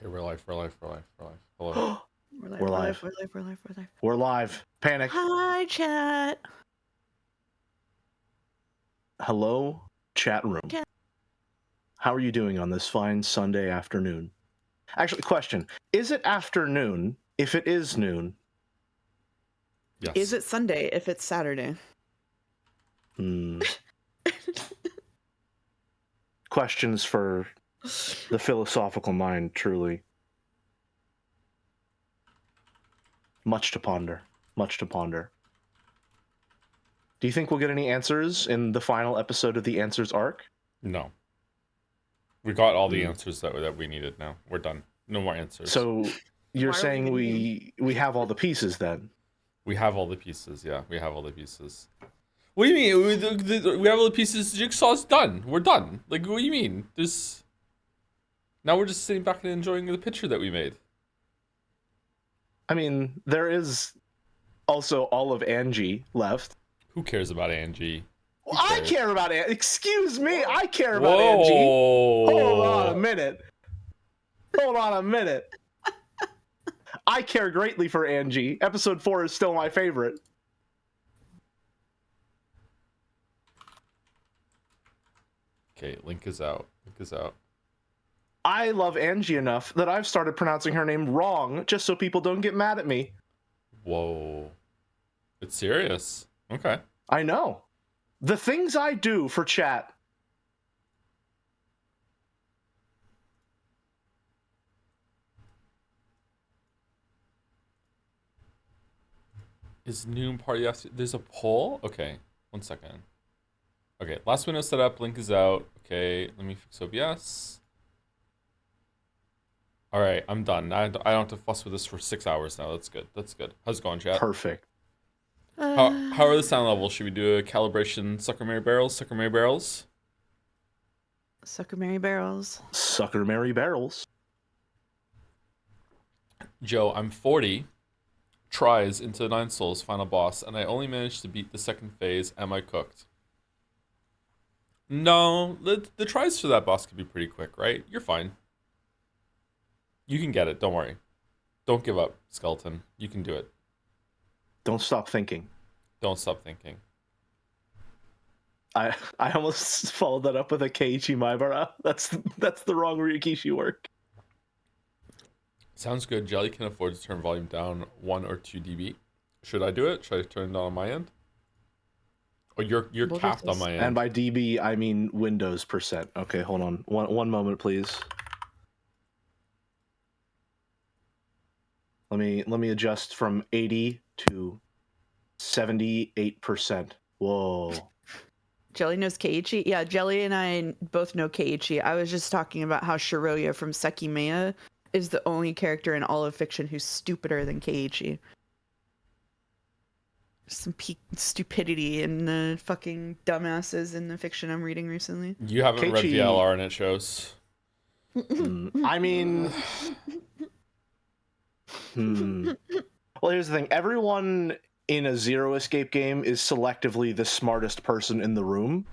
Okay, we're live. Hello. We're live. We're We're live. live. We're live. We're live. We're live. We're live. Panic. Hi, chat. Hello, chat room. Chat. How are you doing on this fine Sunday afternoon? Actually, question. Is it afternoon if it is noon? Yes. Is it Sunday if it's Saturday? Questions for the philosophical mind, truly. Much to ponder. Much to ponder. Do you think we'll get any answers in the final episode of the Answers arc? No. We got all the answers that we needed now. We're done. No more answers. So you're Why are saying we we have all the pieces then? We have all the pieces. Yeah, we have all the pieces. What do you mean? We have all the pieces. Jigsaw's done. We're done. Like, what do you mean? Now we're just sitting back and enjoying the picture that we made. I mean, there is also all of Angie left. Who cares about Angie? Well, I care about Angie. Excuse me, I care Whoa. about Angie. Hold on a minute. I care greatly for Angie. Episode 4 is still my favorite. Okay, Link is out. I love Angie enough that I've started pronouncing her name wrong just so people don't get mad at me. Whoa. It's serious. Okay. I know. The things I do for chat. Is noon party after? There's a poll? Okay, 1 second. Okay, last window set up. Link is out. Okay, let me fix OBS. All right, I'm done. I don't have to fuss with this for 6 hours now. That's good. How's it going, chat? Perfect. How are the sound levels? Should we do a calibration? Sucker Mary Barrels? Sucker Mary Barrels. Sucker Mary Barrels. Joe, I'm 40 tries into Nine Souls final boss, and I only managed to beat the second phase. Am I cooked? No, the tries for that boss could be pretty quick, right? You're fine. You can get it. Don't worry. Don't give up, Skeleton. You can do it. Don't stop thinking. Don't stop thinking. I almost followed that up with a Keiichi Maibara. That's the wrong Ryukishi work. Sounds good. Jelly can afford to turn volume down 1 or 2 dB. Should I do it? Should I turn it down on my end? Oh, you're capped on my end. And by dB, I mean Windows %. Okay, hold on. One moment, please. Let me adjust from 80 to 78%. Whoa. Jelly knows Keiichi. Yeah, Jelly and I both know Keiichi. I was just talking about how Shiroya from Sekimea is the only character in all of fiction who's stupider than Keiichi. Some peak stupidity in the fucking dumbasses in the fiction I'm reading recently. You haven't read Keiichi... VLR and it shows. I mean... Well, here's the thing. Everyone in a Zero Escape game is selectively the smartest person in the room.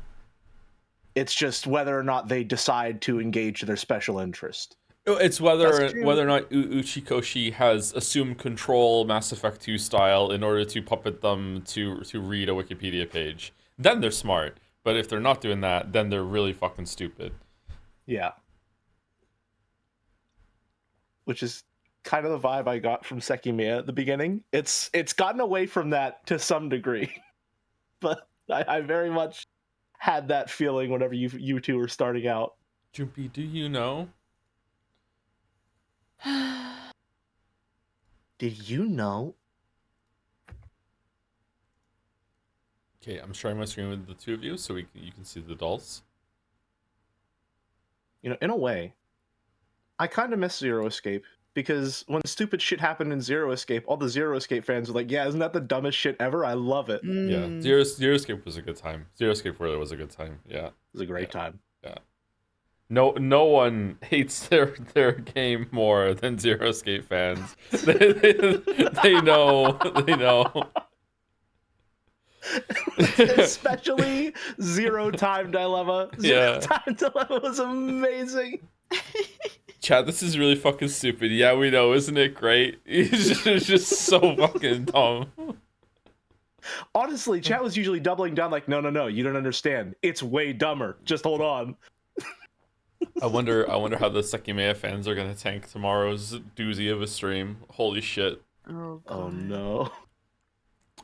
It's just whether or not they decide to engage their special interest. It's whether or not Uchikoshi has assumed control Mass Effect 2 style in order to puppet them to read a Wikipedia page. Then they're smart. But if they're not doing that, then they're really fucking stupid. Yeah. Which is kind of the vibe I got from Sekimea at the beginning. It's gotten away from that to some degree. But I very much had that feeling whenever you two were starting out. Jumpy, do you know? Did you know? Okay, I'm sharing my screen with the two of you so you can see the dolls. You know, in a way, I kind of miss Zero Escape. Because when stupid shit happened in Zero Escape, all the Zero Escape fans were like, yeah, isn't that the dumbest shit ever? I love it. Yeah, Zero Escape was a good time. Zero Escape really was a good time, yeah. It was a great time. Yeah. No one hates their game more than Zero Escape fans. They know. Especially Zero Time Dilemma. Zero Time Dilemma was amazing. Chat, this is really fucking stupid. Yeah, we know, isn't it great? It's just so fucking dumb. Honestly, chat was usually doubling down like, no, you don't understand. It's way dumber. Just hold on. I wonder how the Sekimea fans are gonna tank tomorrow's doozy of a stream. Holy shit. Oh, Oh God. no.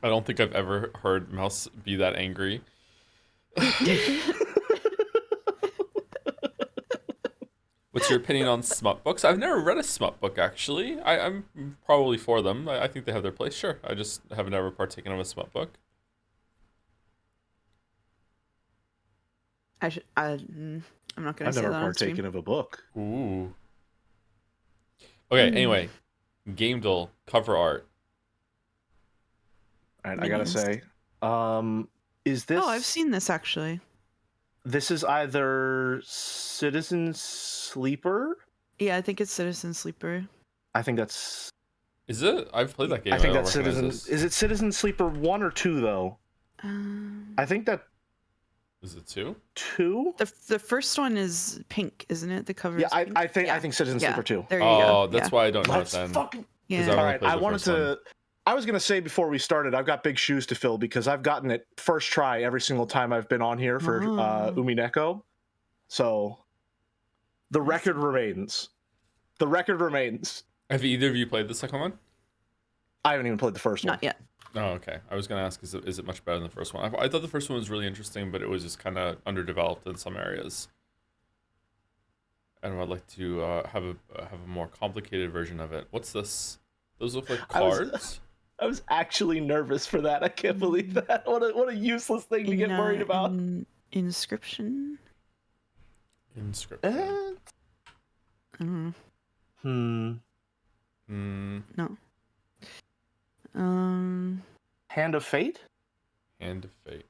I don't think I've ever heard Mouse be that angry. What's your opinion on smut books? I've never read a smut book, actually. I'm probably for them. I think they have their place. Sure. I just have never partaken of a smut book. I'm not gonna I've say never that on stream. partaken of a book. Ooh. Okay, anyway. Gamedle cover art. Alright, I gotta say. Is this... Oh, I've seen this, actually. This is either Citizen Sleeper? Yeah, I think it's Citizen Sleeper. I think that's... Is it? I've played that game. I think don't that's recognize Citizen... this. Is it Citizen Sleeper 1 or 2, though? I think that... Is it 2? 2? The first one is pink, isn't it? The cover Yeah, is pink? I think Citizen Sleeper 2. There you go. Oh, that's why I don't know it Let's then. fucking... Yeah. Alright, I wanted to... I was going to say before we started, I've got big shoes to fill because I've gotten it first try every single time I've been on here for Umineko. So, the record remains. The record remains. Have either of you played the second one? I haven't even played the first one. Not yet. Oh, okay. I was going to ask, is it much better than the first one? I thought the first one was really interesting, but it was just kind of underdeveloped in some areas. And I'd like to have a more complicated version of it. What's this? Those look like cards? I was actually nervous for that. I can't believe that. What a useless thing to get worried about. Inscription? Inscription. No. Hand of Fate? Hand of Fate.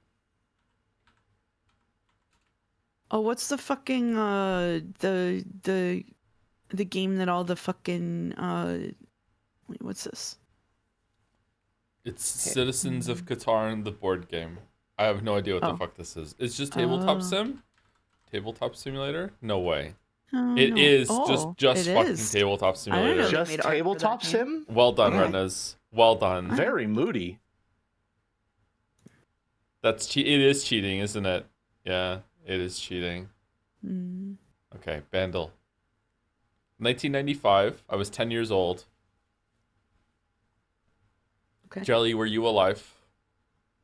Oh, what's the fucking the game that all the fucking wait, what's this? It's Citizens of Catan, the board game. I have no idea what the fuck this is. It's just tabletop sim? Tabletop simulator? No way. It is just fucking tabletop simulator. Just tabletop sim? Well done, Renez. Well done. Very moody. It is cheating, isn't it? Yeah, it is cheating. Okay, Bandle. 1995. I was 10 years old. Okay. Jelly, were you alive?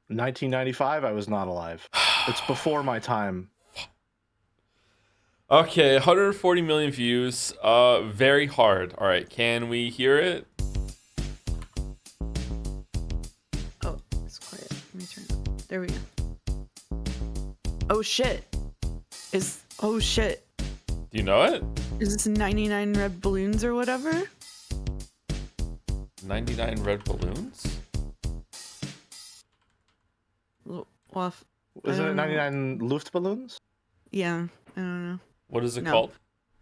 1995, I was not alive. It's before my time. Okay, 140 million views. Very hard. All right, can we hear it? Oh, it's quiet. Let me turn it up. There we go. Oh shit. Oh shit. Do you know it? Is this 99 red balloons or whatever? 99 red balloons? Well, Isn't it 99 Luftballons? yeah, I don't know. What is it called?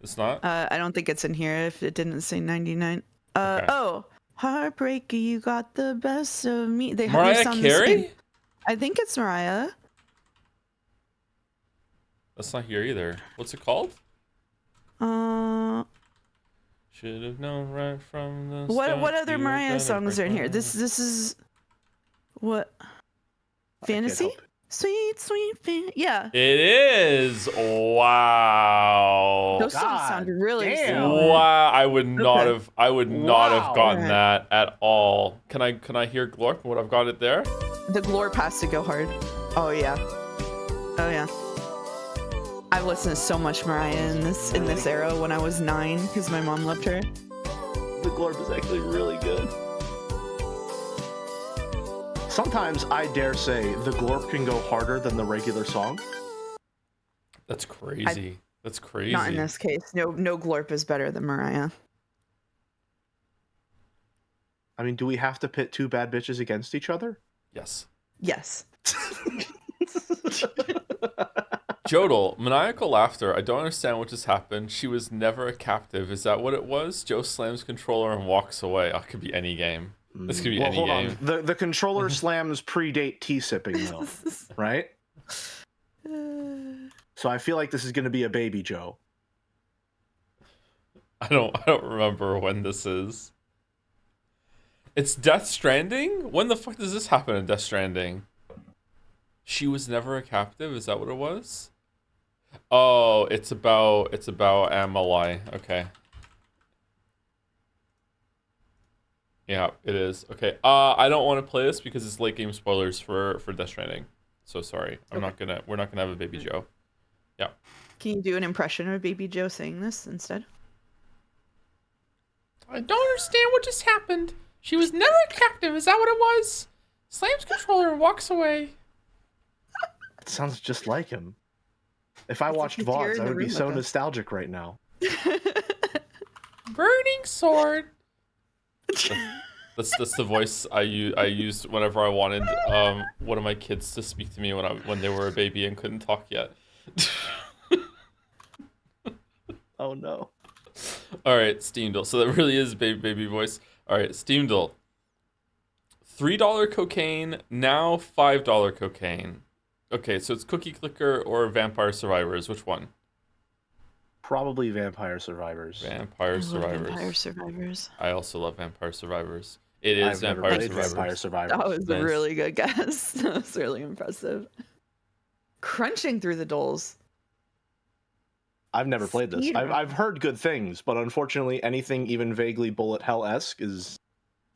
It's not? I don't think it's in here if it didn't say 99. Okay. Oh, Heartbreaker, you got the best of me. They Mariah sound Carey? I think it's Mariah. That's not here either. What's it called? Should have known right from the start. What other you were Mariah gonna songs are in here? break This is what? Fantasy? Sweet yeah. It is. Wow. Those songs sound really damn. similar. Wow. I would not have gotten Wow. that at all. Can I hear Glorp? Would I've got it there? The Glorp has to go hard. Oh yeah. Oh yeah. I've listened to so much Mariah in this era when I was 9 because my mom loved her. The Glorp is actually really good. Sometimes I dare say the Glorp can go harder than the regular song. That's crazy. That's crazy. Not in this case. No Glorp is better than Mariah. I mean, do we have to pit two bad bitches against each other? Yes. Yes. Jodel, maniacal laughter. I don't understand what just happened. She was never a captive. Is that what it was? Joe slams controller and walks away. Oh, it could be any game. This could be any game. The controller slams predate tea-sipping, though, right? So I feel like this is going to be a baby Joe. I don't remember when this is. It's Death Stranding? When the fuck does this happen in Death Stranding? She was never a captive? Is that what it was? Oh, it's about Amalai. Okay. Yeah, it is. Okay. I don't want to play this because it's late game spoilers for Death Stranding. So sorry. We're not gonna have a Baby Joe. Yeah. Can you do an impression of Baby Joe saying this instead? I don't understand what just happened. She was never a captive. Is that what it was? Slams controller and walks away. It sounds just like him. If I watched he's here VODs, in I the would be room so with us. nostalgic right now. Burning sword. That's the voice I used whenever I wanted one of my kids to speak to me when they were a baby and couldn't talk yet. Oh no. All right, Steamdle. So that really is baby voice. All right, Steamdle. $3 cocaine, now $5 cocaine. Okay, so it's Cookie Clicker or Vampire Survivors. Which one? Probably Vampire Survivors. Vampire Survivors. Vampire Survivors. I also love Vampire Survivors. It is I've never Vampire played Survivors. Vampire Survivors. That was Nice. a really good guess. That was really impressive. Crunching through the doles. I've never played this. Speed I've heard good things, but unfortunately, anything even vaguely bullet hell-esque is,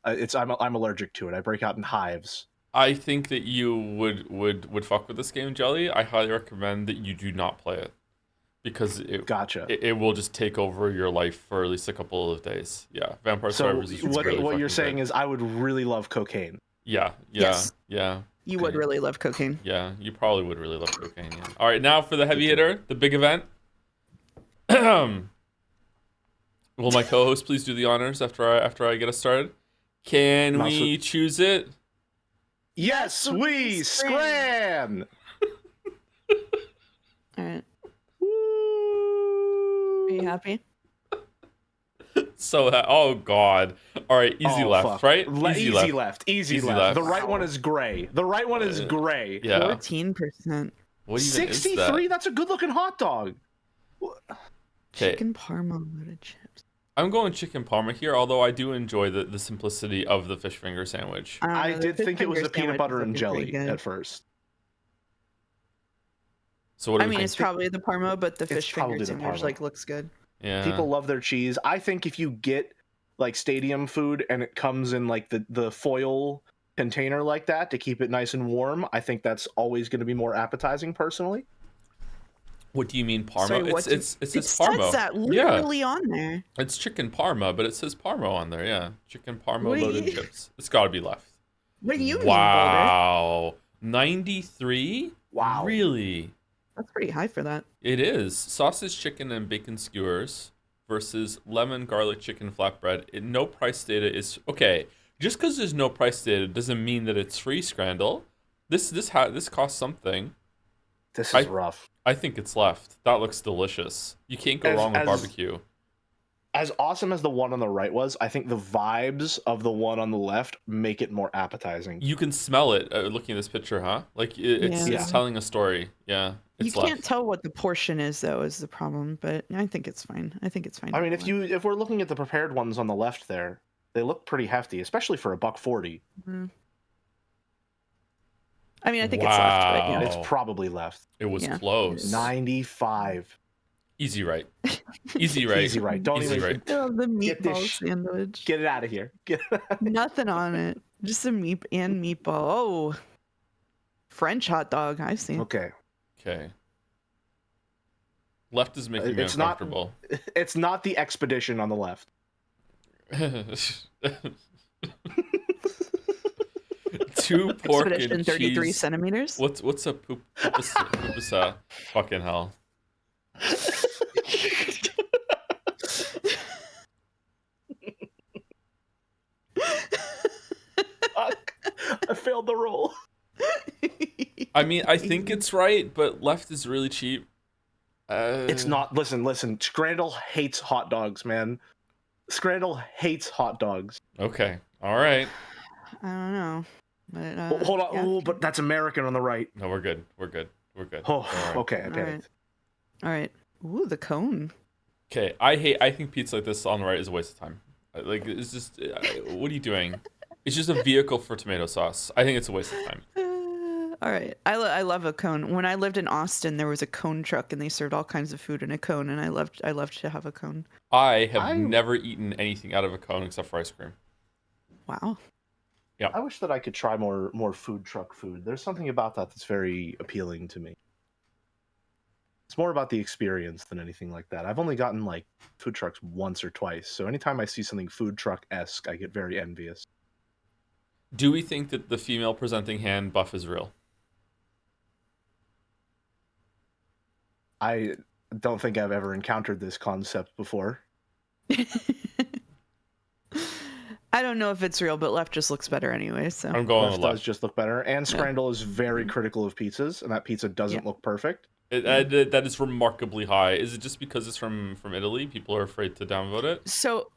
I'm allergic to it. I break out in hives. I think that you would fuck with this game, Jelly. I highly recommend that you do not play it because Gotcha. it will just take over your life for at least a couple of days. Yeah, Vampire So Survivors is what really you're fucking saying good. is I would really love cocaine. Yeah. Yes. You would Okay. really love cocaine. Yeah, you probably would really love cocaine. Yeah. All right, now for the heavy hitter, the big event. Will my co-host please do the honors after I get us started? Can we choose it? Yes, we scram! All right. Woo! Are you happy? So oh god. All right, easy left, fuck. right? Easy left. Easy left. The right one is gray. The right one is gray. Yeah. 14%. What even is 63? that? That's a good looking hot dog. Okay. Chicken parma loaded chips. I'm going chicken parma here, although I do enjoy the simplicity of the fish finger sandwich. don't I know, did fish think it was finger the peanut sandwich butter is and looking pretty jelly good. at first. So what do I we mean, think? it's probably the parma, but the It's fish finger probably the sandwich parma. like looks good. Yeah. People love their cheese. I think if you get like stadium food and it comes in like the foil container like that to keep it nice and warm, I think that's always going to be more appetizing personally. What do you mean parma? Sorry, what It says it parma. says that Yeah. literally on there. It's chicken parma, but it says parma on there. Yeah, chicken parma What do loaded you- chips. It's got to be left. What do you mean, Boulder? Wow, 93. Wow. Really? That's pretty high for that. It is sausage, chicken, and bacon skewers versus lemon garlic chicken flatbread. No price data is okay. Just because there's no price data doesn't mean that it's free. Scrandle. This costs something. This is rough. I think it's left. That looks delicious. You can't go wrong with barbecue. As awesome as the one on the right was, I think the vibes of the one on the left make it more appetizing. You can smell it looking at this picture, huh? Like it's Yeah. telling a story. Yeah, You it's can't left. tell what the portion is, though, is the problem. But I think it's fine. I think it's fine. I mean, if we're looking at the prepared ones on the left there, they look pretty hefty, especially for $1.40. I mean, I think it's left, but yeah. Wow. It's probably left. It was Yeah. close. 95. Easy right. Easy right. Easy right. Don't Easy even right. Oh, the Get this meatball sandwich. get it out of here. Nothing on it. Just a meat and meatball. Oh, French hot dog. I see. Okay. Okay. Left is making me It's not- uncomfortable. It's not the expedition on the left. Two pork Expedition and 33 cheese. centimeters. What's a pupusa? Fucking hell. Fuck. I failed the roll. I mean, I think it's right, but left is really cheap. It's not. Listen. Scrandle hates hot dogs, man. Scrandle hates hot dogs. Okay. All right. I don't know. But, Hold on. yeah. Oh, but that's American on the right. No, we're good. We're good. We're good. Oh, All right. okay. I All panicked. right. All right. Ooh, the cone. Okay, I think pizza like this on the right is a waste of time. Like, it's just, what are you doing? It's just a vehicle for tomato sauce. I think it's a waste of time. All right. I love a cone. When I lived in Austin, there was a cone truck, and they served all kinds of food in a cone, and I loved to have a cone. I have never eaten anything out of a cone except for ice cream. Wow. Yeah. I wish that I could try more food truck food. There's something about that that's very appealing to me. It's more about the experience than anything like that. I've only gotten like food trucks once or twice, so anytime I see something food truck-esque, I get very envious. Do we think that the female presenting hand buff is real? I don't think I've ever encountered this concept before. I don't know if it's real, but left just looks better anyway. So I'm going Left with left. does just look better, and Scrandle is very critical of pizzas, and that pizza doesn't look perfect. That is remarkably high. Is it just because it's from Italy? People are afraid to downvote it? So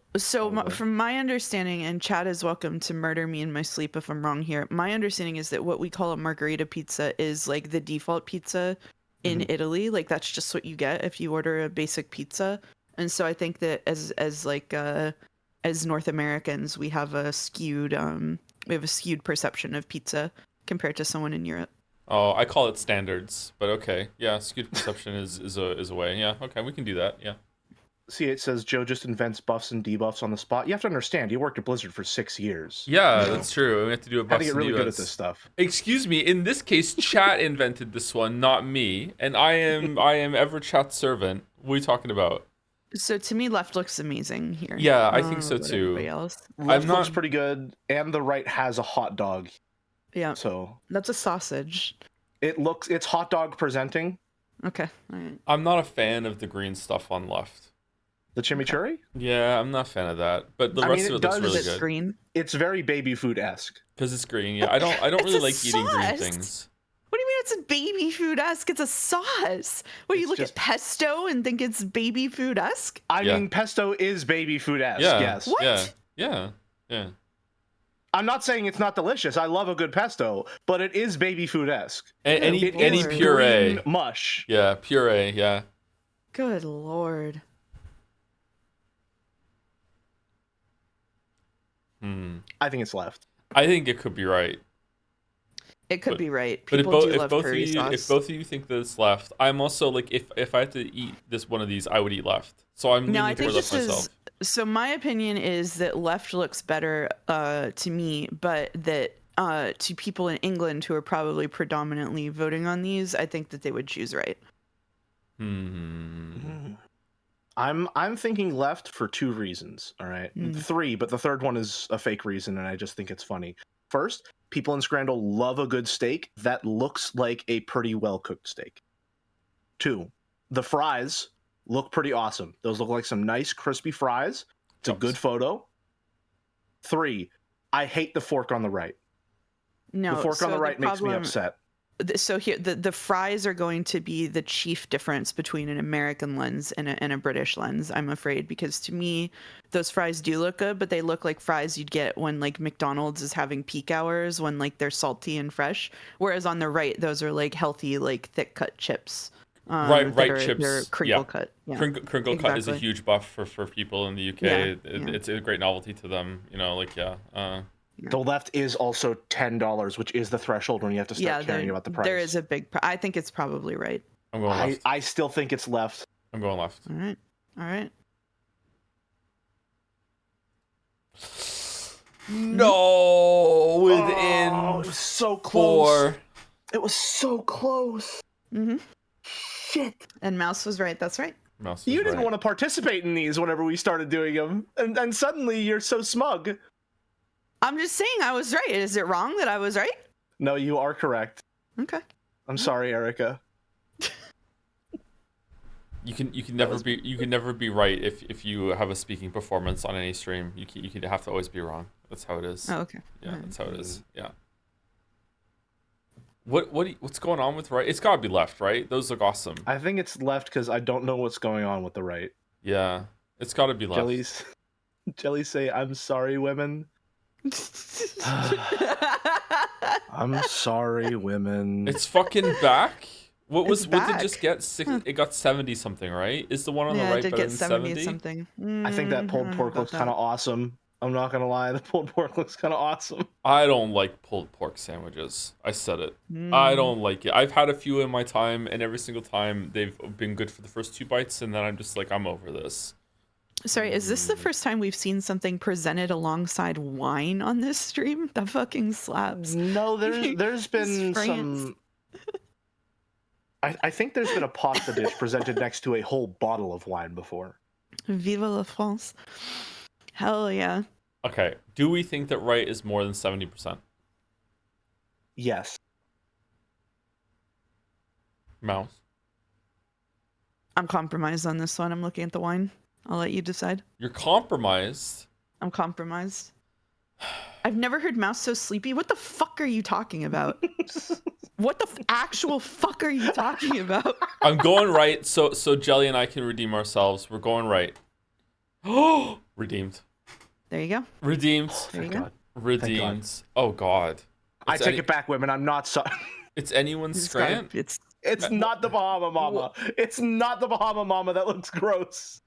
from my understanding, and Chad is welcome to murder me in my sleep if I'm wrong here. My understanding is that what we call a margherita pizza is like the default pizza in Italy. Like that's just what you get if you order a basic pizza. And so I think that as North Americans, we have a skewed perception of pizza compared to someone in Europe. Oh, I call it standards, but okay. Yeah, skewed perception is a way. Yeah, okay, we can do that. Yeah. See, it says Joe just invents buffs and debuffs on the spot. You have to understand, he worked at Blizzard for 6 years. Yeah, that's true. We have to do a buffs Had to get and really debuffs. good at this stuff. Excuse me. In this case, chat invented this one, not me, and I am ever chat's servant. What are you talking about? So to me, left looks amazing here. Yeah, I think so too. Everybody else. Left looks pretty good, and the right has a hot dog. Yeah. So that's a sausage. it's hot dog presenting. Okay. All right. I'm not a fan of the green stuff on left. The chimichurri? Yeah, I'm not a fan of that. But the rest of it looks really good. Green. It's very baby food-esque. Because it's green. Yeah, I don't really like eating green sauce. things. What do you mean it's a baby food-esque? It's a sauce. What do you look at pesto and think it's baby food-esque? I mean, pesto is baby food-esque, Yeah. yes. What? Yeah. I'm not saying it's not delicious. I love a good pesto, but it is baby food-esque. Any Lord. puree. Green mush. Yeah, puree, yeah. Good Lord. I think it's left. I think it could be right. It could be right. But People do if love both curry of you sauce. if both of you think that it's left, I'm also like if I had to eat one of these, I would eat left. So I'm No, I leaning think toward left this myself. is. So my opinion is that left looks better to me, but that to people in England who are probably predominantly voting on these, I think that they would choose right. I'm thinking left for 2 reasons, all right? 3, but the third one is a fake reason, and I just think it's funny. First, people in Scrandle love a good steak that looks like a pretty well-cooked steak. 2, the fries look pretty awesome. Those look like some nice, crispy fries. It's a good photo. 3, I hate the fork on the right. No, The fork on the right makes me upset. So here, the fries are going to be the chief difference between an American lens and a British lens, I'm afraid, because to me, those fries do look good, but they look like fries you'd get when like McDonald's is having peak hours when like they're salty and fresh. Whereas on the right, those are like healthy, like thick cut chips. Right chips. They're crinkle cut. Yeah. Crinkle cut is a huge buff for people in the UK. Yeah, It's a great novelty to them. You know, like The left is also $10, which is the threshold when you have to start caring about the price. There is a big. I think it's probably right. I'm going left. I still think it's left. I'm going left. All right. All right. No, within it was so close. 4. It was so close. Mm-hmm. Shit. And Mouse was right. That's right. Mouse You was didn't right. want to participate in these whenever we started doing them, and suddenly you're so smug. I'm just saying I was right. Is it wrong that I was right? No, you are correct. Okay. I'm sorry, Erica. You can never be right if you have a speaking performance on any stream. You can have to always be wrong. That's how it is. Oh, okay. Yeah, that's how it is. Yeah. What's going on with right? It's gotta be left, right? Those look awesome. I think it's left because I don't know what's going on with the right. Yeah, it's gotta be left. Jellies say, "I'm sorry, women." I'm sorry, women. It's fucking back. What It's did it back. just get? It got 70 something, right? Is the one on the Yeah, right it did better get than 70 70? something. I think that I pulled don't know pork about looks kind that. of awesome. I'm not gonna lie, the pulled pork looks kind of awesome. I don't like pulled pork sandwiches. I said it. I Mm. don't like it. I've had a few in my time, and every single time they've been good for the first 2 bites, and then I'm just like, I'm over this. Sorry, is this the first time we've seen something presented alongside wine on this stream? That fucking slaps. No, there's been France. some. I think there's been a pasta dish presented next to a whole bottle of wine before. Vive la France. Hell yeah. Okay, do we think that right is more than 70%? Yes. Mouse? I'm compromised on this one. I'm looking at the wine. I'll let you decide. You're compromised? I'm compromised. I've never heard Mouse so sleepy. What the fuck are you talking about? What the actual fuck are you talking about? I'm going right, so Jelly and I can redeem ourselves. We're going right. Oh, redeemed. There you go. Redeemed. There you Thank go. God. Redeemed. Oh God. I take it back, women. I'm not sorry. It's anyone's It's gotta- scrant. It's not the Bahama Mama. It's not the Bahama Mama. That looks gross.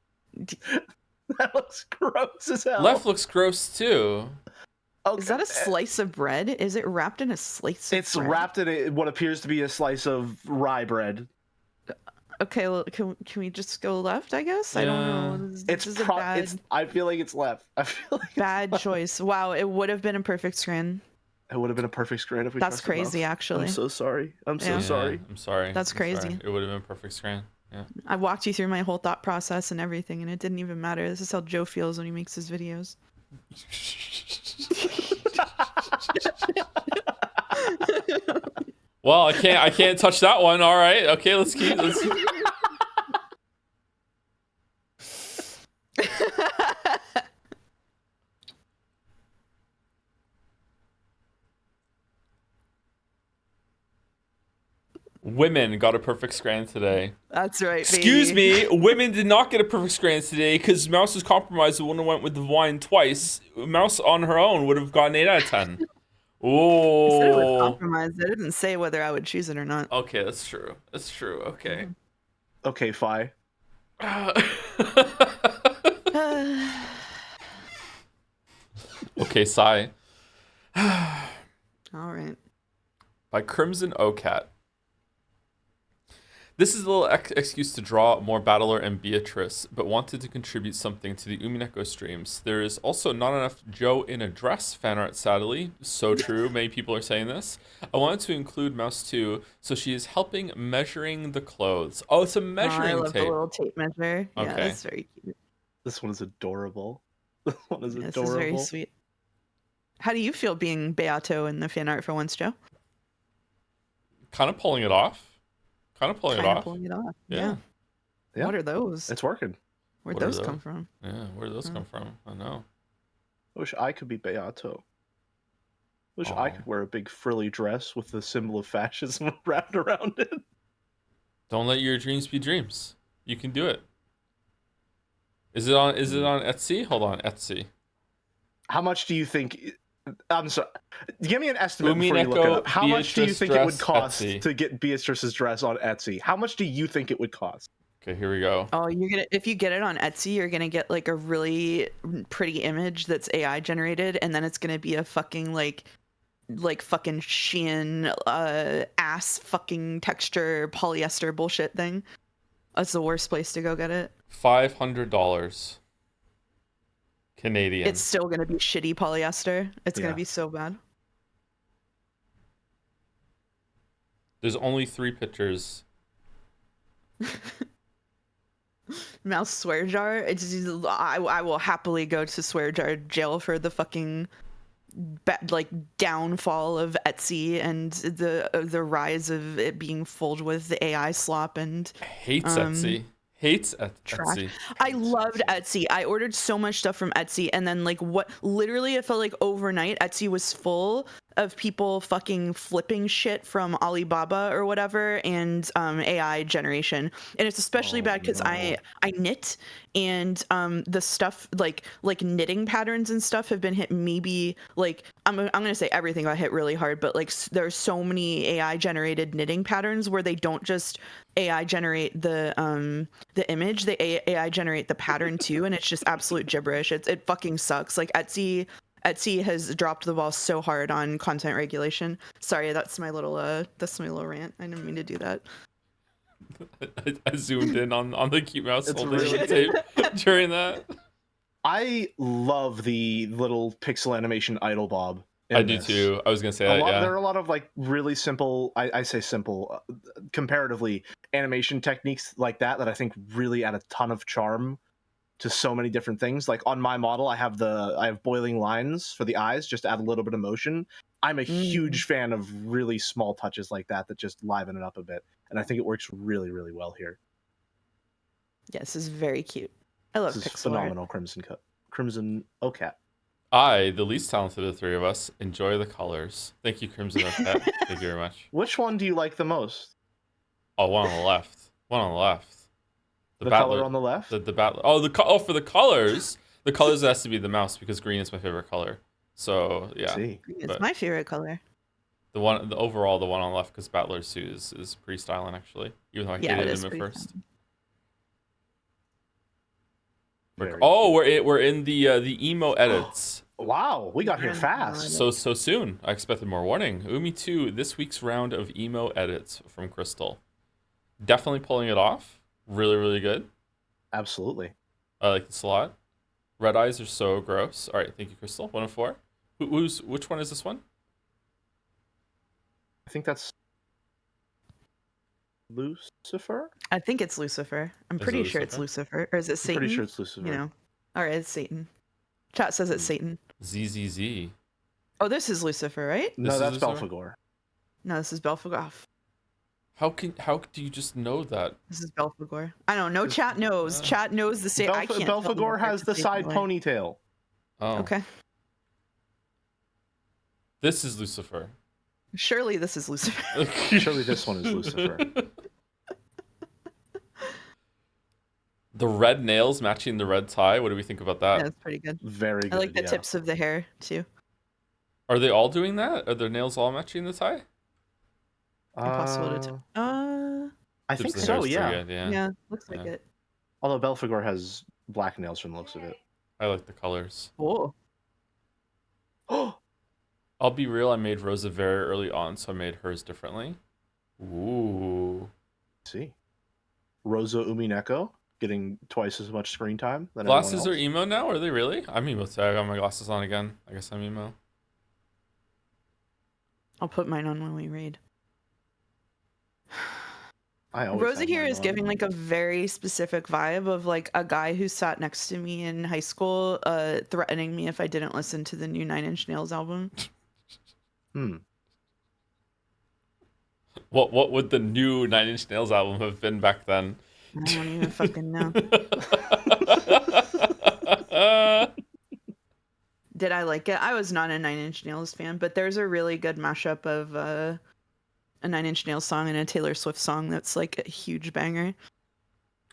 That looks gross as hell. Left looks gross too. Okay. Is that a slice of bread? Is it wrapped in a slice of It's bread? wrapped in what appears to be a slice of rye bread. Okay, well, can we just go left, I guess? I don't know. This is a bad, I feel like it's left. I feel like bad choice. Wow, it would have been a perfect screen. it would have been a perfect screen if we. That's trusted crazy, Mouse. actually. I'm so sorry. I'm so Yeah. sorry. I'm sorry. That's I'm sorry. crazy. It would have been a perfect screen. Yeah. I walked you through my whole thought process and everything, and it didn't even matter. This is how Joe feels when he makes his videos. Well, I can't touch that one. All right. Okay, let's keep. Women got a perfect scran today. That's right, baby. Excuse me, women did not get a perfect scran today because Mouse was compromised and wouldn't have went with the wine twice. Mouse on her own would have gotten 8 out of 10. I said it was Oh. compromised. I didn't say whether I would choose it or not. Okay, that's true. That's true. Okay. Okay, Fi. Okay, Sigh. All right. By Crimson Ocat. This is a little excuse to draw more Battler and Beatrice, but wanted to contribute something to the Umineko streams. There is also not enough Joe in a dress fan art, sadly. So true, many people are saying this. I wanted to include Mouse too, so she is helping measuring the clothes. Oh, it's a measuring I love tape. the little tape measure. Yeah, Okay. that's very cute. This one is adorable. This one is This adorable. is very sweet. How do you feel being Beato in the fan art for once, Joe? Kind of pulling it off. Kind of pulling it off. Pulling it off. Yeah. Yeah. What are those? It's working. Where'd What are those those? come from? Yeah, where did those come from? I know. I wish I could be Beato. Wish Aw. I could wear a big frilly dress with the symbol of fascism wrapped around it. Don't let your dreams be dreams. You can do it. Is it on Etsy? Hold on, Etsy. How much do you think? I'm sorry. Give me an estimate before you look Umineko it up. How much do you Beatrice think it would dress cost Etsy. to get Beatrice's dress on Etsy? How much do you think it would cost? Okay, here we go. Oh, if you get it on Etsy, you're gonna get like a really pretty image that's AI generated, and then it's gonna be a fucking like fucking Shein ass fucking texture polyester bullshit thing. That's the worst place to go get it. $500 Canadian. It's still gonna be shitty polyester. It's Yeah. gonna be so bad. There's only 3 pictures. Mouse swear jar. I will happily go to swear jar jail for the fucking downfall of Etsy and the rise of it being full with the AI slop and Hates Etsy. Hates trash. Etsy. I loved Etsy. I ordered so much stuff from Etsy, and then literally it felt like overnight Etsy was full of people fucking flipping shit from Alibaba or whatever, and AI generation. And it's especially bad because I knit, and the stuff like knitting patterns and stuff have been hit. Maybe like I'm gonna say everything got hit really hard, but like there's so many AI generated knitting patterns where they don't just AI generate the image, they AI generate the pattern too, and it's just absolute gibberish. It fucking sucks. Like Etsy has dropped the ball so hard on content regulation. Sorry, that's my little rant. I didn't mean to do that. I zoomed in on the cute mouse It's holding really the tape during that. I love the little pixel animation idle bob. I do too. I was gonna say that. Yeah. There are a lot of like really simple. I say simple, comparatively animation techniques like that I think really add a ton of charm to so many different things. Like on my model, I have boiling lines for the eyes, just to add a little bit of motion. I'm a huge fan of really small touches like that just liven it up a bit, and I think it works really, really well here. Yes, this is very cute. I love this is pixel phenomenal. art. Crimson OCat. I, the least talented of the three of us, enjoy the colors. Thank you, Crimson OCat. Thank you very much. Which one do you like the most? Oh, one on the left. One on the left. The color on the left? The battler. Oh, for the colors. The colors has to be the mouse because green is my favorite color. So yeah. Green is my favorite color. The one on the left, because Battler's suit is pretty styling actually. Even though I hated him at first. We're in the emo edits. Wow, we got here fast. So soon. I expected more. Warning. Umi 2, this week's round of emo edits from Crystal. Definitely pulling it off. Really, really good. Absolutely. I like this a lot. Red eyes are so gross. All right, thank you, Crystal. 104. Which one is this one? I think that's Lucifer. I think it's Lucifer. I'm pretty sure it's Lucifer. Or is it Satan? I'm pretty sure it's Lucifer. You know. All right, it's Satan. Chat says it's Satan. ZZZ. Oh, this is Lucifer, right? No, that's Belphegor. No, this is Belphegor. How do you just know that? This is Belphegor. I don't know. Chat knows. Chat knows the same. Belphegor has the side ponytail. Oh. Okay. This is Lucifer. Surely this is Lucifer. Surely this one is Lucifer. The red nails matching the red tie. What do we think about that? Yeah, that's pretty good. Very good. I like the tips of the hair too. Are they all doing that? Are their nails all matching the tie? Impossible to tell. I think so. Yeah. Yeah, looks like it. Although Belphegor has black nails from the looks of it. I like the colors. Oh. I'll be real. I made Rosa very early on, so I made hers differently. Ooh. See, Rosa Umineko getting twice as much screen time than glasses are emo now. Are they really? I'm emo too. I got my glasses on again. I guess I'm emo. I'll put mine on when we read. Rosa here is giving like a very specific vibe of like a guy who sat next to me in high school, threatening me if I didn't listen to the new 9 Inch Nails album. What would the new 9 Inch Nails album have been back then? I don't even fucking know. Did I like it? I was not a 9 Inch Nails fan, but there's a really good mashup of a 9 Inch Nails song and a Taylor Swift song that's like a huge banger.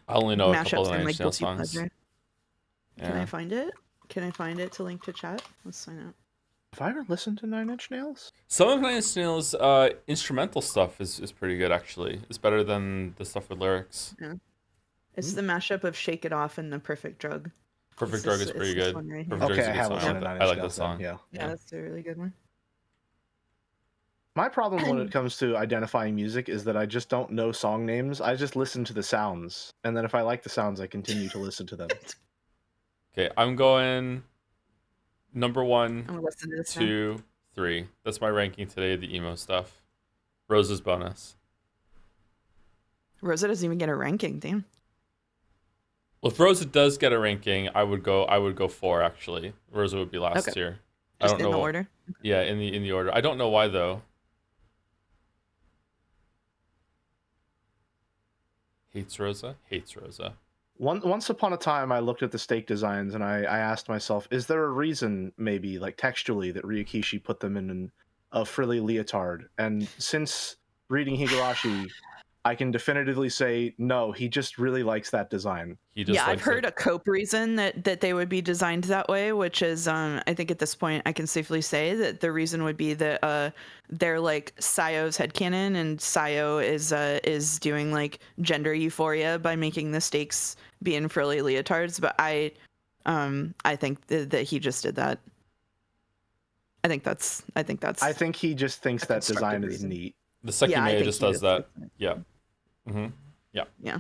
I only know a couple of 9 Inch Inch Nails songs. Yeah. Can I find it? Can I find it to link to chat? Let's sign up. Have I ever listened to 9 Inch Nails? Some of 9 Inch Nails instrumental stuff is pretty good actually. It's better than the stuff with lyrics. Yeah. It's the mashup of Shake It Off and The Perfect Drug. Perfect Drug is pretty good. Right, Perfect Drug is a good song. I like that song. Yeah, that's a really good one. My problem when it comes to identifying music is that I just don't know song names. I just listen to the sounds. And then if I like the sounds, I continue to listen to them. Okay, I'm going number 1, I'm gonna listen to this 2, 3. That's my ranking today, the emo stuff. Rosa's bonus. Rosa doesn't even get a ranking, damn. Well, if Rosa does get a ranking, I would go 4 actually. Rosa would be last here. Just I don't know the order? Yeah, in the order. I don't know why though. Hates Rosa. Once upon a time, I looked at the stake designs and I asked myself, is there a reason, maybe like textually, that Ryokishi put them in of frilly leotard. And since reading Higurashi, I can definitively say no, he just really likes that design. He just I've likes heard it. a cope reason that they would be designed that way, which is I think at this point I can safely say that the reason would be that they're like Sayo's headcanon, and Sayo is doing like gender euphoria by making the stakes be in frilly leotards, but I think that he just did that. I think that's I think he just thinks a that design constructive is reason. neat. The Yeah, I Sekimea think just he does that. likes it. Yeah. Mm-hmm. Yeah. Yeah.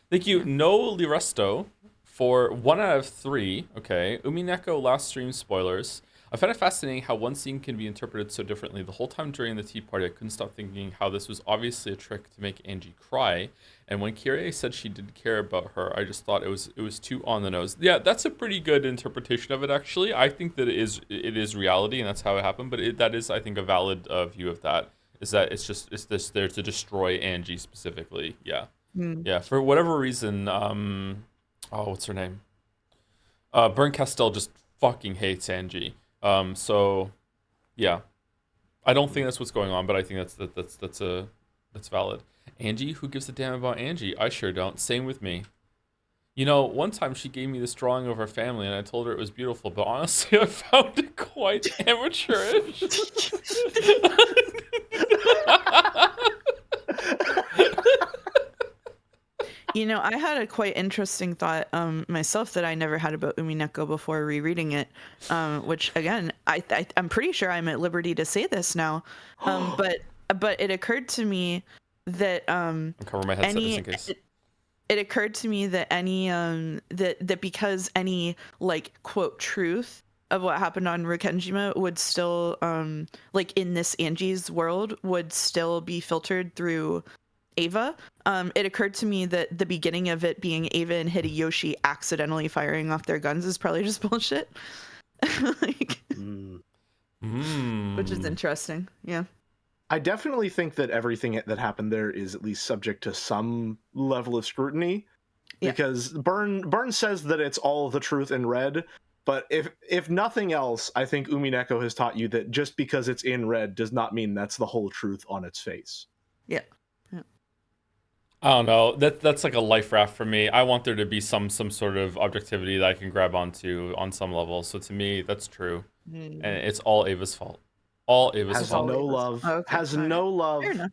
Thank you, No Liresto, for 1 out of 3. Okay. Umineko last stream spoilers. I found it fascinating how one scene can be interpreted so differently. The whole time during the tea party, I couldn't stop thinking how this was obviously a trick to make Angie cry. And when Kyrie said she didn't care about her, I just thought it was too on the nose. Yeah, that's a pretty good interpretation of it, actually. I think that it is reality, and that's how it happened. But that is, I think, a valid view of that. Is that it's this there to destroy Angie specifically? Yeah. Yeah, for whatever reason, what's her name? Bern Castell just fucking hates Angie. So, yeah, I don't think that's what's going on, but I think that's valid. Angie, who gives a damn about Angie? I sure don't. Same with me. You know, one time she gave me this drawing of her family, and I told her it was beautiful, but honestly, I found it quite amateurish. You know, I had a quite interesting thought myself that I never had about Umineko before rereading it, which again, I'm pretty sure I'm at liberty to say this now, but it occurred to me that I'll cover my headset just in case. It occurred to me that any that because any like quote truth of what happened on Rikenjima would still like in this Angie's world would still be filtered through Ava. It occurred to me that the beginning of it being Ava and Hideyoshi accidentally firing off their guns is probably just bullshit. Like, which is interesting. Yeah. I definitely think that everything that happened there is at least subject to some level of scrutiny, because Byrne says that it's all the truth in red, but if nothing else, I think Umineko has taught you that just because it's in red does not mean that's the whole truth on its face. Yeah. I don't know. That's like a life raft for me. I want there to be some sort of objectivity that I can grab onto on some level. So to me, that's true, and it's all Ava's fault. All Ava's Has fault. no love. Okay, Has no love. Fair enough.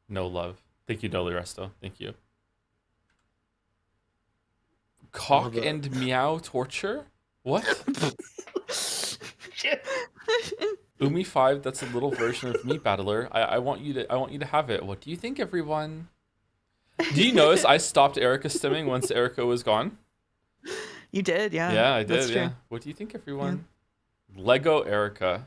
No love. Thank you, Dolly Resto. Thank you. Cock and meow torture? What? Umi 5, that's a little version of me, Battler. I want you to have it. What do you think, everyone? Do you notice I stopped Erica stimming once Erica was gone? You did, yeah. Yeah, I did, That's true. yeah. What do you think, everyone? Yeah. Lego Erica.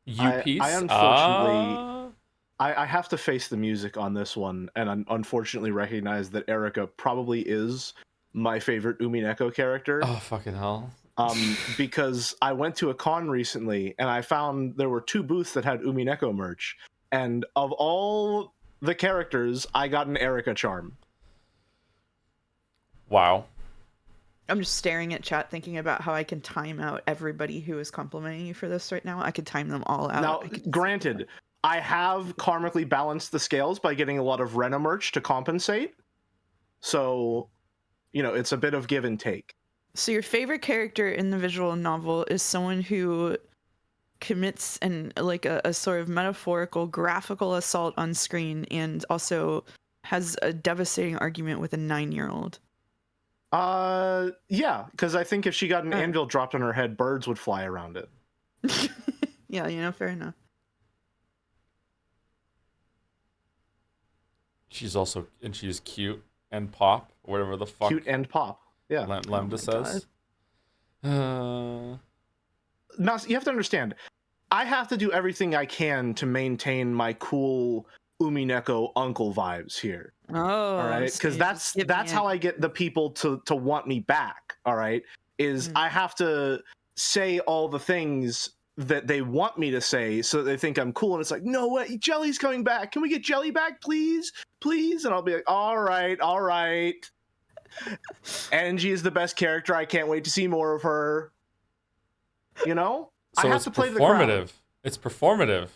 U-piece? I unfortunately... I have to face the music on this one, and unfortunately recognize that Erica probably is my favorite Umineko character. Oh, fucking hell. Because I went to a con recently, and I found there were 2 booths that had Umineko merch, and of all the characters, I got an Erica charm. Wow. I'm just staring at chat thinking about how I can time out everybody who is complimenting you for this right now. I could time them all out. Now, granted, I have karmically balanced the scales by getting a lot of Rena merch to compensate. So, you know, it's a bit of give and take. So your favorite character in the visual novel is someone who commits a sort of metaphorical graphical assault on screen and also has a devastating argument with a 9-year-old. Yeah, because I think if she got an anvil dropped on her head, birds would fly around it. Yeah, you know, fair enough. She's cute and pop, whatever the fuck. Cute and pop. Yeah. Lambda says. Now, you have to understand, I have to do everything I can to maintain my cool Umineko uncle vibes here. Oh, all right, because that's how I get the people to want me back. All right, is I have to say all the things that they want me to say so that they think I'm cool, and it's like, no way, Jelly's coming back. Can we get Jelly back, please, please? And I'll be like, all right. Angie is the best character. I can't wait to see more of her. You know, So I have it's to play performative. It's performative.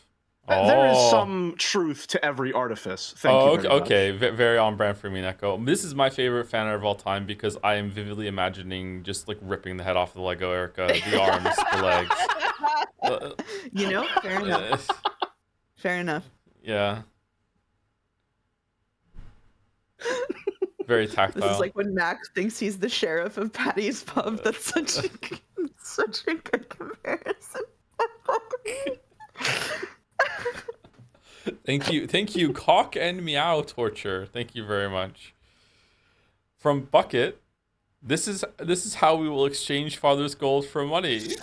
There is Oh. some truth to every artifice. Thank you very okay. much. Very on brand for Umineko. This is my favorite fan art of all time because I am vividly imagining just like ripping the head off the Lego Erica, the arms, the legs. You know, fair enough. Fair enough. Yeah. Very tactile. This is like when Max thinks he's the sheriff of Patty's Pub. That's such a good comparison. Thank you, Cock and Meow Torture. Thank you very much. From Bucket, this is how we will exchange father's gold for money.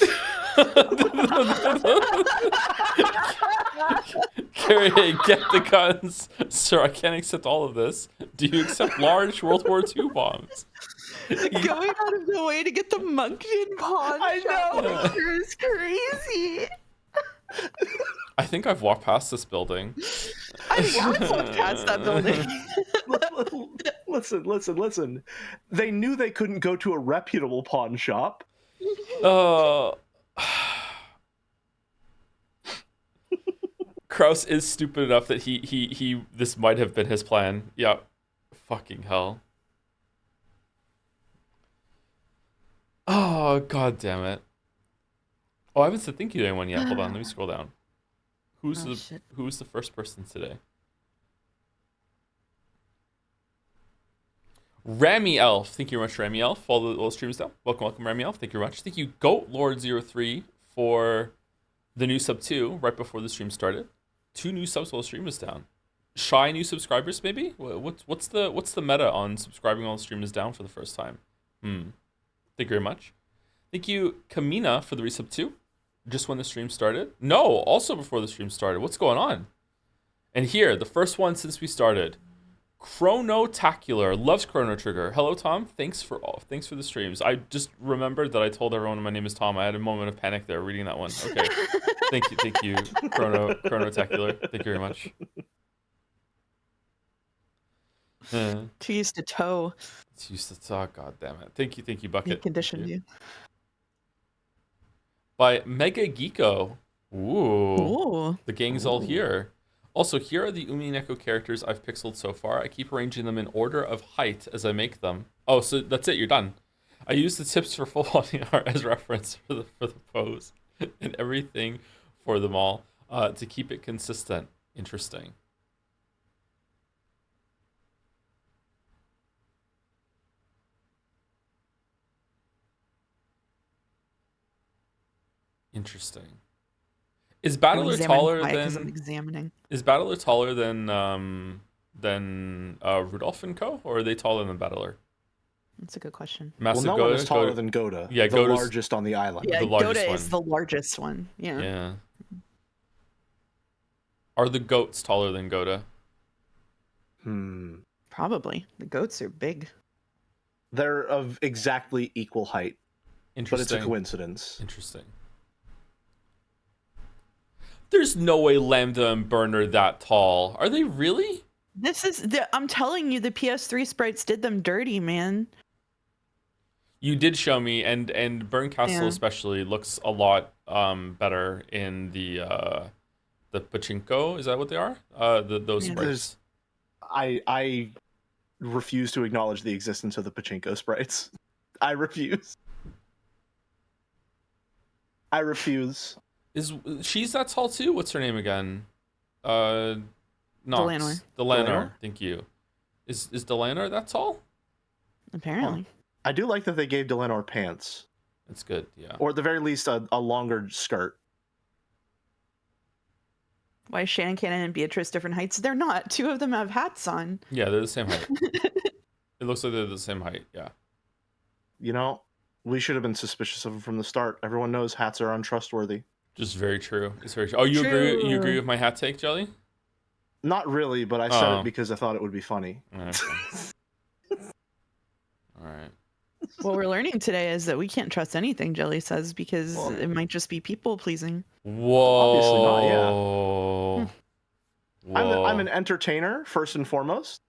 Carrie, get the guns. Sir, I can't accept all of this. Do you accept large World War II bombs? Going out of the way to get the Moncton pawn shop picture is crazy. I think I've walked past this building. I think I've walked past that building. Listen. They knew they couldn't go to a reputable pawn shop. Kraus is stupid enough that he this might have been his plan. Yeah. Fucking hell. Oh, god damn it. Oh, I haven't said thank you to anyone yet. Hold on, let me scroll down. Who's the first person today? Rami Elf. Thank you very much, Rami Elf. Follow the streams down. Welcome, Rami Elf. Thank you very much. Thank you, Goat Lord 03 for the new sub 2 right before the stream started. 2 new subs while the stream was down. Shy new subscribers, maybe? What's the meta on subscribing while the stream is down for the first time? Thank you very much. Thank you, Kamina, for the resub 2. Just when the stream started? No, also before the stream started. What's going on? And here, the first one since we started. Chronotacular loves Chrono Trigger. Hello, Tom. Thanks for the streams. I just remembered that I told everyone my name is Tom. I had a moment of panic there reading that one. Okay. Thank you, Chronotacular. Thank you very much. She used to tow. She used to talk. God damn it. Thank you, Bucket. He conditioned you. By Mega Geeko. Ooh. The gang's all here. Also, here are the Umineko characters I've pixeled so far. I keep arranging them in order of height as I make them. Oh, so that's it. You're done. I use the tips for full body art as reference for the pose and everything for them all to keep it consistent. Interesting. Interesting. Is Battler taller than? I'm examining. Is Battler taller than Rudolph and Co, or are they taller than Battler? That's a good question. Massive no one is taller than Goda. Yeah, the Goda's largest on the island. Yeah, the largest Goda one. is the largest one. Yeah. Yeah. Are the goats taller than Goda? Probably. The goats are big. They're of exactly equal height. Interesting. But it's a coincidence. Interesting. There's no way Lambda and Burn are that tall. Are they really? I'm telling you, the PS3 sprites did them dirty, man. You did show me, and Burn Castle especially looks a lot better in the pachinko. Is that what they are? Those sprites. I refuse to acknowledge the existence of the pachinko sprites. I refuse. She's that tall too? What's her name again? Nox. Delanor. Thank you. Is Delanor that tall? Apparently. I do like that they gave Delanor pants. That's good, yeah. Or at the very least, a longer skirt. Why is Shannon Cannon and Beatrice different heights? They're not. 2 of them have hats on. Yeah, they're the same height. It looks like they're the same height, yeah. You know, we should have been suspicious of them from the start. Everyone knows hats are untrustworthy. Just very true. It's very true. Oh, you agree with my hat take, Jelly? Not really, but I said it because I thought it would be funny. Okay. All right. What we're learning today is that we can't trust anything Jelly says because it might just be people pleasing. Whoa. Obviously not, yeah. I'm an entertainer, first and foremost.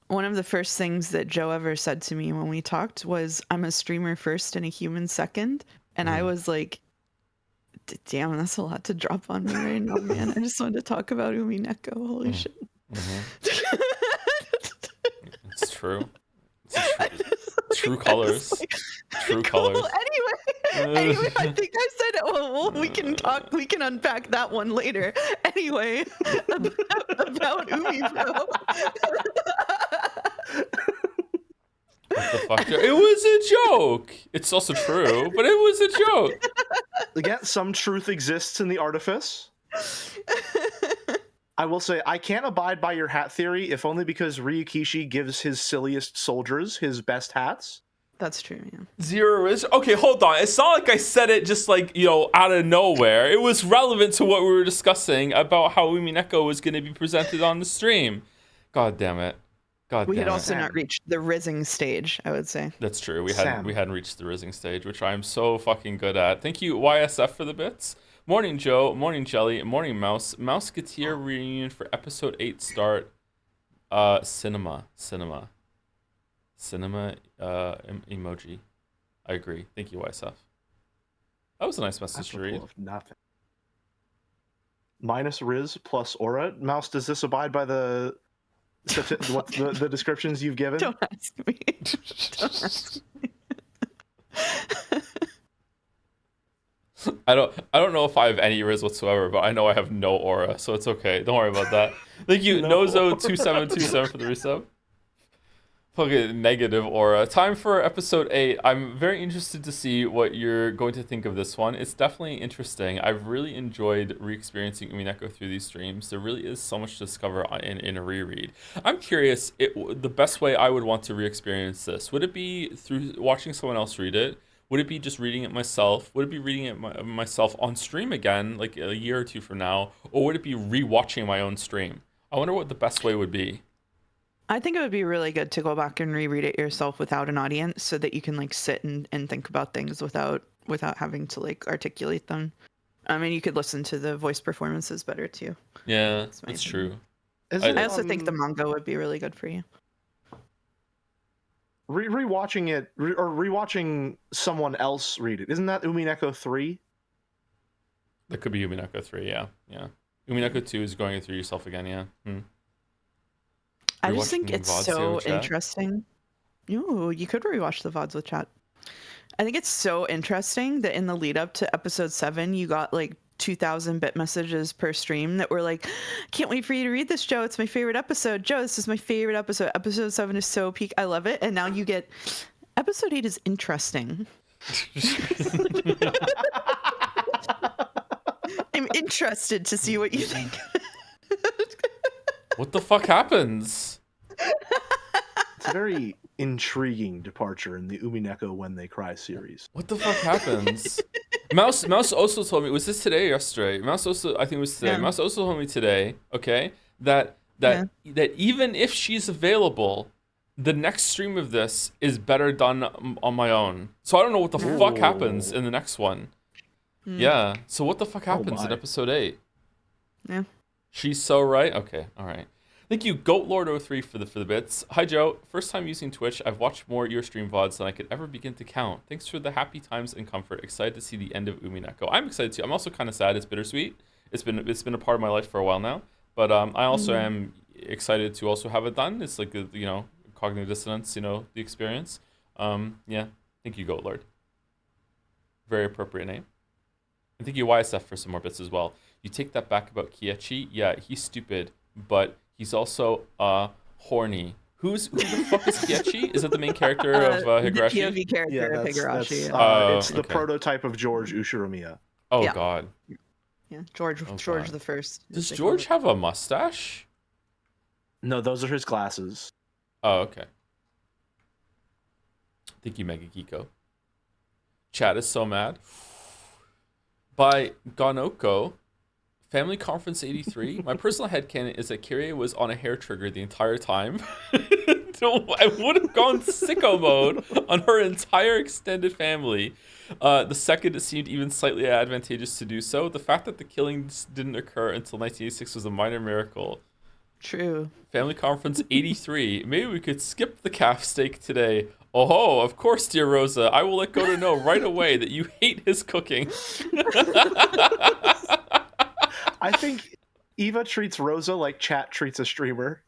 One of the first things that Joe ever said to me when we talked was, I'm a streamer first and a human second. And I was like, damn, that's a lot to drop on me right now, man. I just wanted to talk about Umineko. Holy shit. It's true. True colors. True colors. Anyway, I think I said it. Well, we can talk. We can unpack that one later. Anyway, about Umibro. What the fuck? It was a joke. It's also true, but it was a joke. Again, some truth exists in the artifice. I will say, I can't abide by your hat theory, if only because Ryukishi gives his silliest soldiers his best hats. That's true, yeah. Zero is okay. Hold on. It's not like I said it just like out of nowhere. It was relevant to what we were discussing about how Umineko was going to be presented on the stream. God damn it. We had also not reached the rizzing stage, I would say. That's true. We hadn't reached the rizzing stage, which I'm so fucking good at. Thank you, YSF, for the bits. Morning, Joe. Morning, Jelly. Morning, Mouse. Mouseketeer reunion for episode 8 start. Cinema. Emoji. I agree. Thank you, YSF. That was a nice message to read. Nothing. Minus Riz plus Aura. Mouse, does this abide by the descriptions you've given? Don't ask me. Don't ask me. I don't know if I have any Riz whatsoever, but I know I have no aura, so it's okay. Don't worry about that. Thank you, Nozo2727 for the resub. Fucking negative aura. Time for episode 8. I'm very interested to see what you're going to think of this one. It's definitely interesting. I've really enjoyed re-experiencing Umineko through these streams. There really is so much to discover in a reread. I'm curious, the best way I would want to re-experience this, would it be through watching someone else read it? Would it be just reading it myself? Would it be reading it myself on stream again, like a year or two from now? Or would it be re-watching my own stream? I wonder what the best way would be. I think it would be really good to go back and reread it yourself without an audience so that you can like sit and think about things without having to like articulate them. I mean, you could listen to the voice performances better too. Yeah, that's true. I also think the manga would be really good for you. Rewatching it or rewatching someone else read it. Isn't that Umineko 3? That could be Umineko 3, yeah. Umineko 2 is going through yourself again, yeah. I just think it's so interesting. Ooh, you could rewatch the VODs with chat. I think it's so interesting that in the lead up to episode 7, you got like 2,000 bit messages per stream that were like, can't wait for you to read this, Joe. It's my favorite episode. Joe, this is my favorite episode. Episode 7 is so peak. I love it. And now you get episode 8 is interesting. I'm interested to see what you think. What the fuck happens? It's a very intriguing departure in the Umineko When They Cry series. What the fuck happens? Mouse also told me, was this today or yesterday? Mouse also, I think it was today. Yeah. Mouse also told me today, okay, that even if she's available, the next stream of this is better done on my own. So I don't know what the fuck happens in the next one. Yeah. So what the fuck happens in episode 8? Yeah. She's so right. Okay. All right. Thank you, GoatLord03 for the bits. Hi, Joe. First time using Twitch. I've watched more your stream VODs than I could ever begin to count. Thanks for the happy times and comfort. Excited to see the end of Umineko. I'm excited too. I'm also kind of sad. It's bittersweet. It's been a part of my life for a while now. But I also am excited to also have it done. It's like cognitive dissonance. The experience. Yeah. Thank you, GoatLord. Very appropriate name. And thank you, YSF, for some more bits as well. You take that back about Kiechi. Yeah, he's stupid, but he's also horny. Who the fuck is Kiechi? Is that the main character of Higurashi? The POV character of Higurashi. It's the prototype of George Ushiromiya. Oh, yeah. God. Yeah, George the First. Does George have a mustache? No, those are his glasses. Oh, okay. Thank you, Mega Geeko. Chat is so mad. By Ganoko. Family Conference 83. My personal headcanon is that Kyrie was on a hair trigger the entire time. I would have gone sicko mode on her entire extended family. The second it seemed even slightly advantageous to do so. The fact that the killings didn't occur until 1986 was a minor miracle. True. Family Conference 83. Maybe we could skip the calf steak today. Oh, of course, dear Rosa. I will let Goto know right away that you hate his cooking. I think Eva treats Rosa like chat treats a streamer.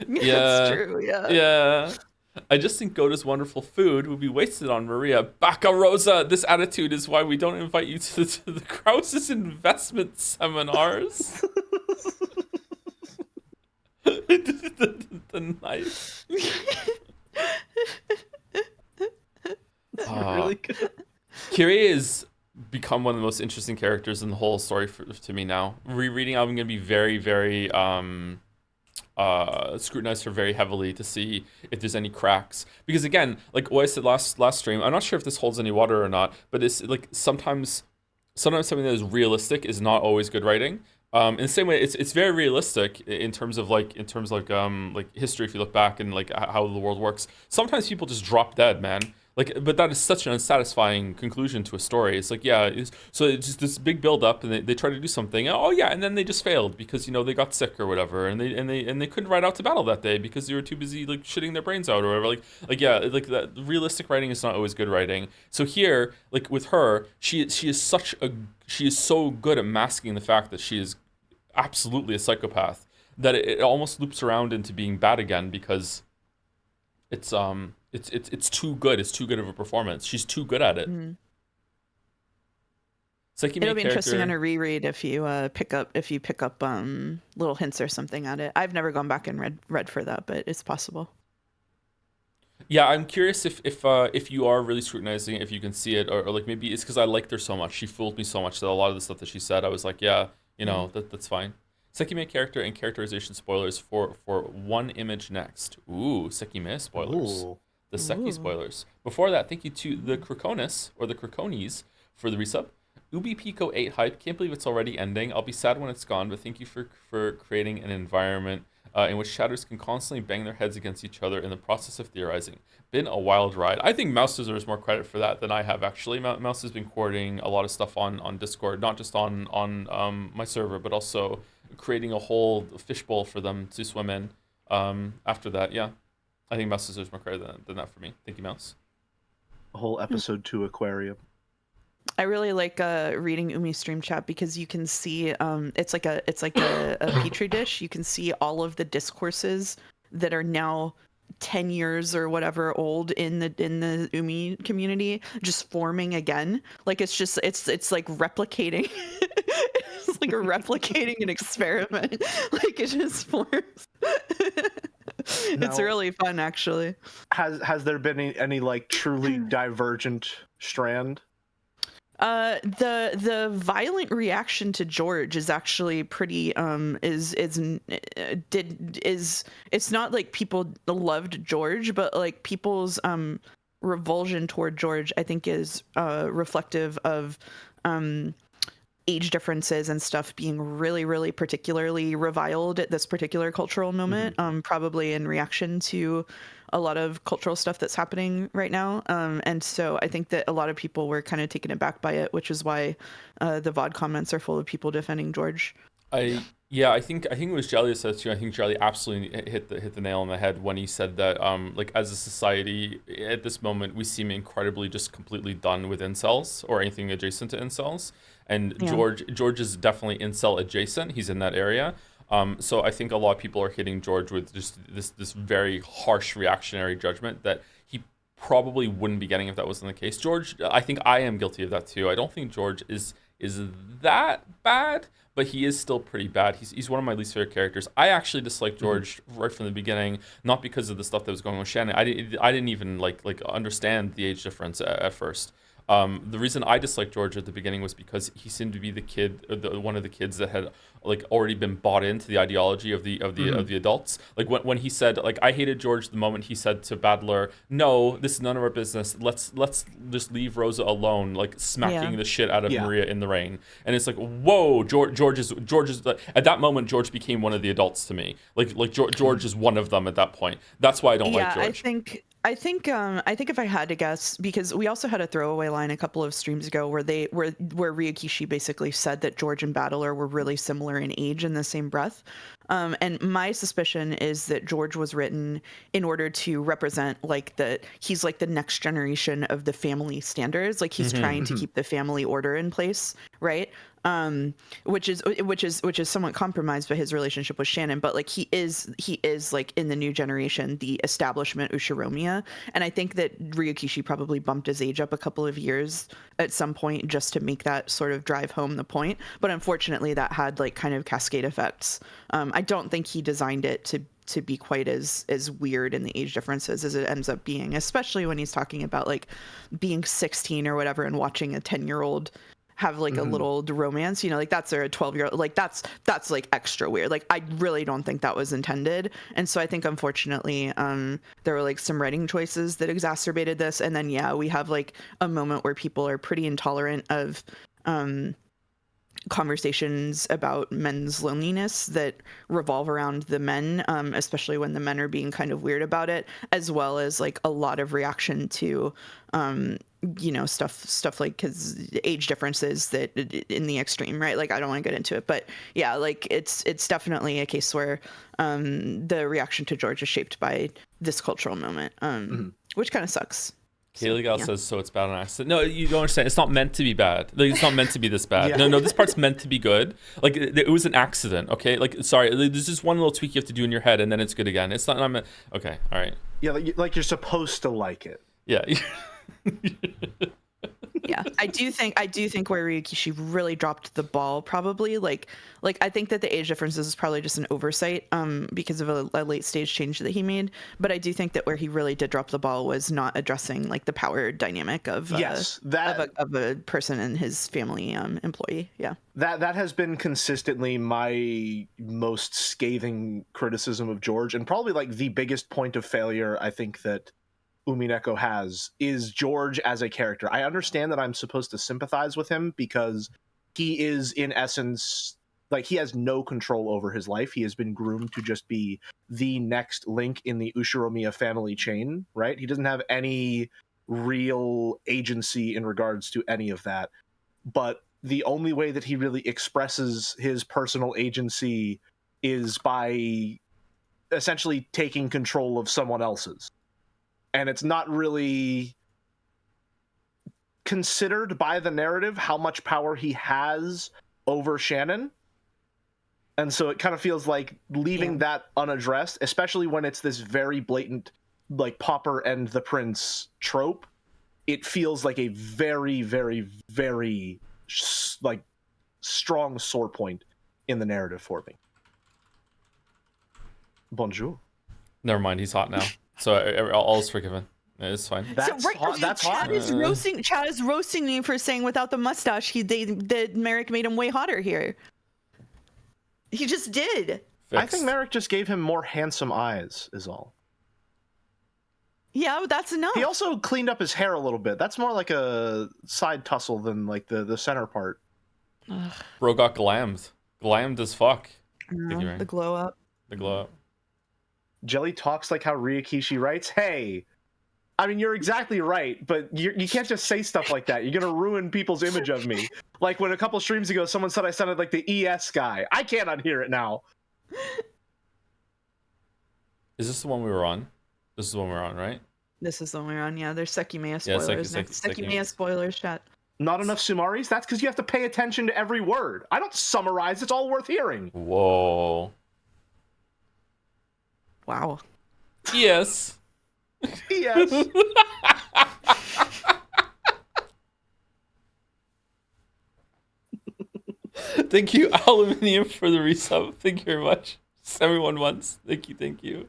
Yeah, That's true. Yeah. yeah. I just think Goto's wonderful food would be wasted on Maria. Baka Rosa, this attitude is why we don't invite you to the Krause's investment seminars. the knife. Really good. Kyrie has become one of the most interesting characters in the whole story to me now. Rereading, I'm going to be very, very scrutinize her very heavily to see if there's any cracks, because again, like what I said last stream, I'm not sure if this holds any water or not, but it's like sometimes something that is realistic is not always good writing. In the same way, it's very realistic in terms of like history. If you look back and like how the world works, sometimes people just drop dead, man. Like, but that is such an unsatisfying conclusion to a story. It's like, yeah, so it's just this big build up, and they try to do something. Oh yeah, and then they just failed because they got sick or whatever, and they couldn't ride out to battle that day because they were too busy like shitting their brains out or whatever. Like yeah, like that realistic writing is not always good writing. So here, like with her, she is so good at masking the fact that she is absolutely a psychopath that it almost loops around into being bad again because it's too good. It's too good of a performance. She's too good at it. Mm-hmm. It'll be interesting on a reread if you pick up little hints or something at it. I've never gone back and read for that, but it's possible. Yeah, I'm curious if you are really scrutinizing it, if you can see it, or like maybe it's because I liked her so much. She fooled me so much that a lot of the stuff that she said, I was like, yeah, that's fine. Sekime character and characterization spoilers for one image next. Ooh, Sekime spoilers. Ooh. The Seki spoilers. Before that, thank you to the Krakonis, or the Krakonis, for the resub. Ubi Pico 8 hype. Can't believe it's already ending. I'll be sad when it's gone, but thank you for creating an environment in which shadows can constantly bang their heads against each other in the process of theorizing. Been a wild ride. I think Mouse deserves more credit for that than I have, actually. Mouse has been coordinating a lot of stuff on Discord, not just on my server, but also creating a whole fishbowl for them to swim in. After that, yeah. I think Mouse deserves more credit than that for me. Thank you, Mouse. A whole episode 2 aquarium. I really like reading Umi stream chat because you can see it's like a petri dish. You can see all of the discourses that are now 10 years or whatever old in the Umi community just forming again. Like it's like replicating. It's like replicating an experiment. Like it just forms. It's really fun, actually. Has there been any like truly divergent strand? The violent reaction to George is actually pretty it's not like people loved George, but like people's revulsion toward George I think is reflective of age differences and stuff being really, really particularly reviled at this particular cultural moment, probably in reaction to a lot of cultural stuff that's happening right now. And so I think that a lot of people were kind of taken aback by it, which is why the VOD comments are full of people defending George. I think it was Jelly that said too. I think Jelly absolutely hit the nail on the head when he said that like as a society at this moment we seem incredibly just completely done with incels or anything adjacent to incels. And yeah. George is definitely incel adjacent. He's in that area. So I think a lot of people are hitting George with just this very harsh reactionary judgment that he probably wouldn't be getting if that wasn't the case. George, I think I am guilty of that too. I don't think George is that bad, but he is still pretty bad. He's one of my least favorite characters. I actually disliked George right from the beginning, not because of the stuff that was going on with Shannon. I didn't even like understand the age difference at first. The reason I disliked George at the beginning was because he seemed to be the kid, one of the kids that had like already been bought into the ideology of the adults. Like when he said, like, I hated George the moment he said to Badler, "No, this is none of our business. Let's just leave Rosa alone." Like smacking the shit out of Maria in the rain, and it's like, whoa, George is at that moment George became one of the adults to me. Like George is one of them at that point. That's why I don't like George. think if I had to guess, because we also had a throwaway line a couple of streams ago where Ryokishi basically said that George and Battler were really similar in age in the same breath. And my suspicion is that George was written in order to represent he's like the next generation of the family standards. Like he's trying to keep the family order in place, right? Which is somewhat compromised by his relationship with Shannon, but like he is like in the new generation, the establishment Ushiromiya. And I think that Ryokishi probably bumped his age up a couple of years at some point just to make that sort of drive home the point. But unfortunately that had like kind of cascade effects. I don't think he designed it to be quite as weird in the age differences as it ends up being, especially when he's talking about like being 16 or whatever and watching a 10-year-old have like a little romance, you know, like that's a 12-year-old, like that's like extra weird. Like I really don't think that was intended. And so I think unfortunately there were like some writing choices that exacerbated this. And then we have like a moment where people are pretty intolerant of conversations about men's loneliness that revolve around the men, especially when the men are being kind of weird about it, as well as like a lot of reaction to you know, stuff like his age differences that in the extreme, right? Like I don't want to get into it, but yeah, like it's definitely a case where the reaction to George is shaped by this cultural moment, which kind of sucks. Kaylee Gal says, so it's bad on accident. No, you don't understand. It's not meant to be bad. Like, it's not meant to be this bad. No, this part's meant to be good. Like, it was an accident, okay? Like, sorry, there's just one little tweak you have to do in your head, and then it's good again. It's not, okay, all right. Yeah, like you're supposed to like it. Yeah. Yeah, I do think where Ryukishi really dropped the ball, probably like I think that the age differences is probably just an oversight because of a late stage change that he made, but I do think that where he really did drop the ball was not addressing like the power dynamic of of a person and his family employee. Yeah, that has been consistently my most scathing criticism of George, and probably like the biggest point of failure I think that Umineko has is George as a character. I understand that I'm supposed to sympathize with him because he is in essence like he has no control over his life. He has been groomed to just be the next link in the Ushiromiya family chain, right? He doesn't have any real agency in regards to any of that. But the only way that he really expresses his personal agency is by essentially taking control of someone else's. And it's not really considered by the narrative how much power he has over Shannon. And so it kind of feels like leaving that unaddressed, especially when it's this very blatant, like, Pauper and the Prince trope. It feels like a very, very, very, like, strong sore point in the narrative for me. Bonjour. Never mind, he's hot now. So all is forgiven. It's fine. That's hot. That's hot. Chad is roasting me for saying without the mustache, Merrick made him way hotter here. He just did. Fixed. I think Merrick just gave him more handsome eyes, is all. Yeah, that's enough. He also cleaned up his hair a little bit. That's more like a side tussle than like the center part. Ugh. Bro got glammed. Glammed as fuck. The glow up. The glow up. Jelly talks like how Ryokishi writes. Hey, I mean, you're exactly right, but you can't just say stuff like that. You're going to ruin people's image of me. Like when a couple streams ago, someone said I sounded like the ES guy. I can't unhear it now. Is this the one we were on? This is the one we're on, right? This is the one we're on, yeah. There's Sekimea spoilers. Sekimea spoilers, chat. Not enough Sumaris? That's because you have to pay attention to every word. I don't summarize. It's all worth hearing. Whoa. Wow. Yes. Yes. Thank you, Aluminium, for the resub. Thank you very much. 71 months. Thank you.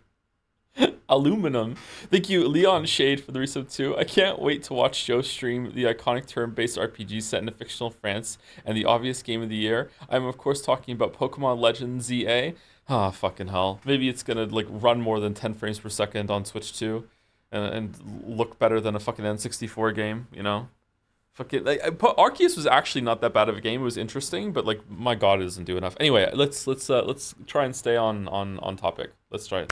Aluminum. Thank you, Leon Shade, for the resub too. I can't wait to watch Joe stream the iconic turn-based RPG set in a fictional France and the obvious game of the year. I'm of course talking about Pokemon Legends ZA. Ah, fucking hell. Maybe it's gonna like run more than 10 frames per second on Switch too, and look better than a fucking N64 game, you know? Fucking like Arceus was actually not that bad of a game. It was interesting, but like my god, it doesn't do enough. Anyway, let's try and stay on topic. Let's try it.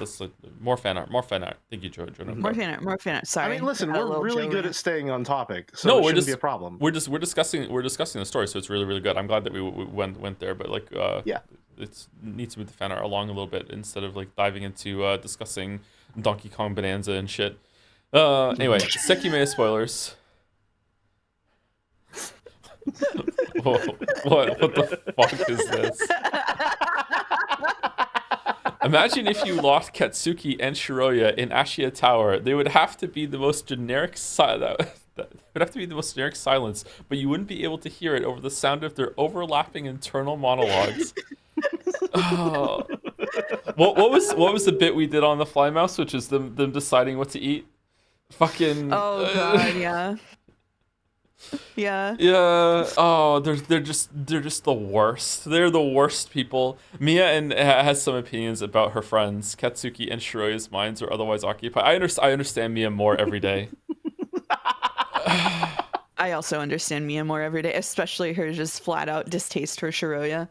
More fan art. Thank you, Joe. More fan art. Sorry. I mean, listen, we're really good at staying on topic, so no, it shouldn't be a problem. We're discussing the story, so it's really really good. I'm glad that we went there, but like yeah, it needs to move the fan art along a little bit instead of like diving into discussing Donkey Kong Bonanza and shit. Anyway, Sekimea spoilers. Whoa, what the fuck is this? Imagine if you lost Katsuki and Shiroya in Ashiya Tower. They would have to be the most generic silence, but you wouldn't be able to hear it over the sound of their overlapping internal monologues. Oh. What was the bit we did on the Fly Mouse, which is them deciding what to eat? Fucking. Oh god, yeah. Yeah. Yeah. Oh, they're just the worst. They're the worst people. Mia has some opinions about her friends. Katsuki and Shiroya's minds are otherwise occupied. I understand Mia more every day. I also understand Mia more every day, especially her just flat out distaste for Shiroya.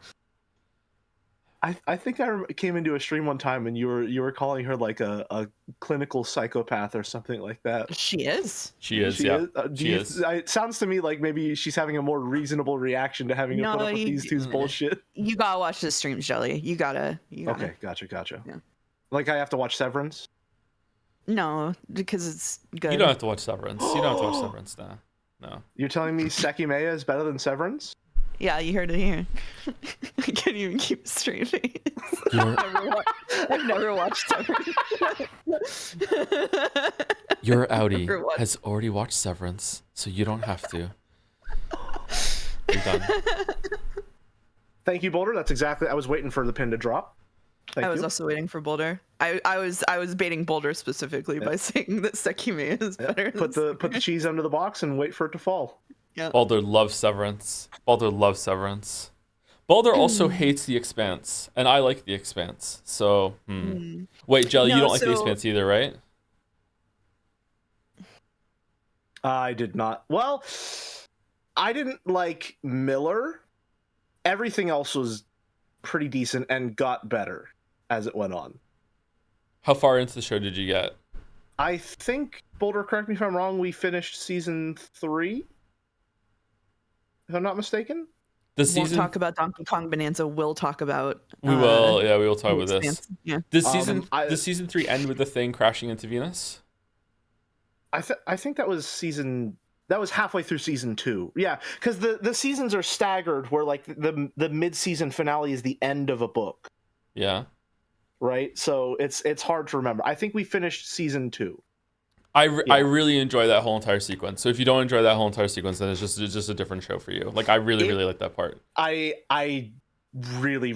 I think I came into a stream one time and you were calling her like a clinical psychopath or something like that. She is. She is. Yeah. She is. It sounds to me like maybe she's having a more reasonable reaction to having to put up with these two's bullshit. You gotta watch the streams, Jelly. You gotta. Okay, gotcha. Yeah. Like I have to watch Severance? No, because it's good. You don't have to watch Severance. Now. No. You're telling me Sekimea is better than Severance? Yeah, you heard it here. I can't even keep a straight face. I've never watched Severance. Your Audi has already watched Severance, so you don't have to. You're done. Thank you, Boulder. That's exactly. I was waiting for the pin to drop. I was also waiting for Boulder. I was baiting Boulder specifically by saying that Sekimea is better. Put the cheese under the box and wait for it to fall. Yeah. Baldur loves Severance. Baldur also hates The Expanse, and I like The Expanse. So, Wait, Jelly, you don't like The Expanse either, right? I did not. Well, I didn't like Miller. Everything else was pretty decent and got better as it went on. How far into the show did you get? I think, Boulder, correct me if I'm wrong, we finished season 3? If I'm not mistaken. We'll talk about Donkey Kong Bonanza. We'll talk about. We will. Yeah, we will talk about this. Yeah. Does season 3 end with the thing crashing into Venus? I think that was halfway through season 2. Yeah, because the seasons are staggered, where like the mid-season finale is the end of a book. Yeah. Right. So it's hard to remember. I think we finished season 2. I really enjoy that whole entire sequence. So if you don't enjoy that whole entire sequence, then it's just a different show for you. Like I really like that part. I really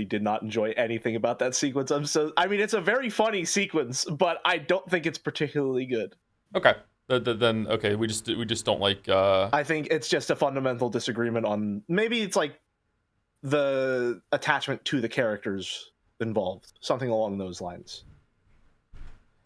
did not enjoy anything about that sequence. I mean, it's a very funny sequence, but I don't think it's particularly good. Okay. Then okay, we just don't like. I think it's just a fundamental disagreement on maybe it's like the attachment to the characters involved, something along those lines.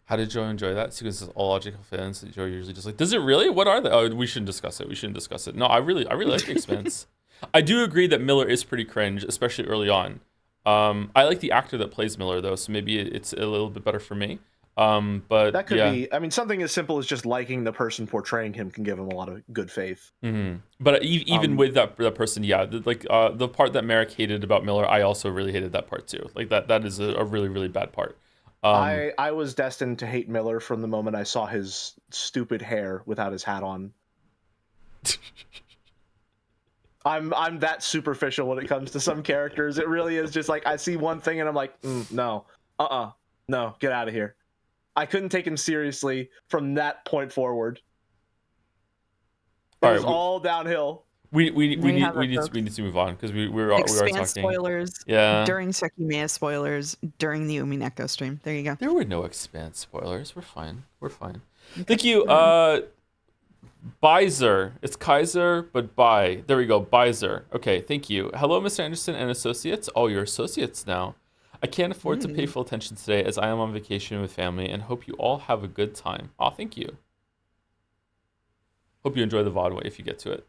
How did Joe enjoy that? Because it's all logical fans. Joe usually just like, does it really? What are they? Oh, we shouldn't discuss it. No, I really like The Expanse. I do agree that Miller is pretty cringe, especially early on. I like the actor that plays Miller though, so maybe it's a little bit better for me. But that could be. I mean, something as simple as just liking the person portraying him can give him a lot of good faith. Mm-hmm. But even with that person, yeah, the part that Merrick hated about Miller, I also really hated that part too. Like that is a really really bad part. I was destined to hate Miller from the moment I saw his stupid hair without his hat on. I'm that superficial when it comes to some characters. It really is just like I see one thing and I'm like, no, no, get out of here. I couldn't take him seriously from that point forward. It was all downhill. We need to move on because we are talking spoilers. Yeah. During Sekimea spoilers during the Umineko stream. There you go. There were no Expanse spoilers. We're fine. Thank you. Bizer. It's Kaiser, but bye. There we go. Bizer. Okay. Thank you. Hello, Mr. Anderson and associates. Oh, you're associates now. I can't afford to pay full attention today as I am on vacation with family and hope you all have a good time. Oh, thank you. Hope you enjoy the VOD way if you get to it.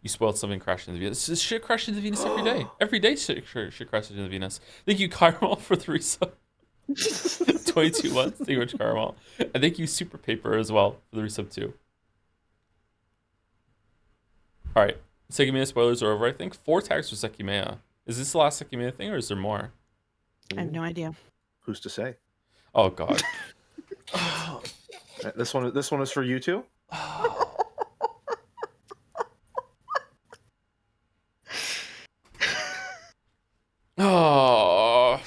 You spoiled something crashing into Venus. This shit crashes into Venus every day. Every day shit crashes into Venus. Thank you, Caramel, for the resub. 22 months. Thank you much, Caramel. And thank you, Super Paper, as well, for the resub too. Alright. Sekimea spoilers are over, I think. 4 tags for Sekimea. Is this the last Sekimea thing, or is there more? I have no idea. Who's to say? Oh, God. This one is for you too? Oh.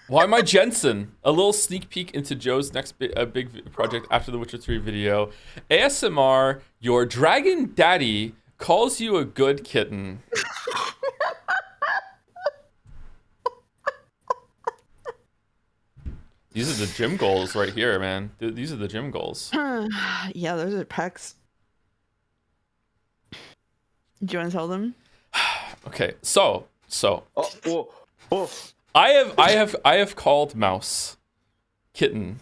Why am I Jensen? A little sneak peek into Joe's next big project after the Witcher 3 video. ASMR, your dragon daddy calls you a good kitten. These are the gym goals right here, man. These are the gym goals. Yeah, those are pecs. Do you want to tell them? Okay, so Oh. I have called mouse kitten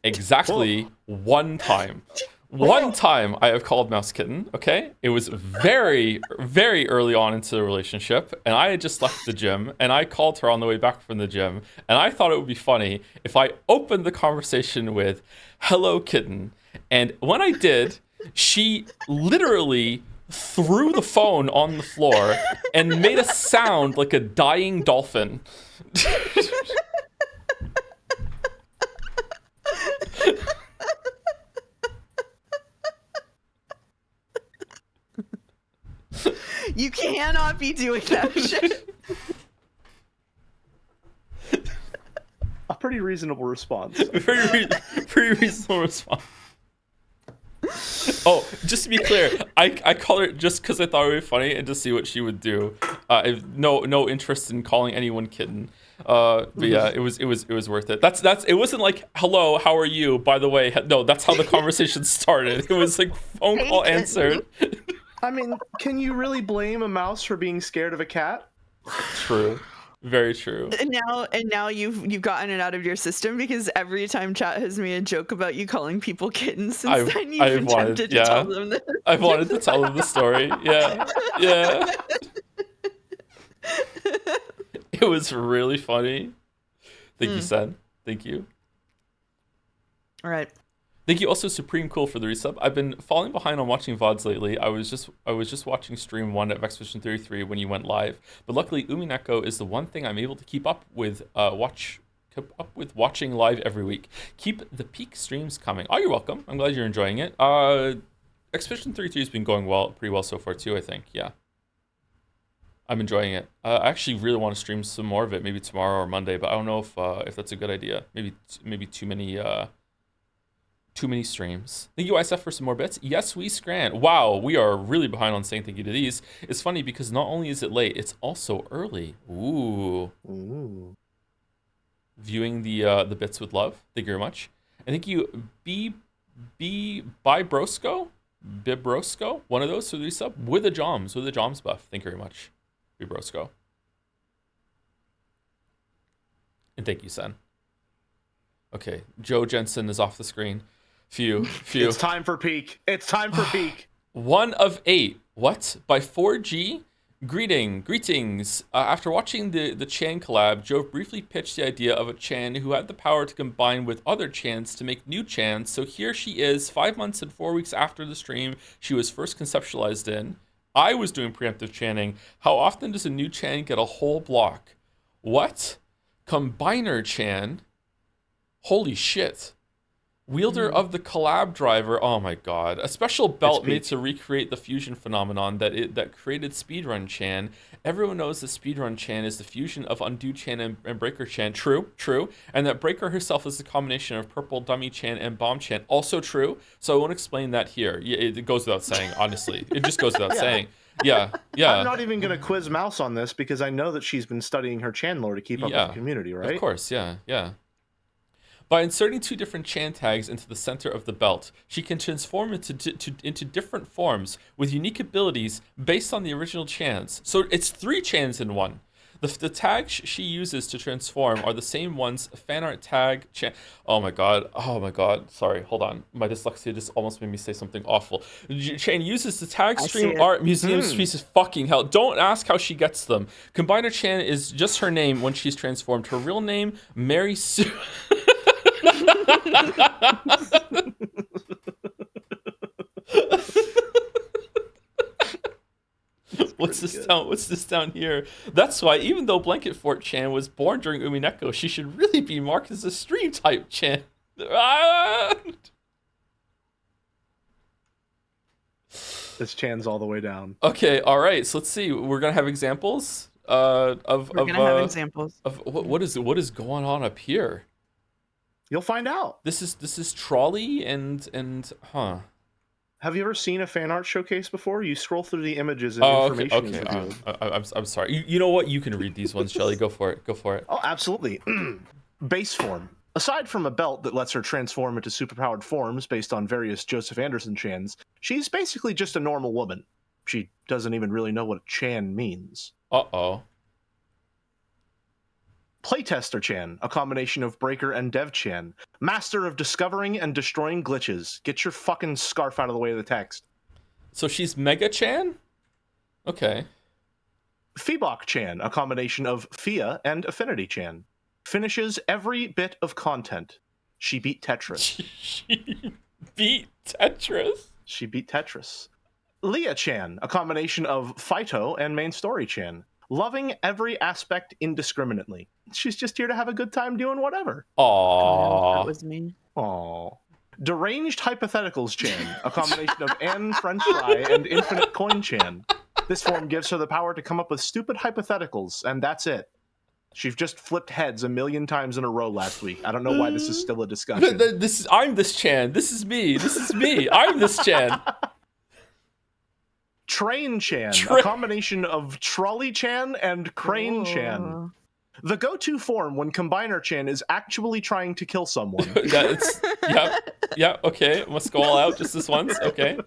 exactly one time. One time I have called mouse kitten, okay? It was very, very early on into the relationship, and I had just left the gym, and I called her on the way back from the gym, and I thought it would be funny if I opened the conversation with, "Hello, kitten." And when I did, she literally threw the phone on the floor and made a sound like a dying dolphin. You cannot be doing that shit. A pretty reasonable response. Pretty reasonable response. Oh, just to be clear, I called her just because I thought it would be funny and to see what she would do. I have no interest in calling anyone kitten. But yeah, it was worth it. That's it wasn't like, "Hello, how are you? By the way," no, that's how the conversation started. It was like phone call answered. I mean, can you really blame a mouse for being scared of a cat? True. Very true. And now you've gotten it out of your system, because every time chat has made a joke about you calling people kittens since then, you've been tempted to tell them this. I've wanted to tell them the story. Yeah. It was really funny. Thank you, Sen. Thank you. All right. Thank you also, Supreme Cool, for the resub. I've been falling behind on watching VODs lately. I was just watching stream 1 of Expedition 33 when you went live. But luckily, Umineko is the one thing I'm able to keep up with watching live every week. Keep the peak streams coming. Oh, you're welcome. I'm glad you're enjoying it. Expedition 33 has been going pretty well so far too, I think. Yeah. I'm enjoying it. I actually really want to stream some more of it, maybe tomorrow or Monday, but I don't know if that's a good idea. Maybe too many streams. Thank you, ISF, for some more bits. Yes, we scran. Wow, we are really behind on saying thank you to these. It's funny because not only is it late, it's also early. Ooh. Viewing the bits with love. Thank you very much. And thank you, Bibrosco, one of those for the resub with a Joms buff. Thank you very much, Bibrosco. And thank you, Sen. Okay, Joe Jensen is off the screen. Phew. It's time for peak. 1 of 8. What? By 4G? Greetings. After watching the Chan collab, Joe briefly pitched the idea of a Chan who had the power to combine with other Chans to make new Chans. So here she is, 5 months and 4 weeks after the stream she was first conceptualized in. I was doing preemptive chanting. How often does a new Chan get a whole block? What? Combiner Chan? Holy shit. Wielder of the collab driver. Oh my god. A special belt made to recreate the fusion phenomenon that created Speedrun Chan. Everyone knows that Speedrun Chan is the fusion of Undo Chan and Breaker Chan. True. And that Breaker herself is the combination of Purple Dummy Chan and Bomb Chan. Also true. So I won't explain that here. It goes without saying, honestly. It just goes without saying. Yeah. I'm not even going to quiz Mouse on this because I know that she's been studying her Chan lore to keep up with the community, right? Of course, yeah. By inserting 2 different Chan tags into the center of the belt, she can transform into different forms with unique abilities based on the original Chans. So it's 3 Chans in one. The tags she uses to transform are the same ones fan art tag Chan. Oh my god. Sorry, hold on. My dyslexia just almost made me say something awful. Chan uses the tag I stream see it. art museum pieces. Fucking hell. Don't ask how she gets them. Combiner Chan is just her name when she's transformed. Her real name, Mary Sue. What's this down here? That's why, even though Blanket Fort Chan was born during Umineko, she should really be marked as a stream type Chan. This Chan's all the way down. Okay, all right. So let's see. We're gonna have examples of examples of what is going on up here. You'll find out. This is trolley and huh. Have you ever seen a fan art showcase before? You scroll through the images and information is revealed. I'm sorry. You know what? You can read these ones, Shelly. Go for it. Oh, absolutely. Base form. Aside from a belt that lets her transform into superpowered forms based on various Joseph Anderson Chans, she's basically just a normal woman. She doesn't even really know what a Chan means. Uh-oh. Playtester Chan, a combination of Breaker and Dev Chan. Master of discovering and destroying glitches. Get your fucking scarf out of the way of the text. So she's Mega Chan? Okay. Feebok Chan, a combination of Fia and Affinity Chan. Finishes every bit of content. She beat Tetris. She beat Tetris? She beat Tetris. Leah Chan, a combination of Phyto and Main Story Chan. Loving every aspect indiscriminately. She's just here to have a good time doing whatever. Aww. That was me. Aww. Deranged Hypotheticals Chan, a combination of Anne French Fry and Infinite Coin Chan. This form gives her the power to come up with stupid hypotheticals, and that's it. She's just flipped heads a million times in a row last week. I don't know why this is still a discussion. I'm this Chan. This is me. I'm this Chan. Train Chan, a combination of Trolley Chan and Crane Chan. The go-to form when Combiner Chan is actually trying to kill someone. Yeah, okay. Must go all out just this once. Okay.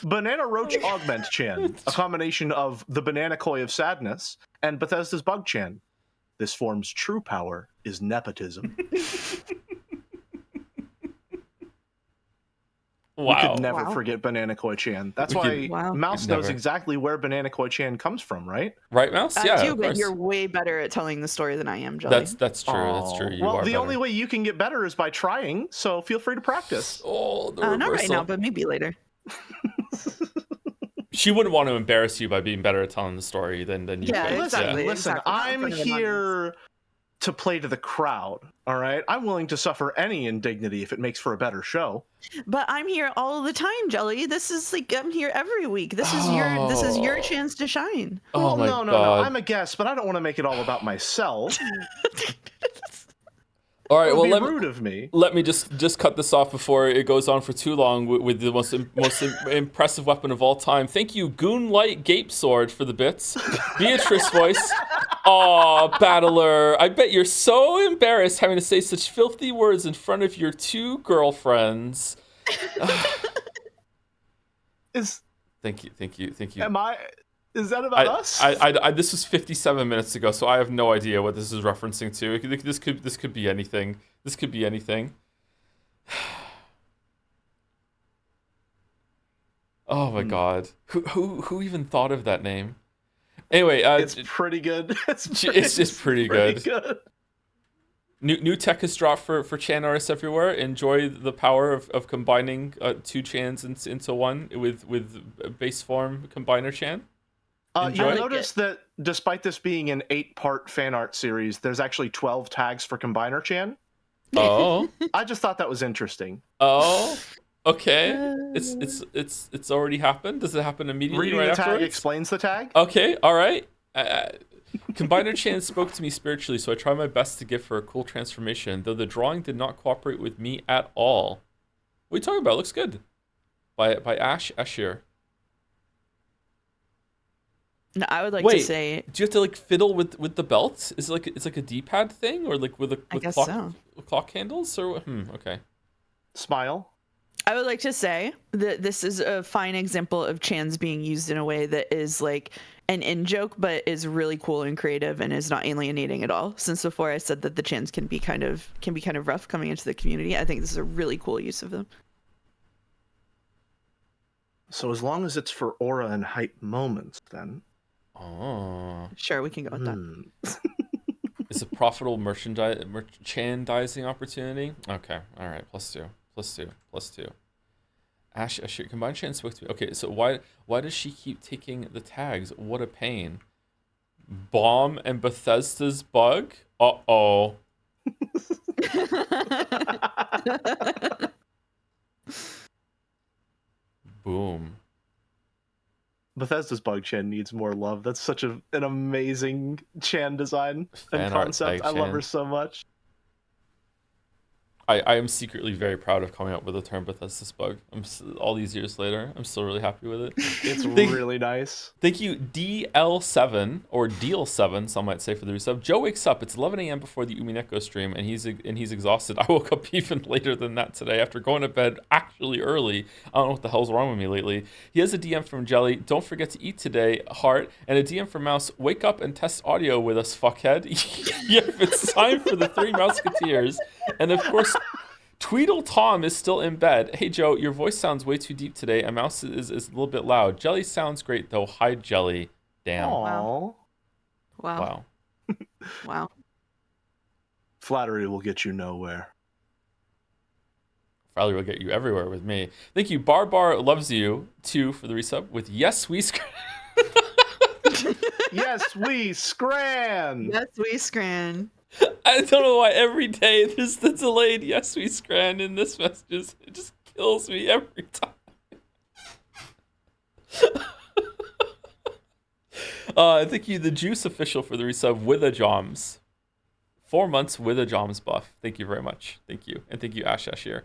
Banana Roach Augment Chan, a combination of the Banana Koi of Sadness and Bethesda's Bug Chan. This form's true power is nepotism. Wow. We could never forget Banana Koi Chan. That's why Mouse knows exactly where Banana Koi Chan comes from, right? Right, Mouse? Yeah. I do, but you're way better at telling the story than I am, Jelly. That's true. Aww. That's true. You well, are the better. only way you can get better is by trying, so feel free to practice. Oh, the reversal. Not right now, but maybe later. She wouldn't want to embarrass you by being better at telling the story than you. Yeah, could. exactly. Listen, I'm here to play to the crowd, all right? I'm willing to suffer any indignity if it makes for a better show. But I'm here all the time, Jelly. This is like I'm here every week. This is your chance to shine. Oh my no. God. I'm a guest, but I don't want to make it all about myself. All right, well, rude of me. Let me just cut this off before it goes on for too long with the most impressive weapon of all time. Thank you, Goonlight Gape Sword, for the bits. Beatrice voice. Aw, Battler. I bet you're so embarrassed having to say such filthy words in front of your two girlfriends. Thank you. Is that about us? This was 57 minutes ago, so I have no idea what this is referencing to. This could be anything. This could be anything. Oh my God. Who even thought of that name? Anyway, it's pretty good. It's just pretty good. New tech has dropped for Chan artists everywhere. Enjoy the power of combining two Chans into one with base form Combiner Chan. You'll notice that despite this being an 8-part fan art series, there's actually 12 tags for Combiner Chan. Oh. I just thought that was interesting. Oh. Okay. It's already happened. Does it happen immediately? Reading right the tag afterwards? explains the tag. Okay. All right. Combiner Chan spoke to me spiritually, so I tried my best to give her a cool transformation, though the drawing did not cooperate with me at all. What are you talking about? It looks good. By Ash Escher. No, I would like to say. Do you have to like fiddle with the belts? Is it it's like a D-pad thing, or like with clock handles, or okay. Smile. I would like to say that this is a fine example of Chans being used in a way that is like an in joke, but is really cool and creative and is not alienating at all. Since before I said that the chans can be kind of rough coming into the community, I think this is a really cool use of them. So as long as it's for aura and hype moments, then. Oh. Sure, we can go with that. It's a profitable merchandising opportunity. Okay, all right, +2, +2, +2. Ash, combine Shan spoke to me. Okay, so why does she keep taking the tags? What a pain. Bomb and Bethesda's bug? Uh-oh. Boom. Bethesda's bug Chan needs more love. That's such an amazing Chan design and Fan art concept. tag I love Chan. her so much. I am secretly very proud of coming up with the term Bethesda's bug. All these years later, I'm still really happy with it. It's really nice. Thank you, DL7, or Deal7, some might say, for the resub. Joe wakes up. It's 11 a.m. before the Umineko stream, and he's exhausted. I woke up even later than that today after going to bed actually early. I don't know what the hell's wrong with me lately. He has a DM from Jelly. Don't forget to eat today, heart. And a DM from Mouse. Wake up and test audio with us, fuckhead. Yep, it's time for the Three Mouseketeers. And of course, Tweedle Tom is still in bed. Hey, Joe, your voice sounds way too deep today. A mouse is a little bit loud. Jelly sounds great, though. Hi, Jelly. Damn. Aww. Wow. Wow. Flattery will get you nowhere. Flattery will get you everywhere with me. Thank you. Bar loves you, too, for the resub with Yes, We Scran. Yes, we scran. Yes, we scran. I don't know why every day there's the delayed Yes, We Scran in this message. It just kills me every time. Thank you, the Juice official, for the resub with a Joms. 4 months with a Joms buff. Thank you very much. Thank you. And thank you, Ash Ashir.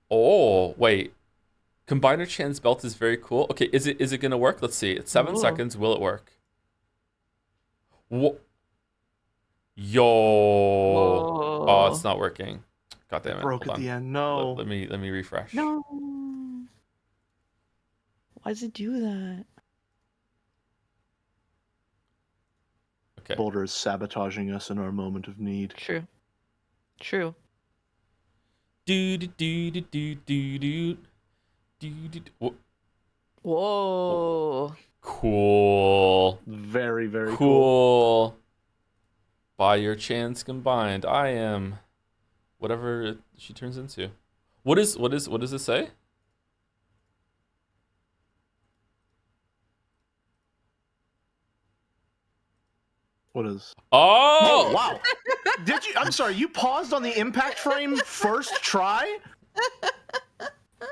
Oh, wait. Combiner Chan's belt is very cool. Okay, is it gonna work? Let's see. It's 7 seconds. Will it work? Whoa. Yo. Whoa. Oh, it's not working. God damn it. Broke at the end. No. Let me refresh. No. Why does it do that? Okay. Boulder is sabotaging us in our moment of need. True. True. Do do do do do do do do do. Whoa. Cool. Very, very cool. Cool. By your chance combined, I am whatever she turns into. What does it say? What is? Oh, Wow. Did you? I'm sorry. You paused on the impact frame first try?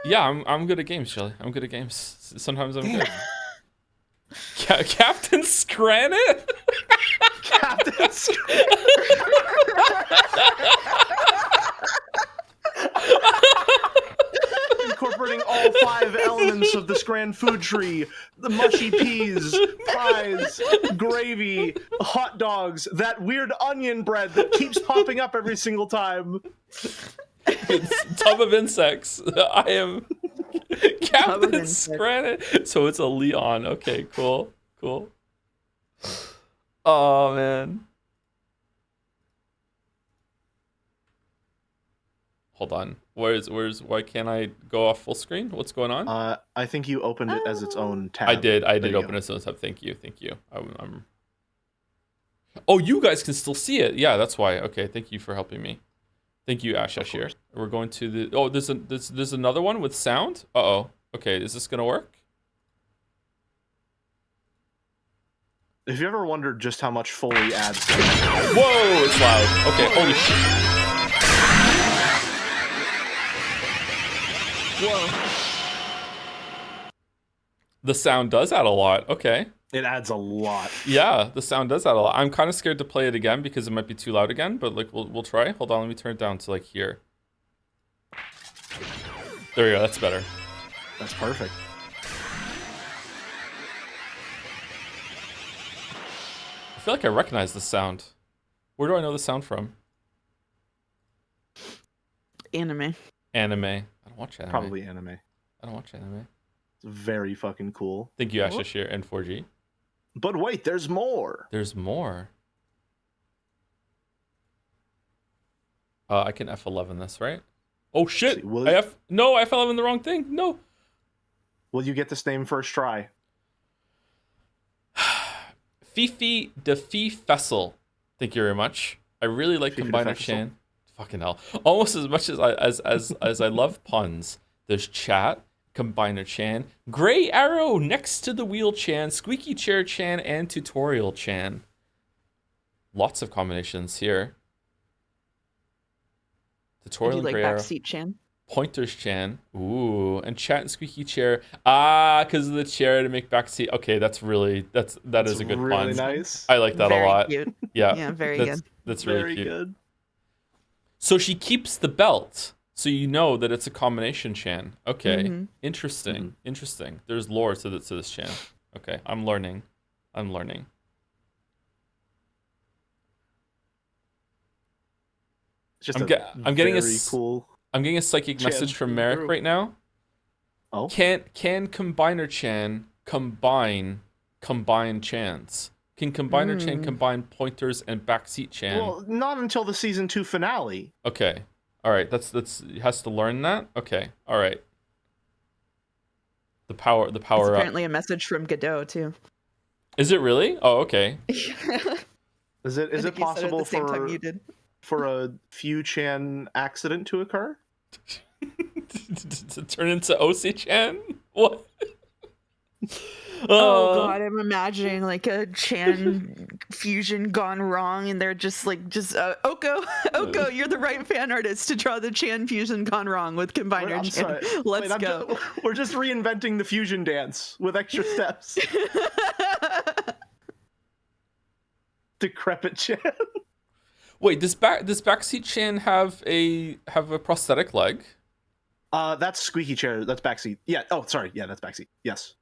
Yeah, I'm good at games, Shelly. I'm good at games. Sometimes I'm good. Captain Scranit? Captain Incorporating all 5 elements of the Scran food tree: the mushy peas, pies, gravy, hot dogs, that weird onion bread that keeps popping up every single time. It's tub of insects. I am Captain Scranit. So it's a Leon. Okay, cool. Oh man. Hold on. Why can't I go off full screen? What's going on? I think you opened it as its own tab. I did open it as its own tab. Thank you. Oh, you guys can still see it. Yeah, that's why. Okay, thank you for helping me. Thank you, Ash Ashir. We're going to the. Oh, there's another one with sound. Uh-oh. Okay, is this gonna work? If you ever wondered just how much Foley adds. Whoa, it's loud. Okay, holy shit. Whoa. The sound does add a lot. Okay. It adds a lot. Yeah, the sound does add a lot. I'm kind of scared to play it again because it might be too loud again, but like we'll try. Hold on, let me turn it down to like here. There we go, that's better. That's perfect. I feel like I recognize this sound. Where do I know the sound from? Anime. Anime. I don't watch anime. Probably anime. I don't watch anime. Very fucking cool. Thank you, Ashashir and 4G. But wait, there's more. There's more. I can F11 this, right? Oh shit! I F11 the wrong thing. No. Will you get this name first try? Fifi Defi Fessel. Thank you very much. I really like Combiner Chan. Fucking hell. Almost as much as I love puns. There's Chat, Combiner Chan, Gray Arrow next to the Wheel Chan, Squeaky Chair Chan, and Tutorial Chan. Lots of combinations here. Tutorial and like Gray Arrow. Backseat Chan. Pointers Chan. Ooh, and Chat and Squeaky Chair. Because of the chair to make backseat. Okay, that is a good really pun. Nice. I like that a lot. Cute. Yeah. Yeah, very good. That's really very cute. Good. So she keeps the belt, so you know that it's a combination Chan. Okay, interesting. Interesting. There's lore to this Chan. Okay, I'm learning. Just I'm getting a cool. I'm getting a psychic message from Merrick right now. Oh. Can Combiner Chan combine Chans? Can Combiner Chan combine Pointers and Backseat Chan? Well, not until the season 2 finale. Okay. All right. That's he has to learn that. Okay. All right. The power It's up. apparently a message from Godot too. Is it really? Oh, okay. Is it possible for a few Chan accident to occur? To turn into OC Chan? What? Oh god, I'm imagining like a Chan fusion gone wrong, and they're just Oko, you're the right fan artist to draw the Chan fusion gone wrong with Combiner Chan. Let's go. We're just reinventing the fusion dance with extra steps. Decrepit Chan. Wait, does Backseat Chan have a prosthetic leg? That's Squeaky Chair. That's Backseat. Yeah. Oh, sorry. Yeah, that's Backseat. Yes.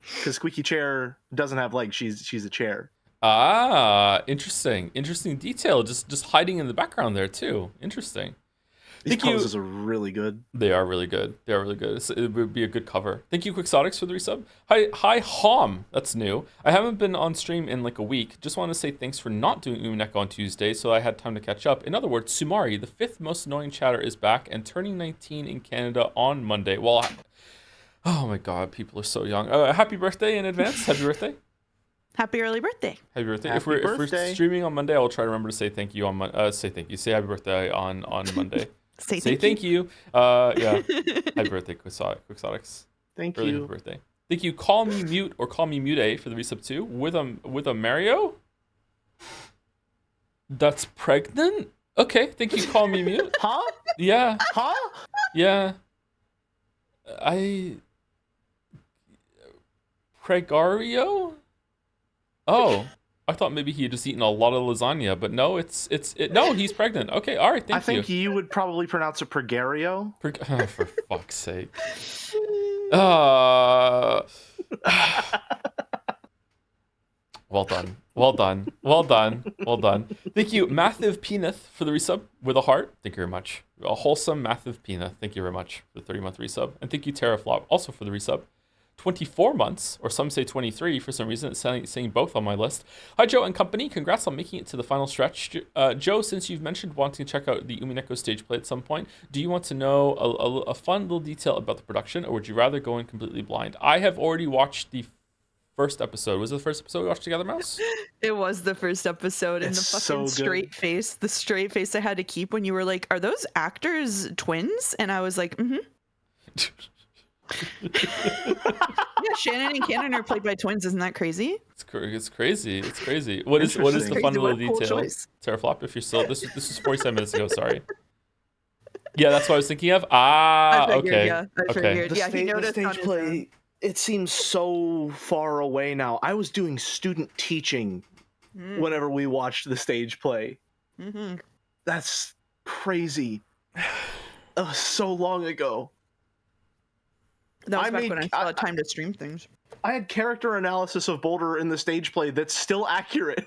Because Squeaky Chair doesn't have legs. She's a chair. Ah, interesting detail. Just hiding in the background there too. Interesting. These poses are really good. They are really good. It would be a good cover. Thank you, Quixotics, for the resub. Hi, Hom. That's new. I haven't been on stream in like a week. Just want to say thanks for not doing Umineko on Tuesday, so I had time to catch up. In other words, Sumari, the 5th most annoying chatter, is back and turning 19 in Canada on Monday. Well, oh my God, people are so young. Happy birthday in advance. Happy birthday. Happy early birthday. Happy birthday. If we're streaming on Monday, I will try to remember to say thank you on say thank you. Say happy birthday on Monday. Say thank you. Yeah. Happy birthday, Quixotics. Thank Early you. Birthday. Thank you. Call me mute or call me mute for the resub 2 with a Mario. That's pregnant. Okay. Thank you. Call me mute. Huh? Yeah. Huh? Yeah. Pregario? Oh. I thought maybe he had just eaten a lot of lasagna, but no, no, he's pregnant. Okay, all right, I think you would probably pronounce it Pregario. Oh, for fuck's sake. Well done. Thank you, Mathiv Peanut, for the resub with a heart. Thank you very much. A wholesome Mathiv Peanut. Thank you very much for the 30-month resub. And thank you, Terraflop, also for the resub. 24 months, or some say 23 for some reason. It's saying both on my list. Hi, Joe and company. Congrats on making it to the final stretch. Joe, since you've mentioned wanting to check out the Umineko stage play at some point, do you want to know a fun little detail about the production, or would you rather go in completely blind? I have already watched the first episode. Was it the first episode we watched together, Mouse? It was the first episode, and the fucking straight face I had to keep when you were like, are those actors twins? And I was like, yeah, Shannon and Cannon are played by twins. Isn't that crazy? It's crazy. What is the fun little detail? Terraflop, if you're still this was 47 minutes ago. Sorry. Yeah, that's what I was thinking of. Okay. Yeah, I figured. The stage play. It seems so far away now. I was doing student teaching whenever we watched the stage play. That's crazy. So long ago. That was back when I still had time to stream things. I had character analysis of Boulder in the stage play that's still accurate.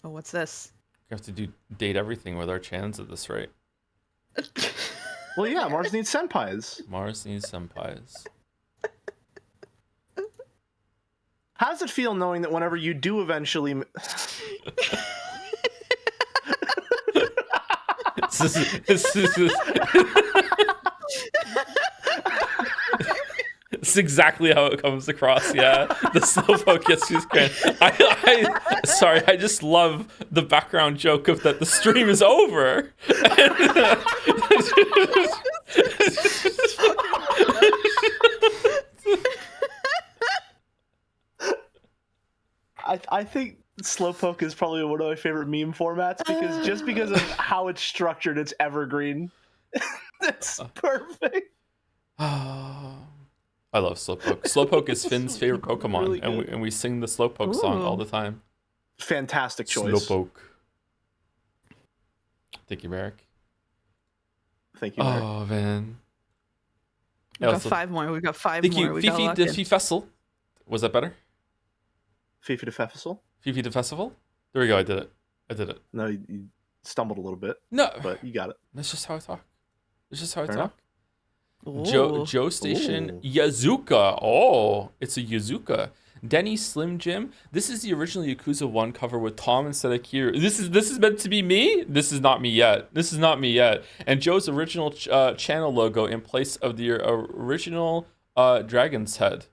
Oh, what's this? We have to date everything with our Chans at this rate. Well, yeah, Mars needs senpais. Mars needs senpais. How does it feel knowing that whenever you do eventually... This is exactly how it comes across. Yeah, the slowpoke gets his grand. Sorry, I just love the background joke of that the stream is over. I think Slowpoke is probably one of my favorite meme formats because of how it's structured, it's evergreen. It's perfect. I love Slowpoke. Slowpoke is Finn's favorite Pokemon, really and we sing the Slowpoke song all the time. Fantastic choice. Slowpoke. Thank you, Merrick. Thank you, Merrick. Oh, man. We've got 5 more. We've got 5 Thank more. You. Fifi de Fifessel. Was that better? Fifi de Festival? Fifi de Festival? There we go. I did it. No, you stumbled a little bit. No. But you got it. That's just how I talk. That's just how I Fair talk. Ooh. Joe Station. Ooh. Yazuka. Oh, it's a Yazuka. Denny Slim Jim. This is the original Yakuza 1 cover with Tom instead of Kiryu. This is meant to be me? This is not me yet. And Joe's original channel logo in place of the original dragon's head.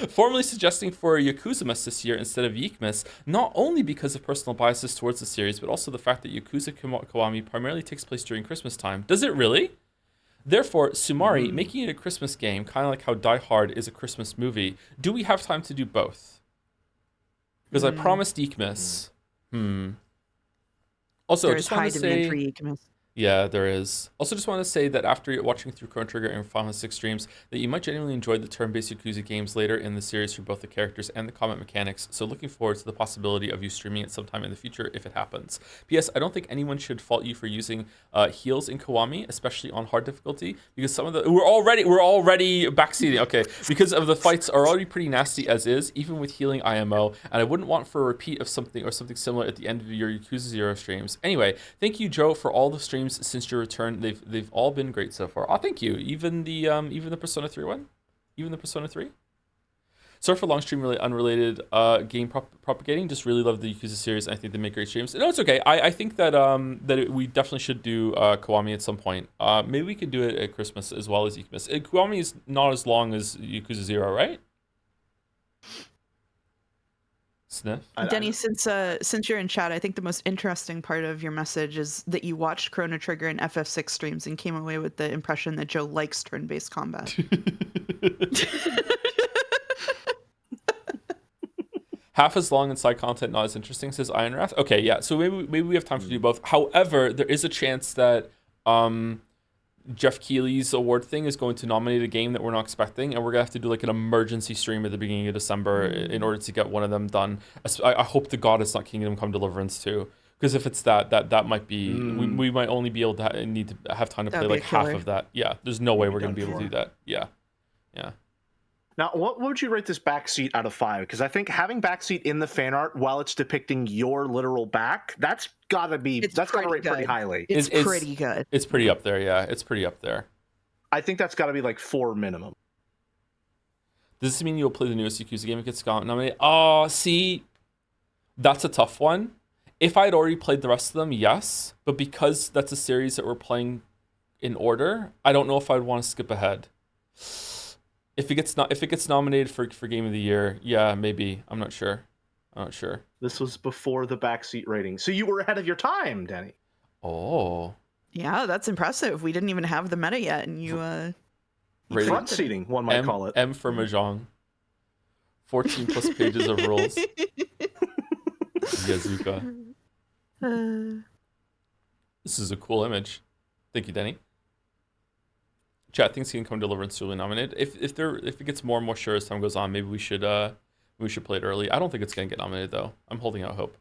Formally suggesting for Yakuza-mas this year instead of Yeekmas, not only because of personal biases towards the series, but also the fact that Yakuza Kiwami primarily takes place during Christmas time. Does it really? Therefore, Sumari, making it a Christmas game, kind of like how Die Hard is a Christmas movie, do we have time to do both? Because I promised Yeekmas. Also, There's just want to say... for Yeekmas. Yeah, there is. Also, just want to say that after watching through Chrono Trigger and Final 6 streams, that you might genuinely enjoy the turn-based Yakuza games later in the series for both the characters and the combat mechanics, so looking forward to the possibility of you streaming it sometime in the future if it happens. P.S. I don't think anyone should fault you for using heals in Kiwami, especially on hard difficulty, because some of the... We're already backseating. Okay, because of the fights are already pretty nasty as is, even with healing IMO, and I wouldn't want for a repeat of something similar at the end of your Yakuza 0 streams. Anyway, thank you, Joe, for all the streams since your return. They've all been great so far. Oh, thank you. Even the Persona 3 one, even the Persona 3. Sorry for long stream, really unrelated game propagating. Just really love the Yakuza series. And I think they make great streams. No, it's okay. I think that we definitely should do Kiwami at some point. Maybe we could do it at Christmas as well as Yakuza. Kiwami is not as long as Yakuza 0, right? Sniff. Denny, since you're in chat, I think the most interesting part of your message is that you watched Chrono Trigger and FF6 streams and came away with the impression that Joe likes turn-based combat. Half as long and side content not as interesting, says Iron Wrath. Okay, yeah. So maybe we have time to do both. However, there is a chance that Jeff Keighley's award thing is going to nominate a game that we're not expecting, and we're gonna have to do like an emergency stream at the beginning of December in order to get one of them done. I hope to God it's not Kingdom Come Deliverance 2, because if it's that might be we might only be able to need to have time to play like half of that. Yeah, there's no way we're gonna be able to do that. Yeah. Now, what would you rate this backseat out of 5? Because I think having backseat in the fan art while it's depicting your literal back, that's gotta rate pretty highly. It's pretty good. It's pretty up there, yeah. It's pretty up there. I think that's gotta be like 4 minimum. Does this mean you'll play the newest Yakuza game that gets nominated? Oh, see, that's a tough one. If I had already played the rest of them, yes. But because that's a series that we're playing in order, I don't know if I'd want to skip ahead. If it gets nominated for Game of the Year, yeah, maybe. I'm not sure. This was before the backseat rating, so you were ahead of your time, Danny. Oh. Yeah, that's impressive. We didn't even have the meta yet, and you front seating, one might call it. M for Mahjong. 14 plus pages of rules. Yazuka. This is a cool image. Thank you, Denny. Chat thinks Kingdom Come Deliverance will be nominated. If it gets more and more sure as time goes on, maybe we should play it early. I don't think it's gonna get nominated though. I'm holding out hope.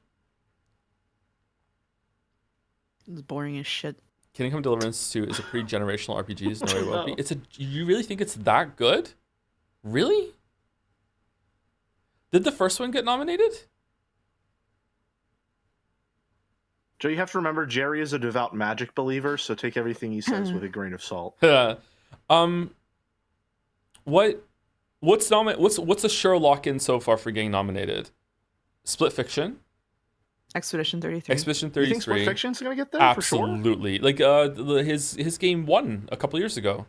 It's boring as shit. Kingdom Come Deliverance 2 is a pretty generational RPG. No way it won't be. You really think it's that good? Really? Did the first one get nominated? Joe, you have to remember Jerry is a devout Magic believer, so take everything he says with a grain of salt. What's a sure lock-in so far for getting nominated? Split Fiction. Expedition 33. Expedition 33. You think Split Fiction's gonna get there? Absolutely. For sure? Like his game won a couple years ago.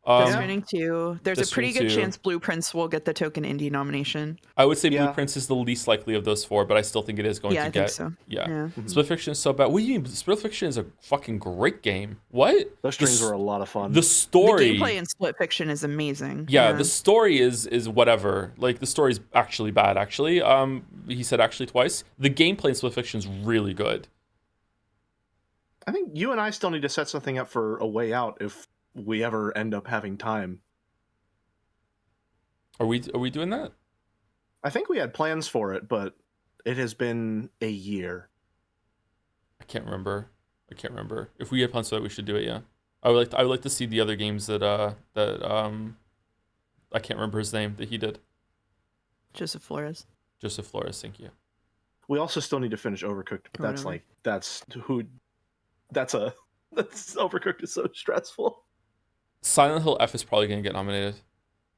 Death Stranding 2. There's Death a pretty Stranding good 2. chance Blueprints will get the token indie nomination. I would say Blueprints is the least likely of those four, but I still think it is going to I get. think so. Yeah. Mm-hmm. Split Fiction is so bad. What do you mean? Split Fiction is a fucking great game. What? Those streams were a lot of fun. The story. The gameplay in Split Fiction is amazing. Yeah, the story is whatever. Like the story's actually bad. Actually, he said actually twice. The gameplay in Split Fiction is really good. I think you and I still need to set something up for A Way Out if we ever end up having time. Are we doing that? I think we had plans for it, but it has been a year. I can't remember. If we had plans for it, we should do it. Yeah, I would like to see the other games that I can't remember his name that he did. Joseph Flores. Thank you. We also still need to finish Overcooked, but that's Overcooked is so stressful. Silent Hill F is probably going to get nominated.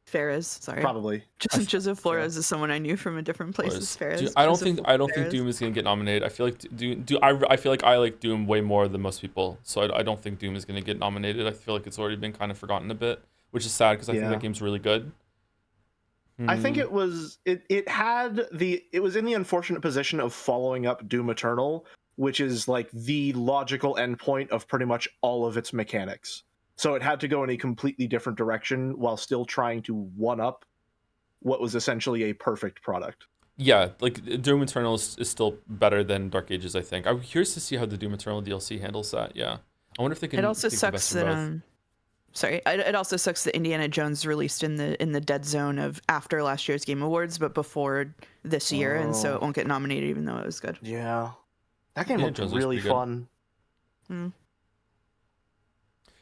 Ferris, sorry. Probably. Joseph Flores is someone I knew from a different place as Ferris. Dude, I don't think Doom is going to get nominated. I feel like I feel like I like Doom way more than most people. So I don't think Doom is going to get nominated. I feel like it's already been kind of forgotten a bit, which is sad because I think that game's really good. I think it was in the unfortunate position of following up Doom Eternal, which is like the logical endpoint of pretty much all of its mechanics. So it had to go in a completely different direction while still trying to one-up what was essentially a perfect product. Yeah, like Doom Eternal is still better than Dark Ages, I think. I'm curious to see how the Doom Eternal DLC handles that. Yeah, I wonder if they can. It also sucks that it also sucks that Indiana Jones released in the dead zone of after last year's Game Awards, but before this year, and so it won't get nominated even though it was good. Yeah, that game looked really fun.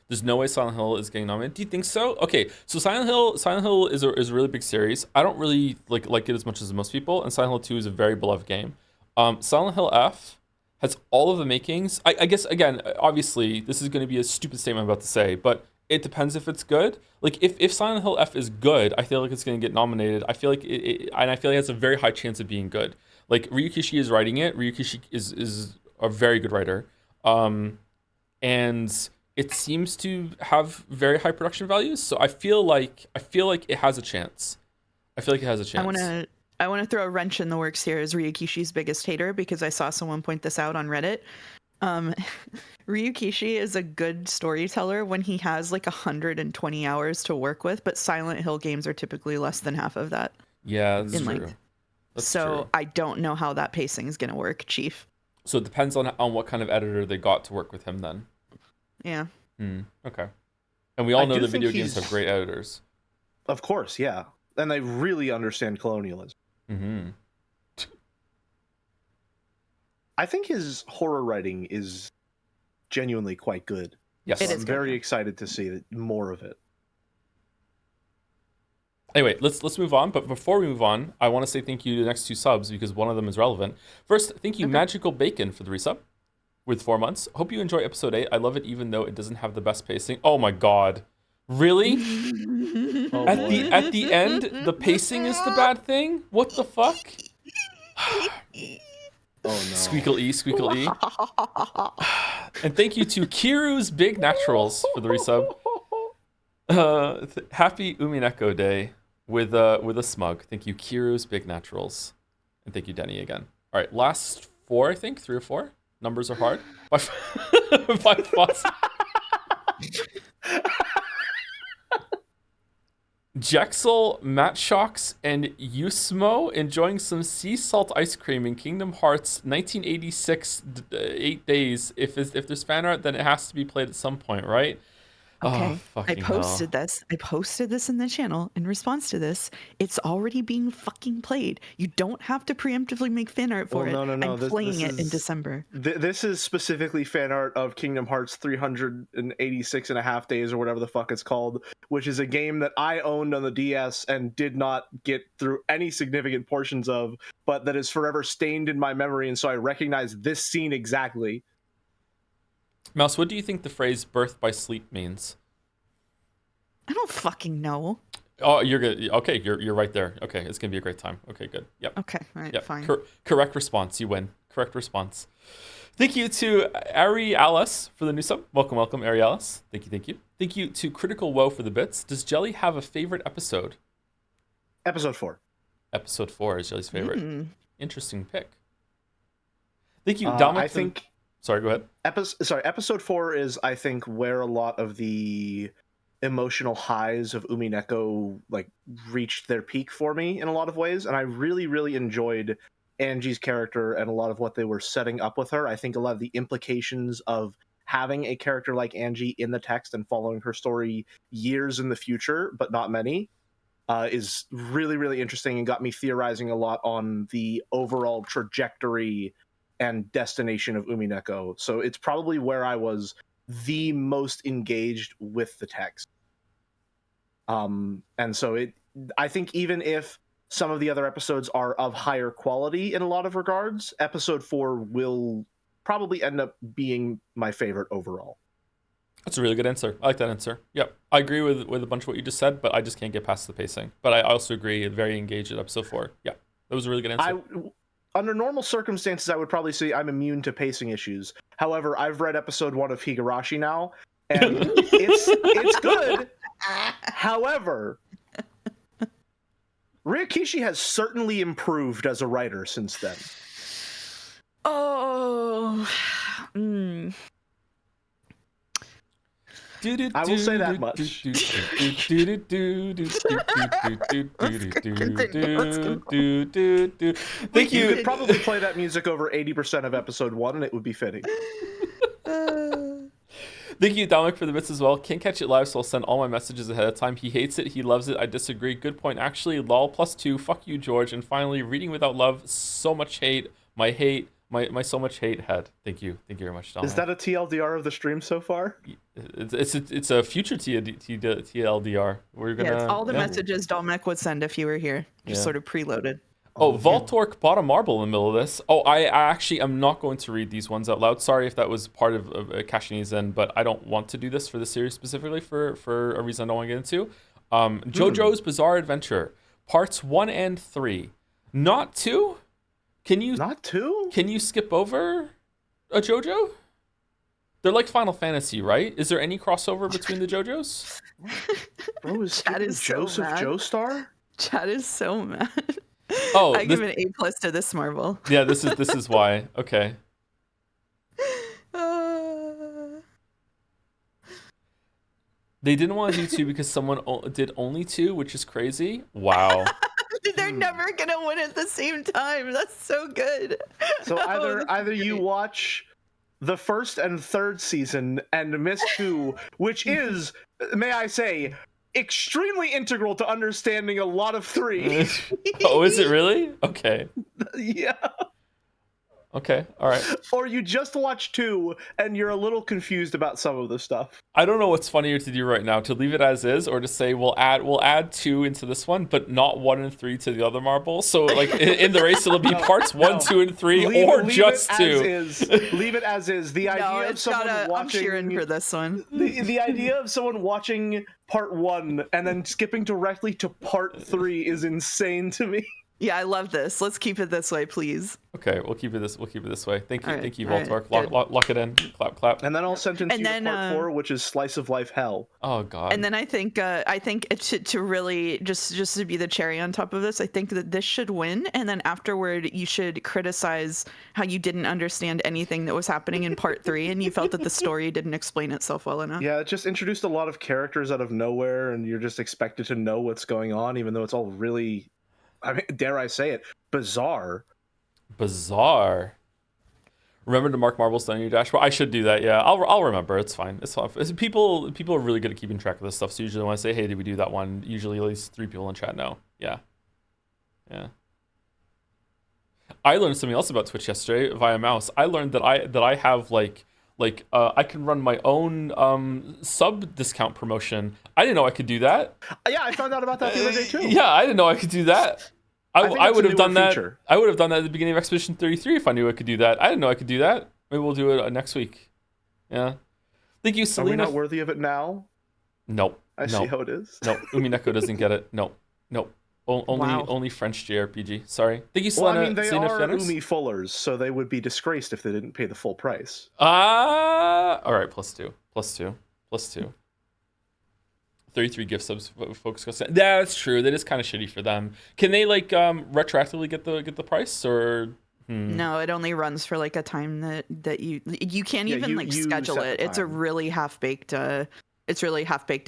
There's no way Silent Hill is getting nominated. Do you think so? Okay, so Silent Hill is a really big series. I don't really like it as much as most people, and Silent Hill 2 is a very beloved game. Silent Hill F has all of the makings. I guess, again, obviously, this is going to be a stupid statement I'm about to say, but it depends if it's good. Like, if Silent Hill F is good, I feel like it's going to get nominated. I feel like it has a very high chance of being good. Like, Ryukishi is writing it. Ryukishi is a very good writer. And it seems to have very high production values, so I feel like it has a chance. I want to throw a wrench in the works here as Ryukishi's biggest hater because I saw someone point this out on Reddit. Ryukishi is a good storyteller when he has like 120 hours to work with, but Silent Hill games are typically less than half of that. Yeah, that's true. That's true. I don't know how that pacing is going to work, Chief. So it depends on what kind of editor they got to work with him then. Yeah. Okay. And we all know that video games have great editors. Of course, yeah. And they really understand colonialism. Mm-hmm. I think his horror writing is genuinely quite good. Yes. I'm very excited to see more of it. Anyway, let's move on. But before we move on, I want to say thank you to the next two subs because one of them is relevant. First, thank you, Magical Bacon, for the resub with 4 months. Hope you enjoy episode 8. I love it even though it doesn't have the best pacing. Oh my god. Really? At the end, the pacing is the bad thing? What the fuck? Oh no. Squeakle E. And thank you to Kiru's Big Naturals for the resub. Happy Umineko Day with a smug. Thank you, Kiru's Big Naturals. And thank you, Denny, again. All right, last 4, I think. 3 or 4. Numbers are hard. By Foss. Jexel, Matt Shocks, and Usmo enjoying some sea salt ice cream in Kingdom Hearts 1986 8 days. If there's fan art, then it has to be played at some point, right? Okay, Oh, I fucking posted hell. this. I posted this in the channel in response to this. It's already being fucking played. You don't have to preemptively make fan art for Well, it. no. I'm playing it in December. This is specifically fan art of Kingdom Hearts 386 and a half days, or whatever the fuck it's called, which is a game that I owned on the DS and did not get through any significant portions of, but that is forever stained in my memory, and so I recognize this scene exactly. Mouse, what do you think the phrase "birth by sleep" means? I don't fucking know. Oh, you're good. Okay, you're right there. Okay, it's gonna be a great time. Okay, good. Yep. Okay, all right, Yep. fine. Correct response. You win. Correct response. Thank you to Ari Alice for the new sub. Welcome, Ari Alice. Thank you, thank you. Thank you to Critical Woe for the bits. Does Jelly have a favorite episode? Episode 4. Episode 4 is Jelly's favorite. Interesting pick. Thank you, I Dominic. think. Sorry, go ahead. Episode 4 is, I think, where a lot of the emotional highs of Umineko like reached their peak for me in a lot of ways, and I really, really enjoyed Angie's character and a lot of what they were setting up with her. I think a lot of the implications of having a character like Angie in the text and following her story years in the future, but not many, is really, really interesting and got me theorizing a lot on the overall trajectory and destination of Umineko. So it's probably where I was the most engaged with the text. And so I think even if some of the other episodes are of higher quality in a lot of regards, episode 4 will probably end up being my favorite overall. That's a really good answer. I like that answer. Yep. I agree with a bunch of what you just said, but I just can't get past the pacing. But I also agree, very engaged at episode 4. Yeah, that was a really good answer. Under normal circumstances, I would probably say I'm immune to pacing issues. However, I've read episode 1 of Higurashi now, and it's good. However, Ryokishi has certainly improved as a writer since then. Oh. I will say that much. Thank you. You could probably play that music over 80% of episode 1 and it would be fitting. Thank you, Dominic, for the bits as well. Can't catch it live, so I'll send all my messages ahead of time. He hates it. He loves it. I disagree. Good point. Actually, lol, +2. Fuck you, George. And finally, reading without love. So much hate. My so much hate head. Thank you. Thank you very much, Dominic. Is that a TLDR of the stream so far? It's a future TLDR. We're gonna. Yeah, it's all the messages Dominic would send if you were here. Just sort of preloaded. Oh, Voltork bought a marble in the middle of this. Oh, I actually am not going to read these ones out loud. Sorry if that was part of cashing these in, but I don't want to do this for the series specifically for a reason I don't want to get into. JoJo's Bizarre Adventure, parts 1 and 3. Not 2? Can you Not 2? Can you skip over a JoJo? They're like Final Fantasy, right? Is there any crossover between the JoJos? Bro, is Chad is so Joseph mad. Joestar? Chad is so mad. Oh, I give an A+ to this marble. Yeah, this is why. Okay. They didn't want to do 2 because someone did only 2, which is crazy. Wow. They're never gonna win at the same time. That's so good. So either you watch the first and third season and miss 2, which is, may I say, extremely integral to understanding a lot of 3. Oh, is it really? Okay. Yeah. Okay, all right. Or you just watch 2 and you're a little confused about some of the stuff. I don't know what's funnier to do right now, to leave it as is or to say we'll add 2 into this one, but not 1 and 3 to the other marble. So like in the race it'll be parts 1, 2, and 3, or just 2. Leave it as is. The idea of someone watching. I'm cheering for this one. The idea of someone watching part 1 and then skipping directly to part 3 is insane to me. Yeah, I love this. Let's keep it this way, please. Okay, we'll keep it this way. Thank you, right, thank you, all Voltork. right, Lock it in. Clap. And then I'll sentence you to part 4, which is Slice of Life Hell. Oh God. And then I think to really just to be the cherry on top of this, I think that this should win. And then afterward, you should criticize how you didn't understand anything that was happening in part 3, and you felt that the story didn't explain itself well enough. Yeah, it just introduced a lot of characters out of nowhere, and you're just expected to know what's going on, even though it's all really, I mean, dare I say it, bizarre. Remember to mark marbles on your dashboard. I should do that. Yeah, I'll remember. It's fine. It's fine. People are really good at keeping track of this stuff. So usually when I say, "Hey, did we do that one?" Usually at least 3 people in chat know. Yeah. I learned something else about Twitch yesterday via mouse. I learned that I have I can run my own sub discount promotion. I didn't know I could do that. Yeah, I found out about that the other day too. Yeah, I didn't know I could do that. I would have done that. Feature. I would have done that at the beginning of Expedition 33 if I knew I could do that. I didn't know I could do that. Maybe we'll do it next week. Yeah. Thank you, Selena. Are we not worthy of it now? Nope. I see how it is. No, Umineko doesn't get it. Nope. Only French JRPG. Sorry. Thank you, Selena. Well, I mean, they Selena are Fenris. Umi Fullers, so they would be disgraced if they didn't pay the full price. All right, +2. 33 gift subs, folks. Yeah, that's true. That is kind of shitty for them. Can they retroactively get the price or? No, it only runs for like a time that you can't even you schedule set it. the It's a time. really half-baked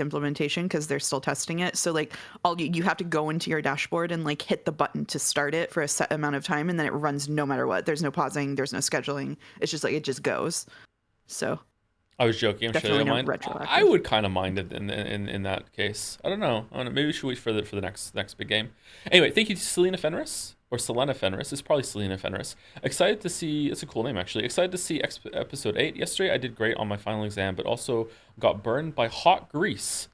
implementation because they're still testing it. So like you have to go into your dashboard and like hit the button to start it for a set amount of time, and then it runs no matter what. There's no pausing, there's no scheduling. It's just like it just goes. So I was joking. I'm sure they don't mind. Retroactive. I would kind of mind it in that case. I don't know. Maybe we should wait for the next big game. Anyway, thank you to Selena Fenris. Or Selena Fenris. It's probably Selena Fenris. Excited to see... It's a cool name, actually. Excited to see episode 8. Yesterday, I did great on my final exam, but also got burned by hot grease.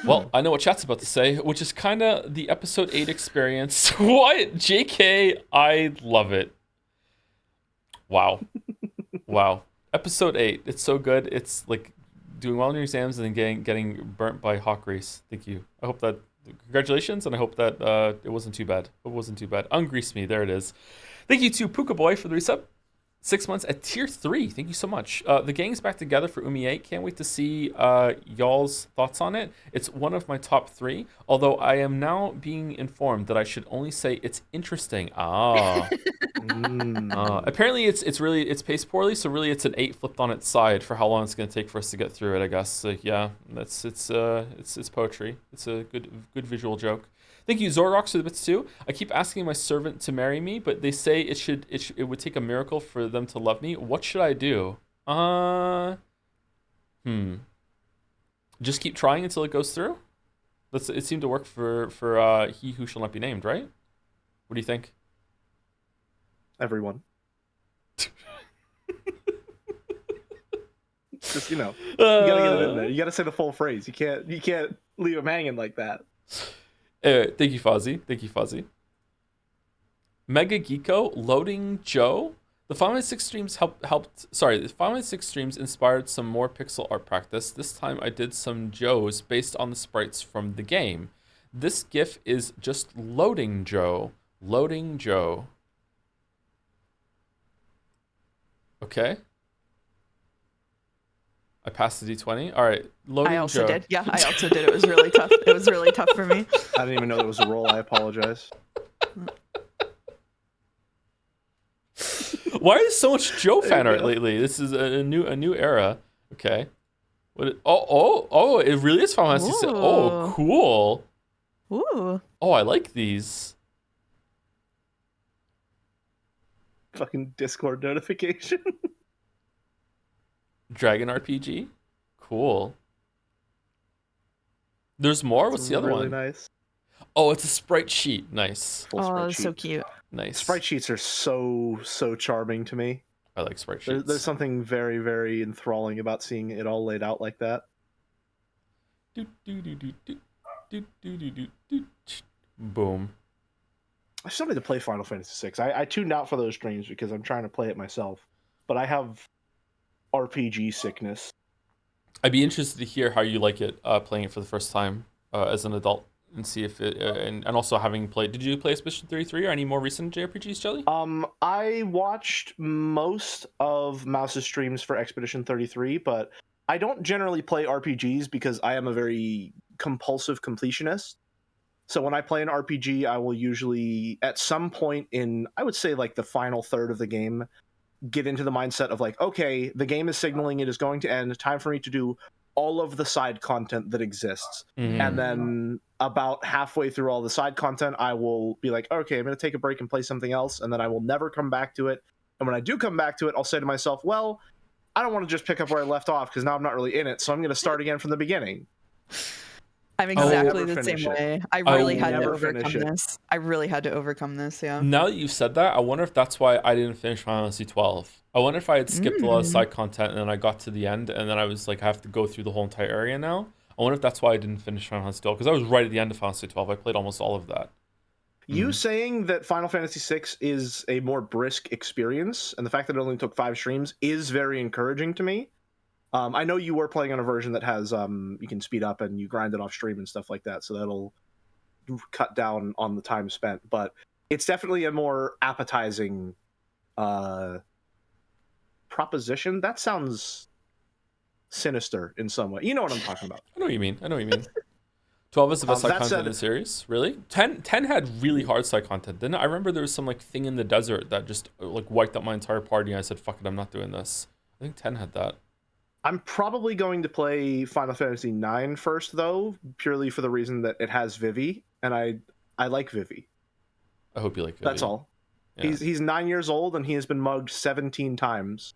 Well, I know what chat's about to say, which is kind of the episode 8 experience. What? JK, I love it. Wow. Episode 8. It's so good. It's like doing well in your exams and then getting burnt by hot grease. Thank you. I hope that... Congratulations, and I hope that it wasn't too bad. Ungrease me. There it is. Thank you to Puka Boy for the resub. 6 months at tier 3. Thank you so much. The gang's back together for Umi 8. Can't wait to see y'all's thoughts on it. It's one of my top 3, although I am now being informed that I should only say it's interesting. Apparently it's paced poorly, so really it's an 8 flipped on its side for how long it's going to take for us to get through it, I guess. So yeah, it's poetry. It's a good visual joke. Thank you, Zorox, for the bits too. I keep asking my servant to marry me, but they say it would take a miracle for them to love me. What should I do? Just keep trying until it goes through. It seemed to work for he who shall not be named, right? What do you think? Everyone. Just you gotta get it in there. You gotta say the full phrase. You can't leave them hanging like that. Thank you, Fozzie. Mega Geeko, Loading Joe. The 5-6 streams the 5-6 streams inspired some more pixel art practice. This time I did some Joes based on the sprites from the game. This GIF is just Loading Joe. Okay. I passed the D20. All right, Loading Joe. I also did. Yeah, I also did. It was really tough. It was really tough for me. I didn't even know there was a roll. I apologize. Why is so much Joe fan art lately? This is a new era. Okay. Oh! It really is Final Fantasy VI. Oh, cool. Ooh. Oh, I like these. Fucking Discord notification. Dragon RPG, cool. There's more. What's the other really one? Nice. Oh, it's a sprite sheet. Nice. Oh, so cute. Nice. Sprite sheets are so charming to me. I like sprite sheets. There's something very, very enthralling about seeing it all laid out like that. Boom. I still need to play Final Fantasy VI. I tuned out for those streams because I'm trying to play it myself, but I have RPG sickness. I'd be interested to hear how you like it playing it for the first time as an adult, and see if it and also having played. Did you play Expedition 33 or any more recent JRPGs, Jelly? I watched most of Mouse's streams for Expedition 33, but I don't generally play RPGs because I am a very compulsive completionist. So when I play an RPG, I will usually, at some point in, I would say like the final third of the game, get into the mindset of like, okay, the game is signaling it is going to end. Time for me to do all of the side content that exists. Mm-hmm. And then about halfway through all the side content, I will be like, okay, I'm going to take a break and play something else. And then I will never come back to it And when I do come back to it, I'll say to myself, well, I don't want to just pick up where I left off because now I'm not really in it, so I'm going to start again from the beginning. I'm exactly never the same finish it. way. I really had to never finish overcome it. this. I really had to overcome this, yeah. Now that you've said that, I wonder if that's why I didn't finish Final Fantasy 12. I wonder if I had skipped a lot of side content and then I got to the end and then I was like, I have to go through the whole entire area now. I wonder if that's why I didn't finish Final Fantasy 12, because I was right at the end of Final Fantasy 12. I played almost all of that. You saying that Final Fantasy VI is a more brisk experience, and the fact that it only took 5 streams is very encouraging to me. I know you were playing on a version that has you can speed up and you grind it off stream and stuff like that, so that'll cut down on the time spent. But it's definitely a more appetizing proposition. That sounds sinister in some way. You know what I'm talking about. I know what you mean. 12 is the best side that content said- in the series? Really? 10 had really hard side content, didn't it? I remember there was some like thing in the desert that just like wiped out my entire party and I said, fuck it, I'm not doing this. I think 10 had that. I'm probably going to play Final Fantasy IX first, though, purely for the reason that it has Vivi, and I like Vivi. I hope you like it. That's all. Yeah. He's 9 years old, and he has been mugged 17 times.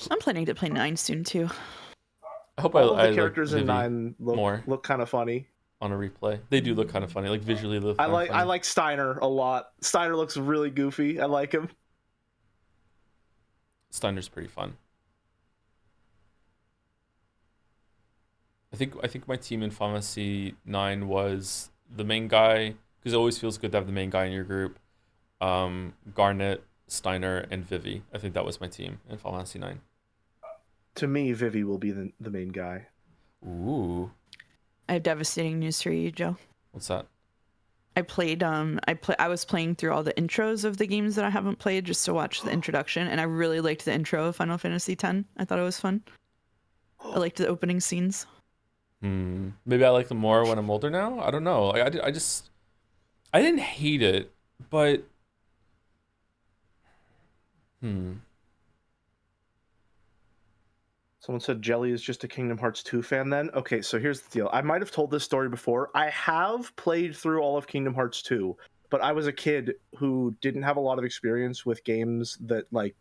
I'm planning to play 9 soon, too. I hope All I of the characters like in Vivi 9 more look kind of funny. on a replay. They do look kind of funny, like visually look I kinda like funny. Steiner a lot. Steiner looks really goofy. I like him. Steiner's pretty fun. I think my team in Final Fantasy 9 was the main guy, because it always feels good to have the main guy in your group. Garnet, Steiner, and Vivi. I think that was my team in Final Fantasy 9. To me, Vivi will be the main guy. Ooh, I have devastating news for you, Joe. what's that? I was playing through all the intros of the games that I haven't played just to watch the introduction, and I really liked the intro of Final Fantasy X. I thought it was fun. I liked the opening scenes. Maybe I like them more when I'm older now. I don't know. Like, I didn't hate it, but Someone said Jelly is just a Kingdom Hearts 2 fan then? Okay, so here's the deal. I might have told this story before. I have played through all of Kingdom Hearts 2, but I was a kid who didn't have a lot of experience with games that like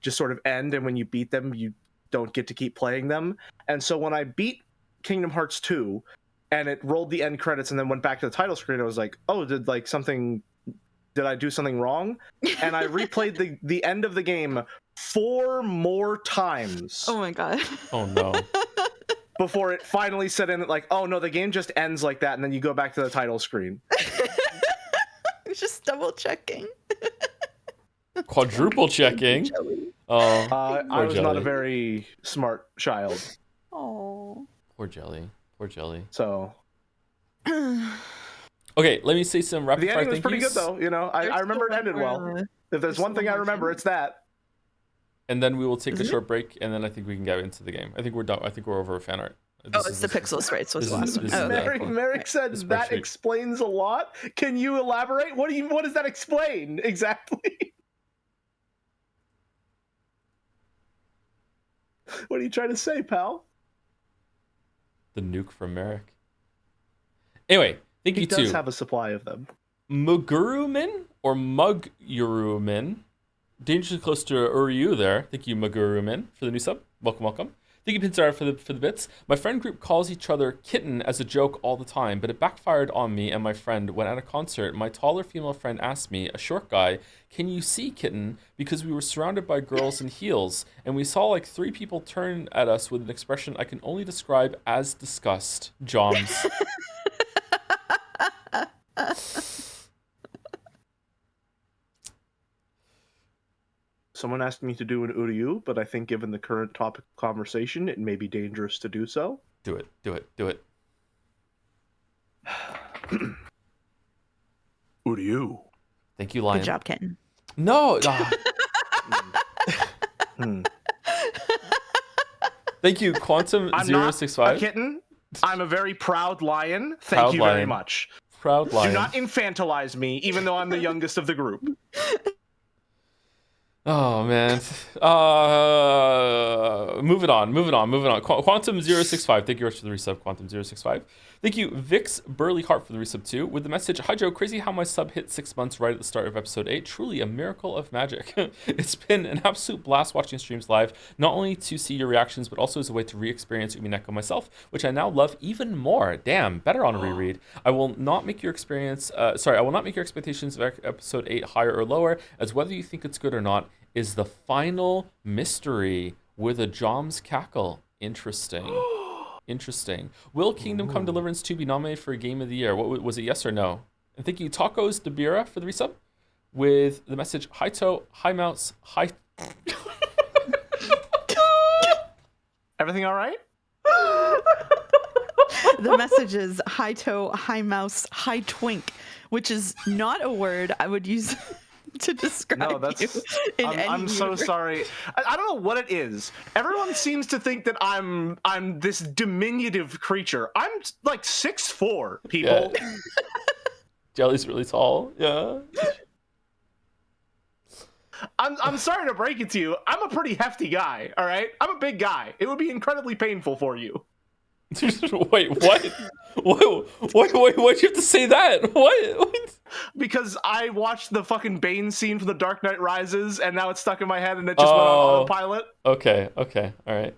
just sort of end, and when you beat them, you don't get to keep playing them. And so when I beat Kingdom Hearts 2 and it rolled the end credits and then went back to the title screen, I was like, oh, did I do something wrong? And I replayed the end of the game 4 more times. Oh my god. oh no. Before it finally set in like, oh no, the game just ends like that, and then you go back to the title screen. Just double checking. Quadruple checking. Oh, I was not Jelly. a very smart child, Oh. Poor Jelly. Poor Jelly. so Okay, let me say some rapid the fire ending was thank pretty yous, good though. You know, I remember it ended well. If there's one thing I remember, it's that. and then we will take a Isn't it? short break, and then I think we can get into the game. I think we're done. I think we're over fan art. Oh, it's the pixel sprites was the last one. this is Oh, the- okay. Merrick said This that spreadsheet. explains a lot. Can you elaborate? What does that explain exactly? What are you trying to say, pal? The nuke from Merrick. Anyway, thank He you does too. have a supply of them. Mugurumin or Mugurumin. Dangerously close to Uryu there. Thank you, Mugurumin, for the new sub. Welcome, welcome. Thank you, Pinzara, for the bits. My friend group calls each other kitten as a joke all the time, but it backfired on me and my friend when at a concert, my taller female friend asked me, a short guy, can you see kitten? Because we were surrounded by girls in heels, and we saw like 3 people turn at us with an expression I can only describe as disgust. Joms. Someone asked me to do an Uryu, but I think given the current topic of conversation, it may be dangerous to do so. Do it, do it, do it. Uryu. Thank you, Lion. Good job, kitten. No. Thank you, Quantum I'm not a 065. kitten. I'm a very proud lion. Thank Proud you very lion. much. Proud Lion. Do not infantilize me, even though I'm the youngest of the group. Oh man. Moving on. Quantum 065. Thank you very much for the resub, Quantum 065. Thank you, Vix Burley Hart, for the resub too, with the message, "Hi Joe, crazy how my sub hit 6 months right at the start of episode 8. Truly a miracle of magic. It's been an absolute blast watching streams live, not only to see your reactions, but also as a way to re-experience Umineko myself, which I now love even more. Damn, better on a reread. I will not make your expectations of episode 8 higher or lower, as whether you think it's good or not is the final mystery with a Jom's cackle. Interesting. Interesting. Will Kingdom Come Deliverance 2 be nominated for a Game of the Year? What was it, yes or no? And thank you, Tacos Debira, for the resub with the message, "Hi Toe, hi Mouse, hi..." Everything all right? The message is "Hi Toe, hi Mouse, hi Twink," which is not a word I would use to describe you in any I'm so universe. sorry. I don't know what it is. Everyone seems to think that I'm this diminutive creature. I'm like 6'4", people. Yeah. Jelly's really tall. Yeah. I'm sorry to break it to you. I'm a pretty hefty guy, all right? I'm a big guy. It would be incredibly painful for you. Wait, what? Why'd you have to say that? What? Because I watched the fucking Bane scene from The Dark Knight Rises, and now it's stuck in my head, and it just went on autopilot. Okay, all right.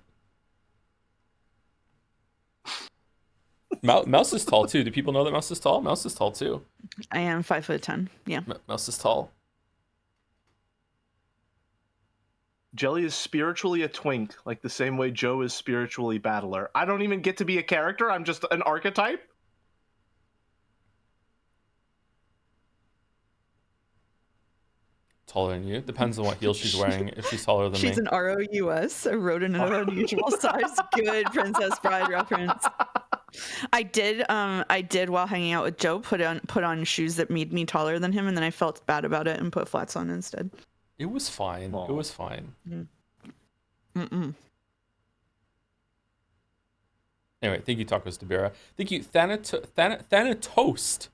Mouse is tall too. Do people know that Mouse is tall? Mouse is tall too. I am 5'10". Yeah. Mouse is tall. Jelly is spiritually a twink, like the same way Joe is spiritually battler. I don't even get to be a character. I'm just an archetype. Taller than you. Depends on what heel she's wearing. If she's taller than me. She's an ROUS, a rodent of unusual size. Good Princess Bride reference. I did while hanging out with Joe put on shoes that made me taller than him, and then I felt bad about it and put flats on instead. It was fine. Aww. It was fine. Mm-mm. Anyway, thank you, Tacos Debira. Thank you, Thanatoast.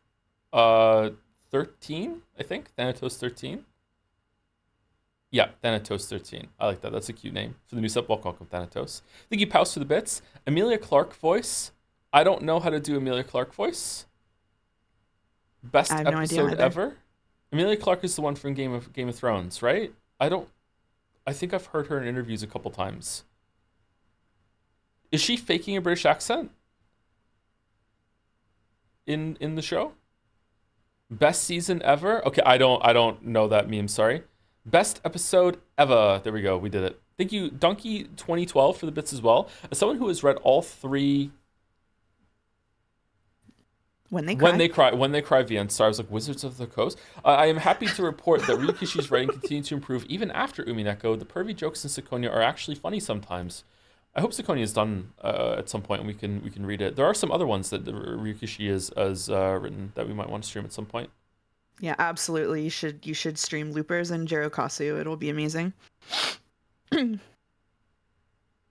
13, I think. Thanatos 13. Yeah, Thanatos 13. I like that. That's a cute name for the new sub. Welcome, Thanatos. Thank you, Pouse, for the bits. Amelia Clark voice. I don't know how to do Amelia Clark voice. Best episode ever. Amelia Clark is the one from Game of Thrones, right? I think I've heard her in interviews a couple times. Is she faking a British accent in the show? Best season ever? Okay, I don't know that meme, sorry. Best episode ever. There we go. We did it. Thank you, Donkey 2012, for the bits as well. As someone who has read all 3 When They Cry VN stars like Wizards of the Coast, I am happy to report that Ryukishi's writing continues to improve even after Umineko. The pervy jokes in Seconia are actually funny sometimes. I hope Seconia is done at some point and we can read it. There are some other ones that Ryukishi has written that we might want to stream at some point. Yeah, absolutely. You should stream Loopers and Jirokasu. It'll be amazing.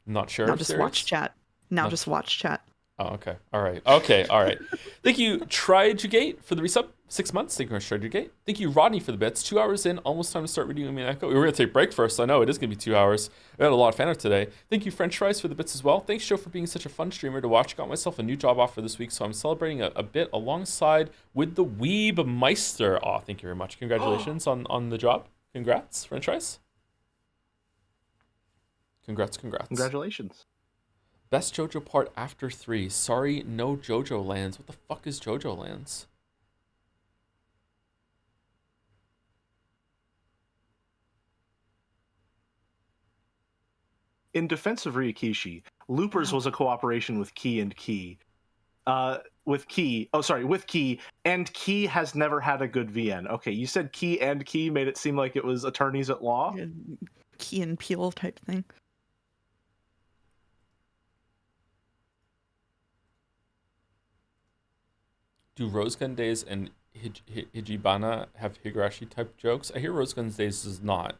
Not sure. Now just watch chat. Just watch chat. Oh, okay. All right. Thank you, Trijugate, for the resub. 6 months. Thank you very much, Trijugate. Thank you, Rodney, for the bits. 2 hours in, almost time to start reading Umineko. We were going to take a break first. I know it is going to be 2 hours. We had a lot of fan art today. Thank you, French Fries, for the bits as well. Thanks, Joe, for being such a fun streamer to watch. Got myself a new job offer this week, so I'm celebrating a bit alongside with the Weeb Meister. Oh, thank you very much. Congratulations on the job. Congrats, French Fries. Congrats. Congratulations. Best JoJo part after 3. Sorry, no JoJo lands. What the fuck is JoJo lands? In defense of Ryukishi, Loopers was a cooperation with Key and Key. With Key, and Key has never had a good VN. Okay, you said Key and Key made it seem like it was attorneys at law. Key and Peele type thing. Do Rose Gun Days and Hijibana have Higurashi type jokes? I hear Rose Gun Days does not.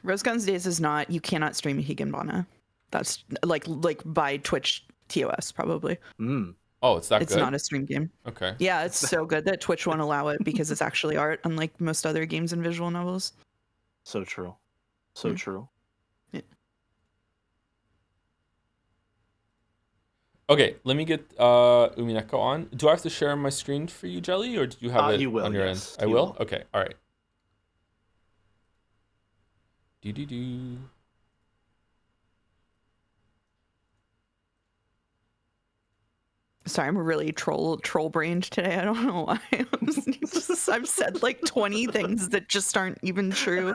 Rose Guns Days is not. You cannot stream a Higanbana. That's like by Twitch TOS probably. Oh, it's that it's good? It's not a stream game. Okay. Yeah, it's so good that Twitch won't allow it because it's actually art, unlike most other games and visual novels. So true. So true. Yeah. Okay, let me get Umineko on. Do I have to share my screen for you, Jelly, or do you have it You will, on your yes, end? I you will? will. Okay, all right. Do. Sorry, I'm really troll brained today. I don't know why. I've said like 20 things that just aren't even true.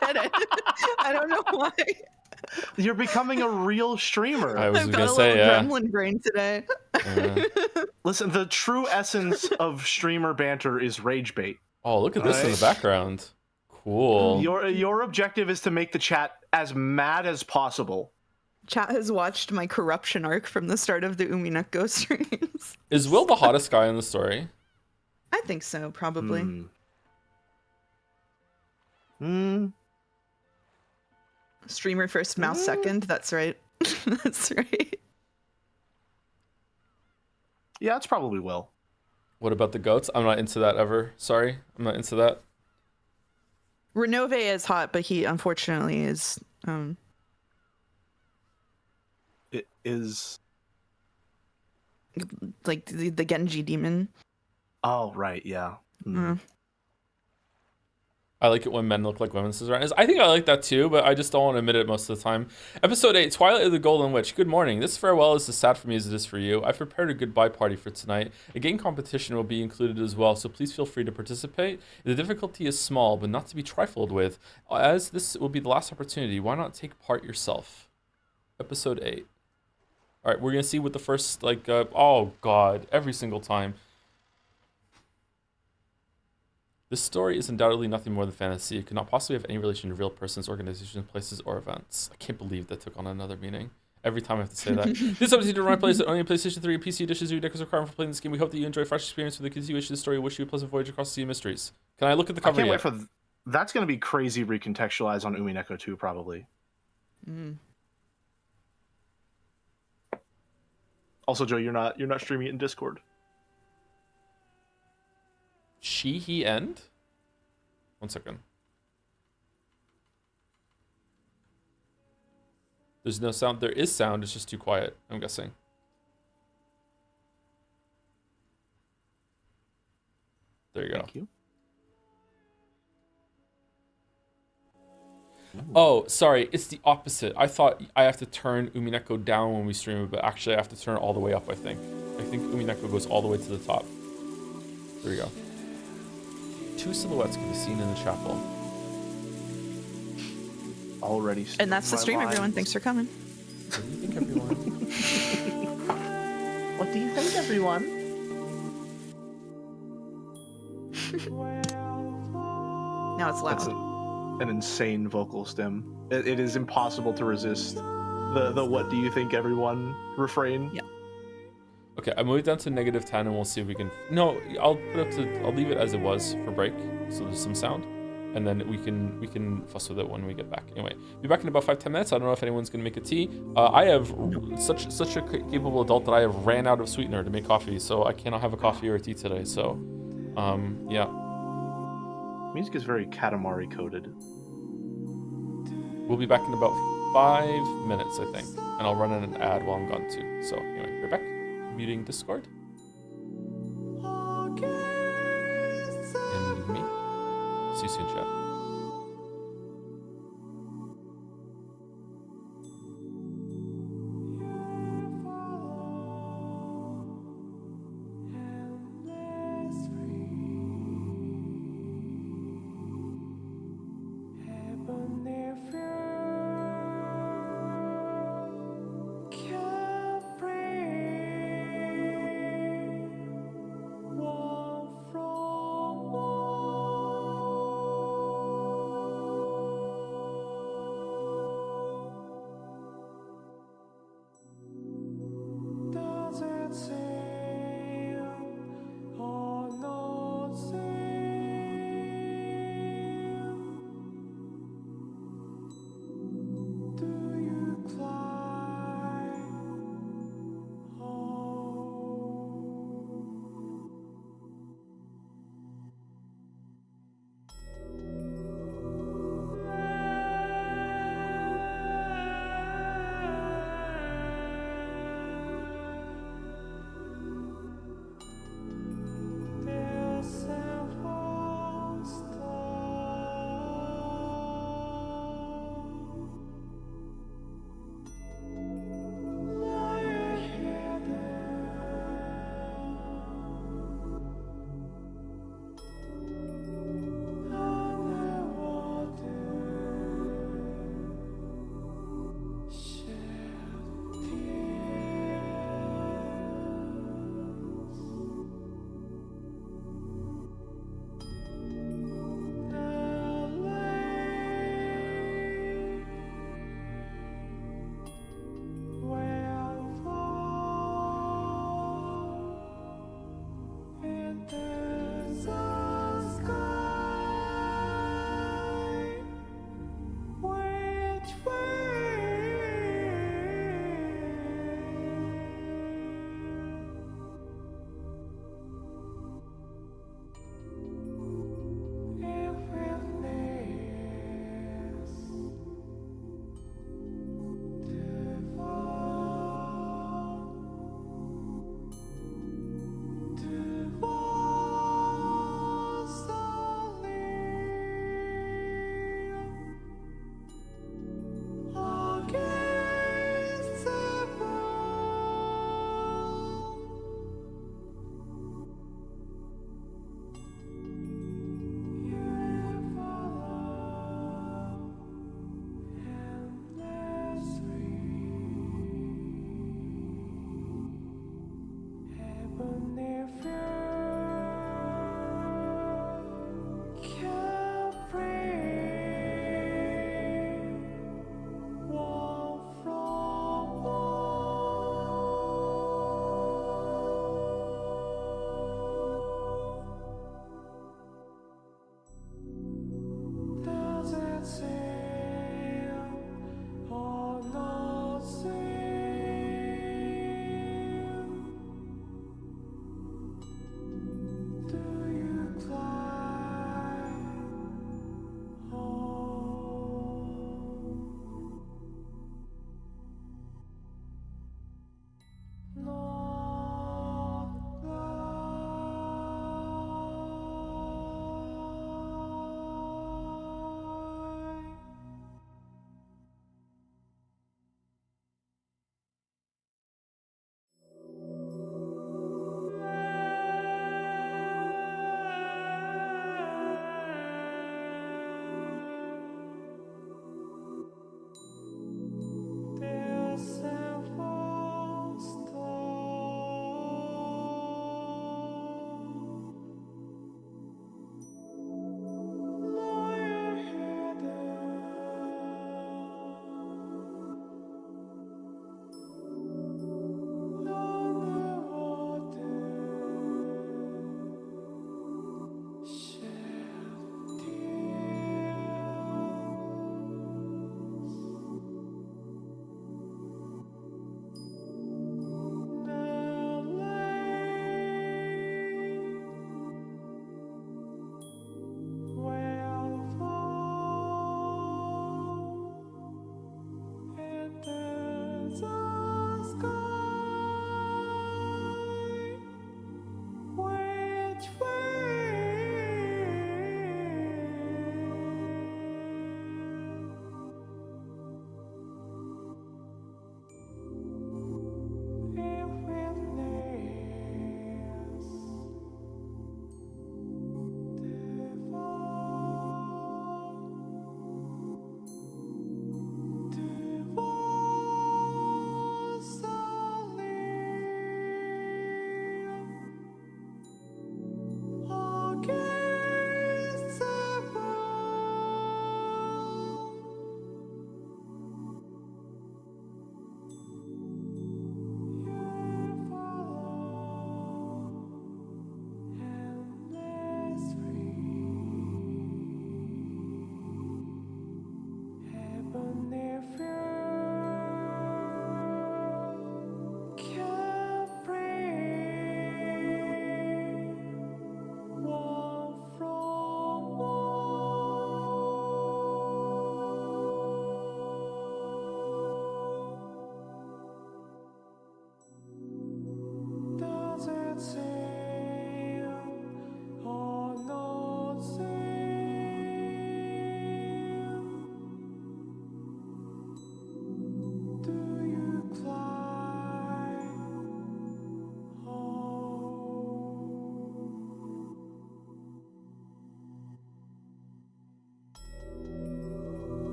I don't know why. You're becoming a real streamer. I was I've got gonna a say, little yeah. gremlin brain today. Listen, the true essence of streamer banter is rage bait. Oh, look at this in the background. Cool. Your objective is to make the chat as mad as possible. Chat has watched my corruption arc from the start of the Umineko streams. Is Will the hottest guy in the story? I think so, probably. Streamer first, mouse second. That's right. That's right. Yeah, it's probably Will. What about the goats? I'm not into that ever. Sorry, I'm not into that. Renove is hot, but he unfortunately is. It is like the Genji demon. Oh right, yeah. I like it when men look like women, says Ryan. I think I like that too, but I just don't want to admit it most of the time. Episode 8, Twilight of the Golden Witch. Good morning. This farewell is as sad for me as it is for you. I've prepared a goodbye party for tonight. A game competition will be included as well, so please feel free to participate. The difficulty is small, but not to be trifled with. As this will be the last opportunity, why not take part yourself? Episode 8. All right, we're going to see what the first, oh God, every single time. This story is undoubtedly nothing more than fantasy. It could not possibly have any relation to real persons, organizations, places, or events. I can't believe that took on another meaning. Every time I have to say that. This episode to run place that only PlayStation 3 and PC editions Umineko is required for playing this game. We hope that you enjoy a fresh experience with the continuation of the story. Wish you a pleasant voyage across the sea of mysteries. Can I look at the cover I can't yet? wait for that's going to be crazy recontextualized on Umineko 2, probably. Also, Joe, you're not streaming it in Discord. She, he, end? 1 second. There's no sound. There is sound. It's just too quiet, I'm guessing. There you go. Thank you. Oh, sorry. It's the opposite. I thought I have to turn Umineko down when we stream it, but actually I have to turn it all the way up, I think. I think Umineko goes all the way to the top. There we go. 2 silhouettes can be seen in the chapel. Already. And that's the stream, everyone. Thanks for coming. What do you think, everyone? What do you think, everyone? Now it's loud. That's an insane vocal stem. It is impossible to resist the "What do you think, everyone" refrain. Yeah. Okay, I moved down to -10 and we'll see if we can... No, I'll leave it as it was for break, so there's some sound. And then we can fuss with it when we get back. Anyway, be back in about 5-10 minutes. I don't know if anyone's gonna make a tea. I have such a capable adult that I have ran out of sweetener to make coffee, so I cannot have a coffee or a tea today. So, yeah. Music is very Katamari coded. We'll be back in about 5 minutes, I think, and I'll run in an ad while I'm gone too. So anyway, we're back. Muting Discord. And muting me. See you soon, chat.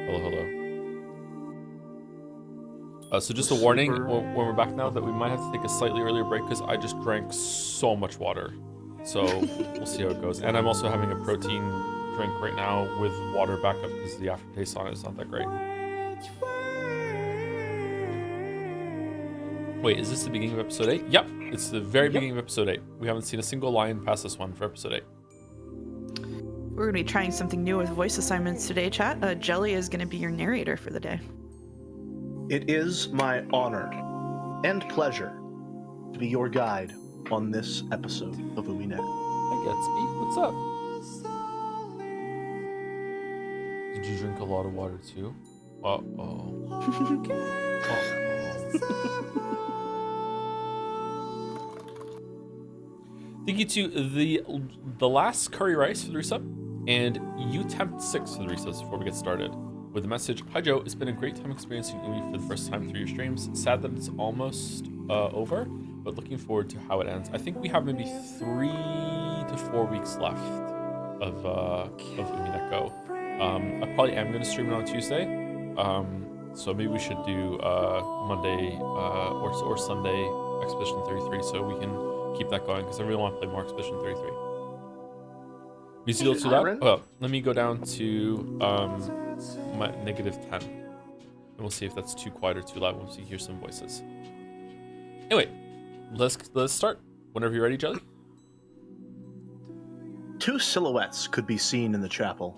Hello, hello. So just a warning, when we're back now, that we might have to take a slightly earlier break because I just drank so much water. So we'll see how it goes. And I'm also having a protein drink right now with water backup because the aftertaste on it is not that great. Wait, is this the beginning of episode 8? Yep, it's the very beginning of episode 8. We haven't seen a single line past this one for episode 8. We're going to be trying something new with voice assignments today, chat. Jelly is going to be your narrator for the day. It is my honor and pleasure to be your guide on this episode of Umineko. Hi, Gatsby. What's up? Did you drink a lot of water too? Uh-oh. Thank you to the last curry rice for the resub, and you tempt 6 for the resubs before we get started. With the message, "Hi Joe, it's been a great time experiencing Umi for the first time through your streams. Sad that it's almost over, but looking forward to how it ends." I think we have maybe 3 to 4 weeks left of Umineko. I probably am going to stream it on Tuesday, so maybe we should do Monday or Sunday Expedition 33, so we can keep that going because I really want to play more Expedition 33. Musical to that. Well, let me go down to my -10, and we'll see if that's too quiet or too loud once we hear some voices. Anyway, let's start. Whenever you're ready, Jelly. 2 silhouettes could be seen in the chapel.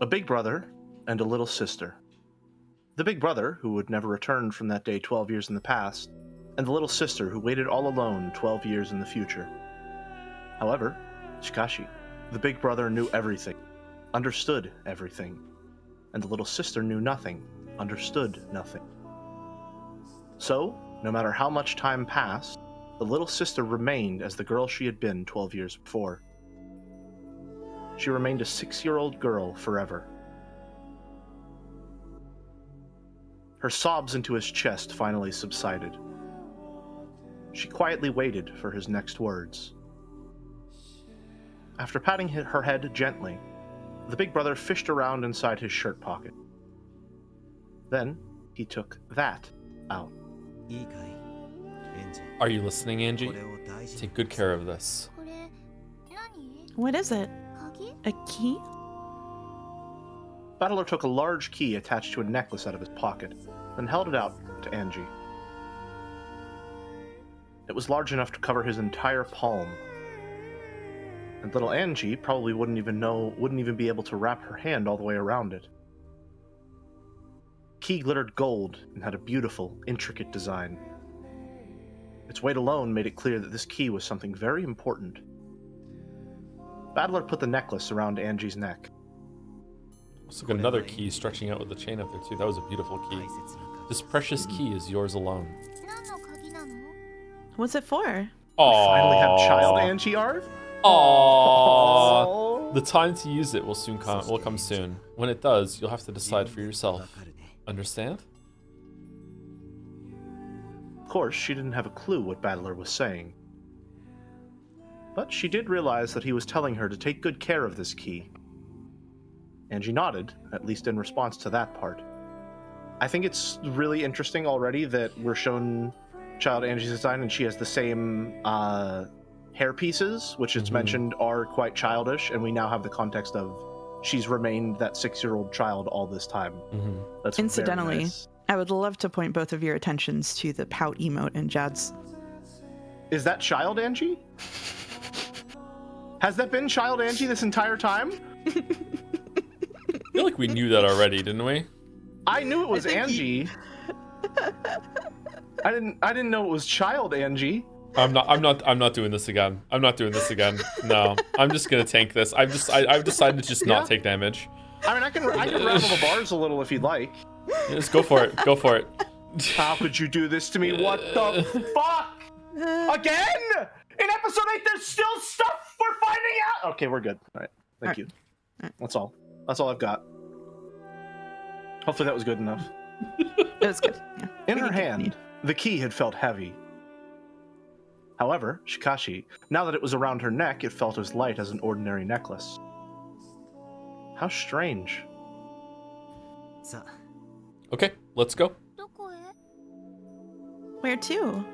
A big brother and a little sister. The big brother, who would never return from that day 12 years in the past, and the little sister who waited all alone 12 years in the future. However, Shikashi, the big brother knew everything, understood everything, and the little sister knew nothing, understood nothing. So, no matter how much time passed, the little sister remained as the girl she had been 12 years before. She remained a 6-year-old girl forever. Her sobs into his chest finally subsided. She quietly waited for his next words. After patting her head gently, the big brother fished around inside his shirt pocket. Then he took that out. Are you listening, Angie? Take good care of this. What is it? A key? Battler took a large key attached to a necklace out of his pocket, then held it out to Angie. It was large enough to cover his entire palm. And little Angie probably wouldn't even be able to wrap her hand all the way around it. Key glittered gold and had a beautiful, intricate design. Its weight alone made it clear that this key was something very important. Battler put the necklace around Angie's neck. Also got another key stretching out with the chain up there too. That was a beautiful key. This precious key is yours alone. What's it for? We finally have child Angie art? Aww. The time to use it will come soon. When it does, you'll have to decide for yourself. Understand? Of course, she didn't have a clue what Battler was saying. But she did realize that he was telling her to take good care of this key. Angie nodded, at least in response to that part. I think it's really interesting already that we're shown child Angie's design and she has the same hair pieces, which it's mentioned are quite childish, and we now have the context of she's remained that 6-year-old child all this time. That's incidentally very nice. I would love to point both of your attentions to the pout emote in Jad's. Is that child Angie? Has that been child Angie this entire time? I feel like we knew that already, didn't we? I knew it was Angie. I didn't know it was child Angie. I'm not doing this again. I'm not doing this again. No, I'm just gonna tank this. I've decided to just not take damage. I mean, I can rattle the bars a little if you'd like. Just go for it. Go for it. How could you do this to me? What the fuck? Again? In episode 8, there's still stuff we're finding out. Okay, we're good. All right. Thank you. That's all. That's all I've got. Hopefully that was good enough. It was good. Yeah. In her hand, the key had felt heavy. However, Shikashi, now that it was around her neck, it felt as light as an ordinary necklace. How strange. Okay, let's go. Where to?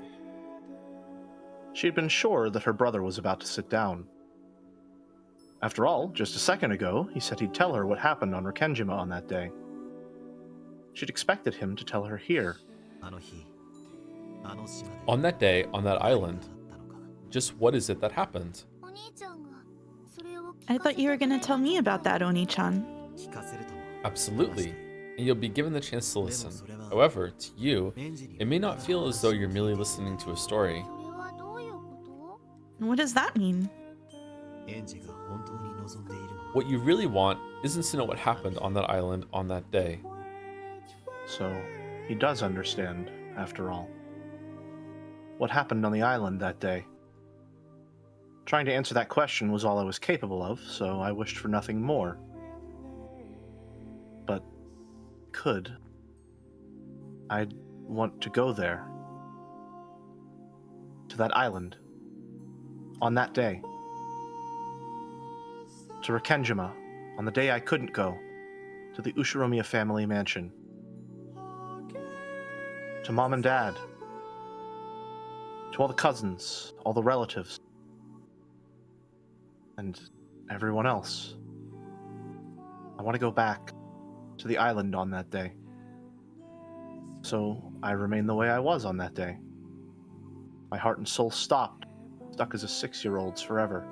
She'd been sure that her brother was about to sit down. After all, just a second ago, he said he'd tell her what happened on Rikenjima on that day. She'd expected him to tell her here. On that day, on that island, just what is it that happened? I thought you were going to tell me about that, Oni-chan. Absolutely, and you'll be given the chance to listen. However, to you, it may not feel as though you're merely listening to a story. What does that mean? What you really want isn't to know what happened on that island on that day. So, he does understand, after all. What happened on the island that day? Trying to answer that question was all I was capable of, so I wished for nothing more. But I'd want to go there. To that island. On that day. To Rikenjima, on the day I couldn't go. To the Ushiromiya family mansion. To Mom and Dad. To all the cousins, all the relatives. And everyone else. I want to go back to the island on that day. So I remain the way I was on that day. My heart and soul stopped, stuck as a 6-year-old's forever.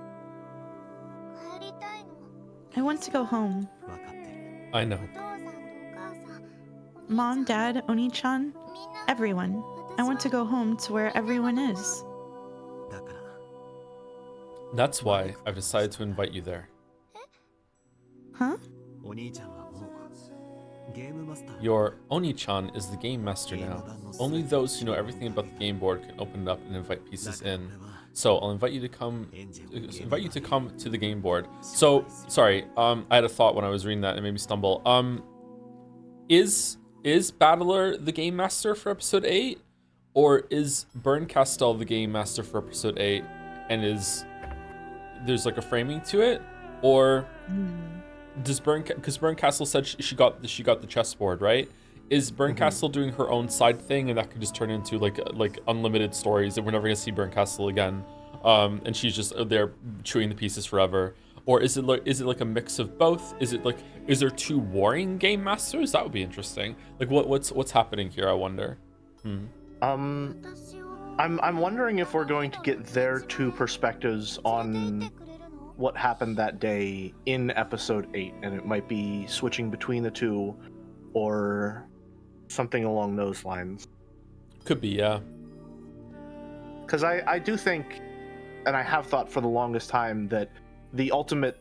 I want to go home. I know. Mom, Dad, Oni-chan, everyone. I want to go home to where everyone is. That's why I've decided to invite you there. Huh? Your Oni-chan is the game master now. Only those who know everything about the game board can open it up and invite pieces in. So I'll invite you to come to the game board. So sorry, I had a thought when I was reading that and it made me stumble. Is Battler the game master for episode 8? Or is Berncastel the game master for episode 8 and there's like a framing to it? Or does because Berncastel said she got the chessboard, right? Is Berncastel doing her own side thing, and that could just turn into like unlimited stories, and we're never gonna see Berncastel again, and she's just there chewing the pieces forever? Or is it like a mix of both? Is there 2 warring game masters? That would be interesting. Like what's happening here? I wonder. I'm wondering if we're going to get their 2 perspectives on what happened that day in episode 8, and it might be switching between the 2 or something along those lines. Could be, yeah. Because I do think, and I have thought for the longest time, that the ultimate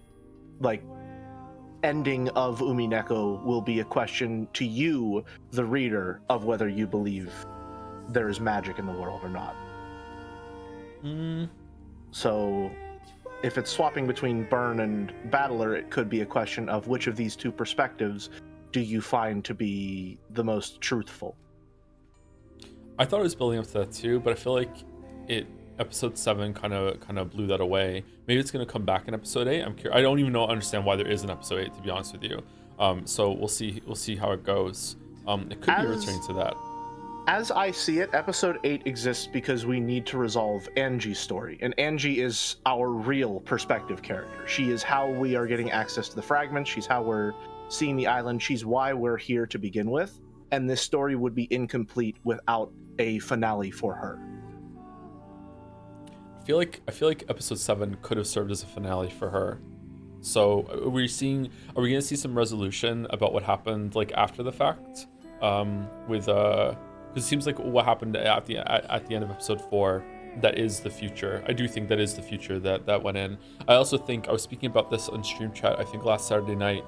ending of Umineko will be a question to you, the reader, of whether you believe there is magic in the world or not. So if it's swapping between Burn and Battler, it could be a question of which of these 2 perspectives do you find to be the most truthful. I thought it was building up to that too, but I feel like episode 7 kind of blew that away. Maybe it's going to come back in episode 8. I'm curious. I don't even understand why there is an episode 8, to be honest with you. So we'll see how it goes. It could be returning to that. As I see it, episode 8 exists because we need to resolve Angie's story, and Angie is our real perspective character. She is how we are getting access to the fragments. She's how we're seeing the island. She's why we're here to begin with, and this story would be incomplete without a finale for her. I feel like episode 7 could have served as a finale for her. So are we going to see some resolution about what happened after the fact? Because it seems like what happened at the end of episode 4, that is the future. I do think that is the future that went in. I also think, I was speaking about this on stream chat, I think last Saturday night.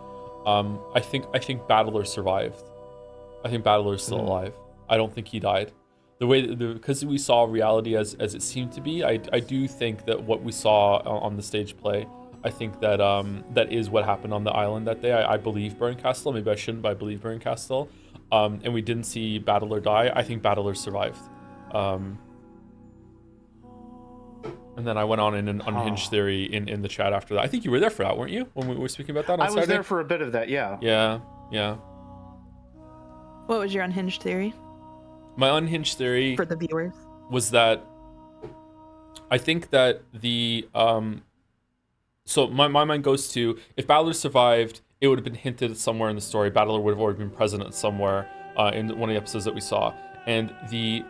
I think Battler survived. I think Battler's still alive. I don't think he died. Because we saw reality as it seemed to be, I do think that what we saw on the stage play, I think that that is what happened on the island that day. I believe Berncastel. Maybe I shouldn't, but I believe Berncastel. And we didn't see Battler die. I think Battler survived. And then I went on in an unhinged theory in the chat after that. I think you were there for that, weren't you? When we were speaking about that on Saturday? I was there for a bit of that, yeah. Yeah. What was your unhinged theory My unhinged theory for the viewers? was that I think that the so my mind goes to, if Battler survived, it would have been hinted somewhere in the story. Battler would have already been present somewhere in one of the episodes that we saw, and the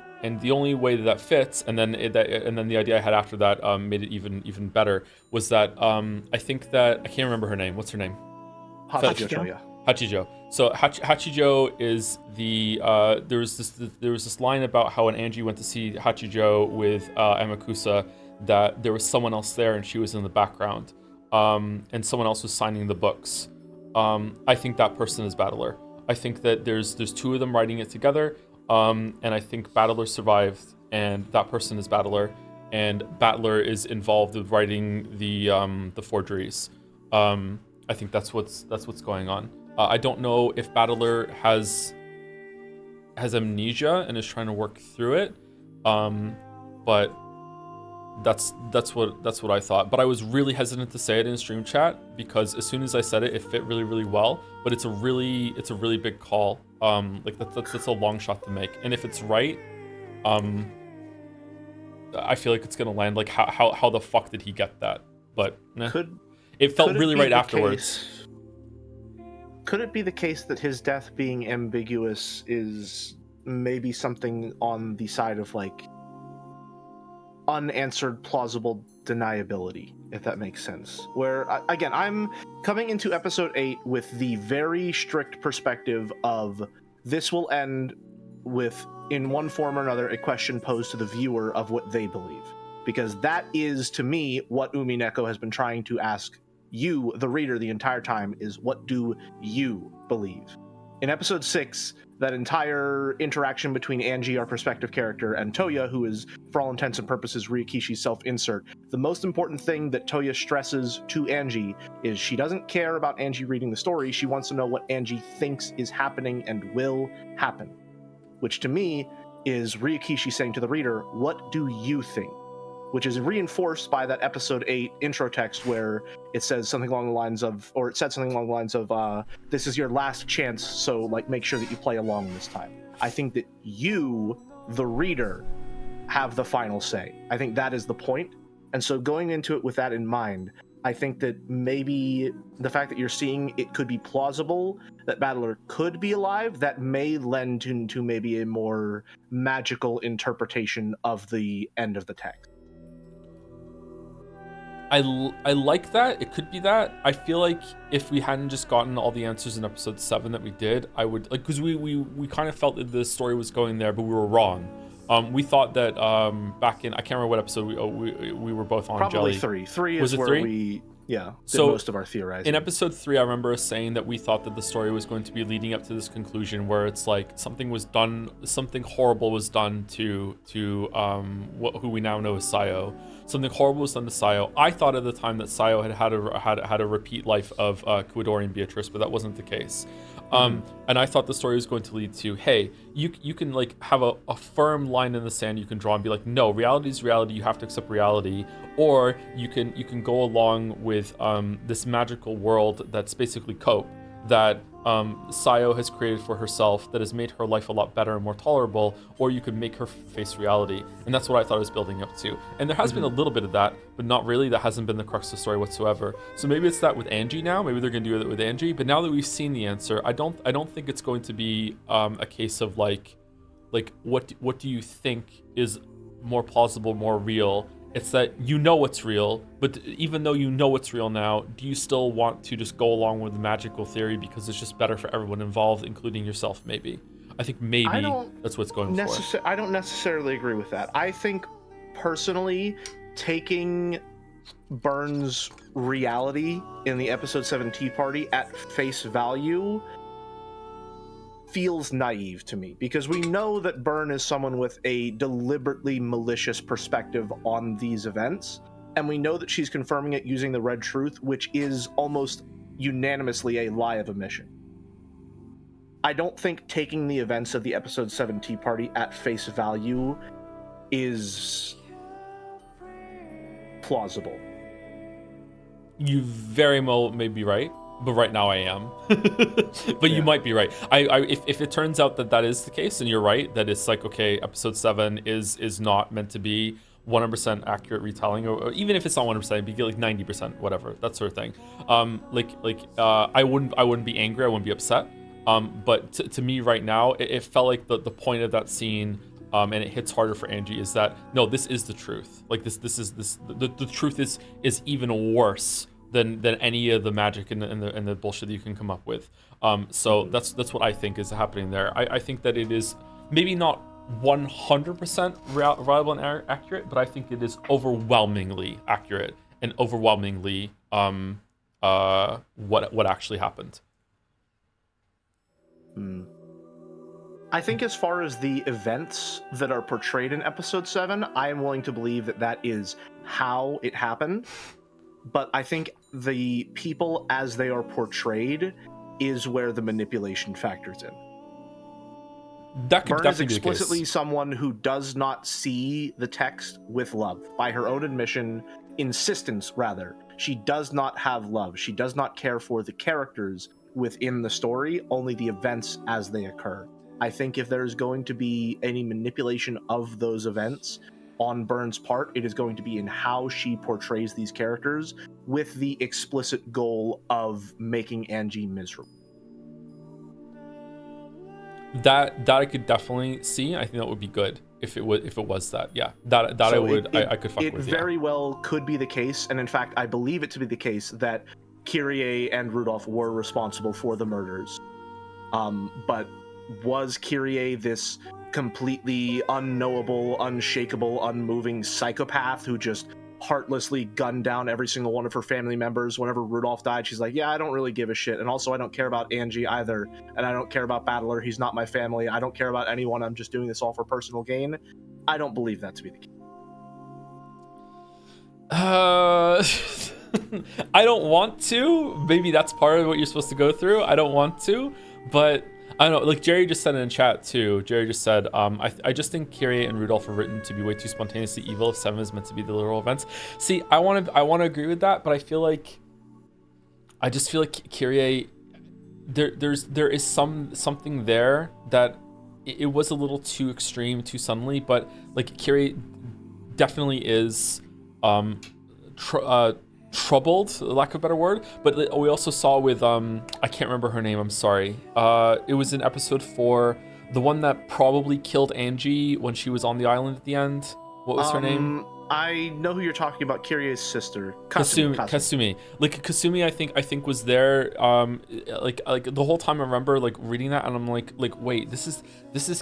only way that fits, and then the idea I had after that made it even better, was that I think that I can't remember her name. What's her name? Hachijo. Hachijo. So Hachijo is the there was this line about how when Angie went to see Hachijo with Amakusa, that there was someone else there and she was in the background, and someone else was signing the books. I think that person is Battler. I think that there's two of them writing it together, and I think Battler survived, and that person is Battler, and Battler is involved with writing the forgeries. I think that's what's going on. I don't know if Battler has amnesia and is trying to work through it, but that's what I thought. But I was really hesitant to say it in stream chat because as soon as I said it, it fit really well. But it's a really big call. Like that's a long shot to make. And if it's right, I feel like it's gonna land. Like how the fuck did he get that? But it felt really right afterwards. Could it be the case that his death being ambiguous is maybe something on the side of like unanswered plausible deniability, if that makes sense? Where, again, I'm coming into episode 8 with the very strict perspective of this will end with, in one form or another, a question posed to the viewer of what they believe. Because that is, to me, what Umineko has been trying to ask you, the reader, the entire time, is what do you believe? In episode 6, that entire interaction between Angie, our perspective character, and Toya, who is, for all intents and purposes, Ryukishi's self-insert, the most important thing that Toya stresses to Angie is she doesn't care about Angie reading the story, she wants to know what Angie thinks is happening and will happen. Which to me is Ryukishi saying to the reader, what do you think? Which is reinforced by that episode 8 intro text where it says something along the lines of, or it said something along the lines of, this is your last chance, so like make sure that you play along this time. I think that you, the reader, have the final say. I think that is the point. And so going into it with that in mind, I think that maybe the fact that you're seeing it could be plausible that Battler could be alive, that may lend to maybe a more magical interpretation of the end of the text. I like that. It could be that. I feel like if we hadn't just gotten all the answers in episode 7 that we did, I would like, because we kind of felt that the story was going there, but we were wrong. We thought that back in, I can't remember what episode we were both on. Probably Jelly. 3. 3 was is it where 3? we did most of our theorizing. In episode 3, I remember us saying that we thought that the story was going to be leading up to this conclusion where it's like something horrible was done to who we now know as Sayo. Something horrible was done to Sayo. I thought at the time that Sayo had a repeat life of Kuidori and Beatrice, but that wasn't the case. And I thought the story was going to lead to, hey, you can like have a firm line in the sand you can draw and be like, no, reality is reality, you have to accept reality, or you can go along with this magical world that's basically cope that Sayo has created for herself that has made her life a lot better and more tolerable, or you could make her face reality. And that's what I thought it was building up to. And there has been a little bit of that, but not really. That hasn't been the crux of the story whatsoever. So maybe it's that with Angie now. Maybe they're going to do it with Angie. But now that we've seen the answer, I don't think it's going to be a case of like what do you think is more plausible, more real? It's that you know what's real, but even though you know what's real now, do you still want to just go along with the magical theory because it's just better for everyone involved, including yourself, maybe? I think maybe that's what's going for. I don't necessarily agree with that. I think, personally, taking Byrne's reality in the episode 7 Tea Party at face value feels naive to me, because we know that Byrne is someone with a deliberately malicious perspective on these events, and we know that she's confirming it using the red truth, which is almost unanimously a lie of omission. I don't think taking the events of the episode 7 Tea Party at face value is plausible. You very well may be right. but right now I am. But you might be right. If it turns out that that is the case, and you're right, that it's like, okay, episode 7 is not meant to be 100% accurate retelling, or even if it's not 100%, it'd be like 90%, whatever, that sort of thing. I wouldn't be angry, I wouldn't be upset. But to me right now, it felt like the point of that scene, and it hits harder for Angie, is that no, this is the truth. Like the truth is even worse than any of the magic and the bullshit that you can come up with. So that's what I think is happening there. I think that it is maybe not 100% reliable and accurate, but I think it is overwhelmingly accurate and overwhelmingly what actually happened. I think as far as the events that are portrayed in episode 7, I am willing to believe that that is how it happened. But I think the people as they are portrayed is where the manipulation factors in. That could Byrne is definitely be the explicitly case. someone who does not see the text with love. By her own insistence rather, she does not have love. She does not care for the characters within the story, only the events as they occur. I think if there's going to be any manipulation of those events on Byrne's part, it is going to be in how she portrays these characters with the explicit goal of making Angie miserable. That I could definitely see. I think that would be good if it was that. Yeah, that so I could fuck with. It very well could be the case, and in fact, I believe it to be the case that Kyrie and Rudolph were responsible for the murders. But was Kyrie this completely unknowable, unshakable, unmoving psychopath who just heartlessly gunned down every single one of her family members? Whenever Rudolph died, she's like, yeah, I don't really give a shit, and also I don't care about Angie either, and I don't care about Battler, he's not my family, I don't care about anyone, I'm just doing this all for personal gain. I don't believe that to be the case. I don't want to. Maybe that's part of what you're supposed to go through. I don't want to, but I don't know. Like Jerry just said in chat too. Jerry just said, I just think Kyrie and Rudolph are written to be way too spontaneously evil if 7 is meant to be the literal events. See, I want to agree with that, but I just feel like Kyrie, there is something there that it was a little too extreme, too suddenly, but like Kyrie definitely is troubled, lack of a better word, but we also saw with I can't remember her name, I'm sorry, it was in episode 4, the one that probably killed Angie when she was on the island at the end. What was her name? I know who you're talking about. Kyrie's sister, Kasumi. Like Kasumi, I think was there. Like the whole time I remember like reading that, and I'm like wait, this is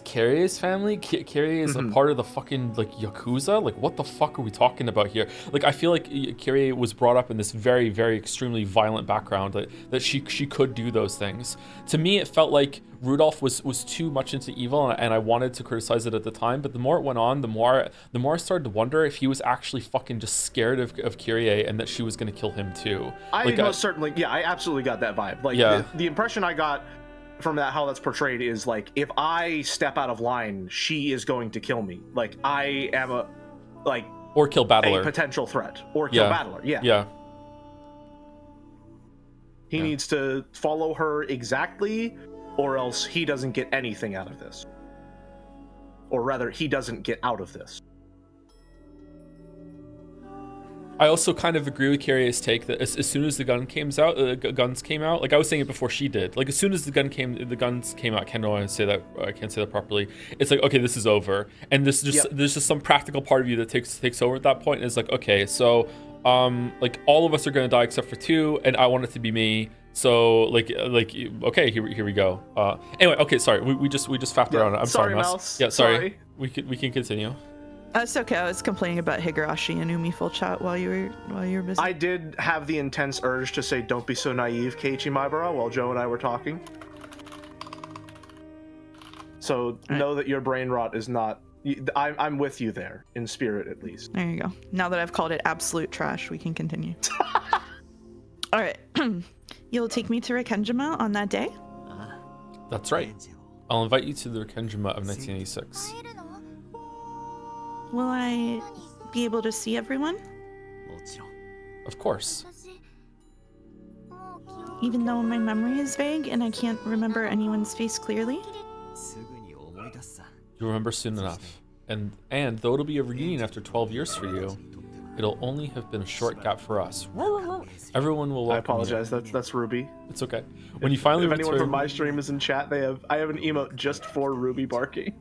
Kyrie's family. Kyrie is a part of the fucking like Yakuza. Like what the fuck are we talking about here? Like I feel like Kyrie was brought up in this very very extremely violent background that she could do those things. To me, it felt like Rudolph was too much into evil, and I wanted to criticize it at the time, but the more it went on, the more I started to wonder if he was actually fucking just scared of Kyrie and that she was going to kill him too. I absolutely got that vibe. Like the impression I got from that, how that's portrayed, is like, if I step out of line, she is going to kill me. Like I am or kill Battler, a potential threat, or kill Battler. He needs to follow her exactly, or else he doesn't get anything out of this. Or rather, he doesn't get out of this. I also kind of agree with Kyrie's take that as soon as the guns came out, like I was saying it before she did. Like as soon as the guns came out, I can't say that properly. It's like, okay, this is over, and there's just some practical part of you that takes over at that point, and it's like, okay, so like all of us are gonna die except for 2, and I want it to be me. So like okay, here we go. Anyway, okay, sorry, we just faffed around. I'm sorry, Mouse. Yeah, sorry. We can continue. It's okay. I was complaining about Higurashi and Umi full chat while you were busy. I did have the intense urge to say, "Don't be so naive, Keiichi Maibara," while Joe and I were talking. So know that your brain rot is not. I'm with you there in spirit, at least. There you go. Now that I've called it absolute trash, we can continue. All right. You'll take me to Rekenjima on that day? That's right. I'll invite you to the Rekenjima of 1986. Will I be able to see everyone? Of course. Even though my memory is vague and I can't remember anyone's face clearly? You'll remember soon enough. And though it'll be a reunion after 12 years for you, it'll only have been a short gap for us. Everyone will welcome I apologize. you. That's Ruby. It's okay. When you finally if anyone return, from my stream is in chat, I have an emote just for Ruby barking.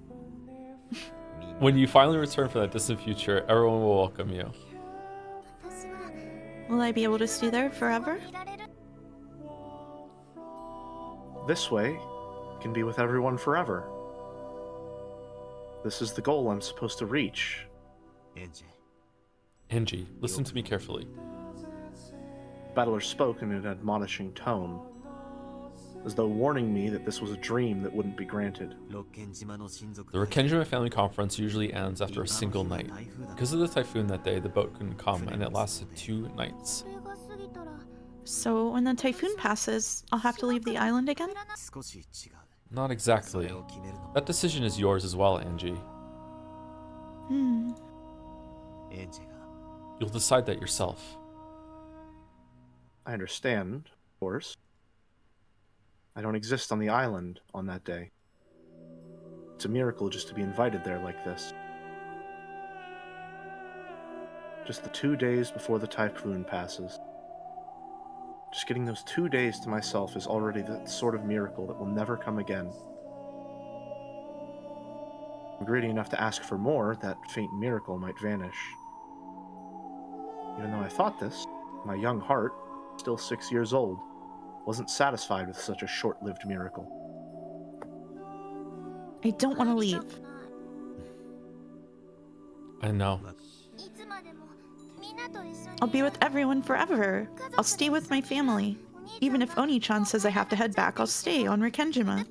when you finally return from that distant future, everyone will welcome you. Will I be able to stay there forever? This way, you can be with everyone forever. This is the goal I'm supposed to reach. Angie, listen to me carefully. Battler spoke in an admonishing tone, as though warning me that this was a dream that wouldn't be granted. The Rekenjima family conference usually ends after a single night. Because of the typhoon that day, the boat couldn't come, and it lasted 2 nights. So when the typhoon passes, I'll have to leave the island again? Not exactly. That decision is yours as well, Angie. You'll decide that yourself. I understand, of course. I don't exist on the island on that day. It's a miracle just to be invited there like this. Just the 2 days before the typhoon passes. Just getting those 2 days to myself is already the sort of miracle that will never come again. I'm greedy enough to ask for more, that faint miracle might vanish. Even though I thought this, my young heart, still 6 years old, wasn't satisfied with such a short-lived miracle. I don't want to leave. I know. I'll be with everyone forever. I'll stay with my family. Even if Oni-chan says I have to head back, I'll stay on Rekenjima.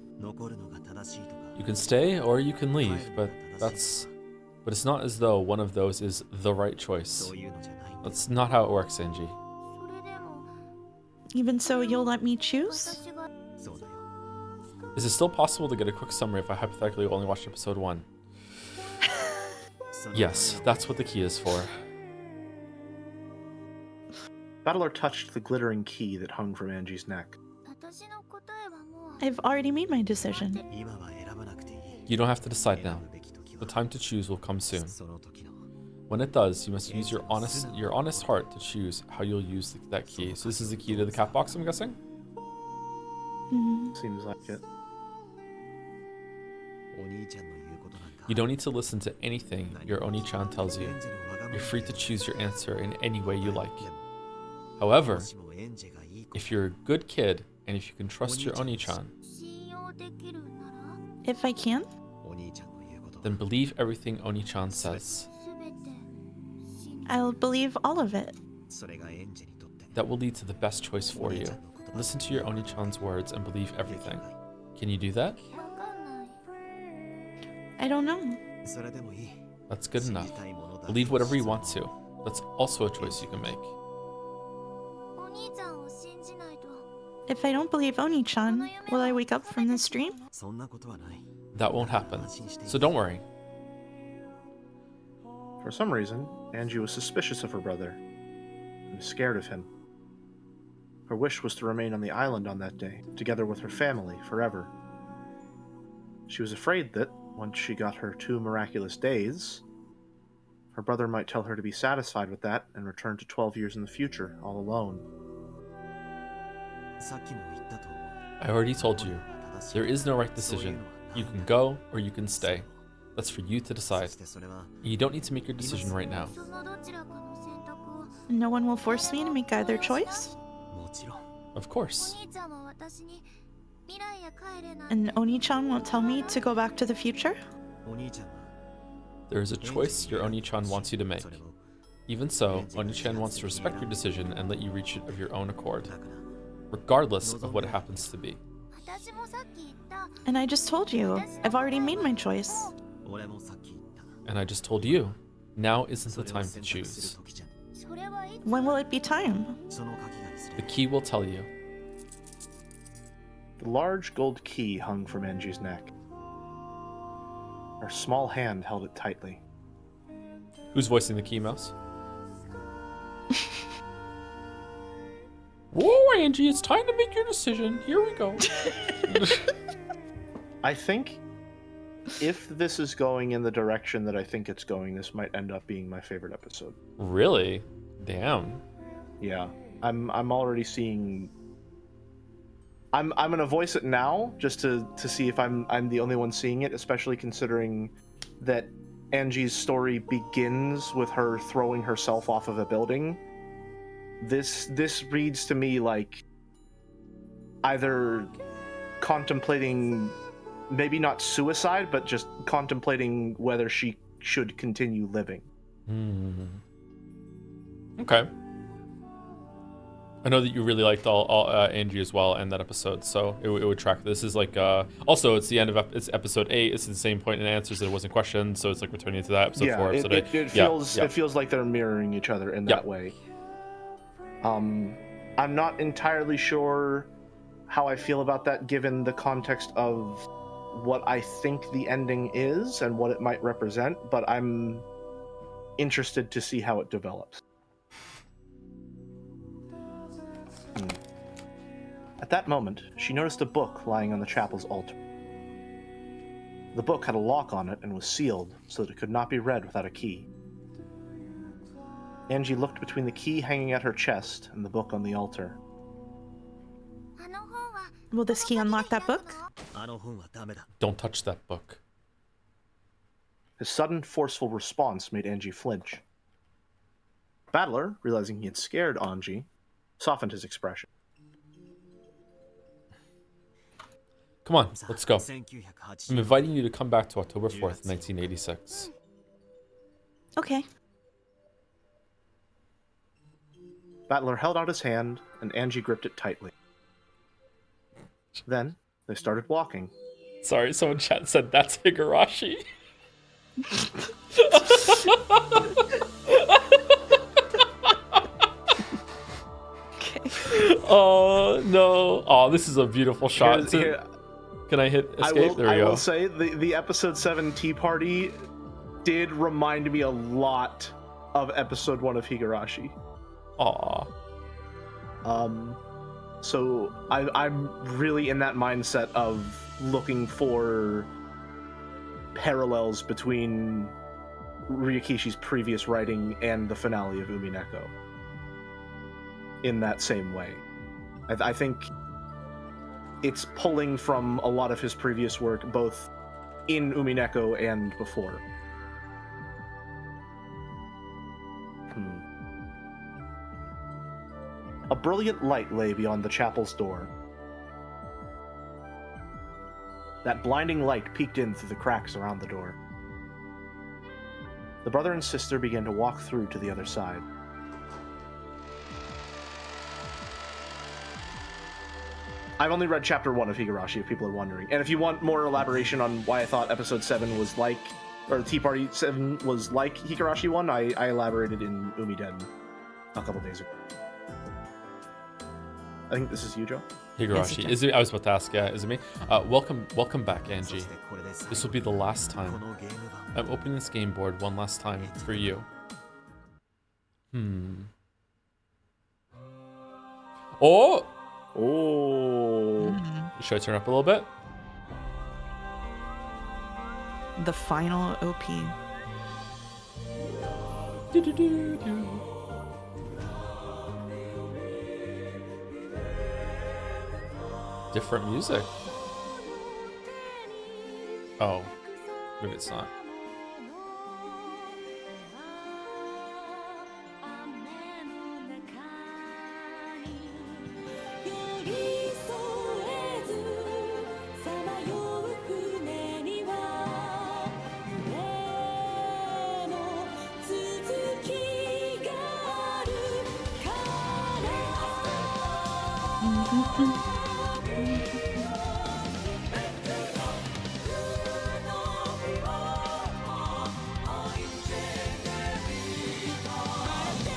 You can stay or you can leave, but it's not as though one of those is the right choice. That's not how it works, Angie. Even so, you'll let me choose? Is it still possible to get a quick summary if I hypothetically only watched episode 1? Yes, that's what the key is for. Battler touched the glittering key that hung from Angie's neck. I've already made my decision. You don't have to decide now. The time to choose will come soon. When it does, you must use your honest heart to choose how you'll use that key. So this is the key to the cat box, I'm guessing? Seems like it. You don't need to listen to anything your Oni-chan tells you. You're free to choose your answer in any way you like. However, if you're a good kid and if you can trust your Oni-chan, If I can? then believe everything Oni-chan says. I'll believe all of it. That will lead to the best choice for you. Listen to your Oni-chan's words and believe everything. Can you do that? I don't know. That's good enough. Believe whatever you want to. That's also a choice you can make. If I don't believe Oni-chan, will I wake up from this dream? That won't happen. So don't worry. For some reason, Angie was suspicious of her brother and scared of him. Her wish was to remain on the island on that day, together with her family, forever. She was afraid that, once she got her 2 miraculous days, her brother might tell her to be satisfied with that and return to 12 years in the future, all alone. I already told you. There is no right decision. You can go or you can stay. That's for you to decide. You don't need to make your decision right now. No one will force me to make either choice? Of course. And Oni-chan won't tell me to go back to the future? There is a choice your Oni-chan wants you to make. Even so, Oni-chan wants to respect your decision and let you reach it of your own accord, regardless of what it happens to be. And I just told you, I've already made my choice. And I just told you, now isn't the time to choose. When will it be time? The key will tell you. The large gold key hung from Angie's neck. Her small hand held it tightly. Who's voicing the key mouse? Whoa, Angie, it's time to make your decision. Here we go. I think if this is going in the direction that I think it's going, this might end up being my favorite episode. Really? Damn. Yeah. I'm already seeing. I'm gonna voice it now just to see if I'm the only one seeing it, especially considering that Angie's story begins with her throwing herself off of a building. This reads to me like either contemplating, maybe not suicide, but just contemplating whether she should continue living. Okay. I know that you really liked all Angie as well and that episode, so it would track. This is like also it's the end of it's episode 8. It's the same point and answers that it wasn't questioned, so it's like returning to that episode 4, episode 8. It feels like they're mirroring each other in that way. I'm not entirely sure how I feel about that, given the context of what I think the ending is and what it might represent, but I'm interested to see how it develops. At that moment, she noticed a book lying on the chapel's altar. The book had a lock on it and was sealed so that it could not be read without a key. Angie looked between the key hanging at her chest and the book on the altar. Will this key unlock that book? Don't touch that book. His sudden, forceful response made Angie flinch. Battler, realizing he had scared Angie, softened his expression. Come on, let's go. I'm inviting you to come back to October 4th, 1986. Okay. Battler held out his hand, and Angie gripped it tightly. Then, they started walking. Sorry, someone chat said that's Higurashi. Oh, no. Oh, this is a beautiful shot. Can I hit escape? There we go. I will say, the episode 7 Tea Party did remind me a lot of episode 1 of Higurashi. Aw. So I'm really in that mindset of looking for parallels between Ryukishi's previous writing and the finale of Umineko. In that same way. I think it's pulling from a lot of his previous work, both in Umineko and before. A brilliant light lay beyond the chapel's door. That blinding light peeked in through the cracks around the door. The brother and sister began to walk through to the other side. I've only read chapter 1 of Higurashi, if people are wondering. And if you want more elaboration on why I thought episode 7 was like, or Tea Party 7 was like Higurashi 1, I elaborated in Umiden a couple days ago. I think this is you, Joe. Higurashi. Is it? I was about to ask. Yeah, is it me? Welcome back, Angie. This will be the last time. I'm opening this game board one last time for you. Oh. Should I turn up a little bit? The final OP. Different music. Oh, maybe it's not.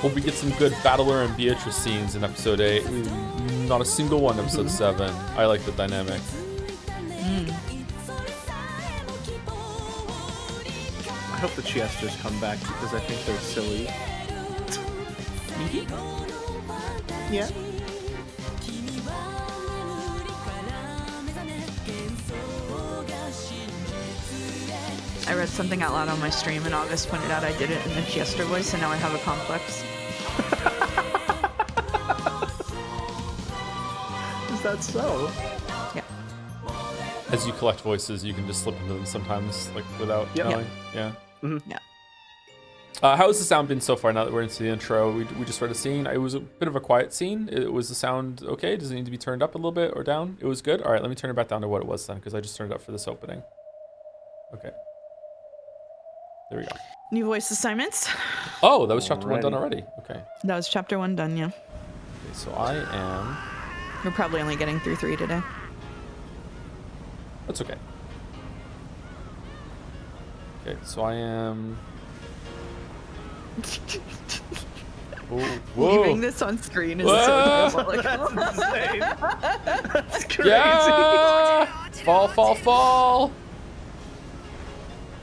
Hope we get some good Battler and Beatrice scenes in episode 8. Not a single one in episode 7. I like the dynamic. I hope the Chiesters come back because I think they're silly. Maybe? Yeah. I read something out loud on my stream, and August pointed out I did it in the Jester voice, and now I have a complex. Is that so? Yeah. As you collect voices, you can just slip into them sometimes, like without knowing. Yeah. Mm-hmm. Yeah. How has the sound been so far? Now that we're into the intro, we just read a scene. It was a bit of a quiet scene. Was the sound okay? Does it need to be turned up a little bit or down? It was good. All right, let me turn it back down to what it was then, because I just turned it up for this opening. Okay. There we go. New voice assignments. Oh, that was chapter 1 done already. Okay. That was chapter 1 done, yeah. Okay, so I am. We're probably only getting through 3 today. That's okay. Okay, so I am. Oh, whoa. Leaving this on screen is Whoa. so diabolical. That's insane. That's crazy. Yeah! Fall, fall, fall!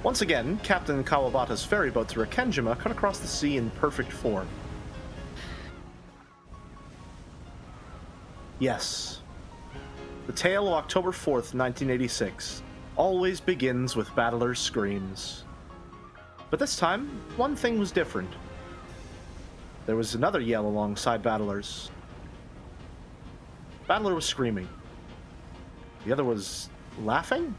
Once again, Captain Kawabata's ferry boat to Rekenjima cut across the sea in perfect form. Yes. The tale of October 4th, 1986 always begins with Battler's screams. But this time, one thing was different. There was another yell alongside Battler's. Battler was screaming. The other was laughing?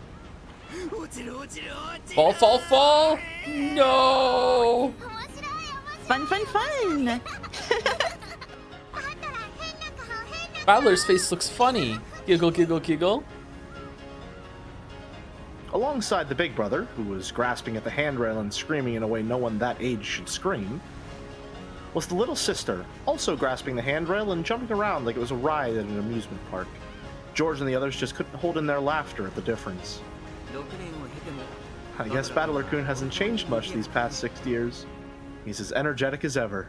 Fall, fall, fall! No! Fun, fun, fun! Battler's face looks funny. Giggle, giggle, giggle. Alongside the big brother, who was grasping at the handrail and screaming in a way no one that age should scream, was the little sister, also grasping the handrail and jumping around like it was a ride at an amusement park. George and the others just couldn't hold in their laughter at the difference. I guess Battler-kun hasn't changed much these past 6 years. He's as energetic as ever.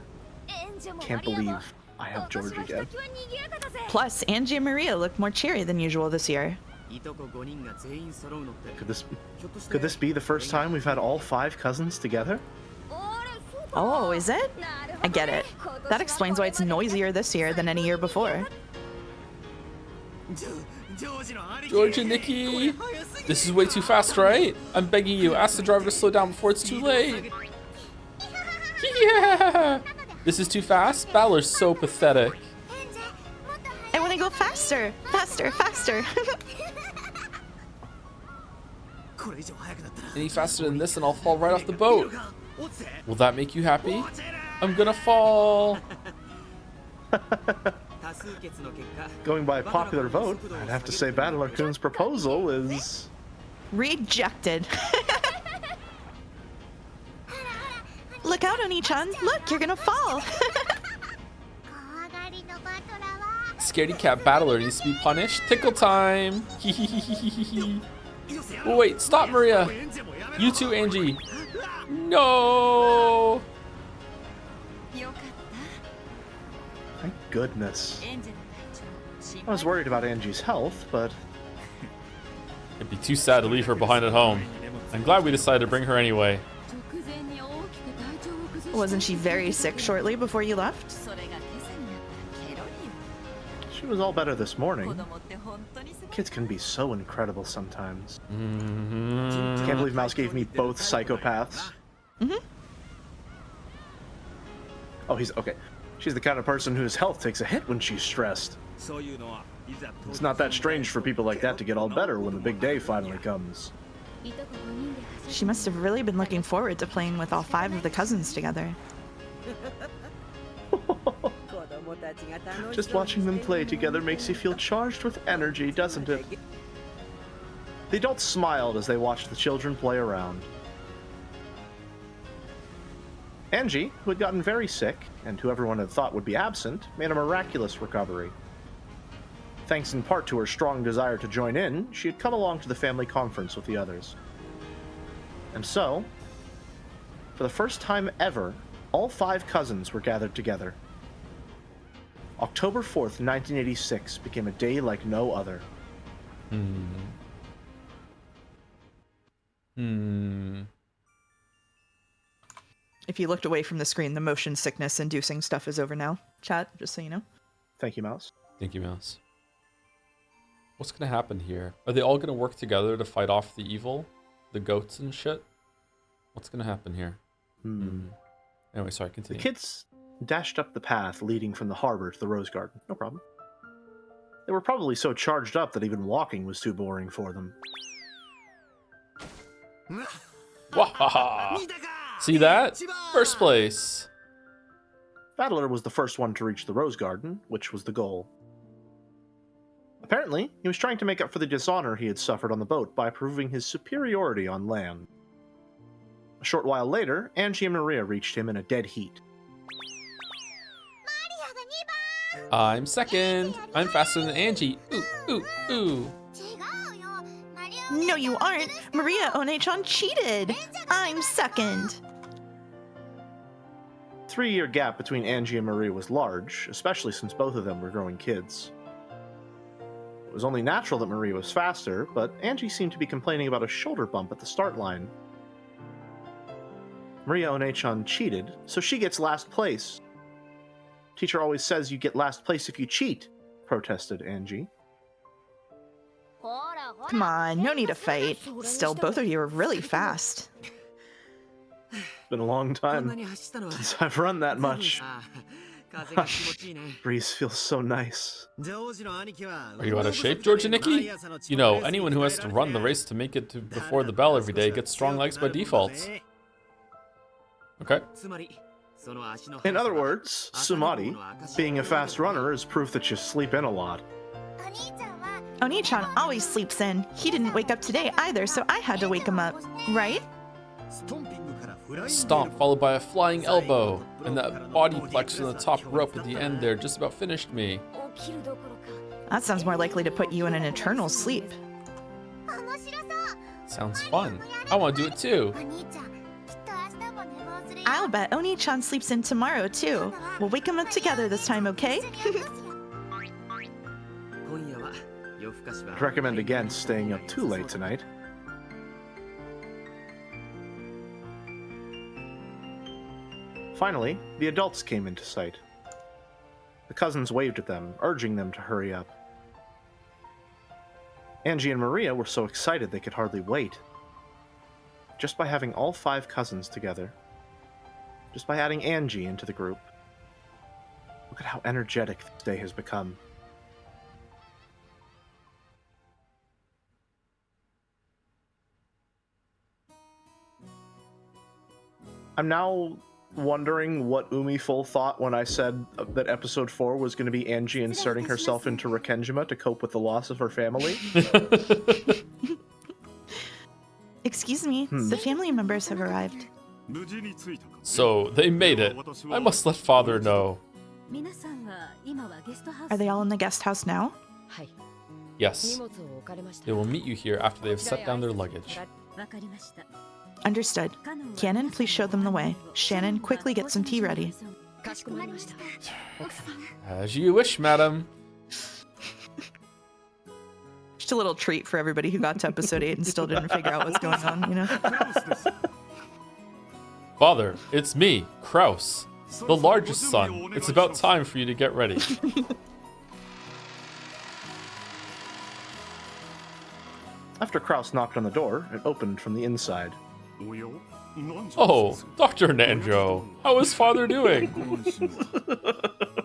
Can't believe I have George again. Plus, Angie and Maria look more cheery than usual this year. Could this be the first time we've had all 5 cousins together? Oh, is it? I get it. That explains why it's noisier this year than any year before. George and Nikki! This is way too fast, right? I'm begging you, ask the driver to slow down before it's too late. Yeah! This is too fast? Battler's so pathetic. I want to go faster! Faster, faster! Any faster than this and I'll fall right off the boat. Will that make you happy? I'm gonna fall. Going by popular vote, I'd have to say Battler-kun's proposal is... Rejected. Look out, Oni-chan. Look, you're gonna fall. Scaredy cat battler needs to be punished. Tickle time. Oh, wait, stop, Maria. You too, Angie. No. Thank goodness. I was worried about Angie's health, but... It'd be too sad to leave her behind at home. I'm glad we decided to bring her anyway. Wasn't she very sick shortly before you left? She was all better this morning. Kids can be so incredible sometimes. Can't believe Mouse gave me both psychopaths. Oh, he's... okay. She's the kind of person whose health takes a hit when she's stressed. It's not that strange for people like that to get all better when the big day finally comes. She must have really been looking forward to playing with all 5 of the cousins together. Just watching them play together makes you feel charged with energy, doesn't it? The adults smiled as they watched the children play around. Angie, who had gotten very sick, and who everyone had thought would be absent, made a miraculous recovery. Thanks in part to her strong desire to join in, she had come along to the family conference with the others. And so, for the first time ever, all 5 cousins were gathered together. October 4th, 1986 became a day like no other. If you looked away from the screen, the motion sickness inducing stuff is over now. Chat, just so you know. Thank you, Mouse. Thank you, Mouse. What's gonna happen here? Are they all gonna work together to fight off the evil? The goats and shit? What's gonna happen here? Anyway, sorry, The continue. kids dashed up the path leading from the harbor to the rose garden. No problem. They were probably so charged up that even walking was too boring for them. Wahaha! See that? First place. Battler was the first one to reach the rose garden, which was the goal. Apparently, he was trying to make up for the dishonor he had suffered on the boat by proving his superiority on land. A short while later, Angie and Maria reached him in a dead heat. I'm second. I'm faster than Angie. Ooh, ooh, ooh. No, you aren't. Maria One-chan cheated. I'm second. 3-year gap between Angie and Maria was large, especially since both of them were growing kids. It was only natural that Maria was faster, but Angie seemed to be complaining about a shoulder bump at the start line. Maria One-chan cheated, so she gets last place. Teacher always says you get last place if you cheat, protested Angie. Come on, no need to fight. Still, both of you are really fast. It's been a long time since I've run that much. Breeze feels so nice. Are you out of shape, George and Nikki? You know, anyone who has to run the race to make it to before the bell every day gets strong legs by default. Okay. In other words, Sumari, being a fast runner is proof that you sleep in a lot. Oni-chan always sleeps in. He didn't wake up today either, so I had to wake him up. Right? Stomp followed by a flying elbow, and that body flex from the top rope at the end there just about finished me. That sounds more likely to put you in an eternal sleep. Sounds fun. I want to do it too. I'll bet Oni-chan sleeps in tomorrow too. We'll wake him up together this time, okay? I'd recommend against staying up too late tonight. Finally, the adults came into sight. The cousins waved at them, urging them to hurry up. Angie and Maria were so excited they could hardly wait. Just by having all 5 cousins together, just by adding Angie into the group, look at how energetic this day has become. I'm now wondering what Umiful thought when I said that episode 4 was going to be Angie inserting herself into Rakenjima to cope with the loss of her family. Excuse me, the family members have arrived. So, they made it. I must let father know. Are they all in the guest house now? Yes. They will meet you here after they have set down their luggage. Understood. Cannon, please show them the way. Shannon, quickly get some tea ready. As you wish, madam. Just a little treat for everybody who got to episode 8 and still didn't figure out what's going on, you know? Father, it's me, Kraus, the largest son. It's about time for you to get ready. After Kraus knocked on the door, it opened from the inside. Oh, Dr. Nanjo, how is father doing?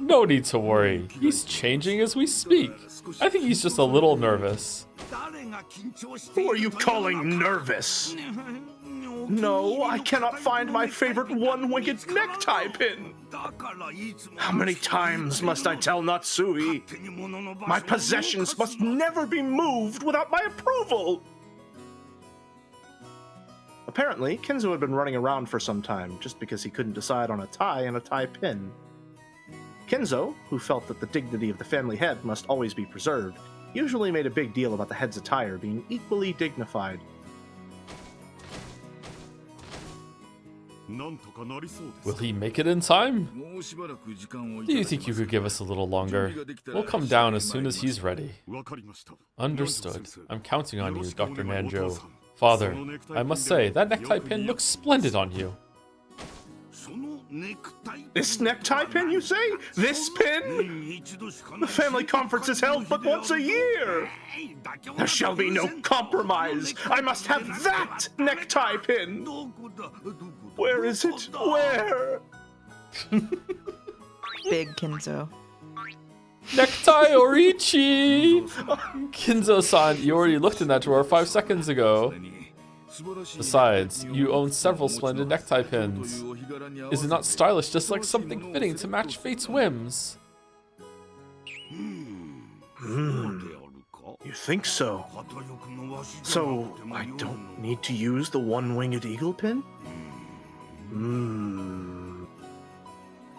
No need to worry. He's changing as we speak. I think he's just a little nervous. Who are you calling nervous? No, I cannot find my favorite one-winged necktie pin. How many times must I tell Natsui? My possessions must never be moved without my approval. Apparently, Kenzo had been running around for some time just because he couldn't decide on a tie and a tie pin. Kenzo, who felt that the dignity of the family head must always be preserved, usually made a big deal about the head's attire being equally dignified. Will he make it in time? Do you think you could give us a little longer? We'll come down as soon as he's ready. Understood. I'm counting on you, Dr. Nanjo. Father, I must say, that necktie pin looks splendid on you. This necktie pin, you say? This pin? The family conference is held but once a year. There shall be no compromise. I must have that necktie pin. Where is it? Where? Big Kinzo. Necktie Orichi! Kinzo-san, you already looked in that drawer 5 seconds ago. Besides, you own several splendid necktie pins. Is it not stylish, just like something fitting to match fate's whims? You think so? So, I don't need to use the one-winged eagle pin?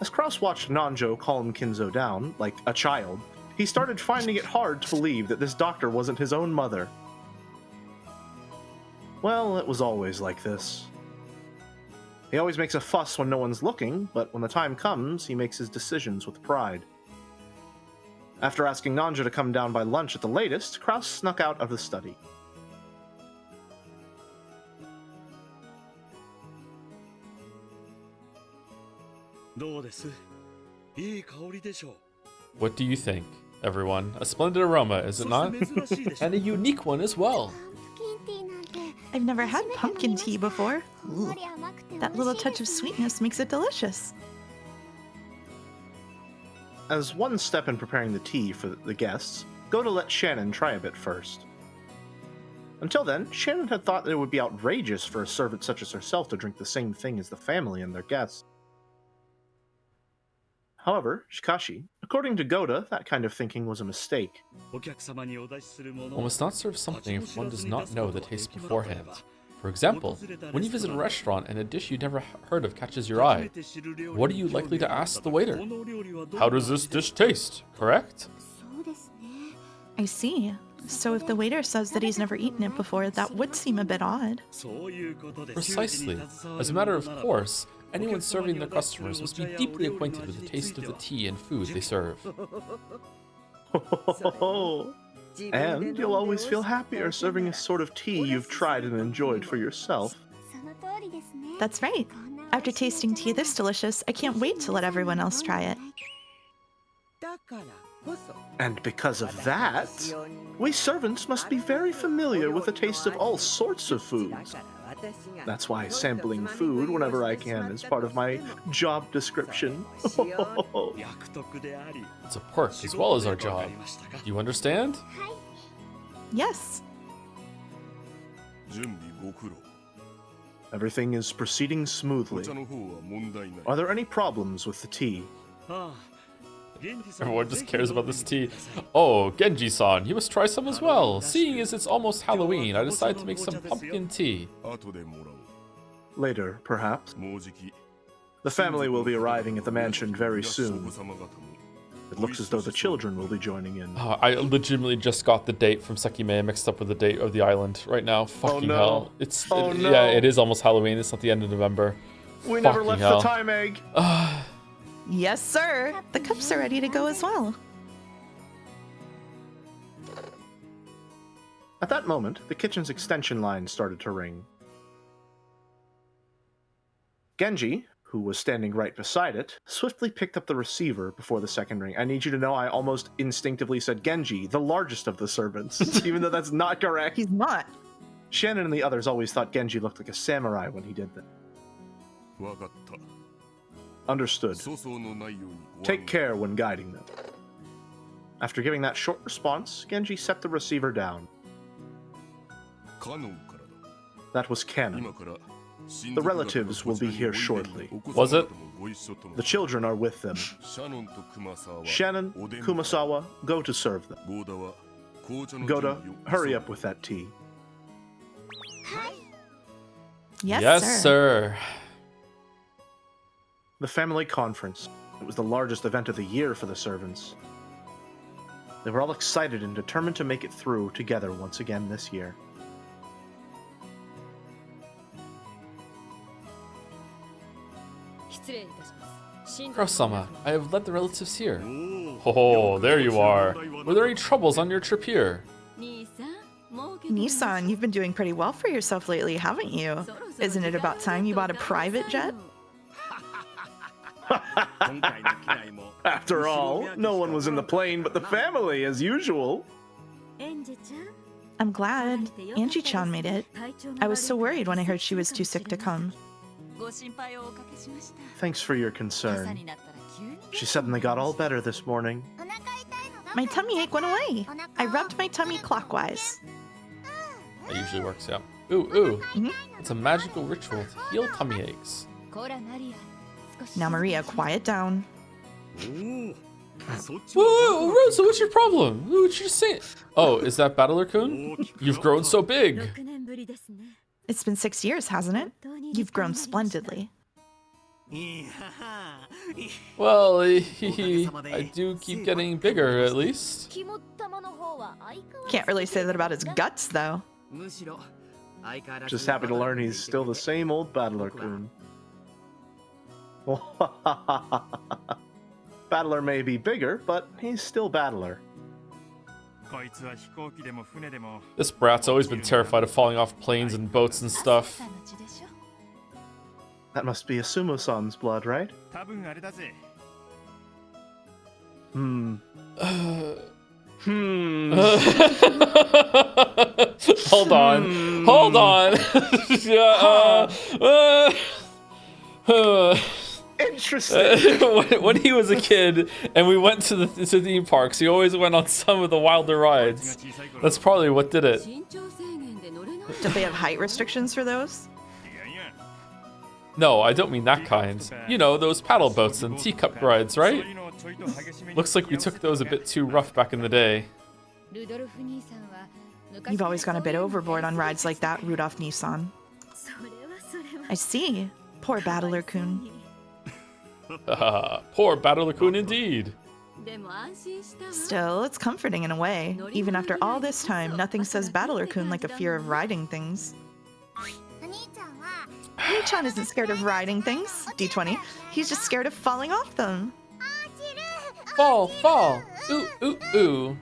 As Kraus watched Nanjo calm Kinzo down, like a child, he started finding it hard to believe that this doctor wasn't his own mother. Well, it was always like this. He always makes a fuss when no one's looking, but when the time comes, he makes his decisions with pride. After asking Nanjo to come down by lunch at the latest, Kraus snuck out of the study. What do you think, everyone? A splendid aroma, is it not? And a unique one as well. I've never had pumpkin tea before. Ooh. That little touch of sweetness makes it delicious. As one step in preparing the tea for the guests, Goda let Shannon try a bit first. Until then, Shannon had thought that it would be outrageous for a servant such as herself to drink the same thing as the family and their guests. However, Shikashi, according to Goda, that kind of thinking was a mistake. One must not serve something if one does not know the taste beforehand. For example, when you visit a restaurant and a dish you'd never heard of catches your eye, what are you likely to ask the waiter? How does this dish taste, correct? I see. So if the waiter says that he's never eaten it before, that would seem a bit odd. Precisely. As a matter of course, anyone serving their customers must be deeply acquainted with the taste of the tea and food they serve. And you'll always feel happier serving a sort of tea you've tried and enjoyed for yourself. That's right. After tasting tea this delicious, I can't wait to let everyone else try it. And because of that, we servants must be very familiar with the taste of all sorts of foods. That's why sampling food whenever I can is part of my job description. It's a perk as well as our job. Do you understand? Yes. Everything is proceeding smoothly. Are there any problems with the tea? Everyone just cares about this tea. Oh, Genji-san, you must try some as well. Seeing as it's almost Halloween, I decided to make some pumpkin tea. Later, perhaps. The family will be arriving at the mansion very soon. It looks as though the children will be joining in. I legitimately just got the date from Sekimea mixed up with the date of the island right now. Fucking hell. Yeah, it is almost Halloween. It's not the end of November. We never left the time egg. Yes, sir. The cups are ready to go as well. At that moment, the kitchen's extension line started to ring. Genji, who was standing right beside it, swiftly picked up the receiver before the second ring. I need you to know I almost instinctively said Genji, the largest of the servants, even though that's not correct. He's not. Shannon and the others always thought Genji looked like a samurai when he did that. Understood. Take care when guiding them. After giving that short response, Genji set the receiver down. That was canon. The relatives will be here shortly. Was it? The children are with them. Shannon, Kumasawa, go to serve them. Goda, hurry up with that tea. Yes, sir. The family conference. It was the largest event of the year for the servants. They were all excited and determined to make it through together once again this year. Kurosama, I have led the relatives here. Oh, there you are. Were there any troubles on your trip here? Nissan, you've been doing pretty well for yourself lately, haven't you? Isn't it about time you bought a private jet? After all, no one was in the plane but the family, as usual. I'm glad Angie-chan made it. I was so worried when I heard she was too sick to come. Thanks for your concern. She suddenly got all better this morning. My tummy ache went away. I rubbed my tummy clockwise. That usually works out. Ooh. It's a magical ritual to heal tummy aches. Now, Maria, quiet down. Whoa, Rosa, what's your problem? What you just say? Oh, is that Battler-kun? You've grown so big. It's been 6 years, hasn't it? You've grown splendidly. Well, I do keep getting bigger, at least. Can't really say that about his guts, though. Just happy to learn he's still the same old Battler-kun. Battler may be bigger, but he's still Battler. This brat's always been terrified of falling off planes and boats and stuff. That must be a Sumo-san's blood, right? Hold on. Interesting. When he was a kid and we went to the theme parks, he always went on some of the wilder rides. That's probably what did it. Did they have height restrictions for those? No, I don't mean that kind. You know, those paddle boats and teacup rides, right? Looks like we took those a bit too rough back in the day. You've always gone a bit overboard on rides like that, Rudolph Nissan. I see. Poor Battler-kun. Poor Battler-kun indeed. Still, it's comforting in a way. Even after all this time, nothing says Battler-kun like a fear of riding things. Nii-chan isn't scared of riding things, D20. He's just scared of falling off them. Fall. Ooh.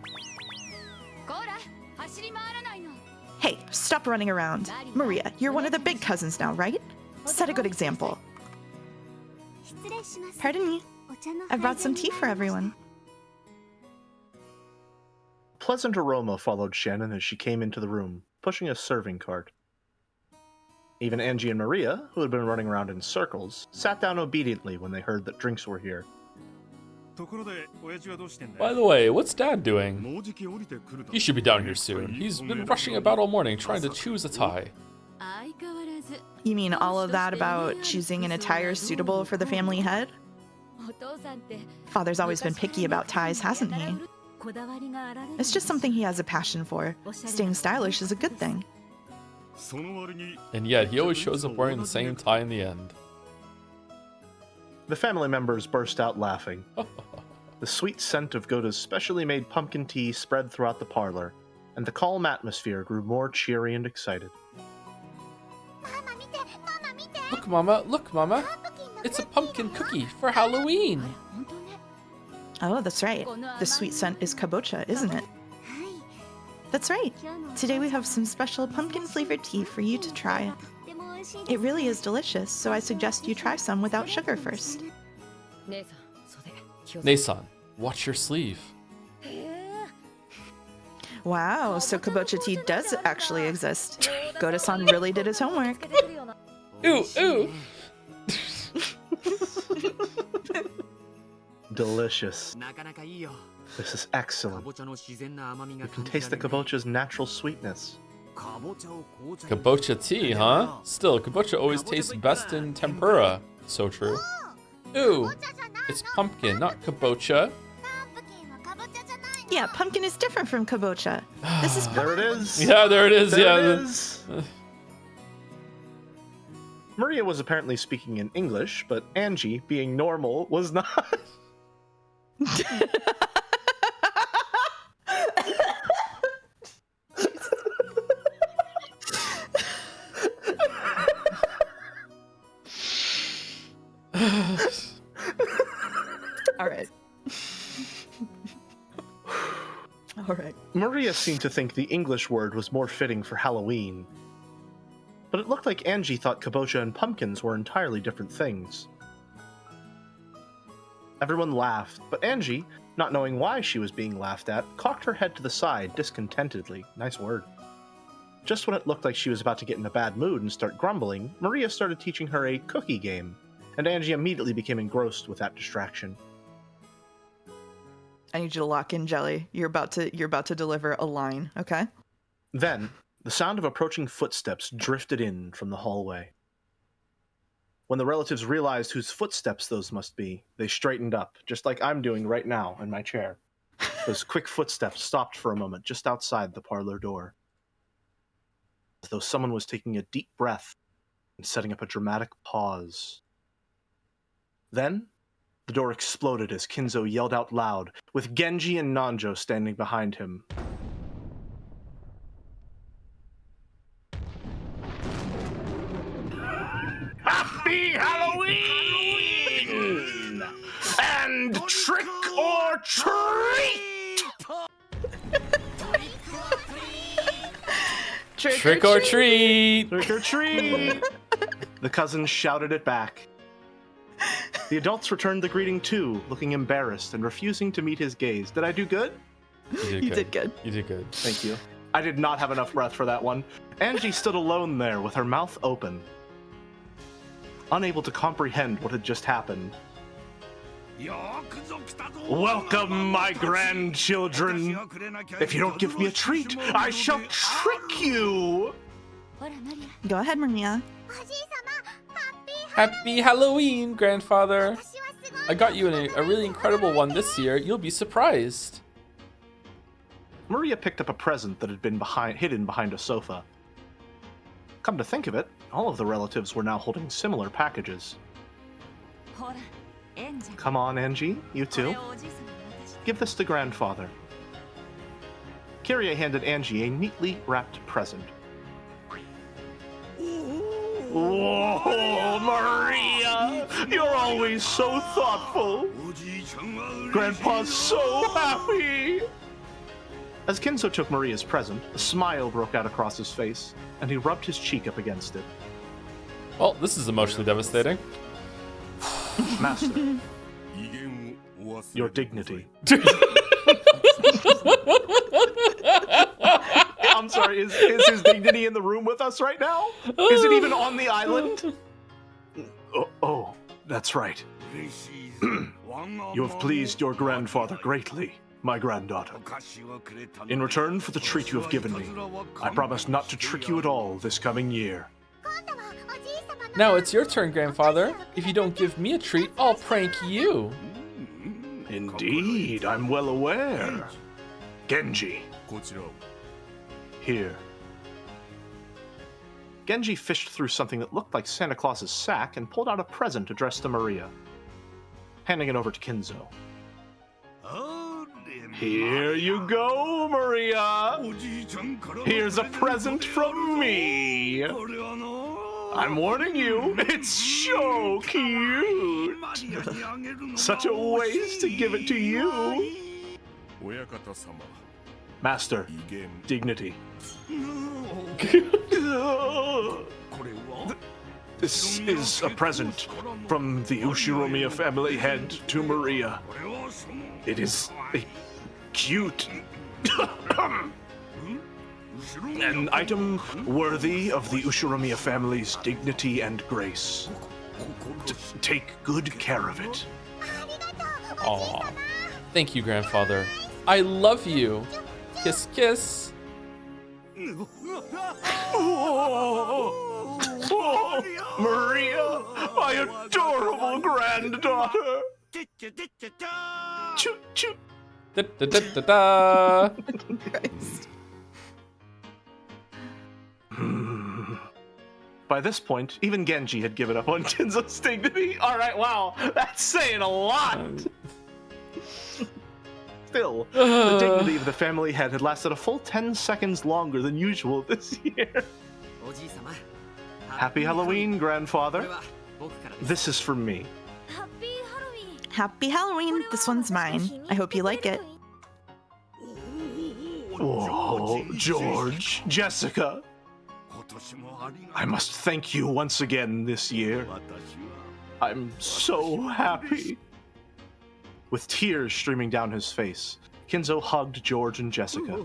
Hey, stop running around. Maria, you're one of the big cousins now, right? Set a good example. Pardon me. I brought some tea for everyone. A pleasant aroma followed Shannon as she came into the room, pushing a serving cart. Even Angie and Maria, who had been running around in circles, sat down obediently when they heard that drinks were here. By the way, what's Dad doing? He should be down here soon. He's been rushing about all morning trying to choose a tie. You mean all of that about choosing an attire suitable for the family head? Father's always been picky about ties, hasn't he? It's just something he has a passion for. Staying stylish is a good thing. And yet, he always shows up wearing the same tie in the end. The family members burst out laughing. The sweet scent of Goda's specially made pumpkin tea spread throughout the parlor, and the calm atmosphere grew more cheery and excited. Look, Mama. It's a pumpkin cookie for Halloween. Oh, that's right. The sweet scent is kabocha, isn't it? That's right. Today we have some special pumpkin-flavored tea for you to try. It really is delicious, so I suggest you try some without sugar first. Nason, watch your sleeve. Wow, so kabocha tea does actually exist. Goda-san really did his homework. Ooh. Delicious. This is excellent. You can taste the kabocha's natural sweetness. Kabocha tea, huh? Still, kabocha always tastes best in tempura. So true. Ooh, it's pumpkin, not kabocha. Yeah, pumpkin is different from kabocha. This is There it is. Yeah, there it is. There it is. Maria was apparently speaking in English, but Angie, being normal, was not. All right. Maria seemed to think the English word was more fitting for Halloween. But it looked like Angie thought kabocha and pumpkins were entirely different things. Everyone laughed, but Angie, not knowing why she was being laughed at, cocked her head to the side discontentedly. Nice word. Just when it looked like she was about to get in a bad mood and start grumbling, Maria started teaching her a cookie game, and Angie immediately became engrossed with that distraction. I need you to lock in, Jelly. You're about to deliver a line, okay? Then, the sound of approaching footsteps drifted in from the hallway. When the relatives realized whose footsteps those must be, they straightened up, just like I'm doing right now in my chair. Those quick footsteps stopped for a moment just outside the parlor door, as though someone was taking a deep breath and setting up a dramatic pause. Then, the door exploded as Kinzo yelled out loud, with Genji and Nanjo standing behind him. Happy Halloween! And trick or treat! Trick or treat! Trick or treat! The cousins shouted it back. The adults returned the greeting too, looking embarrassed and refusing to meet his gaze. Did I do good? You did good. You did good. Thank you. I did not have enough breath for that one. Angie stood alone there with her mouth open, unable to comprehend what had just happened. Welcome, my grandchildren. If you don't give me a treat, I shall trick you. Go ahead, Maria. Happy Halloween, grandfather. I got you a really incredible one this year. You'll be surprised. Maria picked up a present that had been hidden behind a sofa. Come to think of it, all of the relatives were now holding similar packages. Come on, Angie, you too. Give this to grandfather. Kyrie handed Angie a neatly wrapped present. Whoa, Maria! You're always so thoughtful! Grandpa's so happy! As Kinzo took Maria's present, a smile broke out across his face, and he rubbed his cheek up against it. Well, this is emotionally devastating. Master, your dignity. I'm sorry, is his dignity in the room with us right now? Is it even on the island? Oh, that's right. You have pleased your grandfather greatly, my granddaughter. In return for the treat you have given me, I promise not to trick you at all this coming year. Now it's your turn, grandfather. If you don't give me a treat, I'll prank you. Indeed, I'm well aware. Genji. Here. Genji fished through something that looked like Santa Claus's sack and pulled out a present addressed to Maria, handing it over to Kinzo. Here you go, Maria! Here's a present from me! I'm warning you, it's so cute! Such a waste to give it to you! Master, dignity. This is a present from the Ushiromiya family head to Maria. It is a cute an item worthy of the Ushiromiya family's dignity and grace. Take good care of it. Aw. Thank you, grandfather. I love you. Kiss, kiss. Oh, Maria, my adorable granddaughter. Choo choo. Da da da da da. Christ. By this point, even Genji had given up on Kinzo's dignity. All right, wow, that's saying a lot. Still, the dignity of the family head had lasted a full 10 seconds longer than usual this year. Happy Halloween, grandfather. This is from me. Happy Halloween. This one's mine. I hope you like it. Oh, George, Jessica. I must thank you once again this year. I'm so happy. With tears streaming down his face, Kinzo hugged George and Jessica.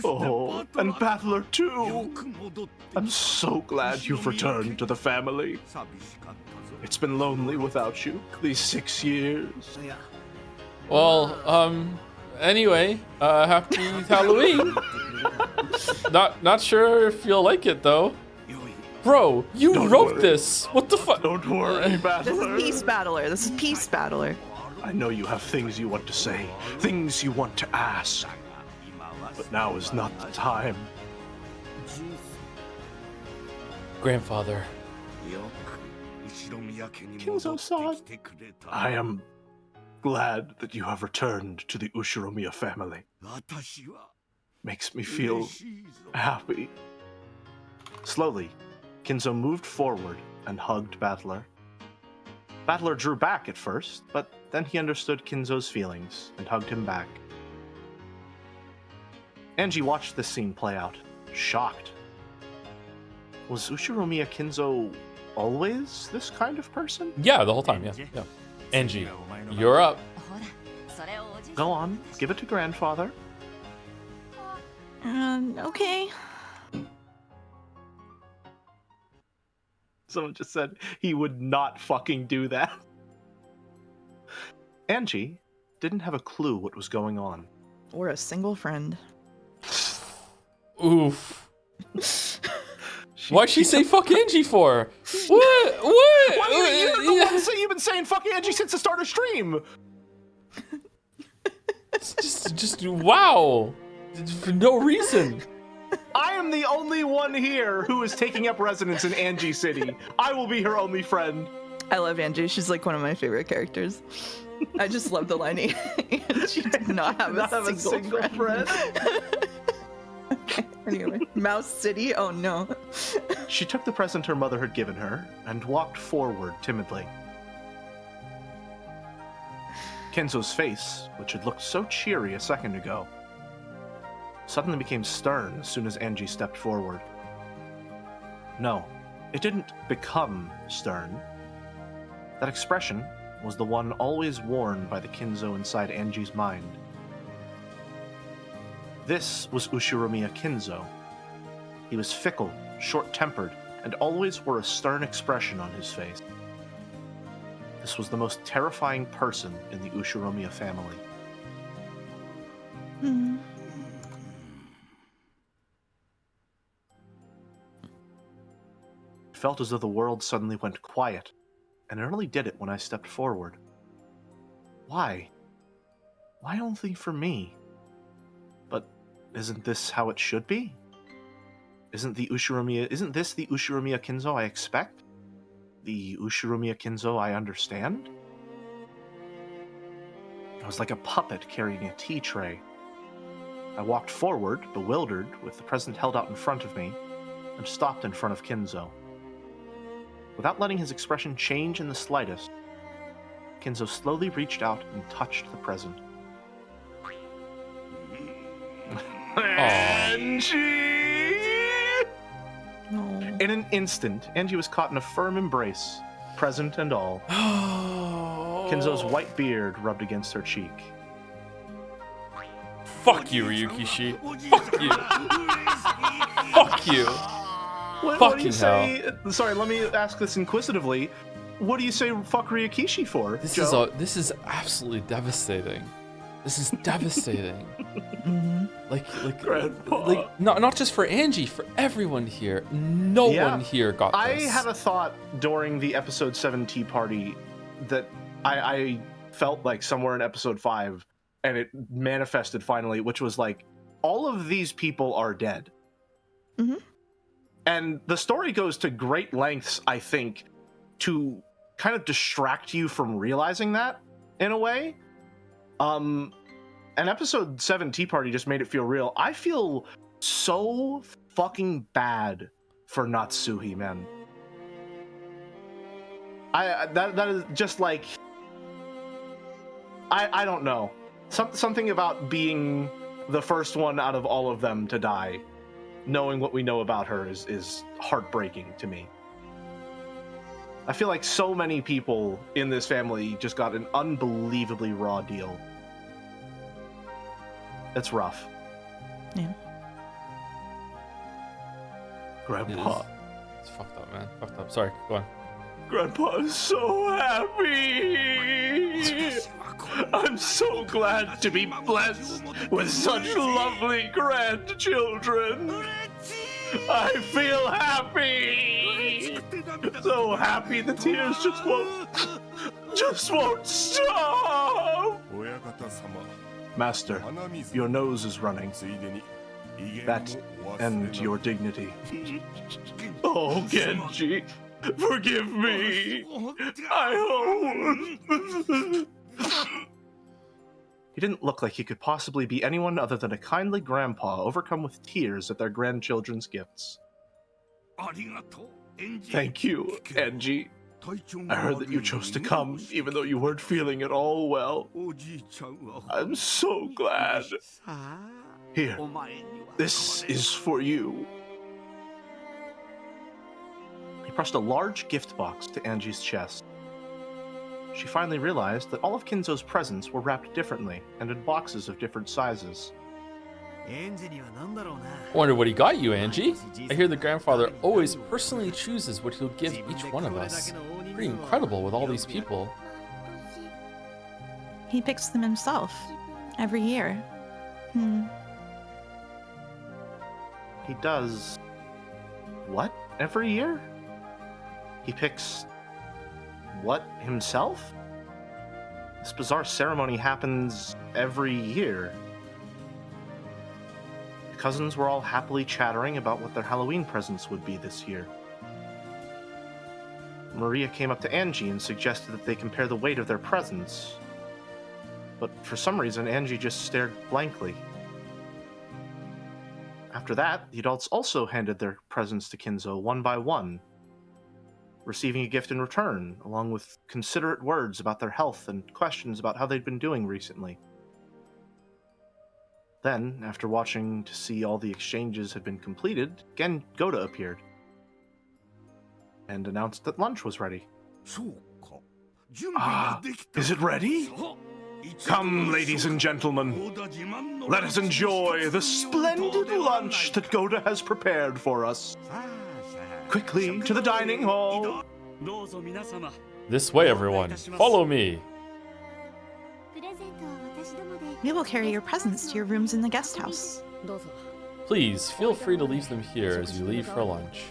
Oh, and Battler too! I'm so glad you've returned to the family. It's been lonely without you these 6 years. Well, anyway, happy Halloween. Not sure if you'll like it though. Bro, you Don't wrote worry. this. What the fuck? Don't worry, Battler. This is Peace Battler. I know you have things you want to say, things you want to ask. But now is not the time. Grandfather. Kinzo-san, I am glad that you have returned to the Ushiromiya family. Makes me feel happy. Slowly, Kinzo moved forward and hugged Battler. Battler drew back at first, but then he understood Kinzo's feelings and hugged him back. Angie watched this scene play out, shocked. Was Ushiromiya Kinzo always this kind of person? Yeah, the whole time, yeah. Angie, you're up. Go on, give it to grandfather. Okay. Someone just said he would not fucking do that. Angie didn't have a clue what was going on. Or a single friend. Oof. Why'd she say fuck Angie for? What? You've been saying fuck Angie since the start of stream. It's just wow. For no reason. I am the only one here who is taking up residence in Angie City. I will be her only friend. I love Angie. She's like one of my favorite characters. I just love the line. She did not have a single friend. Okay, anyway, Mouse City? Oh no. She took the present her mother had given her and walked forward timidly. Kenzo's face, which had looked so cheery a second ago, suddenly became stern as soon as Angie stepped forward. No, it didn't become stern. That expression was the one always worn by the Kinzo inside Angie's mind. This was Ushiromiya Kinzo. He was fickle, short-tempered, and always wore a stern expression on his face. This was the most terrifying person in the Ushiromiya family. It felt as though the world suddenly went quiet, and it only did it when I stepped forward. Why? Why only for me? But isn't this how it should be? Isn't this the Ushiromiya Kinzo I expect? The Ushiromiya Kinzo I understand? I was like a puppet carrying a tea tray. I walked forward, bewildered, with the present held out in front of me, and stopped in front of Kinzo. Without letting his expression change in the slightest, Kinzo slowly reached out and touched the present. Angie! No. In an instant, Angie was caught in a firm embrace, present and all. Kinzo's white beard rubbed against her cheek. Fuck you, Ryukishi. Fuck you. Fuck you. What do you say? Sorry, let me ask this inquisitively. What do you say fuck Ryukishi for? This is absolutely devastating. This is devastating. Like not just for Angie, for everyone here. No one here got this. I had a thought during the episode 7 tea party that I felt like somewhere in episode 5, and it manifested finally, which was like, all of these people are dead. Mm-hmm. And the story goes to great lengths, I think, to kind of distract you from realizing that, in a way. And episode 7 Tea Party just made it feel real. I feel so fucking bad for Natsuhi, man. That is just like, I don't know. Something about being the first one out of all of them to die, knowing what we know about her is heartbreaking to me. I feel like so many people in this family just got an unbelievably raw deal. It's rough. Yeah. Grandpa. It's fucked up, man. Fucked up. Sorry, go on. Grandpa is so happy. I'm so glad to be blessed with such lovely grandchildren. I feel happy. So happy the tears just won't stop. Master, your nose is running. That and your dignity. Oh, Genji, forgive me. I hope. He didn't look like he could possibly be anyone other than a kindly grandpa overcome with tears at their grandchildren's gifts. Thank you, Genji. I heard that you chose to come, even though you weren't feeling at all well. I'm so glad. Here, this is for you. He pressed a large gift box to Angie's chest. She finally realized that all of Kinzo's presents were wrapped differently and in boxes of different sizes. Wonder what he got you, Angie. I hear the grandfather always personally chooses what he'll give each one of us. Pretty incredible with all these people. He picks them himself every year. He does... what? Every year? He picks... what himself? This bizarre ceremony happens every year. The cousins were all happily chattering about what their Halloween presents would be this year. Maria came up to Angie and suggested that they compare the weight of their presents. But for some reason, Angie just stared blankly. After that, the adults also handed their presents to Kinzo one by one, receiving a gift in return, along with considerate words about their health and questions about how they'd been doing recently. Then, after watching to see all the exchanges had been completed, again Goda appeared and announced that lunch was ready. Is it ready? Come, ladies and gentlemen, let us enjoy the splendid lunch that Goda has prepared for us. Quickly to the dining hall. This way, everyone. Follow me. We will carry your presents to your rooms in the guest house. Please, feel free to leave them here as you leave for lunch.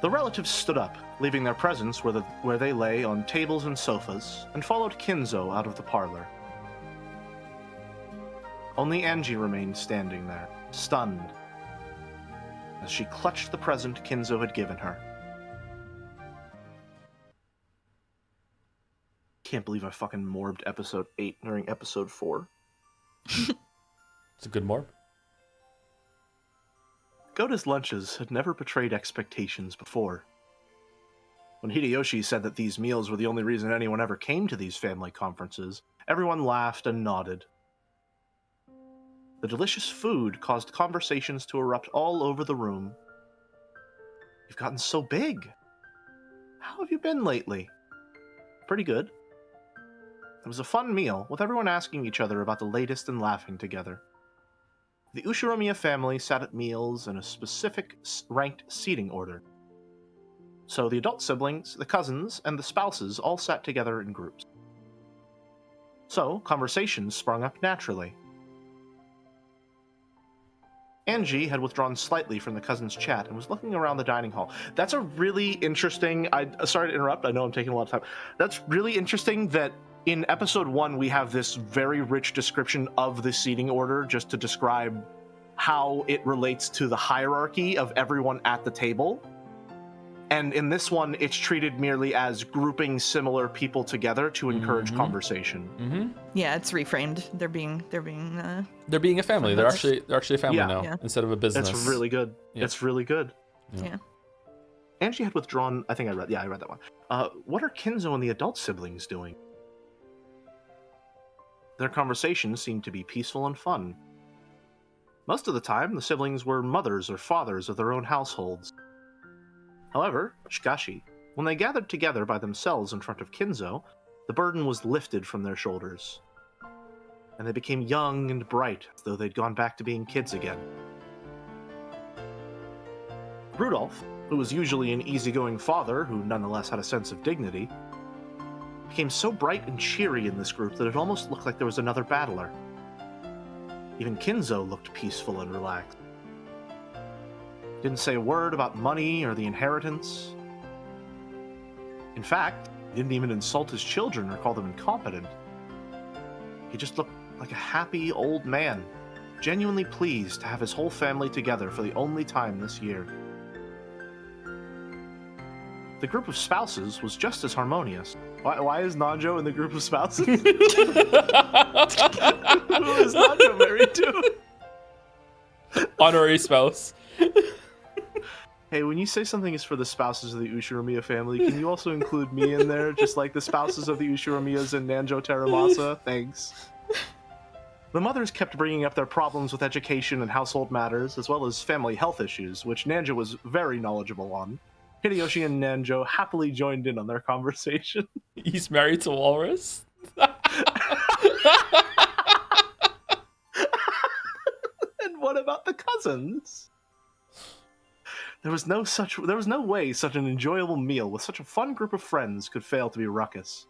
The relatives stood up, leaving their presents where they lay on tables and sofas, and followed Kinzo out of the parlor. Only Angie remained standing there, stunned, as she clutched the present Kinzo had given her. Can't believe I fucking morbed episode 8 during episode 4. It's a good morb. Goda's lunches had never betrayed expectations before. When Hideyoshi said that these meals were the only reason anyone ever came to these family conferences, everyone laughed and nodded. The delicious food caused conversations to erupt all over the room. You've gotten so big. How have you been lately? Pretty good. It was a fun meal, with everyone asking each other about the latest and laughing together. The Ushiromiya family sat at meals in a specific ranked seating order. So the adult siblings, the cousins, and the spouses all sat together in groups. So conversations sprung up naturally. Angie had withdrawn slightly from the cousins' chat and was looking around the dining hall. That's a really interesting... sorry to interrupt, I know I'm taking a lot of time. That's really interesting that in episode 1 we have this very rich description of the seating order just to describe how it relates to the hierarchy of everyone at the table. And in this one, it's treated merely as grouping similar people together to encourage conversation. Yeah, it's reframed. They're being a family. They're actually a family now instead of a business. That's really good. Yeah. It's really good. Yeah. Angie had withdrawn. I read that one. What are Kinzo and the adult siblings doing? Their conversations seemed to be peaceful and fun. Most of the time, the siblings were mothers or fathers of their own households. However, shikashi, when they gathered together by themselves in front of Kinzo, the burden was lifted from their shoulders, and they became young and bright, as though they'd gone back to being kids again. Rudolph, who was usually an easygoing father who nonetheless had a sense of dignity, became so bright and cheery in this group that it almost looked like there was another battler. Even Kinzo looked peaceful and relaxed. Didn't say a word about money or the inheritance. In fact, he didn't even insult his children or call them incompetent. He just looked like a happy old man, genuinely pleased to have his whole family together for the only time this year. The group of spouses was just as harmonious. Why is Nanjo in the group of spouses? Who is Nanjo married to? Honorary spouse. Hey, when you say something is for the spouses of the Ushiromiya family, can you also include me in there, just like the spouses of the Ushiromiyas and Nanjo Teramasa? Thanks. The mothers kept bringing up their problems with education and household matters, as well as family health issues, which Nanjo was very knowledgeable on. Hideyoshi and Nanjo happily joined in on their conversation. He's married to Walrus? And what about the cousins? There was no way such an enjoyable meal with such a fun group of friends could fail to be ruckus.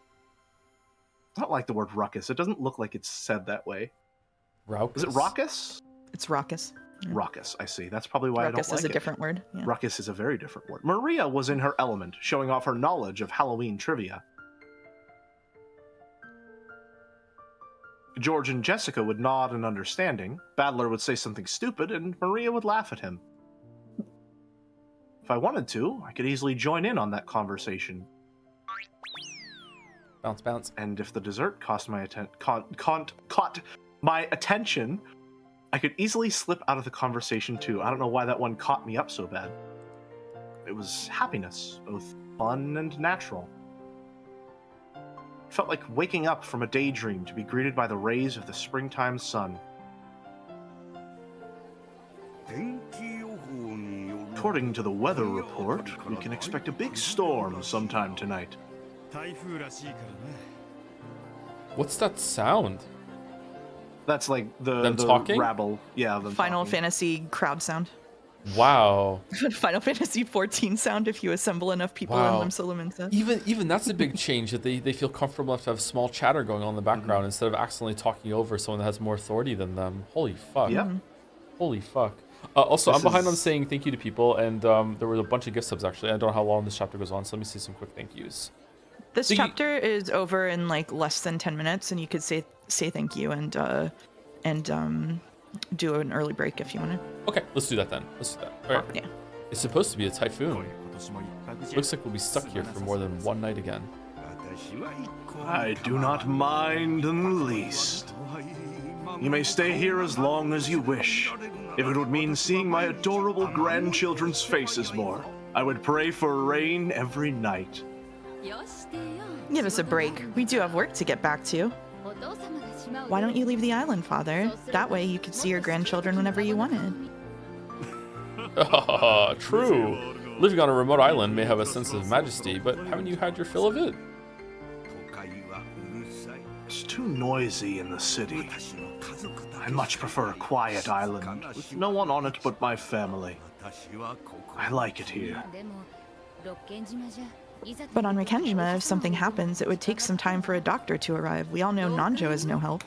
I don't like the word ruckus. It doesn't look like it's said that way. Raucous? Is it raucous? It's raucous. Yeah. Raucous, I see. That's probably why Ruckus I don't like is a it. different word. Yeah. Ruckus is a very different word. Maria was in her element, showing off her knowledge of Halloween trivia. George and Jessica would nod in understanding. Battler would say something stupid, and Maria would laugh at him. If I wanted to, I could easily join in on that conversation. Bounce, bounce. And if the dessert caught my attention, I could easily slip out of the conversation too. I don't know why that one caught me up so bad. It was happiness, both fun and natural. It felt like waking up from a daydream to be greeted by the rays of the springtime sun. According to the weather report, we can expect a big storm sometime tonight. What's that sound? That's like the talking? rabble. Yeah, them Final talking. Fantasy crowd sound. Wow. Final Fantasy 14 sound if you assemble enough people in Wow. Limsa. Even that's a big change, that they feel comfortable enough to have small chatter going on in the background instead of accidentally talking over someone that has more authority than them. Holy fuck. Yep. Holy fuck. Also, This I'm behind is- on saying thank you to people, and there were a bunch of gift subs actually. I don't know how long this chapter goes on, so let me see some quick thank yous. This So you- chapter is over in like less than 10 minutes, and you could say thank you and do an early break if you want to. Okay, let's do that then. Let's do that. All right. Yeah. It's supposed to be a typhoon. Looks like we'll be stuck here for more than one night again. I do not mind in the least. You may stay here as long as you wish. If it would mean seeing my adorable grandchildren's faces more, I would pray for rain every night. Give us a break. We do have work to get back to. Why don't you leave the island, Father? That way you could see your grandchildren whenever you wanted. True. Living on a remote island may have a sense of majesty, but haven't you had your fill of it? It's too noisy in the city. I much prefer a quiet island with no one on it but my family. I like it here. But on Rikkenjima, if something happens, it would take some time for a doctor to arrive. We all know Nanjo is no help.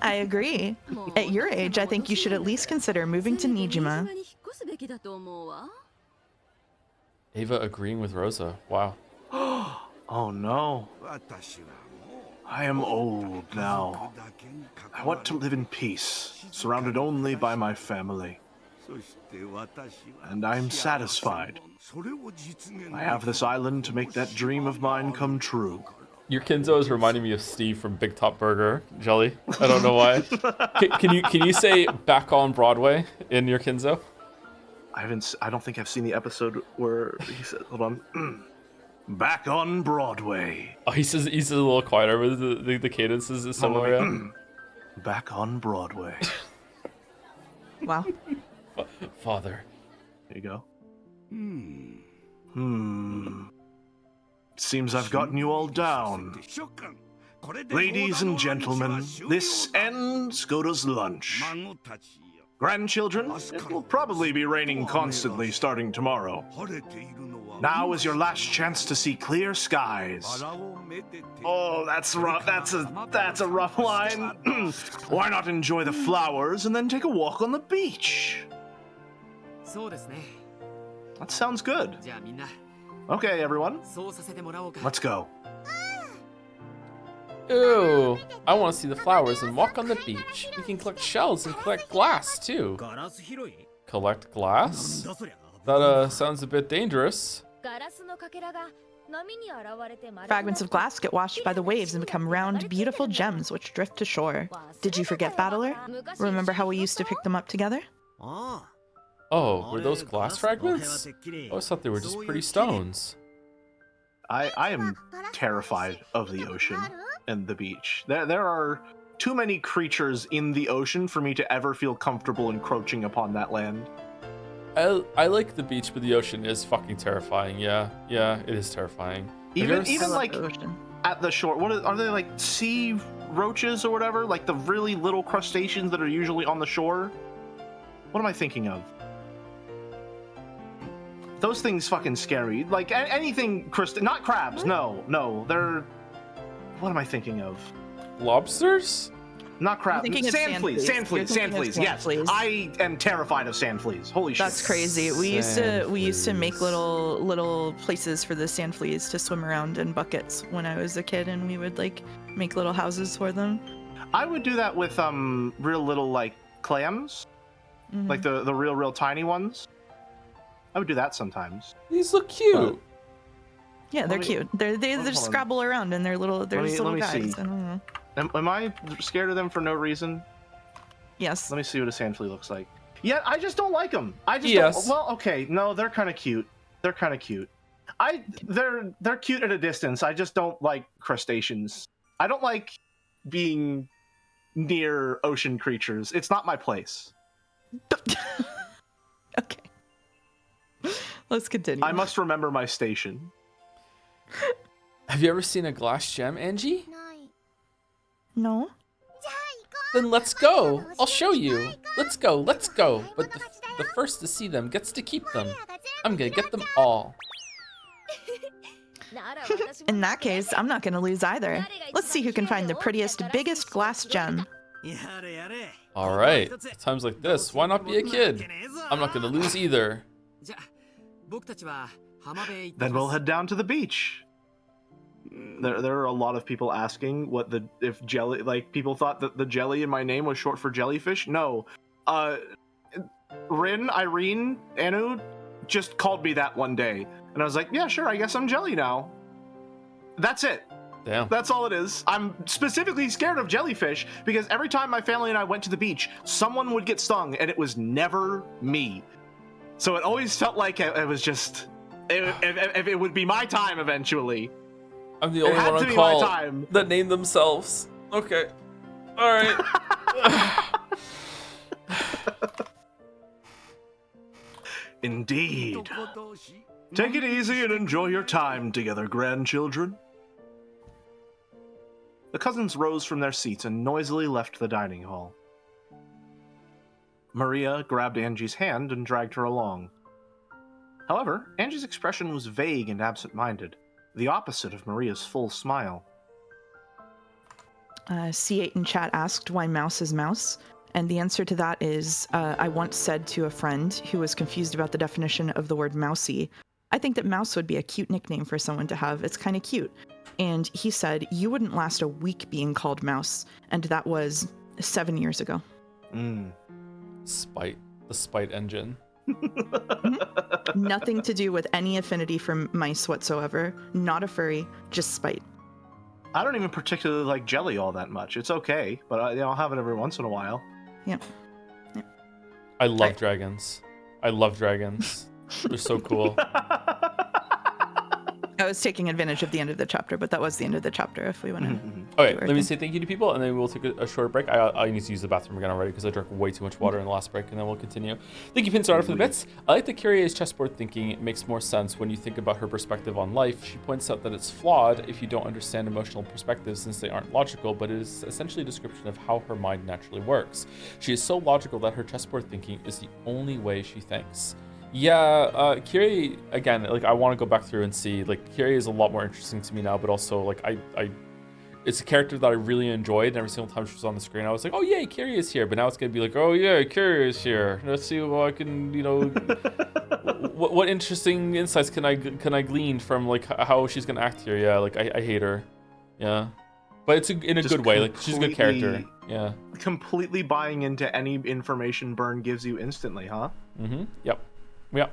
I agree. At your age, I think you should at least consider moving to Nijima. Ava agreeing with Rosa. Wow. Oh no. I am old now. I want to live in peace, surrounded only by my family. And I am satisfied. I have this island to make that dream of mine come true. Your Kinzo is reminding me of Steve from Big Top Burger, Jelly. I don't know why. Can you say back on Broadway in your Kinzo? I don't think I've seen the episode where he said, hold on. Back on Broadway. Oh, he says a little quieter, but the cadence is similar. Yeah? Back on Broadway. Wow. Father. There you go. Seems I've gotten you all down. Ladies and gentlemen, this ends Skoda's lunch. Grandchildren, it will probably be raining constantly starting tomorrow. Now is your last chance to see clear skies. Oh, that's rough. That's a rough line. Why not enjoy the flowers and then take a walk on the beach? That sounds good. Okay, everyone, let's go. Ooh, I want to see the flowers and walk on the beach. We can collect shells and collect glass too. Collect glass? That sounds a bit dangerous. Fragments of glass get washed by the waves and become round, beautiful gems which drift to shore. Did you forget, Battler? Remember how we used to pick them up together? Oh, were those glass fragments? I always thought they were just pretty stones. I am terrified of the ocean and the beach. There are too many creatures in the ocean for me to ever feel comfortable encroaching upon that land. I like the beach, but the ocean is fucking terrifying. Yeah, it is terrifying. Even like at the shore, are they, like sea roaches or whatever? Like the really little crustaceans that are usually on the shore? What am I thinking of? Those things fucking scary. Like anything not crabs. No, they're. What am I thinking of? Lobsters? Not crabs. Sand fleas. Yes, fleas. I am terrified of sand fleas. Holy shit. That's crazy. We used to make little places for the sand fleas to swim around in buckets when I was a kid, and we would like make little houses for them. I would do that with real little like clams, like the real tiny ones. I would do that sometimes. These look cute. Yeah, they're cute. They just scrabble around and they're little guys. See. I don't know. Am I scared of them for no reason? Yes. Let me see what a sand flea looks like. Yeah, I just don't like them. Don't. Well, okay, no, they're kind of cute. They're cute at a distance. I just don't like crustaceans. I don't like being near ocean creatures. It's not my place. Okay. Let's continue. I must remember my station. Have you ever seen a glass gem, Angie? No. Then let's go. I'll show you. Let's go. But the first to see them gets to keep them. I'm gonna get them all. In that case, I'm not gonna lose either. Let's see who can find the prettiest, biggest glass gem. All right. At times like this, why not be a kid? I'm not gonna lose either. Then we'll head down to the beach. There are a lot of people asking if jelly, like people thought that the jelly in my name was short for jellyfish. No, Irene, Anu just called me that one day, and I was like, yeah, sure, I guess I'm Jelly now. That's it. Damn. That's all it is. I'm specifically scared of jellyfish because every time my family and I went to the beach, someone would get stung, and it was never me. So it always felt like it was just if it would be my time eventually. I'm the only one on call that named themselves. Okay. All right. Indeed. Take it easy and enjoy your time together, grandchildren. The cousins rose from their seats and noisily left the dining hall. Maria grabbed Angie's hand and dragged her along. However, Angie's expression was vague and absent-minded, the opposite of Maria's full smile. C8 in chat asked why mouse is mouse, and the answer to that is I once said to a friend who was confused about the definition of the word mousy, I think that mouse would be a cute nickname for someone to have. It's kind of cute. And he said, you wouldn't last a week being called mouse, and that was 7 years ago. Spite. The spite engine. Nothing to do with any affinity for mice whatsoever. Not a furry, just spite. I don't even particularly like jelly all that much. It's okay, but I'll have it every once in a while. Yeah. I love dragons. They're so cool. I was taking advantage of the end of the chapter, but that was the end of the chapter if we went in. Okay, do our let me thing. say thank you to people, and then we'll take a short break. I need to use the bathroom again already because I drank way too much water in the last break, and then we'll continue. Thank you, Pinsarda, for the bits. I like that Kyrie's chessboard thinking makes more sense when you think about her perspective on life. She points out that it's flawed if you don't understand emotional perspectives since they aren't logical, but it is essentially a description of how her mind naturally works. She is so logical that her chessboard thinking is the only way she thinks. Yeah, Kyrie, again, like, I want to go back through and see, like, Kyrie is a lot more interesting to me now, but also, like, it's a character that I really enjoyed, and every single time she was on the screen, I was like, oh, yay, Kyrie is here, but now it's going to be like, oh, yeah, Kyrie is here. Let's see what I can, what interesting insights can I glean from, like, how she's going to act here. Yeah, like, I hate her. Yeah. But it's in a good way, like, she's a good character. Yeah. Completely buying into any information Burn gives you instantly, huh? Mm-hmm. Yep. Yep.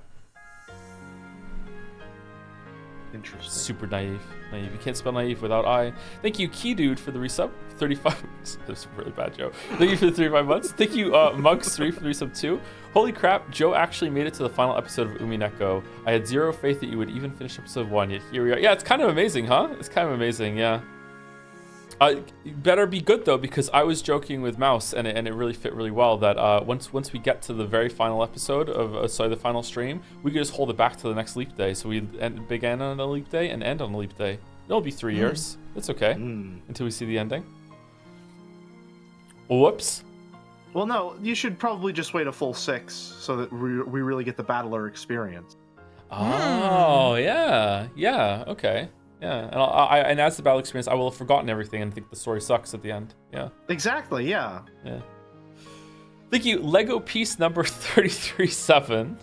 Interesting. Super naive. You can't spell naive without I. Thank you, Key Dude, for the resub. 35. That's a really bad joke. Thank you for the 35 months. Thank you, Mugs3 for the resub too. Holy crap, Joe actually made it to the final episode of Umineko. I had zero faith that you would even finish episode 1, yet here we are. Yeah, it's kind of amazing, huh? It's kind of amazing, yeah. Better be good though, because I was joking with Mouse, and it really fit really well that once we get to the very final episode of the final stream, we could just hold it back to the next leap day. So we begin on a leap day and end on a leap day. It'll be 3 years. It's okay until we see the ending. Whoops. Well, no, you should probably just wait a full 6 so that we really get the battler experience. Oh yeah, okay. Yeah, and as the battle experience, I will have forgotten everything and think the story sucks at the end. Yeah. Exactly, yeah. Yeah. Thank you, Lego piece number 33-7.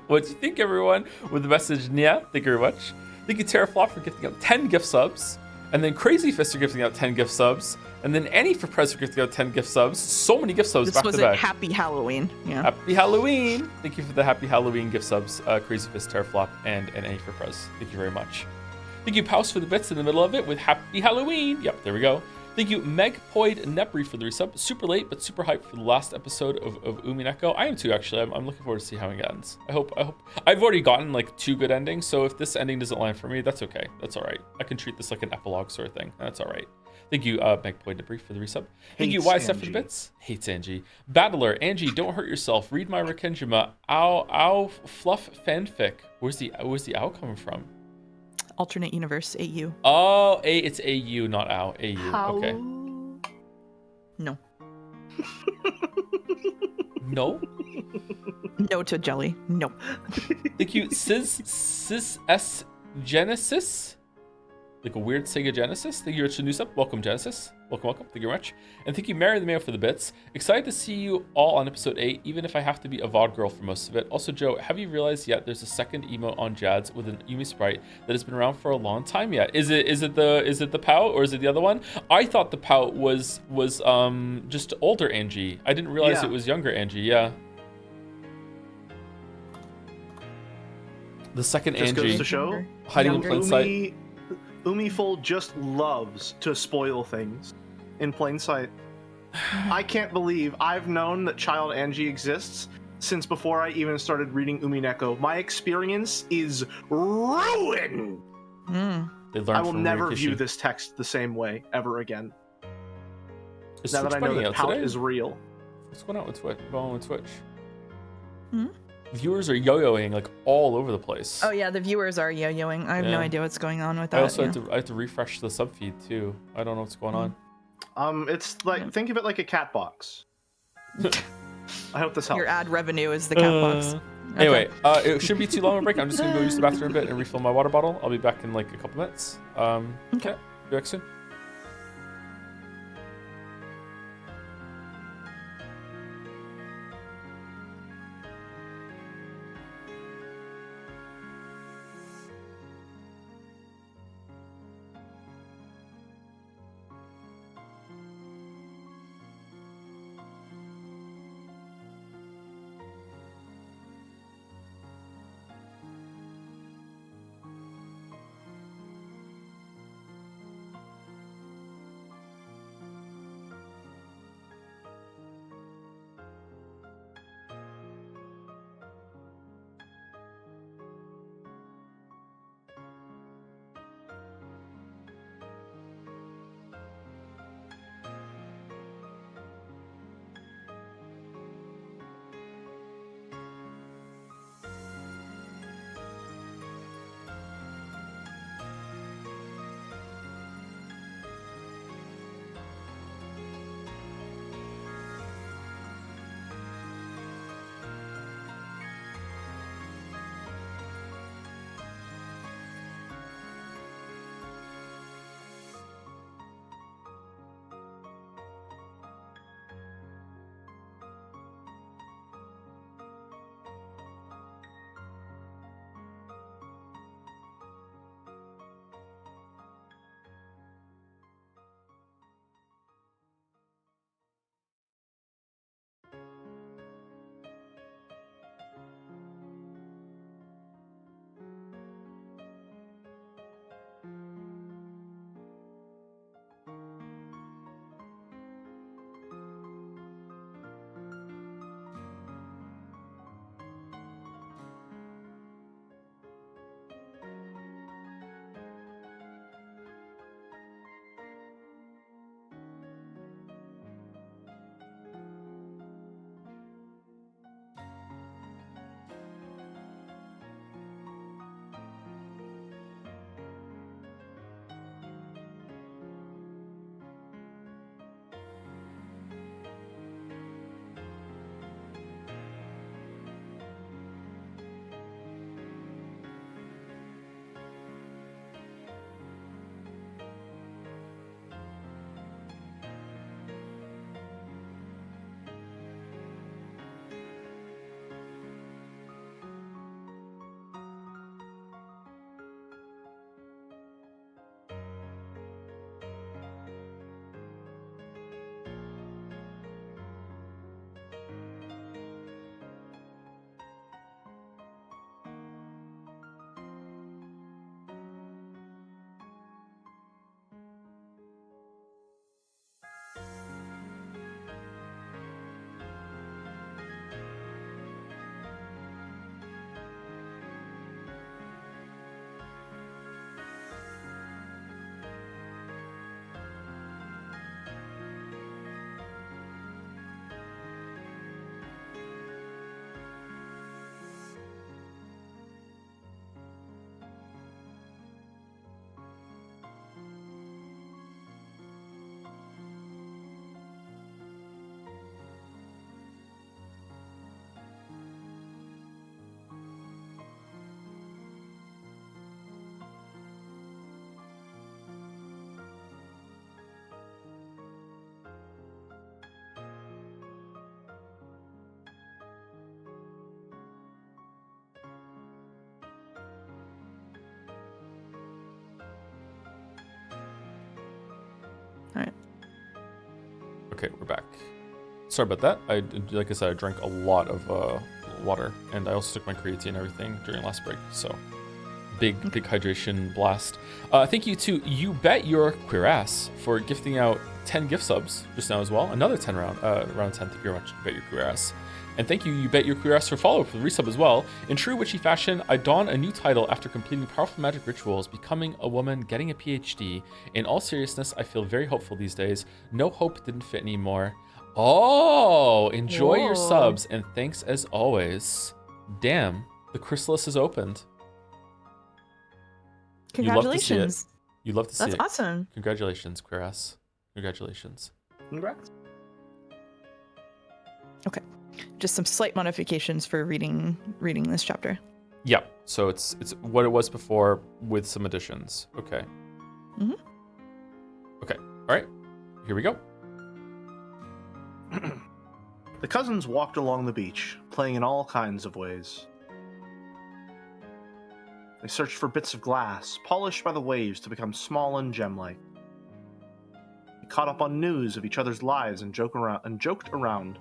What do you think, everyone? With the message, yeah, thank you very much. Thank you, Terraflop, for gifting out 10 gift subs. And then Crazy Fist for gifting out 10 gift subs. And then Annie for Press for gifting out 10 gift subs. So many gift subs back to back. This was a happy Halloween. Yeah. Happy Halloween. Thank you for the happy Halloween gift subs, Crazy Fist, Terraflop, and Annie for Press. Thank you very much. Thank you, Pouse, for the bits in the middle of it with Happy Halloween. Yep, there we go. Thank you, Megpoid Nepri, for the resub. Super late, but super hyped for the last episode of Umineko. I am too, actually. I'm looking forward to see how it ends. I hope. I've already gotten like 2 good endings, so if this ending doesn't land for me, that's okay. That's all right. I can treat this like an epilogue sort of thing. That's all right. Thank you, Megpoid Nepri, for the resub. Thank you, YSF, for the bits. Hates Angie. Battler, Angie, don't hurt yourself. Read my Rekenjima. Ow, fluff fanfic. Where's the ow coming from? Alternate universe, AU. Oh, it's AU, not ow. AU. How? Okay. No. No? No to jelly. No. Thank you, Sis S Genesis. Like a weird Sega Genesis. Thank you, Richard Newsup. Welcome, Genesis. Welcome. Thank you very much. And thank you, Mary the Mayo, for the bits. Excited to see you all on episode 8, even if I have to be a VOD girl for most of it. Also, Joe, have you realized yet there's a second emote on Jad's with an Yumi sprite that has been around for a long time yet? Is it the pout or is it the other one? I thought the pout was just older Angie. I didn't realize it was younger Angie. Yeah. The second Just Angie goes to show, hiding in plain sight. Umiful just loves to spoil things in plain sight. I can't believe I've known that Child Angie exists since before I even started reading Umineko. My experience is ruined. I will never view this text the same way ever again. Is now Twitch that I know bunny that out Pout today? is real. What's going on with Twitch? Viewers are yo-yoing like all over the place. Oh yeah, the viewers are yo-yoing. I have no idea what's going on with that. I also have to refresh the sub feed too. I don't know what's going on. It's like, think of it like a cat box. I hope this helps. Your ad revenue is the cat box. Anyway, it shouldn't be too long of a break. I'm just gonna go use the bathroom a bit and refill my water bottle. I'll be back in like a couple minutes. Okay, be back soon. Okay, we're back. Sorry about that. Like I said, I drank a lot of water, and I also took my creatine and everything during last break. So big hydration blast. Thank you to You Bet Your Queer Ass for gifting out 10 gift subs just now as well. Another 10 round 10. Thank you very much, You Bet Your Queer Ass. And thank you Bet Your Queer Ass for follow-up for the resub as well. In true witchy fashion, I don a new title after completing powerful magic rituals, becoming a woman, getting a PhD. In all seriousness, I feel very hopeful these days. No hope didn't fit anymore. Oh, enjoy your subs, and thanks as always. Damn, the chrysalis is opened. Congratulations. You love to see it. That's awesome. Congratulations, Queer Ass. Congratulations. Congrats. Okay. Just some slight modifications for reading this chapter. Yeah. So it's what it was before with some additions. Okay. Mm-hmm. Okay. All right. Here we go. The cousins walked along the beach, playing in all kinds of ways. They searched for bits of glass, polished by the waves to become small and gem-like. They caught up on news of each other's lives and joked around.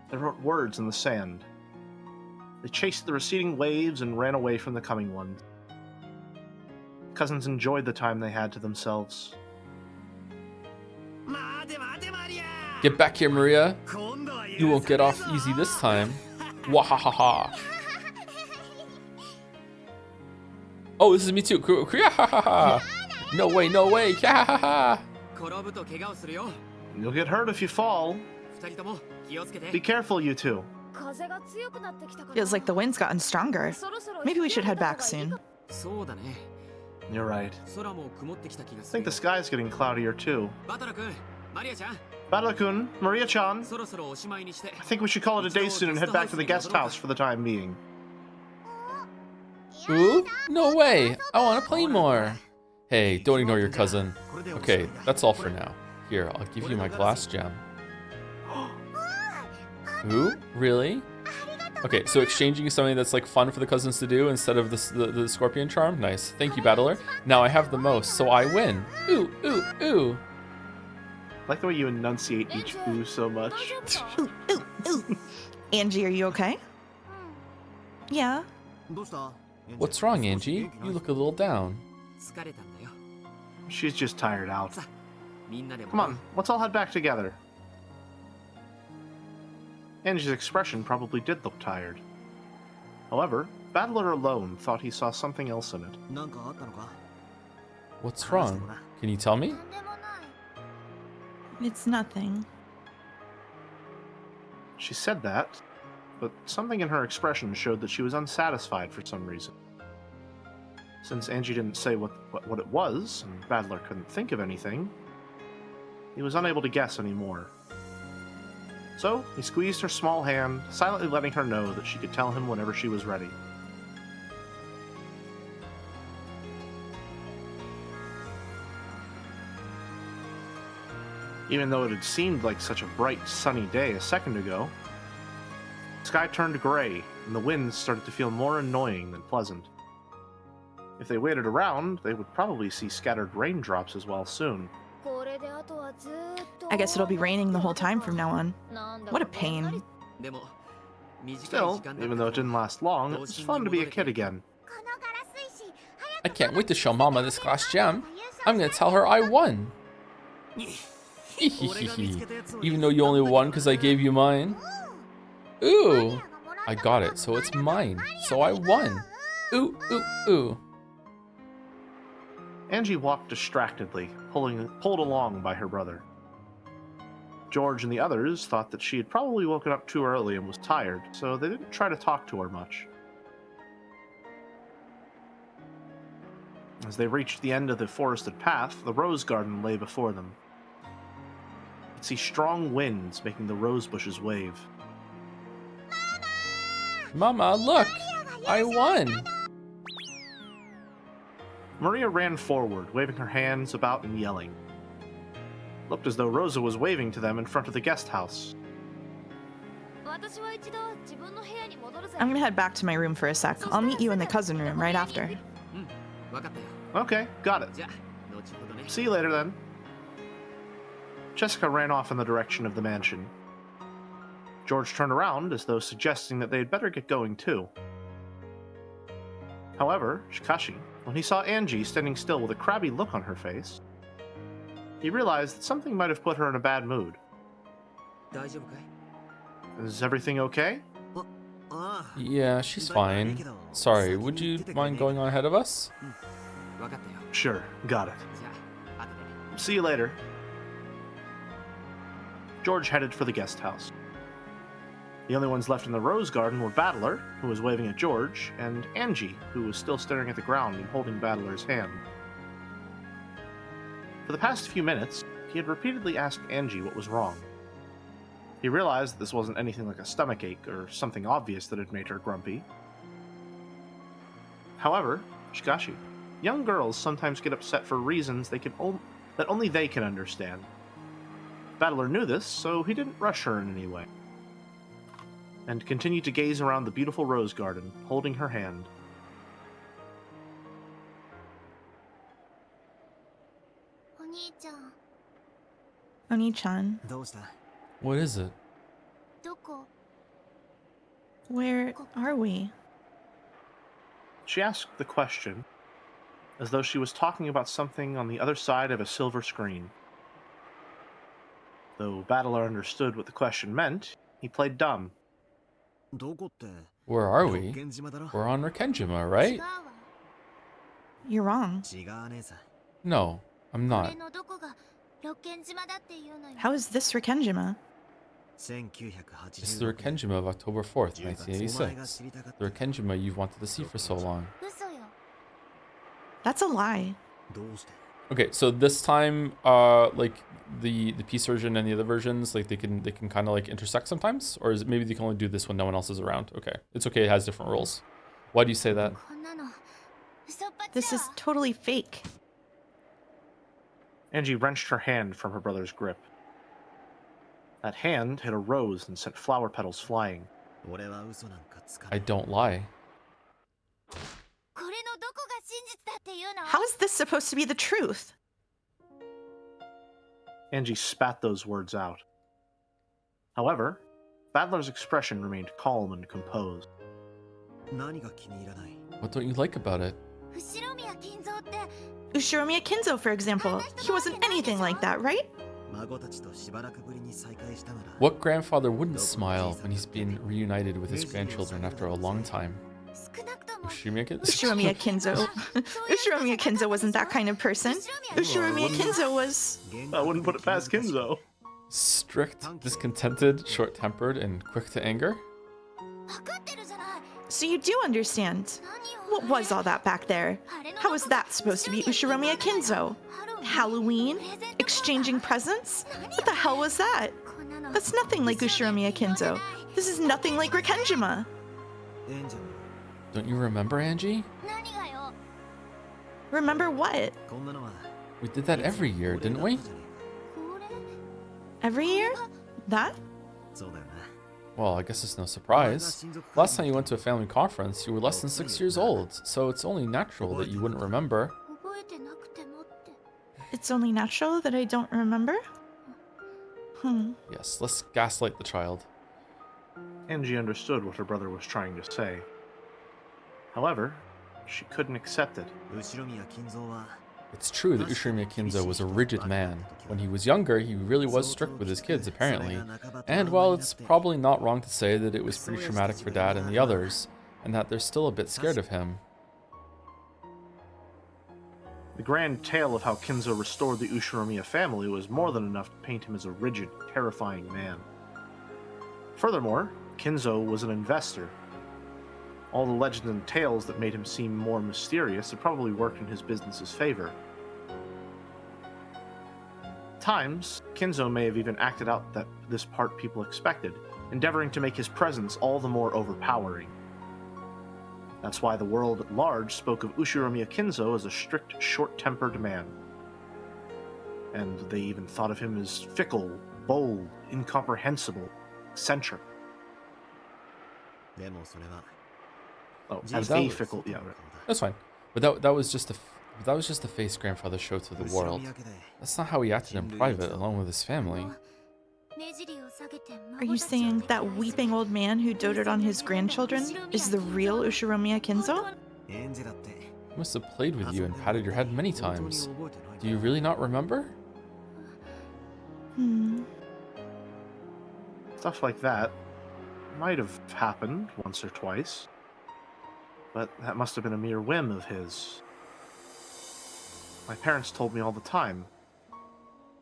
They wrote words in the sand. They chased the receding waves and ran away from the coming ones. Cousins enjoyed the time they had to themselves. Get back here, Maria. You won't get off easy this time. Wahahaha. Oh, this is me too. No way, no way. You'll get hurt if you fall. Be careful, you two. Feels like the wind's gotten stronger. Maybe we should head back soon. You're right. I think the sky's getting cloudier too. Batala-kun, Maria-chan, I think we should call it a day soon and head back to the guest house for the time being. Ooh, no way. I want to play more. Hey, don't ignore your cousin. Okay, that's all for now. Here, I'll give you my glass gem. Ooh, really? Okay, so exchanging is something that's like fun for the cousins to do instead of the scorpion charm. Nice. Thank you, Battler. Now I have the most, so I win. Ooh, ooh, ooh. I like the way you enunciate each ooh so much. Ooh, ooh, ooh. Angie, are you okay? Yeah. What's wrong, Angie? You look a little down. She's just tired out. Come on, let's all head back together. Angie's expression probably did look tired. However, Battler alone thought he saw something else in it. What's wrong? Can you tell me? It's nothing. She said that, but something in her expression showed that she was unsatisfied for some reason. Since Angie didn't say what it was, and Battler couldn't think of anything, he was unable to guess anymore. So, he squeezed her small hand, silently letting her know that she could tell him whenever she was ready. Even though it had seemed like such a bright, sunny day a second ago, the sky turned gray, and the winds started to feel more annoying than pleasant. If they waited around, they would probably see scattered raindrops as well soon. I guess it'll be raining the whole time from now on. What a pain. Still, even though it didn't last long, it was fun to be a kid again. I can't wait to show Mama this glass gem. I'm gonna tell her I won. Even though you only won because I gave you mine. Ooh, I got it, so it's mine. So I won. Ooh, ooh, ooh. Angie walked distractedly, pulled along by her brother. George and the others thought that she had probably woken up too early and was tired, so they didn't try to talk to her much. As they reached the end of the forested path, the rose garden lay before them. They could see strong winds making the rose bushes wave. Mama, look! I won! Maria ran forward, waving her hands about and yelling. It looked as though Rosa was waving to them in front of the guest house. I'm gonna head back to my room for a sec. I'll meet you in the cousin room right after. Okay, got it. See you later then. Jessica ran off in the direction of the mansion. George turned around as though suggesting that they'd better get going too. However, Shikashi, when he saw Angie standing still with a crabby look on her face, he realized that something might have put her in a bad mood. Is everything okay? Yeah, she's fine. Sorry, would you mind going on ahead of us? Sure, got it. See you later. George headed for the guest house. The only ones left in the rose garden were Battler, who was waving at George, and Angie, who was still staring at the ground and holding Battler's hand. For the past few minutes, he had repeatedly asked Angie what was wrong. He realized that this wasn't anything like a stomachache or something obvious that had made her grumpy. However, Shikashi, young girls sometimes get upset for reasons that only they can understand. Battler knew this, so he didn't rush her in any way, and continued to gaze around the beautiful rose garden, holding her hand. Oni-chan, What is it? where are we? She asked the question as though she was talking about something on the other side of a silver screen. Though Battler understood what the question meant, he played dumb. Where are we? We're on Rikenjima, right? You're wrong. No, I'm not. How is this Rikenjima? It's the Rikenjima of October 4th, 1986. The Rikenjima you've wanted to see for so long. That's a lie. Okay, so this time, like the PC version and the other versions, like they can kind of like intersect sometimes, or is it maybe they can only do this when no one else is around? Okay, it's okay. It has different rules. Why do you say that? This is totally fake. Angie wrenched her hand from her brother's grip. That hand hit a rose and sent flower petals flying. I don't lie. How is this supposed to be the truth? Angie spat those words out. However, Battler's expression remained calm and composed. What don't you like about it? Ushiromiya Kinzo, for example. He wasn't anything like that, right? What grandfather wouldn't smile when he's been reunited with his grandchildren after a long time? Ushiromiya Kinzo. Ushiromiya Kinzo wasn't that kind of person. Ushiromiya Kinzo was... I wouldn't put it past Kinzo. Strict, discontented, short-tempered, and quick to anger? So you do understand. What was all that back there? How was that supposed to be Ushiromiya Kinzo? Halloween? Exchanging presents? What the hell was that? That's nothing like Ushiromiya Kinzo. This is nothing like Rikenjima. Don't you remember, Angie? Remember what? We did that every year, didn't we? Every year? That? Well, I guess it's no surprise. Last time you went to a family conference, you were less than 6 years old, so it's only natural that you wouldn't remember. It's only natural that I don't remember? Yes, let's gaslight the child. Angie understood what her brother was trying to say. However, she couldn't accept it. It's true that Ushiromiya Kinzo was a rigid man. When he was younger, he really was strict with his kids, apparently. And while it's probably not wrong to say that it was pretty traumatic for Dad and the others, and that they're still a bit scared of him. The grand tale of how Kinzo restored the Ushiromiya family was more than enough to paint him as a rigid, terrifying man. Furthermore, Kinzo was an investor. All the legends and tales that made him seem more mysterious had probably worked in his business's favor. At times, Kinzo may have even acted out this part people expected, endeavoring to make his presence all the more overpowering. That's why the world at large spoke of Ushiromiya Kinzo as a strict, short-tempered man. And they even thought of him as fickle, bold, incomprehensible, eccentric. Oh, as a fickle, yeah. Right. That's fine. But that was just But that was just the face grandfather showed to the world. That's not how he acted in private, along with his family. Are you saying that weeping old man who doted on his grandchildren is the real Ushiromiya Kinzo? He must have played with you and patted your head many times. Do you really not remember? Stuff like that might have happened once or twice, but that must have been a mere whim of his. My parents told me all the time,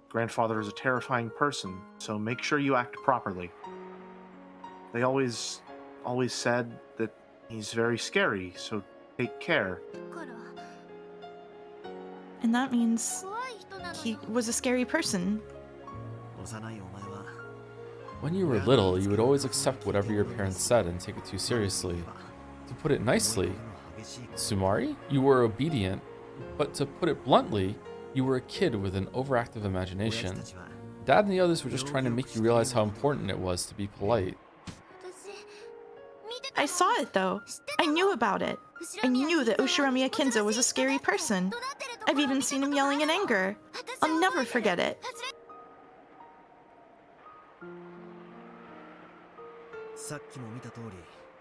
grandfather is a terrifying person, so make sure you act properly. They always said that he's very scary, so take care. And that means he was a scary person. When you were little, you would always accept whatever your parents said and take it too seriously. To put it nicely, Sumari, you were obedient, but to put it bluntly, you were a kid with an overactive imagination. Dad and the others were just trying to make you realize how important it was to be polite. I saw it though. I knew about it. I knew that Ushiromiya Kinzo was a scary person. I've even seen him yelling in anger. I'll never forget it.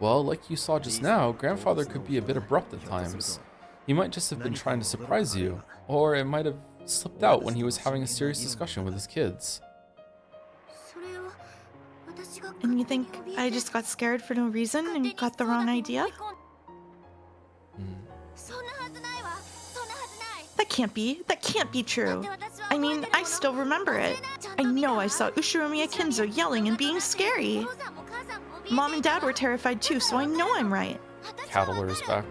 Well, like you saw just now, grandfather could be a bit abrupt at times. He might just have been trying to surprise you, or it might have slipped out when he was having a serious discussion with his kids. And you think I just got scared for no reason and got the wrong idea? That can't be. That can't be true. I mean, I still remember it. I know I saw Ushiromiya Kinzo yelling and being scary. Mom and Dad were terrified too, so I know I'm right. Cattler is back.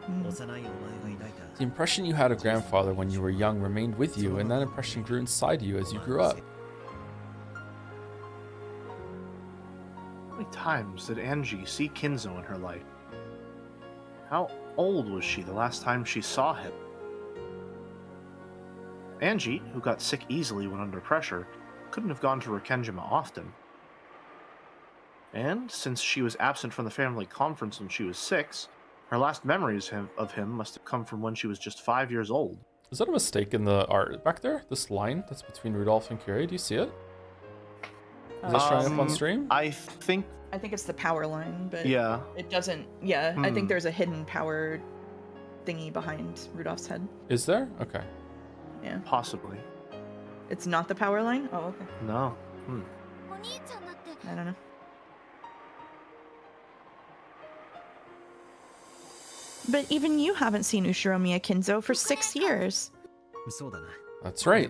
The impression you had of grandfather when you were young remained with you, and that impression grew inside you as you grew up. How many times did Angie see Kinzo in her life? How old was she the last time she saw him? Angie, who got sick easily when under pressure, couldn't have gone to Rikenjima often. And since she was absent from the family conference when she was 6, her last memories of him must have come from when she was just 5 years old. Is that a mistake in the art back there? This line that's between Rudolph and Curie? Do you see it? Is that showing up on stream? I think it's the power line, but yeah. It doesn't. Yeah, I think there's a hidden power thingy behind Rudolph's head. Is there? Okay. Yeah. Possibly. It's not the power line? Oh, okay. No. I don't know. But even you haven't seen Ushiromiya Kinzo for 6 years. That's right.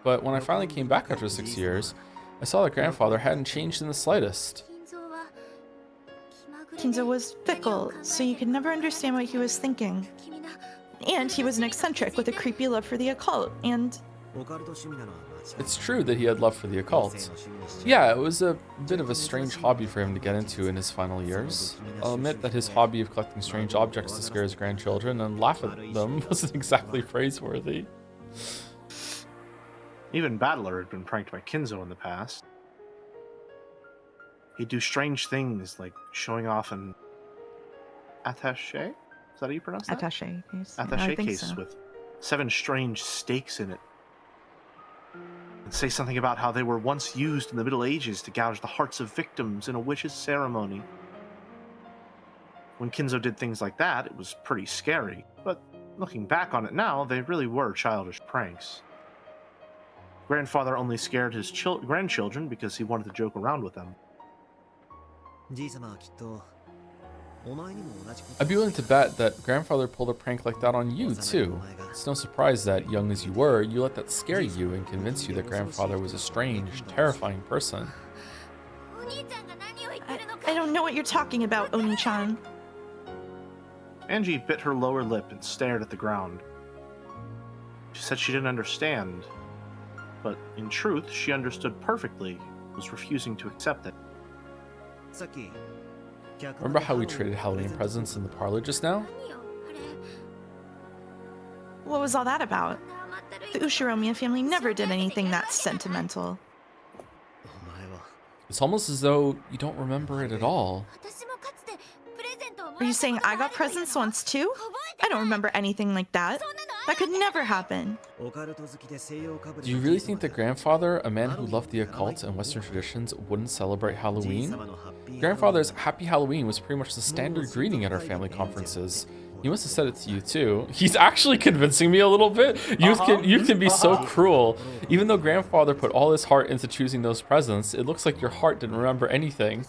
But when I finally came back after 6 years, I saw that grandfather hadn't changed in the slightest. Kinzo was fickle, so you could never understand what he was thinking. And he was an eccentric with a creepy love for the occult, and... It's true that he had love for the occult. Yeah, it was a bit of a strange hobby for him to get into in his final years. I'll admit that his hobby of collecting strange objects to scare his grandchildren and laugh at them wasn't exactly praiseworthy. Even Battler had been pranked by Kinzo in the past. He'd do strange things like showing off an attaché? Is that how you pronounce that? Attaché case. Attaché case with 7 strange stakes in it. And say something about how they were once used in the Middle Ages to gouge the hearts of victims in a witch's ceremony. When Kinzo did things like that, it was pretty scary, but looking back on it now, they really were childish pranks. Grandfather only scared his grandchildren because he wanted to joke around with them. I'd be willing to bet that grandfather pulled a prank like that on you, too. It's no surprise that, young as you were, you let that scare you and convince you that grandfather was a strange, terrifying person. I don't know what you're talking about, Oni-chan. Angie bit her lower lip and stared at the ground. She said she didn't understand, but in truth, she understood perfectly, was refusing to accept it. Remember how we traded Halloween presents in the parlor just now? What was all that about? The Ushiromiya family never did anything that sentimental. It's almost as though you don't remember it at all. Are you saying I got presents once too? I don't remember anything like that. That could never happen. Do you really think that grandfather, a man who loved the occult and Western traditions, wouldn't celebrate Halloween? Grandfather's Happy Halloween was pretty much the standard greeting at our family conferences. He must have said it to you too. He's actually convincing me a little bit. You can be so cruel. Even though grandfather put all his heart into choosing those presents, it looks like your heart didn't remember anything.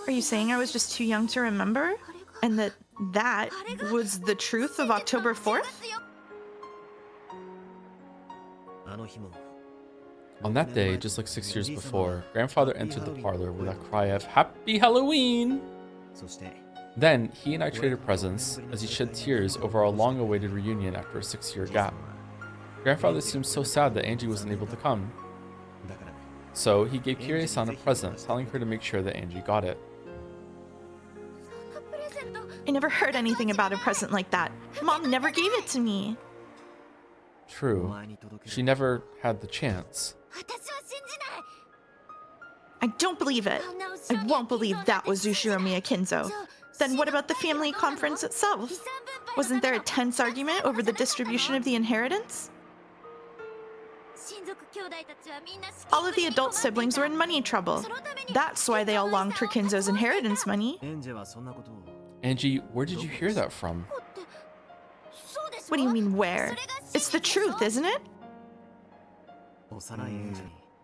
Are you saying I was just too young to remember? And that was the truth of October 4th? On that day, just like 6 years before, grandfather entered the parlor with a cry of Happy Halloween! Then, he and I traded presents as he shed tears over our long-awaited reunion after a 6-year gap. Grandfather seemed so sad that Angie wasn't able to come. So, he gave Kirie-san a present, telling her to make sure that Angie got it. I never heard anything about a present like that. Mom never gave it to me. True. She never had the chance. I don't believe it. I won't believe that was Zushiro Miyakinzo. Then what about the family conference itself? Wasn't there a tense argument over the distribution of the inheritance? All of the adult siblings were in money trouble. That's why they all longed for Kinzo's inheritance money. Angie, where did you hear that from? What do you mean, where? It's the truth, isn't it?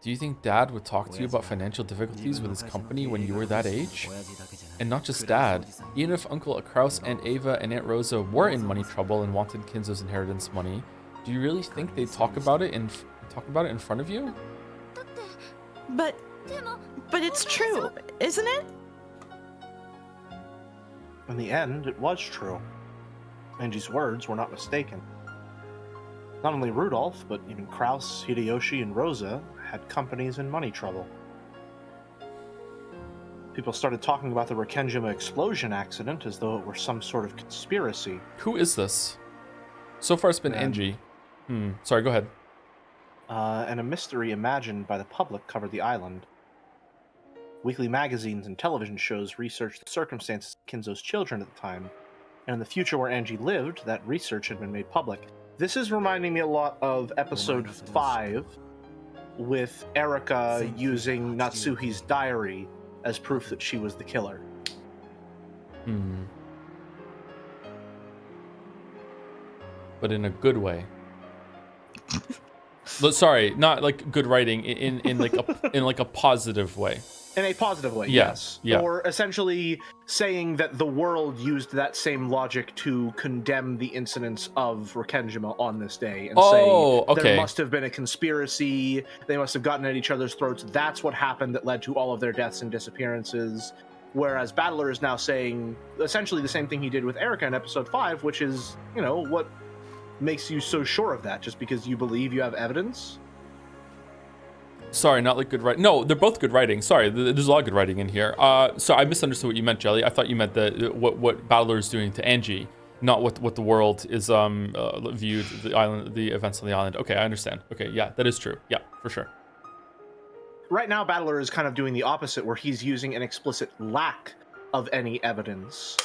Do you think Dad would talk to you about financial difficulties with his company when you were that age? And not just Dad, even if Uncle Kraus, Aunt Ava, and Aunt Rosa were in money trouble and wanted Kinzo's inheritance money, do you really think they'd talk about it in front of you? But it's true, isn't it? In the end, it was true. Angie's words were not mistaken. Not only Rudolph, but even Kraus, Hideyoshi, and Rosa had companies in money trouble. People started talking about the Rikenjima explosion accident as though it were some sort of conspiracy. Who is this? So far it's been Angie. Sorry, go ahead. And a mystery imagined by the public covered the island. Weekly magazines and television shows researched the circumstances of Kinzo's children at the time, and in the future where Angie lived, that research had been made public. This is reminding me a lot of episode 5, with Erika using Natsuhi's diary as proof that she was the killer. But in a good way. Sorry, not like good writing, in like a positive way. In a positive way, yes. Yeah. Or essentially saying that the world used that same logic to condemn the incidents of Rikenjima on this day and say there must have been a conspiracy, they must have gotten at each other's throats, that's what happened that led to all of their deaths and disappearances. Whereas Battler is now saying essentially the same thing he did with Erika in episode 5, which is, what makes you so sure of that? Just because you believe you have evidence? Sorry, not like good writing. No, they're both good writing. Sorry, there's a lot of good writing in here. So I misunderstood what you meant, Jelly. I thought you meant what Battler is doing to Angie, not what the world is viewed the events on the island. Okay, I understand. Okay, yeah, that is true. Yeah, for sure. Right now, Battler is kind of doing the opposite, where he's using an explicit lack of any evidence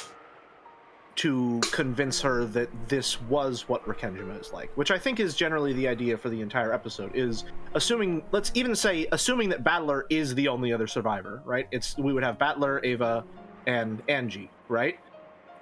to convince her that this was what Rikenjima is like, which I think is generally the idea for the entire episode, is assuming that Battler is the only other survivor, right? We would have Battler, Ava, and Angie, right?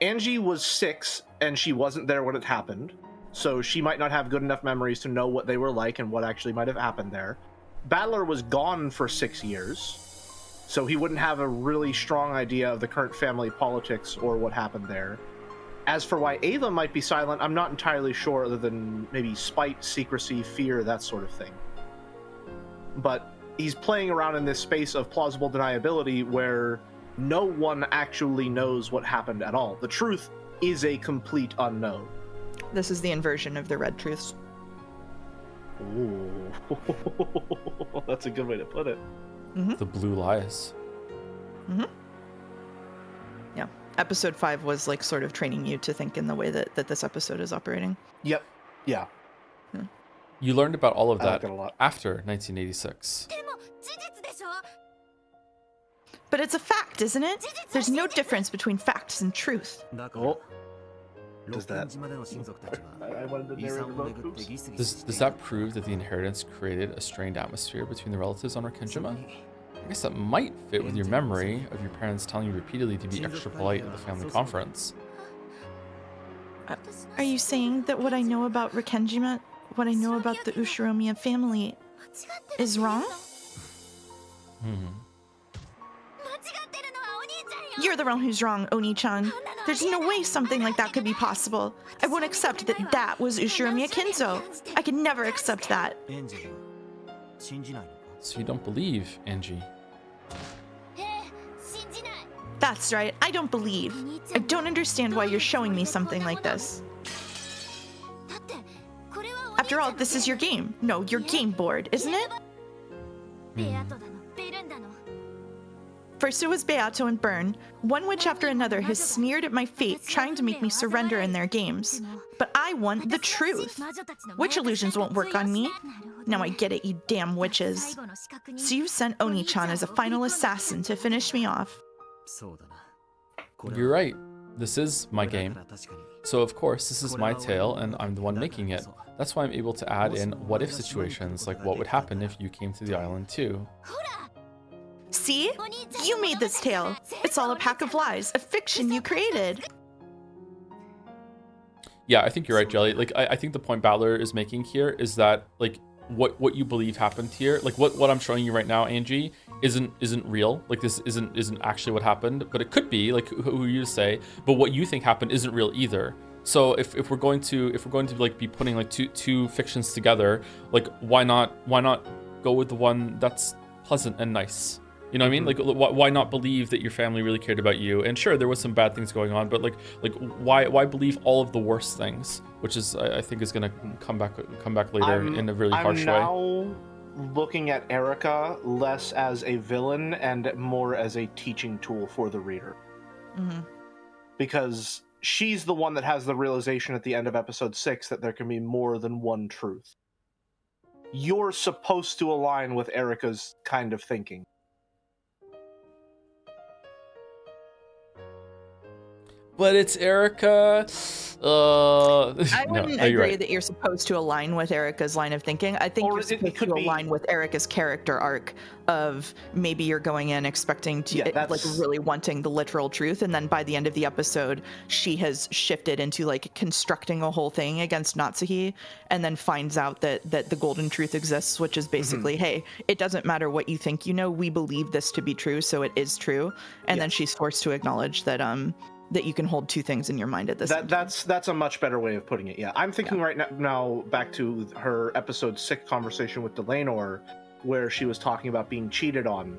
Angie was 6, and she wasn't there when it happened, so she might not have good enough memories to know what they were like and what actually might have happened there. Battler was gone for 6 years, so he wouldn't have a really strong idea of the current family politics or what happened there. As for why Ava might be silent, I'm not entirely sure, other than maybe spite, secrecy, fear, that sort of thing. But he's playing around in this space of plausible deniability where no one actually knows what happened at all. The truth is a complete unknown. This is the inversion of the red truths. Ooh. That's a good way to put it. The blue lies. Yeah. Episode 5 was like sort of training you to think in the way that this episode is operating. Yep. Yeah. You learned about all of that a lot. after 1986. But it's a fact, isn't it? There's no difference between facts and truth. Oh. Does that... I wanted to narrate remote oops. Does that prove that the inheritance created a strained atmosphere between the relatives on Rekenjima? I guess that might fit with your memory of your parents telling you repeatedly to be extra polite at the family conference. Are you saying that what I know about Rekenjima, what I know about the Ushiromiya family, is wrong? You're the one who's wrong, Oni-chan. There's no way something like that could be possible. I won't accept that that was Ushiromiya Kinzo. I could never accept that. So you don't believe, Angie? That's right, I don't believe. I don't understand why you're showing me something like this. After all, this is your game. No, your game board, isn't it? First it was Beato and Burn. One witch after another has sneered at my fate, trying to make me surrender in their games. But I want the truth. Witch illusions won't work on me. Now I get it, you damn witches. So you sent Oni-chan as a final assassin to finish me off. You're right. This is my game. So of course, this is my tale, and I'm the one making it. That's why I'm able to add in what-if situations, like what would happen if you came to the island too. See? You made this tale. It's all a pack of lies, a fiction you created. Yeah, I think you're right, Jelly. Like, I think the point Battler is making here is that, like, what you believe happened here, like what I'm showing you right now, Angie, isn't real. Like, this isn't actually what happened, but it could be, like, who you say. But what you think happened isn't real either. So if we're going to like be putting like two fictions together, like why not go with the one that's pleasant and nice? You know what I mean? Like, why not believe that your family really cared about you? And sure, there was some bad things going on, but like why believe all of the worst things, which is I think is gonna come back later in a really harsh way. I'm now looking at Erica less as a villain and more as a teaching tool for the reader, because she's the one that has the realization at the end of episode 6 that there can be more than one truth. You're supposed to align with Erica's kind of thinking. But it's Erica. I wouldn't agree right. that you're supposed to align with Erica's line of thinking. I think you're supposed to align with Erica's character arc of maybe you're going in expecting to, like, really wanting the literal truth, and then by the end of the episode, she has shifted into, like, constructing a whole thing against Natsuhi, and then finds out that the golden truth exists, which is basically, hey, it doesn't matter what you think you know, we believe this to be true, so it is true. And then she's forced to acknowledge that that you can hold two things in your mind at the same time. That's a much better way of putting it. Yeah, I'm thinking right now back to her episode 6 conversation with Delanor, where she was talking about being cheated on,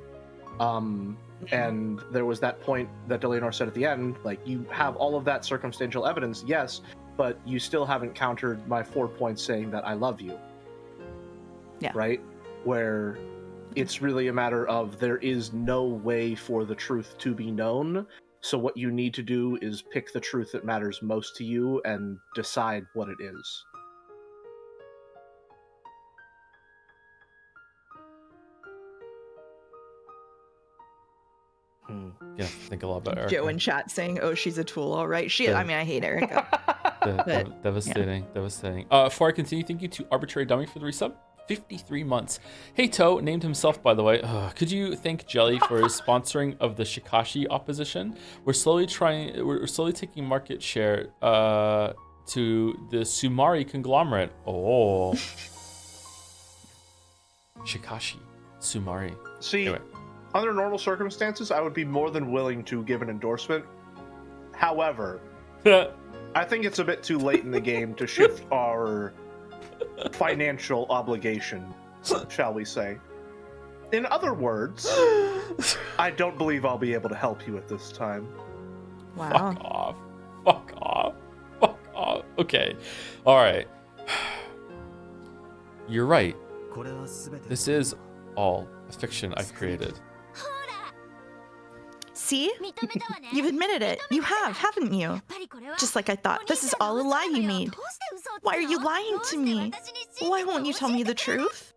and there was that point that Delanor said at the end, like, you have all of that circumstantial evidence, yes, but you still haven't countered my 4 points saying that I love you. Yeah. Right? Where it's really a matter of there is no way for the truth to be known. So what you need to do is pick the truth that matters most to you and decide what it is. Yeah, think a lot about Erica. Joe in chat saying, "Oh, she's a tool, all right." I mean, I hate Erica. Devastating. Before I continue, thank you to Arbitrary Dummy for the resub. 53 months. Hey, Toe, named himself, by the way. Could you thank Jelly for his sponsoring of the Shikashi opposition? We're slowly taking market share to the Sumari conglomerate. Oh. Shikashi. Sumari. See, anyway. Under normal circumstances, I would be more than willing to give an endorsement. However, I think it's a bit too late in the game to shift our financial obligation, shall we say. In other words, I don't believe I'll be able to help you at this time. Wow. Fuck off. Okay. All right. You're right. This is all a fiction I created. See? You've admitted it. You have, haven't you? Just like I thought. This is all a lie you made. Why are you lying to me? Why won't you tell me the truth?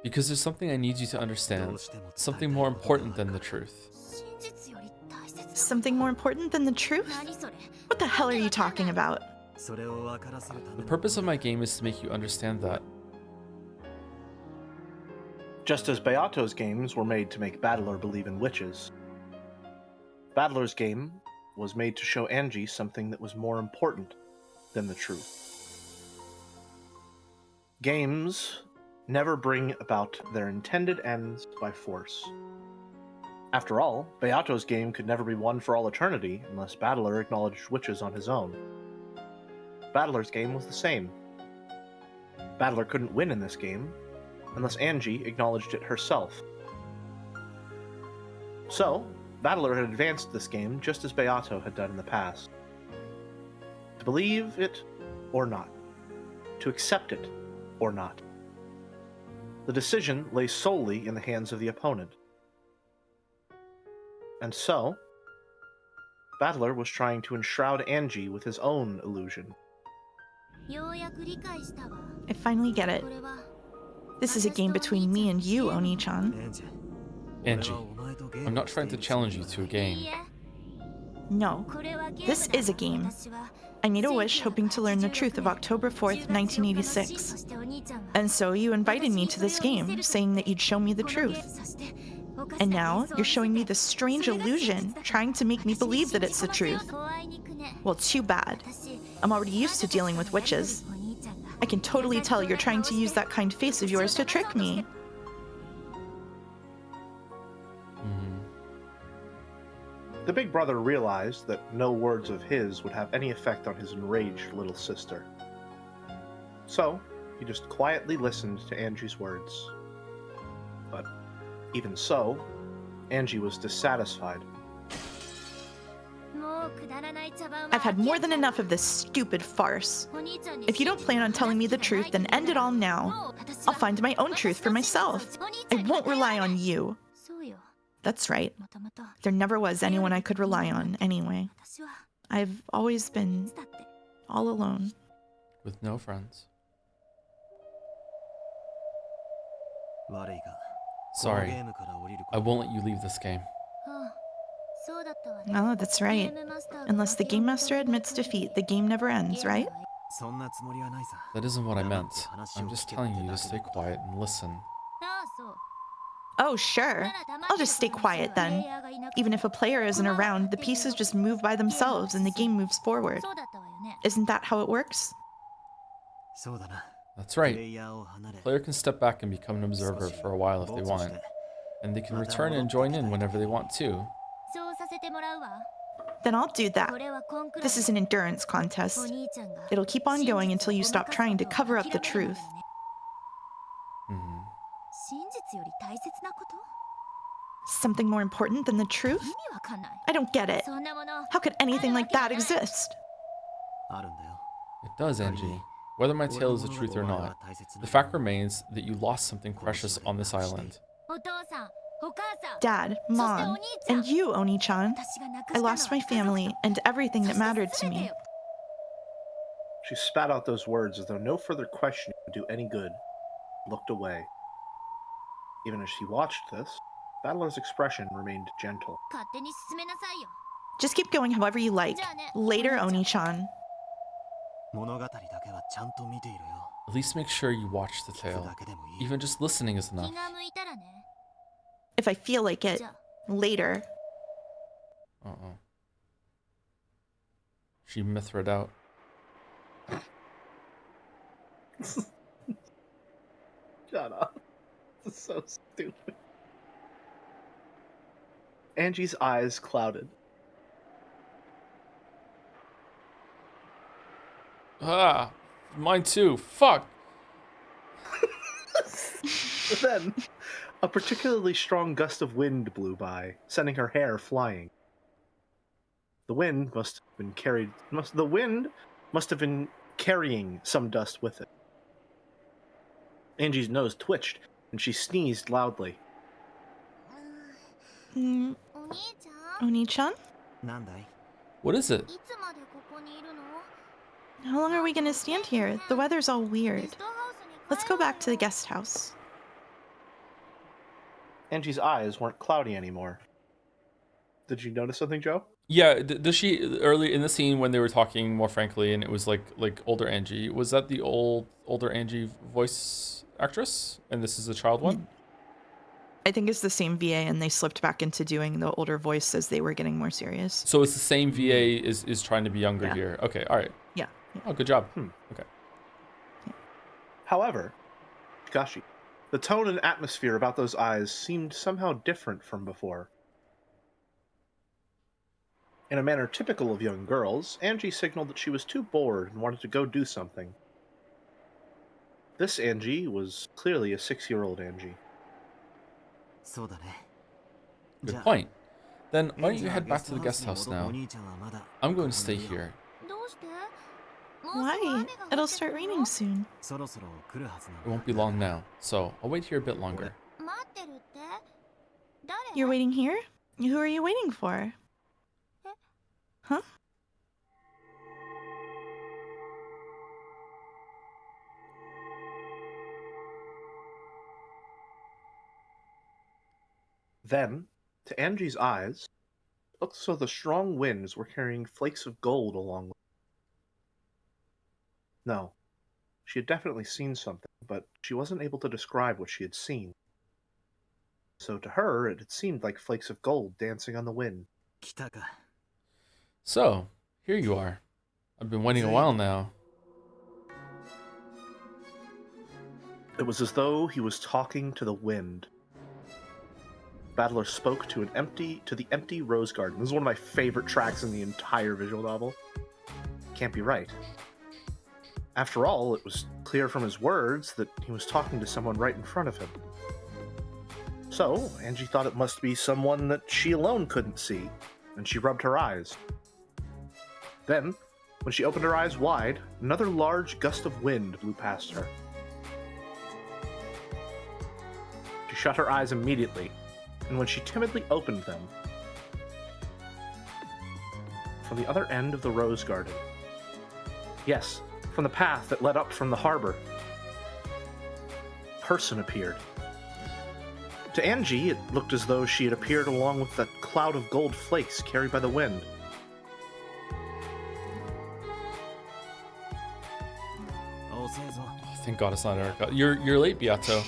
Because there's something I need you to understand. Something more important than the truth. Something more important than the truth? What the hell are you talking about? The purpose of my game is to make you understand that. Just as Beato's games were made to make Battler believe in witches, Battler's game was made to show Angie something that was more important than the truth. Games never bring about their intended ends by force. After all, Beato's game could never be won for all eternity unless Battler acknowledged witches on his own. Battler's game was the same. Battler couldn't win in this game unless Angie acknowledged it herself. So, Battler had advanced this game just as Beato had done in the past. To believe it or not. To accept it or not. The decision lay solely in the hands of the opponent. And so, Battler was trying to enshroud Angie with his own illusion. I finally get it. This is a game between me and you, Oni-chan. Angie, I'm not trying to challenge you to a game. No, this is a game. I made a wish hoping to learn the truth of October 4th, 1986. And so you invited me to this game, saying that you'd show me the truth. And now you're showing me this strange illusion, trying to make me believe that it's the truth. Well, too bad. I'm already used to dealing with witches. I can totally tell you're trying to use that kind face of yours to trick me. The big brother realized that no words of his would have any effect on his enraged little sister. So, he just quietly listened to Angie's words. But even so, Angie was dissatisfied. I've had more than enough of this stupid farce. If you don't plan on telling me the truth, then end it all now. I'll find my own truth for myself. I won't rely on you. That's right. There never was anyone I could rely on, anyway. I've always been all alone. With no friends. Sorry, I won't let you leave this game. Oh, that's right. Unless the game master admits defeat, the game never ends, right? That isn't what I meant. I'm just telling you to stay quiet and listen. Oh, sure. I'll just stay quiet then. Even if a player isn't around, the pieces just move by themselves and the game moves forward. Isn't that how it works? That's right. The player can step back and become an observer for a while if they want, and they can return and join in whenever they want to. Then I'll do that. This is an endurance contest. It'll keep on going until you stop trying to cover up the truth. Something more important than the truth? I don't get it. How could anything like that exist? It does, Angie. Whether my tale is the truth or not, the fact remains that you lost something precious on this island. Dad, Mom, and you, Oni-chan. I lost my family and everything that mattered to me. She spat out those words as though no further questioning would do any good, looked away. Even as she watched this, Battler's expression remained gentle. Just keep going however you like. Later, Oni-chan. At least make sure you watch the tale. Even just listening is enough. If I feel like it. Later. Uh-oh. She mithred out. Shut up. This is so stupid. Angie's eyes clouded. Ah, mine too. Fuck. Then, a particularly strong gust of wind blew by, sending her hair flying. The wind must have been carrying some dust with it. Angie's nose twitched, and she sneezed loudly. Oni-chan? What is it? How long are we gonna stand here? The weather's all weird. Let's go back to the guest house. Angie's eyes weren't cloudy anymore. Did you notice something, Joe? Yeah, does she early in the scene when they were talking more frankly, and it was like older Angie? Was that the older Angie voice actress, and this is the child one? I think it's the same VA, and they slipped back into doing the older voice as they were getting more serious. So it's the same VA is trying to be younger Yeah. here. Okay, all right. Yeah. Oh, good job. Okay. However, Gashi, the tone and atmosphere about those eyes seemed somehow different from before. In a manner typical of young girls, Angie signaled that she was too bored and wanted to go do something. This Angie was clearly a 6-year-old Angie. Good point. Then why don't you head back to the guest house now? I'm going to stay here. Why? It'll start raining soon. It won't be long now, so I'll wait here a bit longer. You're waiting here? Who are you waiting for? Huh? Then, to Angie's eyes, it looked as though the strong winds were carrying flakes of gold along with them. No, she had definitely seen something, but she wasn't able to describe what she had seen. So to her, it had seemed like flakes of gold dancing on the wind. So, here you are. I've been waiting a while now. It was as though he was talking to the wind. Battler spoke to the empty rose garden. This is one of my favorite tracks in the entire visual novel. Can't be right. After all, it was clear from his words that he was talking to someone right in front of him. So, Angie thought it must be someone that she alone couldn't see, and she rubbed her eyes. Then, when she opened her eyes wide, another large gust of wind blew past her. She shut her eyes immediately, and when she timidly opened them, from the other end of the rose garden, yes, from the path that led up from the harbor, a person appeared. To Angie, it looked as though she had appeared along with that cloud of gold flakes carried by the wind. Oh, thank God it's not Erica. You're late, Beato.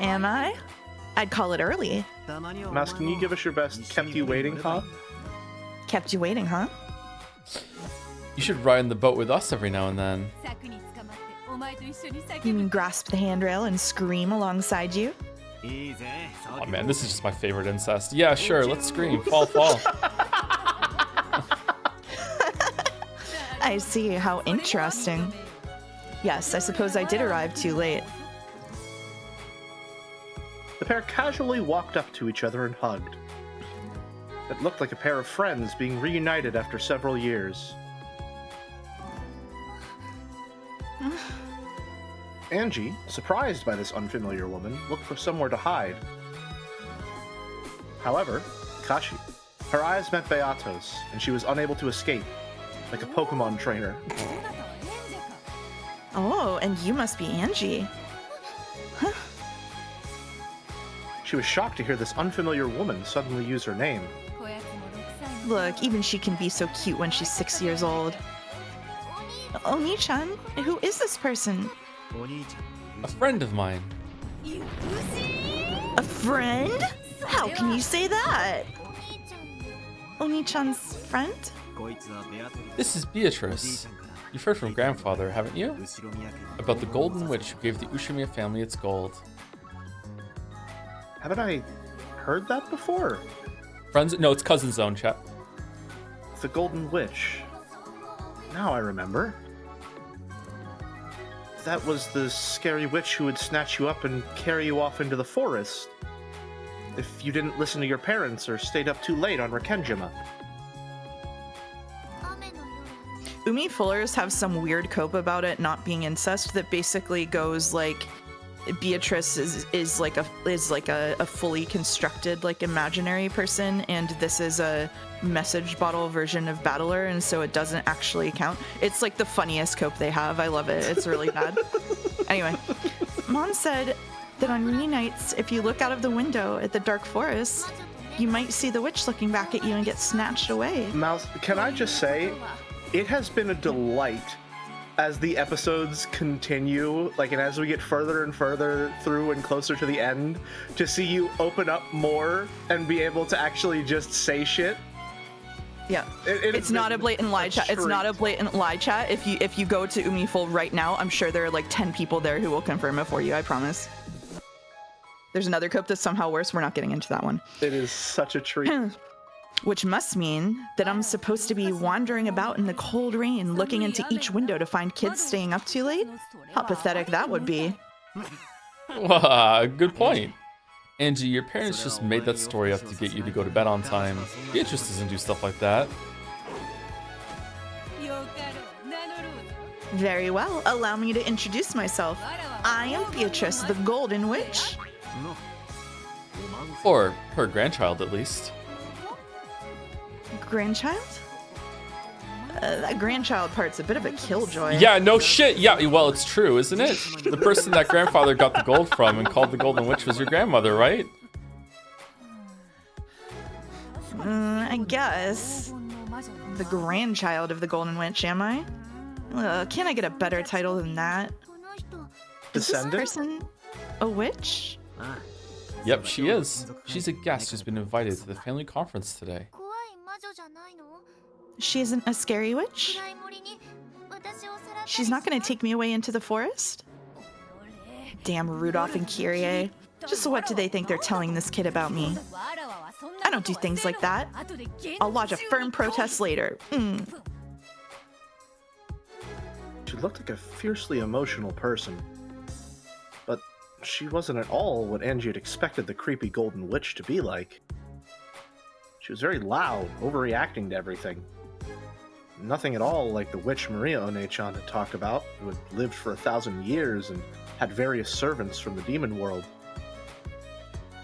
Am I? I'd call it early. Mas, can you give us your best kept you waiting, huh? Kept you waiting, huh? You should ride in the boat with us every now and then. You mean grasp the handrail and scream alongside you? Oh man, this is just my favorite incest. Yeah, sure, let's scream. Fall, fall. I see, how interesting. Yes, I suppose I did arrive too late. The pair casually walked up to each other and hugged. It looked like a pair of friends being reunited after several years. Angie, surprised by this unfamiliar woman, looked for somewhere to hide. However, Kashi, her eyes met Beato's, and she was unable to escape, like a Pokemon trainer. Oh, and you must be Angie. Huh? She was shocked to hear this unfamiliar woman suddenly use her name. Look, even she can be so cute when she's 6 years old. Oni-chan, who is this person? A friend of mine. A friend? How can you say that? Oni-chan's friend? This is Beatrice. You've heard from grandfather, haven't you? About the golden witch who gave the Ushimiya family its gold. Haven't I heard that before? Friends? No, it's Cousin Zone, chat. The Golden Witch. Now I remember. That was the scary witch who would snatch you up and carry you off into the forest if you didn't listen to your parents or stayed up too late on Rikenjima. Umi Fullers have some weird cope about it not being incest that basically goes like Beatrice is like a fully constructed like imaginary person, and this is a message bottle version of Battler, and so it doesn't actually count. It's like the funniest cope they have. I love it. It's really bad. Anyway, Mom said that on rainy nights, if you look out of the window at the dark forest, you might see the witch looking back at you and get snatched away. Mouse, can I just say, it has been a delight as the episodes continue, and as we get further and further through and closer to the end, to see you open up more and be able to actually just say shit. Yeah, it's not a blatant lie chat. It's not a blatant lie chat. If you go to Umiful right now, I'm sure there are 10 people there who will confirm it for you. I promise. There's another cope that's somehow worse. We're not getting into that one. It is such a treat. Which must mean that I'm supposed to be wandering about in the cold rain, looking into each window to find kids staying up too late? How pathetic that would be. Good point. Angie, your parents just made that story up to get you to go to bed on time. Beatrice doesn't do stuff like that. Very well. Allow me to introduce myself. I am Beatrice, the Golden Witch. Or her grandchild, at least. Grandchild? That grandchild part's a bit of a killjoy. Yeah, no shit. Yeah, well, it's true, isn't it? The person that grandfather got the gold from and called the Golden Witch was your grandmother, right? I guess. The grandchild of the Golden Witch, am I? Can't I get a better title than that? Is this person a witch? Yep, she is. She's a guest who's been invited to the family conference today. She isn't a scary witch? She's not going to take me away into the forest? Damn Rudolph and Kyrie. Just what do they think they're telling this kid about me? I don't do things like that. I'll lodge a firm protest later. She looked like a fiercely emotional person. But she wasn't at all what Angie had expected the creepy Golden Witch to be like. She was very loud, overreacting to everything. Nothing at all like the witch Maria One-chan had talked about, who had lived for 1,000 years and had various servants from the demon world.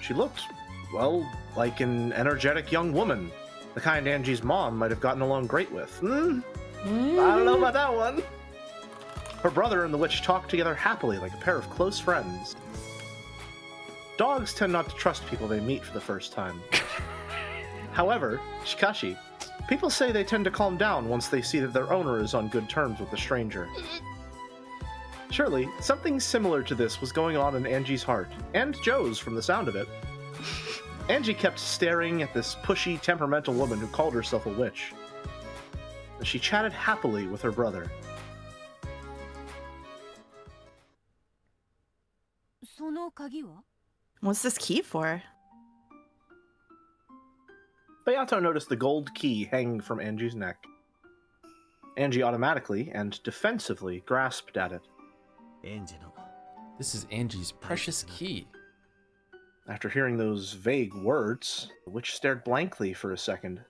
She looked, well, like an energetic young woman, the kind Angie's mom might have gotten along great with. I don't know about that one. Her brother and the witch talked together happily like a pair of close friends. Dogs tend not to trust people they meet for the first time. However, Shikashi, people say they tend to calm down once they see that their owner is on good terms with the stranger. Surely, something similar to this was going on in Angie's heart, and Joe's from the sound of it. Angie kept staring at this pushy, temperamental woman who called herself a witch. She chatted happily with her brother. What's this key for? Beato noticed the gold key hanging from Angie's neck. Angie automatically and defensively grasped at it. This is Angie's precious key. After hearing those vague words, the witch stared blankly for a second.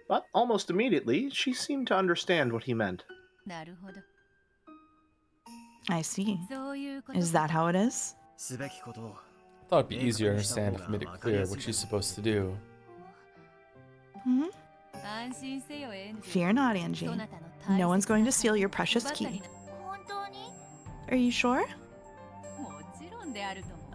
But almost immediately, she seemed to understand what he meant. I see. Is that how it is? I thought it'd be easier to understand if I made it clear what she's supposed to do. Fear not, Angie. No one's going to steal your precious key. Are you sure?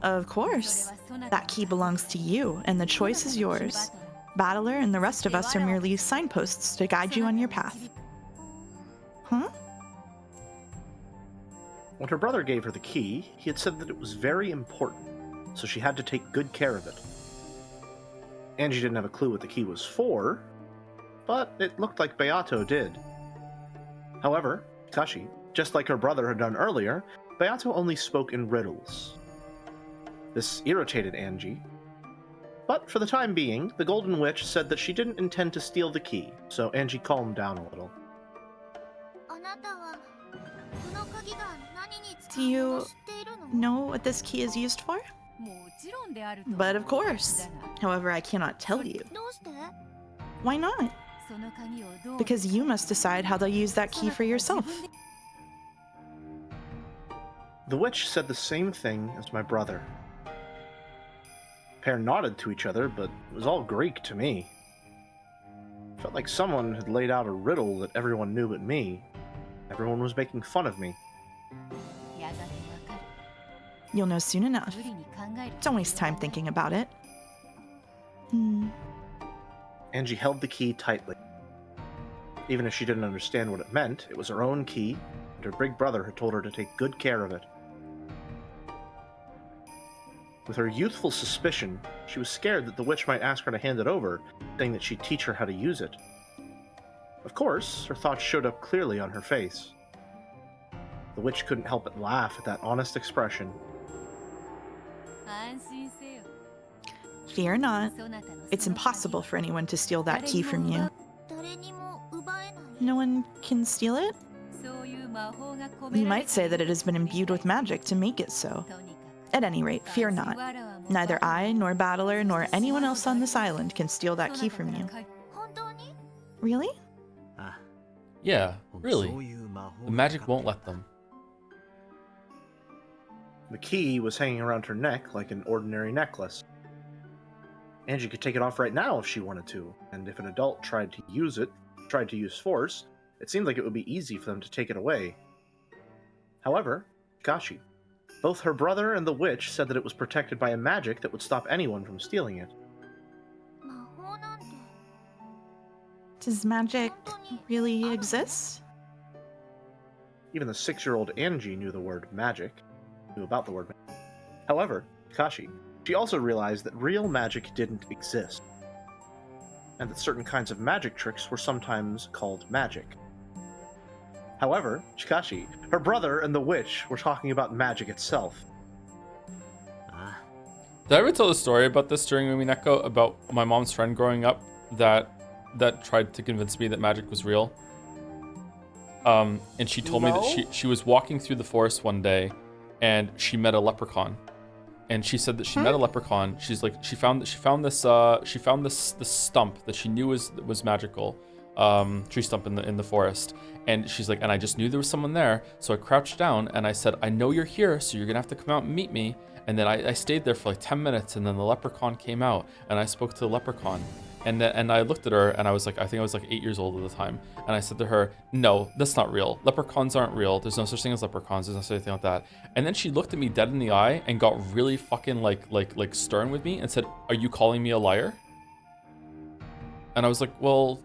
Of course. That key belongs to you, and the choice is yours. Battler and the rest of us are merely signposts to guide you on your path. Huh? When her brother gave her the key, he had said that it was very important, so she had to take good care of it. Angie didn't have a clue what the key was for, but it looked like Beato did. However, Kashi, just like her brother had done earlier, Beato only spoke in riddles. This irritated Angie, but for the time being, the Golden Witch said that she didn't intend to steal the key, so Angie calmed down a little. Do you know what this key is used for? But of course. However, I cannot tell you. Why not? Because you must decide how they'll use that key for yourself. The witch said the same thing as my brother. The pair nodded to each other, but it was all Greek to me. Felt like someone had laid out a riddle that everyone knew but me. Everyone was making fun of me. You'll know soon enough. Don't waste time thinking about it. Angie held the key tightly. Even if she didn't understand what it meant, it was her own key, and her big brother had told her to take good care of it. With her youthful suspicion, she was scared that the witch might ask her to hand it over, saying that she'd teach her how to use it. Of course, her thoughts showed up clearly on her face. The witch couldn't help but laugh at that honest expression. Fear not. It's impossible for anyone to steal that key from you. No one can steal it? You might say that it has been imbued with magic to make it so. At any rate, fear not. Neither I, nor Battler, nor anyone else on this island can steal that key from you. Really? Yeah, really. The magic won't let them. The key was hanging around her neck like an ordinary necklace. Angie could take it off right now if she wanted to, and if an adult tried to use force, it seemed like it would be easy for them to take it away. However, Chikashi, both her brother and the witch said that it was protected by a magic that would stop anyone from stealing it. Does magic really exist? Even the 6-year-old Angie knew about the word magic. However, Chikashi, she also realized that real magic didn't exist, and that certain kinds of magic tricks were sometimes called magic. However, Chikashi, her brother, and the witch were talking about magic itself. Did I ever tell the story about this during Umineko, about my mom's friend growing up that tried to convince me that magic was real? And she told me that she was walking through the forest one day, and she met a leprechaun. And she said that she met a leprechaun. She's like, she found this stump that she knew was magical, tree stump in the forest. And she's like, and I just knew there was someone there, so I crouched down and I said, I know you're here, so you're gonna have to come out and meet me. And then I stayed there for like 10 minutes, and then the leprechaun came out, and I spoke to the leprechaun. And I looked at her, and I think I was like 8 years old at the time. And I said to her, no, that's not real. Leprechauns aren't real. There's no such thing as leprechauns. There's no such thing like that. And then she looked at me dead in the eye and got really fucking like stern with me and said, are you calling me a liar? And I was like, well,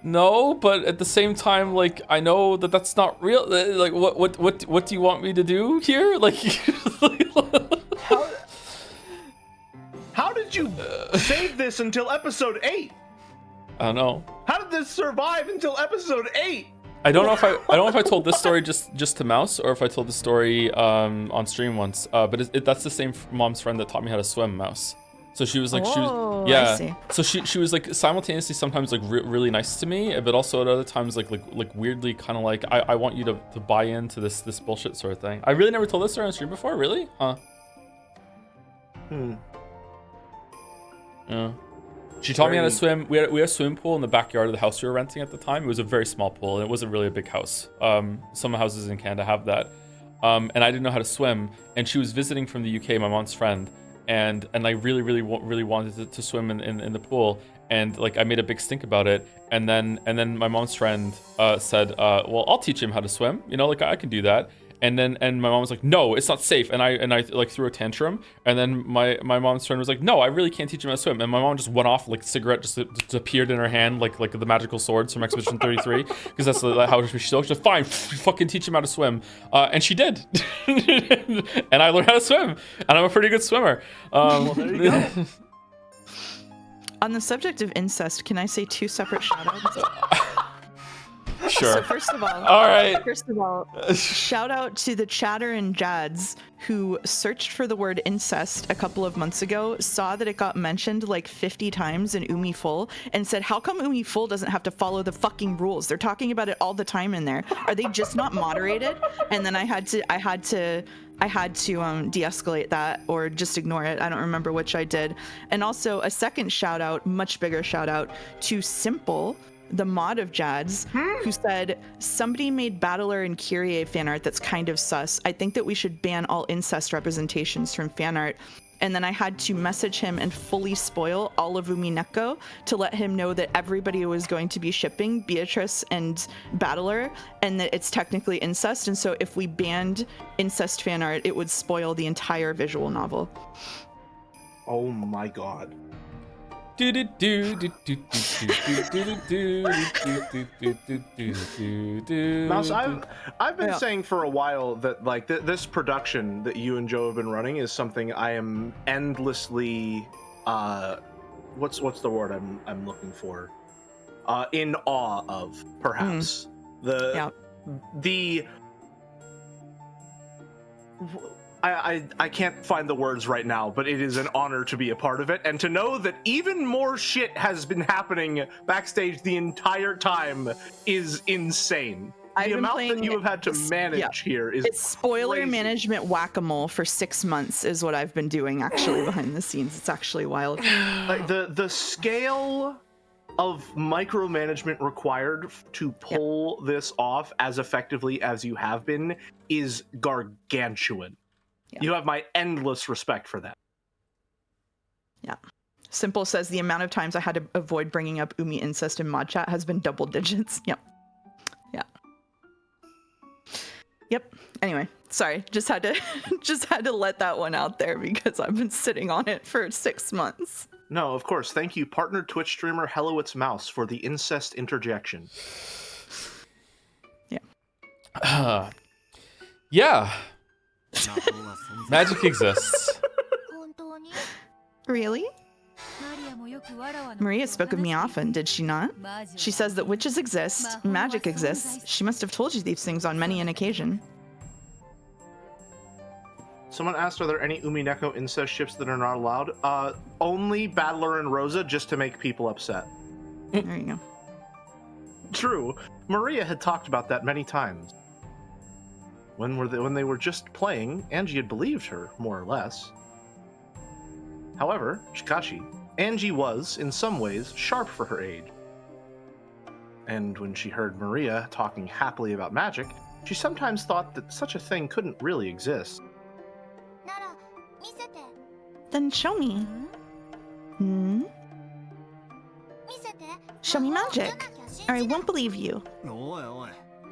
no, but at the same time, like, I know that that's not real. Like, what do you want me to do here? Like, How did you save this until episode 8? I don't know. How did this survive until episode 8? I don't know if I told this story just to Mouse, or if I told the story on stream once. But that's the same mom's friend that taught me how to swim, Mouse. So she was like, I see. So she was like simultaneously sometimes like really nice to me, but also at other times like weirdly kind of like, I want you to buy into this bullshit sort of thing. I really never told this story on stream before, really? Huh? Yeah. She taught me how to swim. We had a swimming pool in the backyard of the house we were renting at the time. It was a very small pool, and it wasn't really a big house. Some houses in Canada have that. And I didn't know how to swim. And she was visiting from the UK, my mom's friend, and I really wanted to swim in the pool. And like I made a big stink about it. And then my mom's friend said, well, I'll teach him how to swim. You know, like I can do that. And my mom was like, no, it's not safe. And I like threw a tantrum. And then my mom's friend was like, no, I really can't teach him how to swim. And my mom just went off, like cigarette just appeared in her hand, like the magical swords from Expedition 33, because that's how she spoke. She's like, fine, fucking teach him how to swim. And she did. And I learned how to swim. And I'm a pretty good swimmer. Well, there you go. On the subject of incest, can I say 2 separate shout-outs? Sure. So first of all, shout out to the Chatter and Jads who searched for the word incest a couple of months ago, saw that it got mentioned like 50 times in Umi Full, and said, how come Umi Full doesn't have to follow the fucking rules? They're talking about it all the time in there. Are they just not moderated? And then I had to de-escalate that or just ignore it. I don't remember which I did. And also a second shout out, much bigger shout out to Simple, the mod of Jads, who said, somebody made Battler and Kyrie fan art that's kind of sus. I think that we should ban all incest representations from fan art. And then I had to message him and fully spoil all of Umineko to let him know that everybody was going to be shipping Beatrice and Battler, and that it's technically incest. And so if we banned incest fan art, it would spoil the entire visual novel. Oh my god. Now, so I've been saying for a while that like this production that you and Joe have been running is something I am endlessly what's the word I'm looking for, in awe of, perhaps. I can't find the words right now, but it is an honor to be a part of it, and to know that even more shit has been happening backstage the entire time is insane. The amount that you have had to manage here is it's spoiler crazy. management whack-a-mole for 6 months is what I've been doing actually behind the scenes. It's actually wild. Like the scale of micromanagement required to pull this off as effectively as you have been is gargantuan. Yeah. You have my endless respect for that. Yeah. Simple says the amount of times I had to avoid bringing up Umi incest in mod chat has been double digits. Yep. Yeah. Yep. Anyway, sorry. Just had to let that one out there because I've been sitting on it for 6 months. No, of course. Thank you, partner Twitch streamer Hellowitz Mouse, for the incest interjection. Yeah. Yeah. Magic exists. Really? Maria spoke of me often, did she not? She says that witches exist, magic exists. She must have told you these things on many an occasion. Someone asked, are there any Umineko incest ships that are not allowed? Only Battler and Rosa, just to make people upset. There you go. True. Maria had talked about that many times. When they were just playing, Angie had believed her, more or less. However, Chikashi, Angie was, in some ways, sharp for her age. And when she heard Maria talking happily about magic, she sometimes thought that such a thing couldn't really exist. Then show me. Show me magic, or I won't believe you.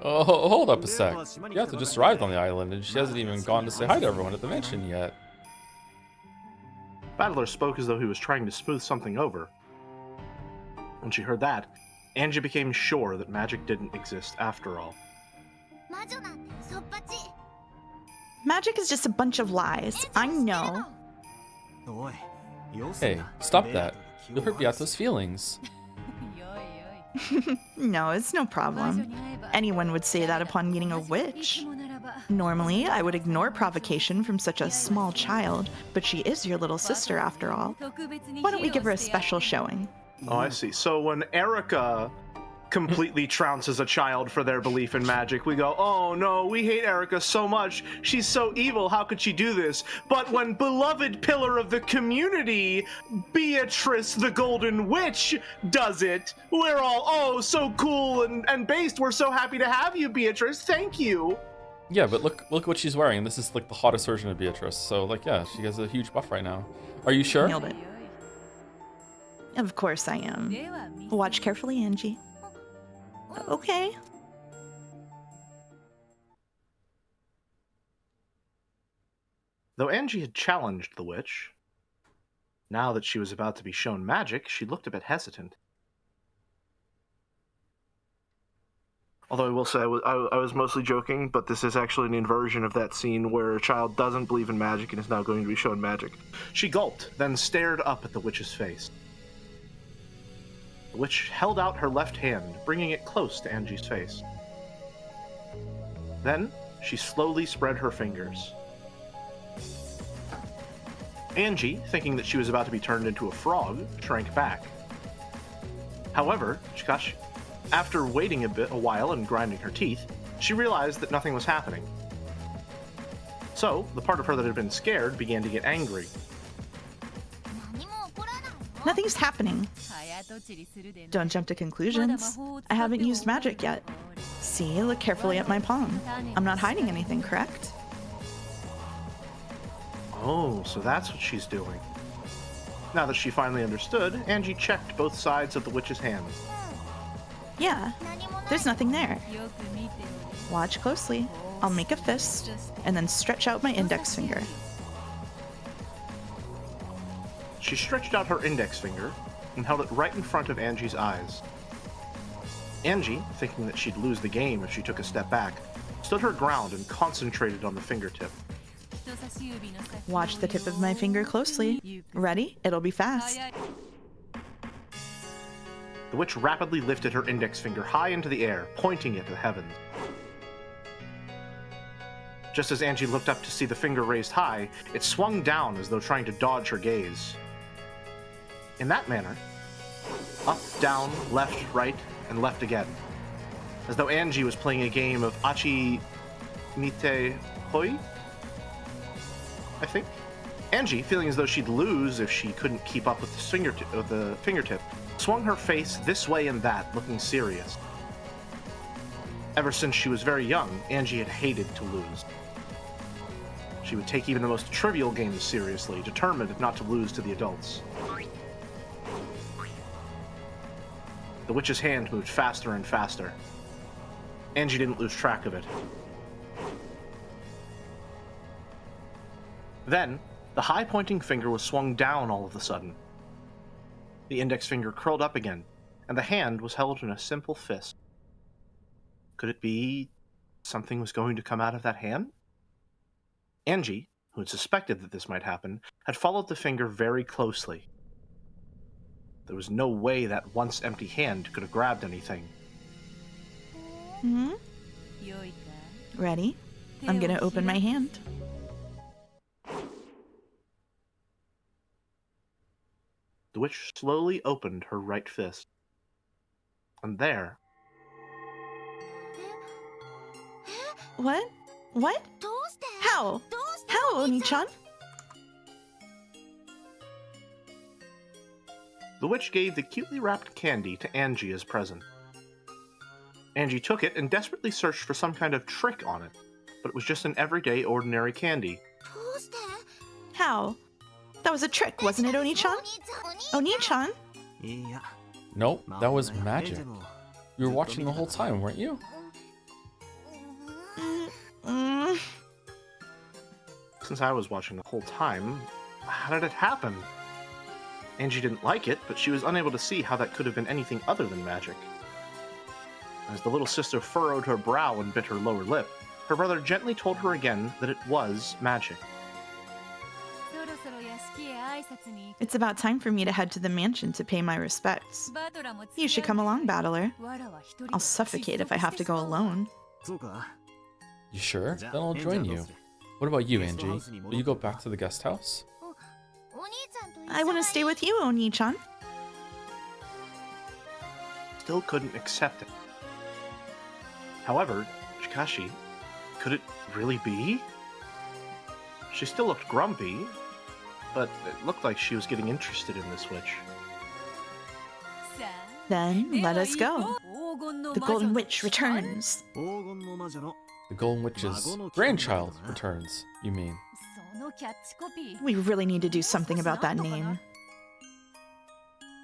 Oh, hold up a sec. You have to just arrived on the island, and she hasn't even gone to say hi to everyone at the mansion yet. Battler spoke as though he was trying to smooth something over. When she heard that, Angie became sure that magic didn't exist after all. Magic is just a bunch of lies. I know. Hey, stop that. You'll hurt Beato's feelings. No, it's no problem. Anyone would say that upon meeting a witch. Normally, I would ignore provocation from such a small child, but she is your little sister after all. Why don't we give her a special showing? Oh, I see. So when Erica completely trounces a child for their belief in magic, we go, oh no, we hate Erica so much. She's so evil, how could she do this? But when beloved pillar of the community, Beatrice the Golden Witch, does it, we're all, oh, so cool and based. We're so happy to have you, Beatrice. Thank you. Yeah, but look what she's wearing. This is like the hottest version of Beatrice. So like, yeah, she has a huge buff right now. Are you sure? Nailed it. Of course I am. Watch carefully, Angie. Okay. Though Angie had challenged the witch, now that she was about to be shown magic, she looked a bit hesitant. Although I will say I was mostly joking, but this is actually an inversion of that scene where a child doesn't believe in magic and is now going to be shown magic. She gulped, then stared up at the witch's face. The witch held out her left hand, bringing it close to Angie's face. Then, she slowly spread her fingers. Angie, thinking that she was about to be turned into a frog, shrank back. However, Chikashi, after waiting a while and grinding her teeth, she realized that nothing was happening. So, the part of her that had been scared began to get angry. Nothing's happening. Don't jump to conclusions. I haven't used magic yet. See, look carefully at my palm. I'm not hiding anything, correct? Oh, so that's what she's doing. Now that she finally understood, Angie checked both sides of the witch's hand. Yeah, there's nothing there. Watch closely. I'll make a fist and then stretch out my index finger. She stretched out her index finger and held it right in front of Angie's eyes. Angie, thinking that she'd lose the game if she took a step back, stood her ground and concentrated on the fingertip. Watch the tip of my finger closely. Ready? It'll be fast. The witch rapidly lifted her index finger high into the air, pointing it to the heavens. Just as Angie looked up to see the finger raised high, it swung down as though trying to dodge her gaze. In that manner, up, down, left, right, and left again, as though Angie was playing a game of Achi Mite Hoi, I think. Angie, feeling as though she'd lose if she couldn't keep up with the fingertip, swung her face this way and that, looking serious. Ever since she was very young, Angie had hated to lose. She would take even the most trivial games seriously, determined not to lose to the adults. The witch's hand moved faster and faster. Angie didn't lose track of it. Then, the high-pointing finger was swung down all of a sudden. The index finger curled up again, and the hand was held in a simple fist. Could it be something was going to come out of that hand? Angie, who had suspected that this might happen, had followed the finger very closely. There was no way that once empty hand could have grabbed anything. Ready? I'm gonna open my hand. The witch slowly opened her right fist. And there... What? What? How? How, Oni-chan? The witch gave the cutely wrapped candy to Angie as present. Angie took it and desperately searched for some kind of trick on it, but it was just an everyday, ordinary candy. How? That was a trick, wasn't it, Oni-chan? Oni-chan? Nope, that was magic. You were watching the whole time, weren't you? Since I was watching the whole time, how did it happen? Angie didn't like it, but she was unable to see how that could have been anything other than magic. As the little sister furrowed her brow and bit her lower lip, her brother gently told her again that it was magic. It's about time for me to head to the mansion to pay my respects. You should come along, Battler. I'll suffocate if I have to go alone. You sure? Then I'll join you. What about you, Angie? Will you go back to the guest house? I want to stay with you, Oni-chan. Still couldn't accept it. However, Chikashi, could it really be? She still looked grumpy, but it looked like she was getting interested in this witch. Then let us go. The Golden Witch returns. The Golden Witch's grandchild returns, you mean? We really need to do something about that name.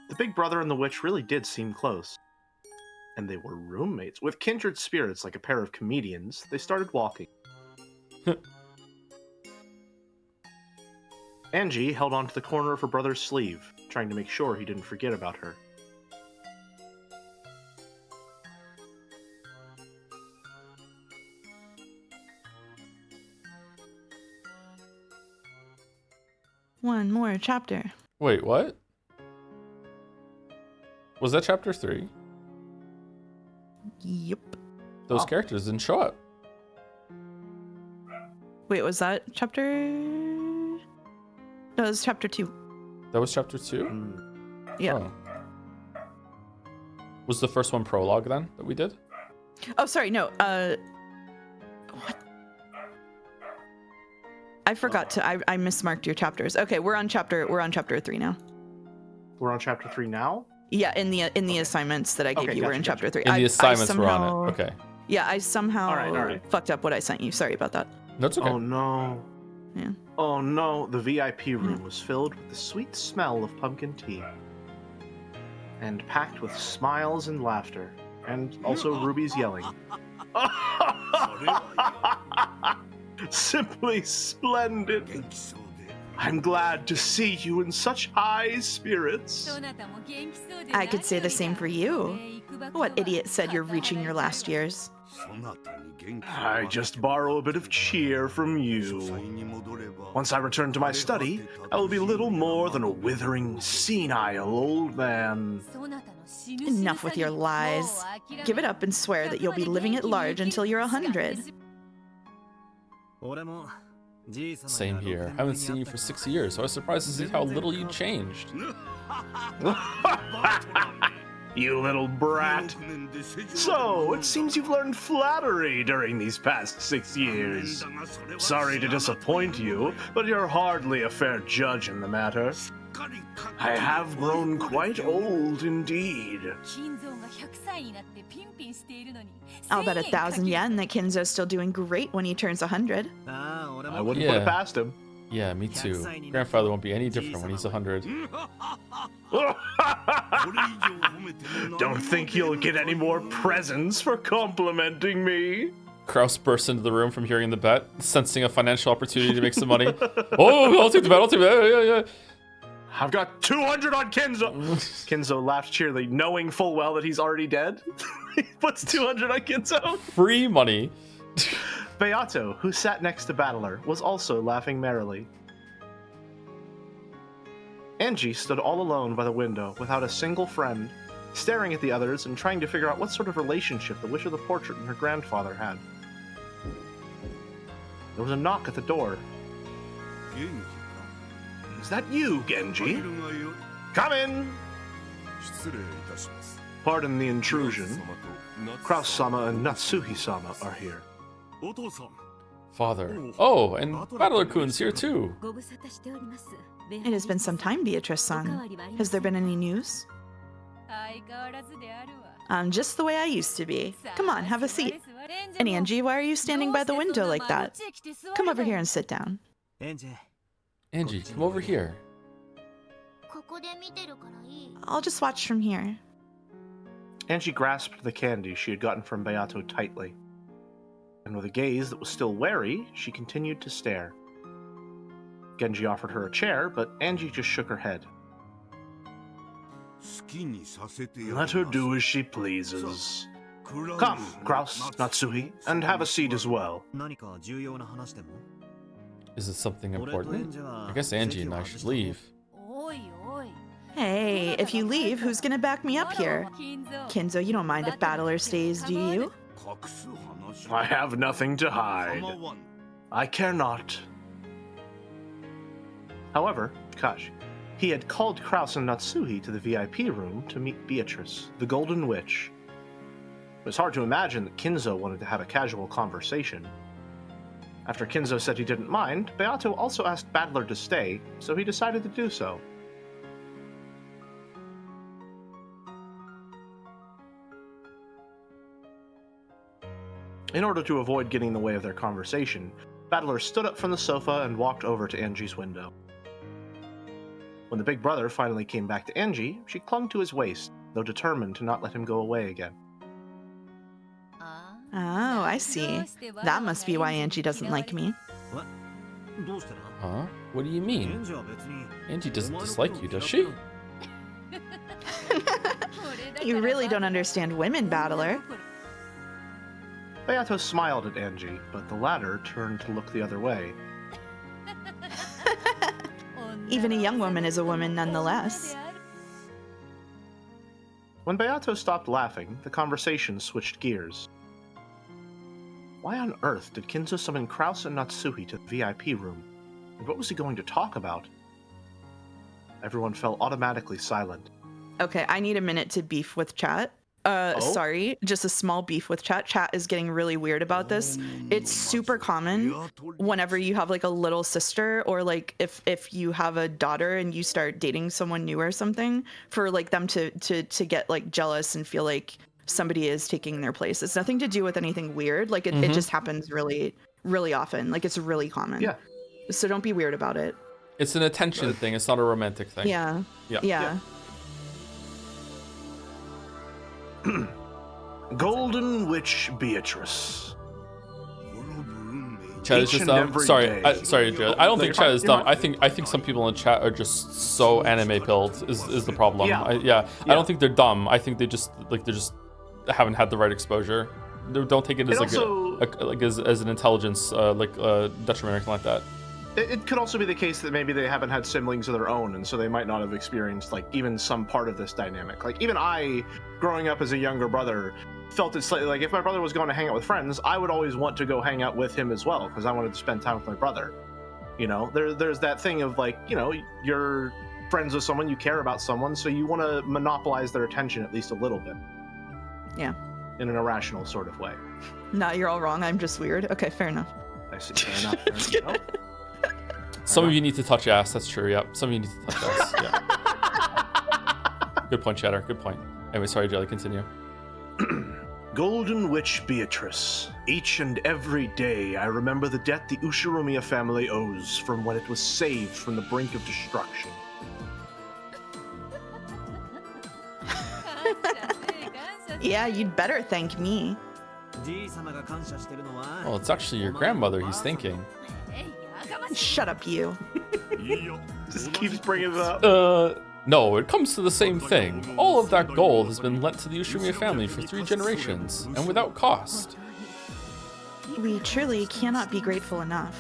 The big brother and the witch really did seem close. And they were roommates. With kindred spirits like a pair of comedians, they started walking. Angie held onto the corner of her brother's sleeve, trying to make sure he didn't forget about her. One more chapter. Wait, what? Was that chapter 3? Yep. Those characters didn't show up. Wait, was that chapter? No, it was chapter 2. That was chapter 2? Yeah. Oh. Was the first one prologue then that we did? Oh, sorry, no. What? I forgot to. I mismarked your chapters. Okay, we're on chapter 3 now. We're on chapter 3 now? Yeah, in the assignments that I gave you, we're in chapter 3. In the assignments, we're on it. Okay. Yeah, I somehow All right. fucked up what I sent you. Sorry about that. That's okay. Oh no. Yeah. Oh no, the VIP room was filled with the sweet smell of pumpkin tea. And packed with smiles and laughter. And also Ruby's yelling. Simply splendid. I'm glad to see you in such high spirits. I could say the same for you. What idiot said you're reaching your last years? I just borrow a bit of cheer from you. Once I return to my study, I will be little more than a withering, senile old man. Enough with your lies. Give it up and swear that you'll be living at large until you're 100. Same here. Haven't seen you for 6 years, so I was surprised to see how little you changed. You little brat. So, it seems you've learned flattery during these past 6 years. Sorry to disappoint you, but you're hardly a fair judge in the matter. I have grown quite old indeed. I'll bet 1,000 yen that Kinzo's still doing great when he turns 100. I wouldn't put it past him. Yeah, me too. Grandfather won't be any different when he's 100. Don't think you'll get any more presents for complimenting me. Kraus bursts into the room from hearing the bet, sensing a financial opportunity to make some money. Oh, I'll take the bet, I'll take the bet, yeah. I've got 200 on Kinzo. Kinzo laughed cheerily, knowing full well that he's already dead. He puts 200 on Kinzo. Free money. Beato, who sat next to Battler, was also laughing merrily. Angie stood all alone by the window, without a single friend, staring at the others and trying to figure out what sort of relationship the Witch of the Portrait and her grandfather had. There was a knock at the door. Is that you, Genji? Come in! Pardon the intrusion. Kraus-sama and Natsuhi-sama are here. Father. Oh, and Battler-kun's here too. It has been some time, Beatrice-san. Has there been any news? I'm just the way I used to be. Come on, have a seat. And Angie, why are you standing by the window like that? Come over here and sit down. Angie, come over here. I'll just watch from here. Angie grasped the candy she had gotten from Beato tightly. And with a gaze that was still wary, she continued to stare. Genji offered her a chair, but Angie just shook her head. Let her do as she pleases. Come, Kraus, Natsuhi, and have a seat as well. Is it something important? I guess Angie and I should leave. Hey, if you leave, who's gonna back me up here? Kinzo, you don't mind if Battler stays, do you? I have nothing to hide. I care not. However, he had called Kraus and Natsuhi to the VIP room to meet Beatrice, the Golden Witch. It was hard to imagine that Kinzo wanted to have a casual conversation. After Kinzo said he didn't mind, Beato also asked Battler to stay, so he decided to do so. In order to avoid getting in the way of their conversation, Battler stood up from the sofa and walked over to Angie's window. When the big brother finally came back to Angie, she clung to his waist, though determined to not let him go away again. Oh, I see. That must be why Angie doesn't like me. Huh? What do you mean? Angie doesn't dislike you, does she? You really don't understand women, Battler. Beato smiled at Angie, but the latter turned to look the other way. Even a young woman is a woman nonetheless. When Beato stopped laughing, the conversation switched gears. Why on earth did Kinzo summon Kraus and Natsuhi to the VIP room? And what was he going to talk about? Everyone fell automatically silent. Okay, I need a minute to beef with chat. Sorry, just a small beef with chat. Chat is getting really weird about this. It's super common whenever you have like a little sister, or like if you have a daughter and you start dating someone new or something, for like them to get like jealous and feel like somebody is taking their place. It's nothing to do with anything weird. Like it just happens really, really often. Like it's really common. Yeah. So don't be weird about it. It's an attention thing. It's not a romantic thing. Yeah. Yeah. Golden Witch Beatrice. Chad is Each just and dumb. every Sorry, day. sorry, Chad. I don't No, think you're Chad fine, is you're dumb. fine. I think some people in chat are just so anime pilled. Is the problem? Yeah. I don't think they're dumb. I think they just haven't had the right exposure. Don't take it as as an intelligence detriment or anything like that. It could also be the case that maybe they haven't had siblings of their own, and so they might not have experienced like even some part of this dynamic. Like even I, growing up as a younger brother, felt it slightly like if my brother was going to hang out with friends, I would always want to go hang out with him as well because I wanted to spend time with my brother. You know, there's that thing of like, you know, you're friends with someone, you care about someone, so you want to monopolize their attention at least a little bit. Yeah. In an irrational sort of way. No, you're all wrong. I'm just weird. Okay, fair enough. I see. Fair enough. Some of you need to touch ass. That's true. Yep. Some of you need to touch ass. Yeah. Good point, Cheddar. Good point. Anyway, sorry, Jelly. Continue. Golden Witch Beatrice. Each and every day I remember the debt the Ushiromiya family owes from when it was saved from the brink of destruction. Yeah, you'd better thank me. Well, it's actually your grandmother he's thinking. Shut up, you. Just keeps bringing it up. No, it comes to the same thing. All of that gold has been lent to the Ushiromiya family for 3 generations, and without cost. We truly cannot be grateful enough.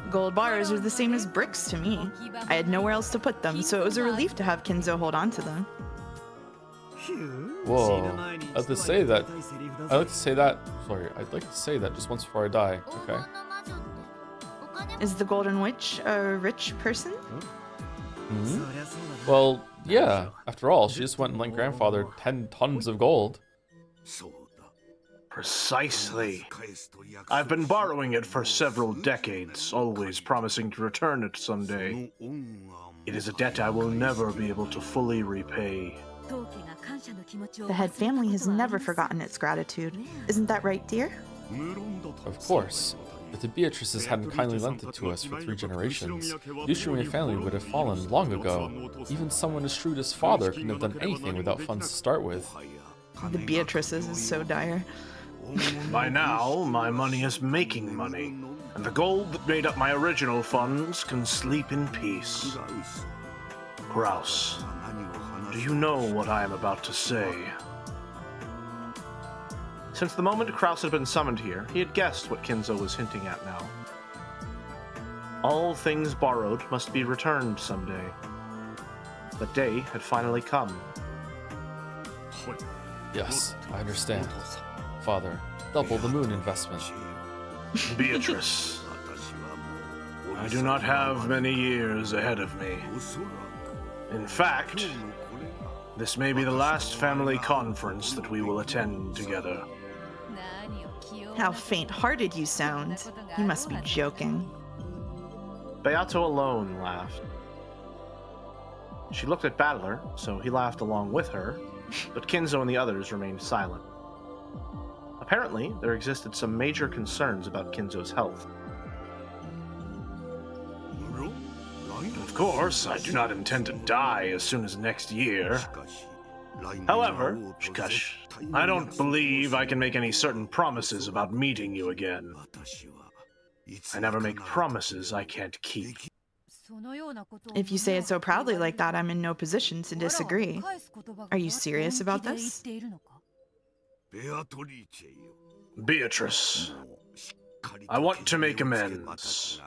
Gold bars are the same as bricks to me. I had nowhere else to put them, so it was a relief to have Kinzo hold on to them. Whoa. I'd like to say that just once before I die. Okay. Is the Golden Witch a rich person? Hmm? Well, yeah. After all, she just went and lent grandfather 10 tons of gold. Precisely. I've been borrowing it for several decades, always promising to return it someday. It is a debt I will never be able to fully repay. The head family has never forgotten its gratitude. Isn't that right, dear? Of course. If the Beatrices hadn't kindly lent it to us for 3 generations, the Ushiromiya family would have fallen long ago. Even someone as shrewd as father couldn't have done anything without funds to start with. The Beatrices is so dire. By now, my money is making money, and the gold that made up my original funds can sleep in peace. Grouse, do you know what I am about to say? Since the moment Kraus had been summoned here, he had guessed what Kinzo was hinting at now. All things borrowed must be returned someday. The day had finally come. Yes, I understand. Father, double the moon investment. Beatrice, I do not have many years ahead of me. In fact, this may be the last family conference that we will attend together. How faint-hearted you sound. You must be joking. Beato alone laughed. She looked at Battler, so he laughed along with her, but Kinzo and the others remained silent. Apparently, there existed some major concerns about Kinzo's health. Of course, I do not intend to die as soon as next year. However, Shikash, I don't believe I can make any certain promises about meeting you again. I never make promises I can't keep. If you say it so proudly like that, I'm in no position to disagree. Are you serious about this? Beatrice, I want to make amends,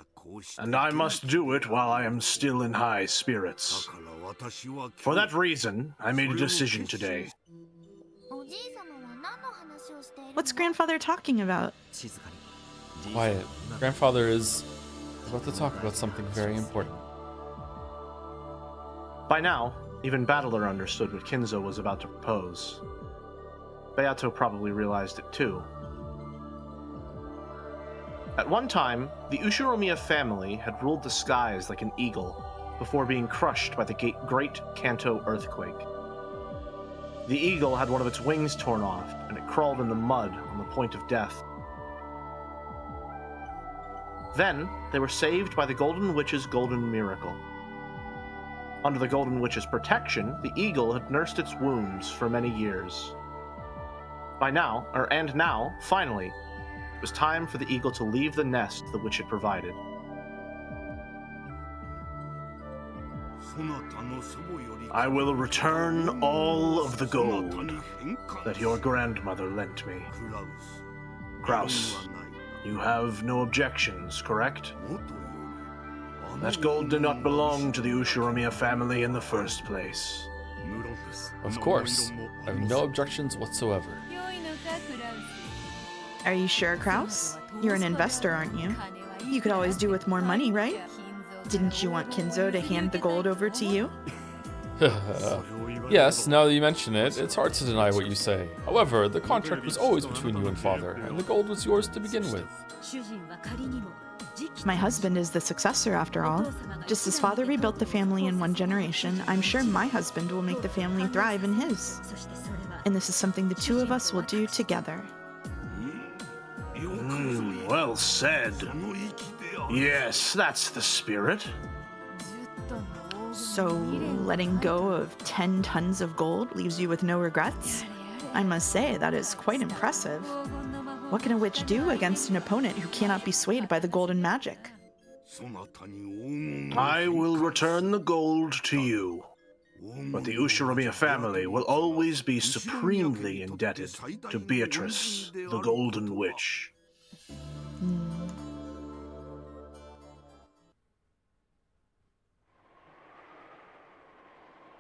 and I must do it while I am still in high spirits. For that reason, I made a decision today. What's grandfather talking about? Quiet. Grandfather is about to talk about something very important. By now, even Battler understood what Kinzo was about to propose. Beato probably realized it too. At one time, the Ushiromiya family had ruled the skies like an eagle before being crushed by the Great Kanto earthquake. The eagle had one of its wings torn off, and it crawled in the mud on the point of death. Then, they were saved by the Golden Witch's golden miracle. Under the Golden Witch's protection, the eagle had nursed its wounds for many years. Now, finally, it was time for the eagle to leave the nest the witch had provided. I will return all of the gold that your grandmother lent me. Kraus, you have no objections, correct? That gold did not belong to the Ushiromiya family in the first place. Of course. I have no objections whatsoever. Are you sure, Kraus? You're an investor, aren't you? You could always do with more money, right? Didn't you want Kinzo to hand the gold over to you? Yes, now that you mention it, it's hard to deny what you say. However, the contract was always between you and father, and the gold was yours to begin with. My husband is the successor, after all. Just as father rebuilt the family in one generation, I'm sure my husband will make the family thrive in his. And this is something the two of us will do together. Well said. Yes, that's the spirit. So, letting go of 10 tons of gold leaves you with no regrets? I must say, that is quite impressive. What can a witch do against an opponent who cannot be swayed by the golden magic? I will return the gold to you, but the Ushiromiya family will always be supremely indebted to Beatrice, the Golden Witch.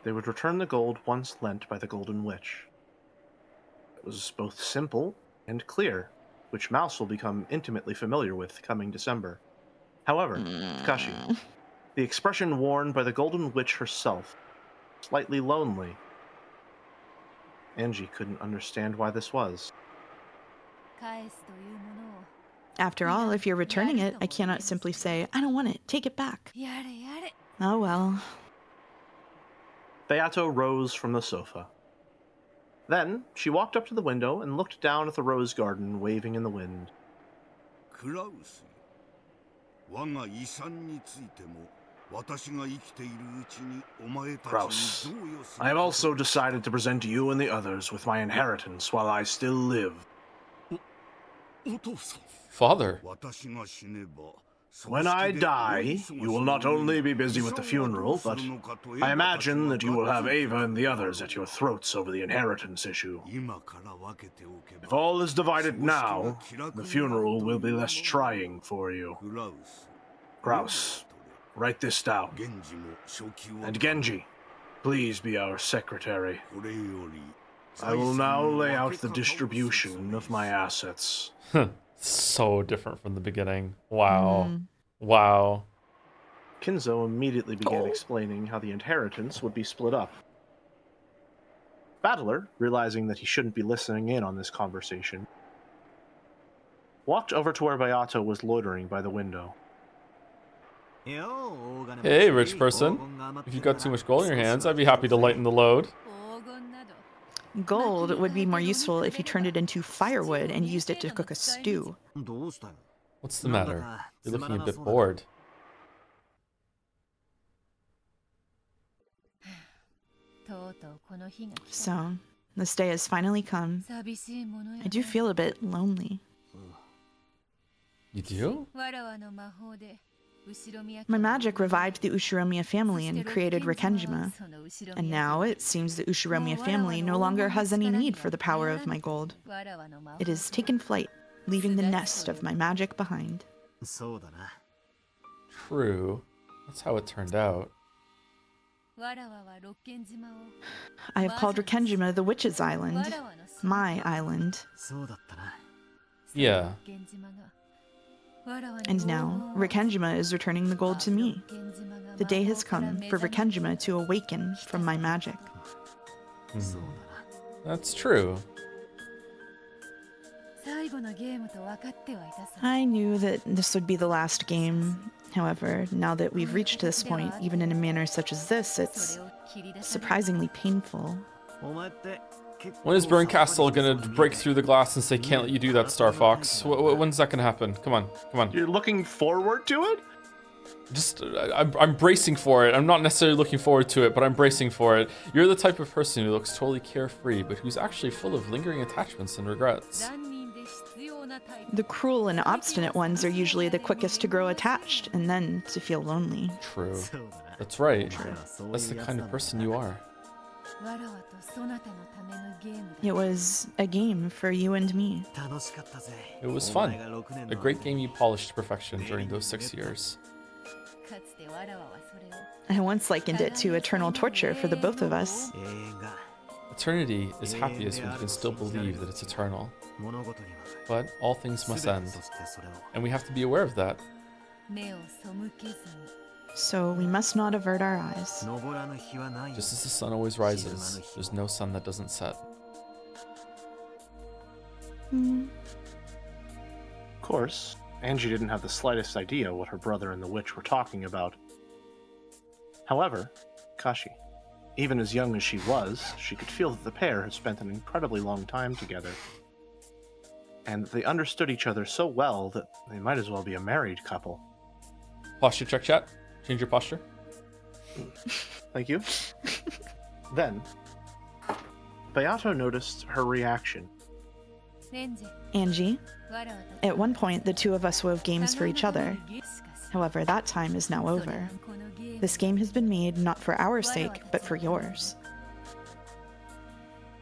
They would return the gold once lent by the Golden Witch. It was both simple and clear, which Mouse will become intimately familiar with coming December. However, Takashi, the expression worn by the Golden Witch herself, slightly lonely. Angie couldn't understand why this was. After all, if you're returning it, I cannot simply say, I don't want it, take it back. Oh well. Beato rose from the sofa. Then, she walked up to the window and looked down at the rose garden waving in the wind. Kraus, I have also decided to present you and the others with my inheritance while I still live. Father. When I die, you will not only be busy with the funeral, but I imagine that you will have Ava and the others at your throats over the inheritance issue. If all is divided now, the funeral will be less trying for you. Kraus, write this down. And Genji, please be our secretary. I will now lay out the distribution of my assets. So different from the beginning. Wow. Wow. Kinzo immediately began explaining how the inheritance would be split up. Battler, realizing that he shouldn't be listening in on this conversation, walked over to where Beato was loitering by the window. Hey, rich person. If you've got too much gold in your hands, I'd be happy to lighten the load. Gold would be more useful if you turned it into firewood and used it to cook a stew. What's the matter? You're looking a bit bored. So, this day has finally come. I do feel a bit lonely. You do? My magic revived the Ushiromiya family and created Rikenjima. And now it seems the Ushiromiya family no longer has any need for the power of my gold. It has taken flight, leaving the nest of my magic behind. True. That's how it turned out. I have called Rikenjima the Witch's Island. My island. Yeah. And now, Rikenjima is returning the gold to me. The day has come for Rikenjima to awaken from my magic. That's true. I knew that this would be the last game. However, now that we've reached this point, even in a manner such as this, it's surprisingly painful. When is Burncastle gonna break through the glass and say, "Can't let you do that, Star Fox"? When's that gonna happen? Come on, come on. You're looking forward to it? Just, I'm bracing for it. I'm not necessarily looking forward to it, but I'm bracing for it. You're the type of person who looks totally carefree, but who's actually full of lingering attachments and regrets. The cruel and obstinate ones are usually the quickest to grow attached and then to feel lonely. True. That's right. That's the kind of person you are. It was a game for you and me. It was fun. A great game you polished to perfection during those 6 years. I once likened it to eternal torture for the both of us. Eternity is happiest when you can still believe that it's eternal. But all things must end, and we have to be aware of that. So we must not avert our eyes. Just as the sun always rises, there's no sun that doesn't set. Of course, Angie didn't have the slightest idea what her brother and the witch were talking about. However, Kashi, even as young as she was, she could feel that the pair had spent an incredibly long time together. And they understood each other so well that they might as well be a married couple. Posture check, chat. Change your posture. Thank you. Then, Beato noticed her reaction. Angie, at one point the two of us wove games for each other. However, that time is now over. This game has been made not for our sake, but for yours.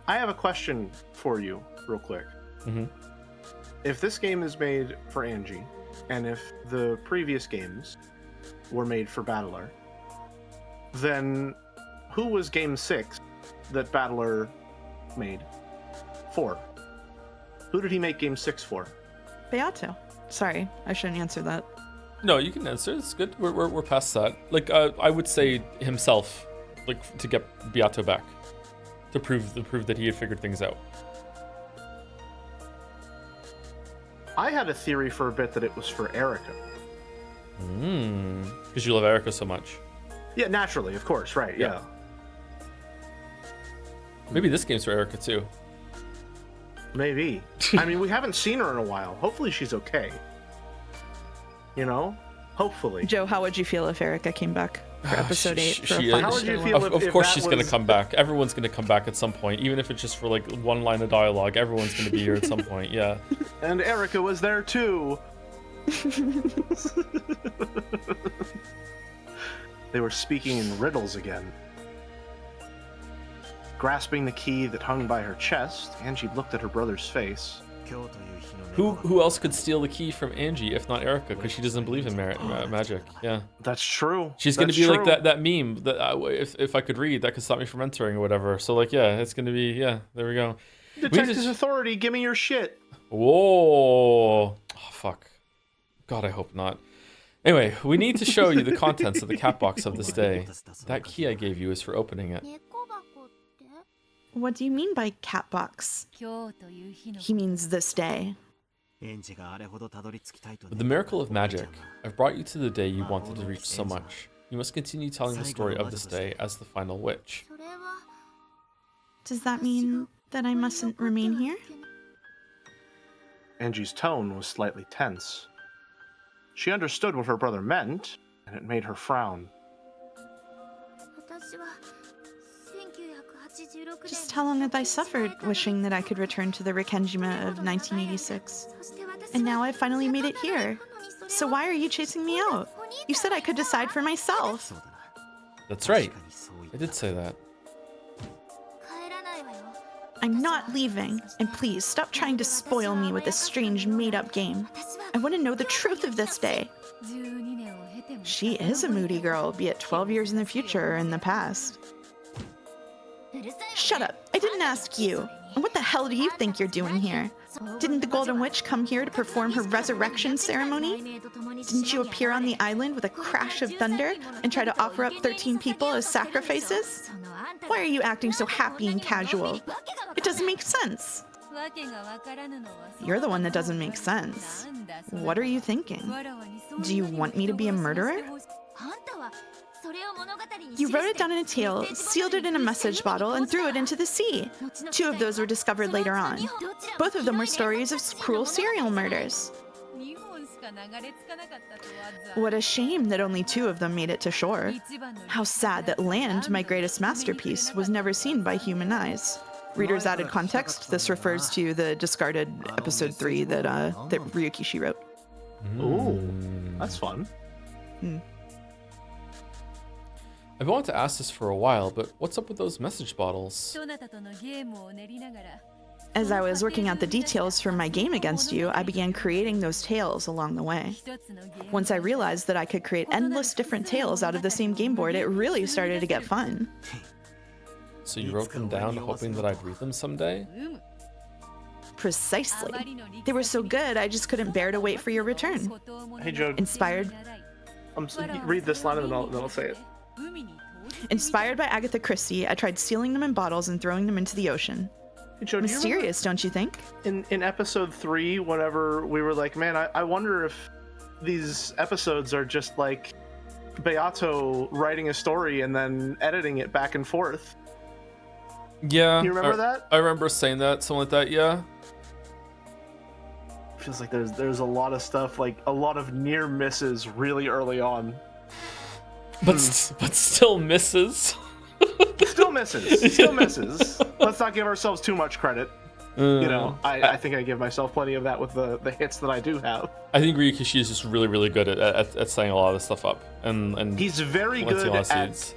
I have a question for you, real quick. Mm-hmm. If this game is made for Angie, and if the previous games were made for Battler, then who was Game 6 that Battler made for? Who did he make Game 6 for? Beato. Sorry, I shouldn't answer that. No, you can answer. It's good. We're past that. Like, I would say himself, like, to get Beato back, to prove that he had figured things out. I had a theory for a bit that it was for Erica. Because you love Erica so much. Yeah, naturally, of course, right, yeah. Maybe this game's for Erica too. Maybe. I mean, we haven't seen her in a while. Hopefully she's okay. You know? Hopefully. Joe, how would you feel if Erica came back for episode 8? How would you feel of if course that she's going was- to come back. Everyone's going to come back at some point. Even if it's just for like one line of dialogue, everyone's going to be here at some point, yeah. And Erica was there too. They were speaking in riddles again. Grasping the key that hung by her chest, Angie looked at her brother's face. Who else could steal the key from Angie if not Erica? Because she doesn't believe in magic. Yeah. That's true. She's going to That's be like true. that meme that if I could read, that could stop me from entering or whatever. So like, yeah, it's going to be, yeah, there we go. Detective's authority, give me your shit. Whoa. Oh, fuck. God, I hope not. Anyway, we need to show you the contents of the cat box of this day. That key I gave you is for opening it. What do you mean by cat box? He means this day. With the miracle of magic, I've brought you to the day you wanted to reach so much. You must continue telling the story of this day as the final witch. Does that mean that I mustn't remain here? Angie's tone was slightly tense. She understood what her brother meant, and it made her frown. Just how long have I suffered wishing that I could return to the Rikenjima of 1986? And now I've finally made it here. So why are you chasing me out? You said I could decide for myself. That's right. I did say that. I'm not leaving, and please stop trying to spoil me with this strange made-up game. I want to know the truth of this day. She is a moody girl, be it 12 years in the future or in the past. Shut up! I didn't ask you. And what the hell do you think you're doing here? Didn't the Golden Witch come here to perform her resurrection ceremony? Didn't you appear on the island with a crash of thunder and try to offer up 13 people as sacrifices? Why are you acting so happy and casual? It doesn't make sense. You're the one that doesn't make sense. What are you thinking? Do you want me to be a murderer? You wrote it down in a tale, sealed it in a message bottle, and threw it into the sea. 2 of those were discovered later on. Both of them were stories of cruel serial murders. What a shame that only 2 of them made it to shore. How sad that land, my greatest masterpiece, was never seen by human eyes. Readers added context. This refers to the discarded episode 3 that Ryukishi wrote. Ooh, that's fun. I've wanted to ask this for a while, but what's up with those message bottles? As I was working out the details for my game against you, I began creating those tales along the way. Once I realized that I could create endless different tales out of the same game board, it really started to get fun. So you wrote them down hoping that I'd read them someday? Precisely. They were so good, I just couldn't bear to wait for your return. Hey, Joe. Inspired Read this line and then I'll say it. Inspired by Agatha Christie, I tried sealing them in bottles and throwing them into the ocean. Hey, Joe, Mysterious, don't you think? In episode 3, whenever we were like, man, I wonder if these episodes are just like Beato writing a story and then editing it back and forth. Yeah. You remember that? I remember saying that, something like that, yeah. Feels like there's a lot of stuff, like a lot of near misses really early on. But still misses. Still misses. Let's not give ourselves too much credit. I think I give myself plenty of that with the hits that I do have. I think Ryukishi is just really, really good at setting a lot of this stuff up. And he's very good at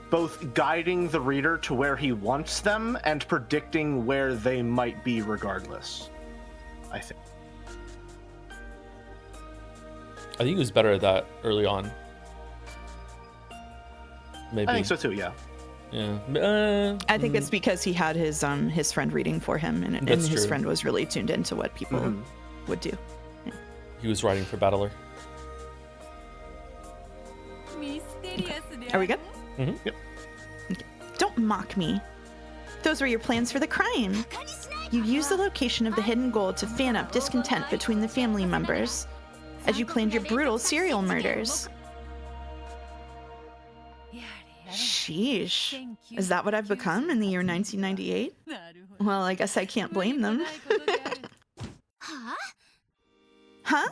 both guiding the reader to where he wants them and predicting where they might be regardless, I think. I think he was better at that early on. Maybe. I think so too, yeah. Yeah. I think it's because he had his friend reading for him, and his friend was really tuned into what people would do. Yeah. He was writing for Battler. Okay. Are we good? Mm-hmm. Yep. Okay. Don't mock me. Those were your plans for the crime. You used the location of the hidden gold to fan up discontent between the family members, as you planned your brutal serial murders. Sheesh. Is that what I've become in the year 1998? Well, I guess I can't blame them. Huh?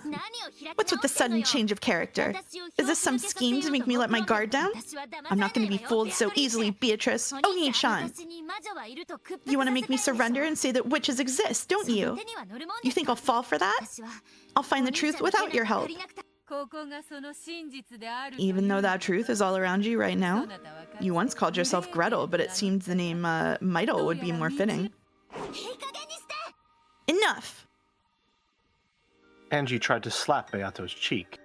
What's with the sudden change of character? Is this some scheme to make me let my guard down? I'm not going to be fooled so easily, Beatrice. Oni-chan. You want to make me surrender and say that witches exist, don't you? You think I'll fall for that? I'll find the truth without your help. Even though that truth is all around you right now. You once called yourself Gretel, but it seemed the name Meitel would be more fitting. Enough! Angie tried to slap Beato's cheek.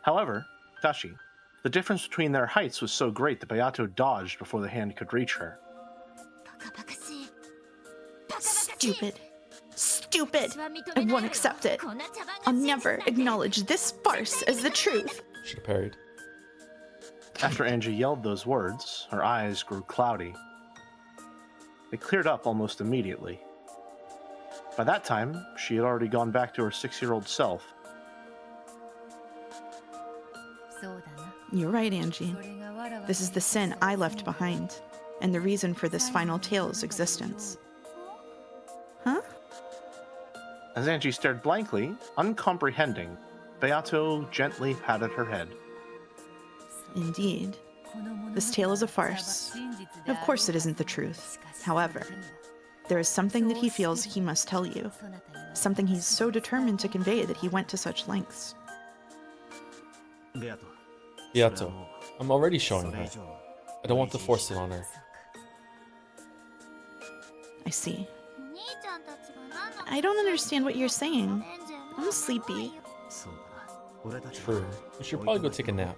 However, Dashi, the difference between their heights was so great that Beato dodged before the hand could reach her. Stupid. Stupid. I won't accept it. I'll never acknowledge this farce as the truth. Should have parried. After Angie yelled those words, her eyes grew cloudy. They cleared up almost immediately. By that time, she had already gone back to her 6-year-old self. You're right, Angie. This is the sin I left behind, and the reason for this final tale's existence. Huh? As Angie stared blankly, uncomprehending, Beato gently patted her head. Indeed. This tale is a farce. Of course it isn't the truth. However, there is something that he feels he must tell you. Something he's so determined to convey that he went to such lengths. Beato, I'm already showing her. I don't want to force it on her. I see. I don't understand what you're saying. I'm sleepy. True. We should probably go take a nap.